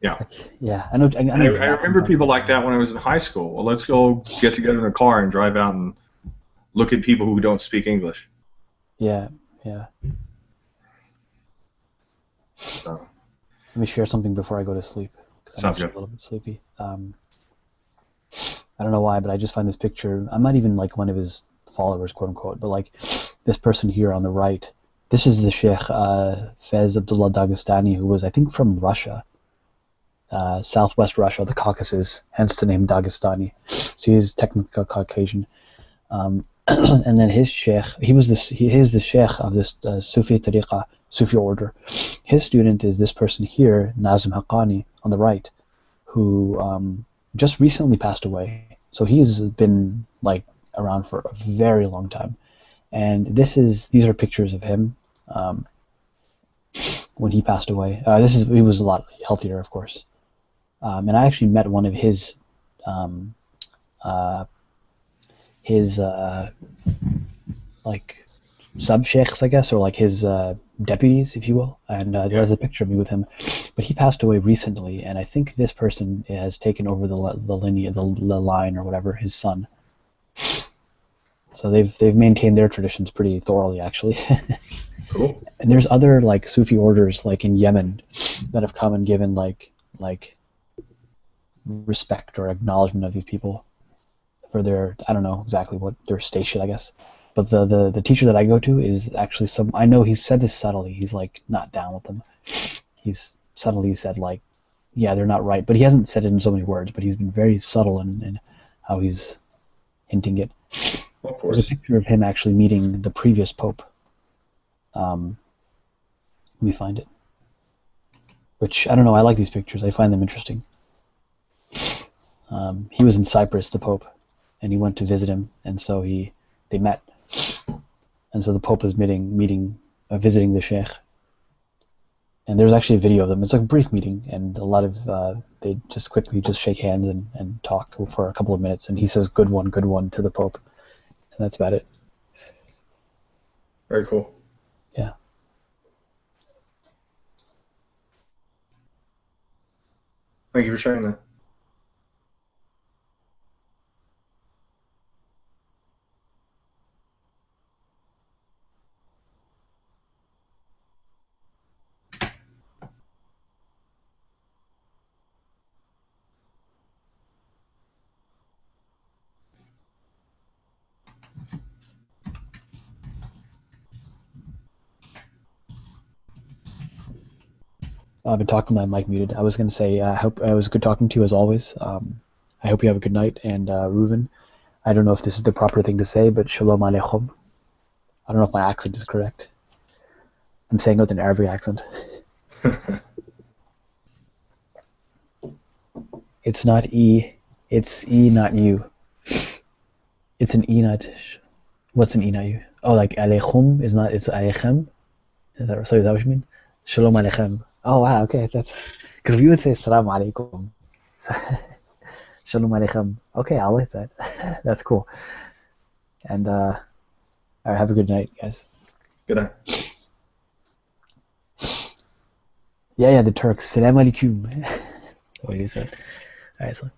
Yeah. Like, yeah, I know. I remember people like that when I was in high school. Well, let's go get together in a car and drive out and look at people who don't speak English. Yeah. So. Let me share something before I go to sleep, because I'm Sounds good. a little bit sleepy. I don't know why, but I just find this picture. I'm not even like one of his followers, quote unquote, but like this person here on the right. This is the Sheikh Fez Abdullah Dagestani, who was, I think, from Russia. southwest Russia, the Caucasus, hence the name Dagestani. So he's technically Caucasian. And then his sheikh, he is the sheikh of this Sufi tariqa, Sufi order. His student is this person here, Nazim Haqqani, on the right, who just recently passed away. So he's been like around for a very long time. And these are pictures of him when he passed away. He was a lot healthier, of course. And I actually met one of his like sub-sheikhs, I guess, or like his deputies, if you will, and there's a picture of me with him. But he passed away recently, and I think this person has taken over the lineage, the line or whatever, his son. So they've maintained their traditions pretty thoroughly, actually. Cool. And there's other like Sufi orders, like in Yemen, that have come and given like respect or acknowledgement of these people for their, I don't know exactly what their station, I guess. But the teacher that I go to is actually I know he said this subtly. He's like not down with them. He's subtly said like, yeah, they're not right. But he hasn't said it in so many words. But he's been very subtle in how he's hinting it. Of course. There's a picture of him actually meeting the previous pope. Let me find it. Which I don't know. I like these pictures. I find them interesting. He was in Cyprus, the pope, and he went to visit him, and so they met. And so the Pope was visiting the Sheikh. And there's actually a video of them. It's like a brief meeting, and a lot of they just quickly shake hands and talk for a couple of minutes, and he says good one to the Pope. And that's about it. Very cool. Yeah. Thank you for sharing that. I've been talking with my mic muted. I was going to say, I hope it was good talking to you as always. I hope you have a good night. And Reuven, I don't know if this is the proper thing to say, but Shalom Aleichem. I don't know if my accent is correct. I'm saying it with an Arabic accent. It's not E. It's E, not U. It's an E, not... What's an E, not U? Oh, like Aleichem is not... It's Aleichem? Is that what you mean? Shalom Aleichem. Oh, wow, okay. That's... Because we would say Salam Alaikum. Shalom Aleichem. Okay, I'll like that. That's cool. And, all right, have a good night, guys. Good night. Yeah, the Turks. Salam Alaikum. What you said. All right, so...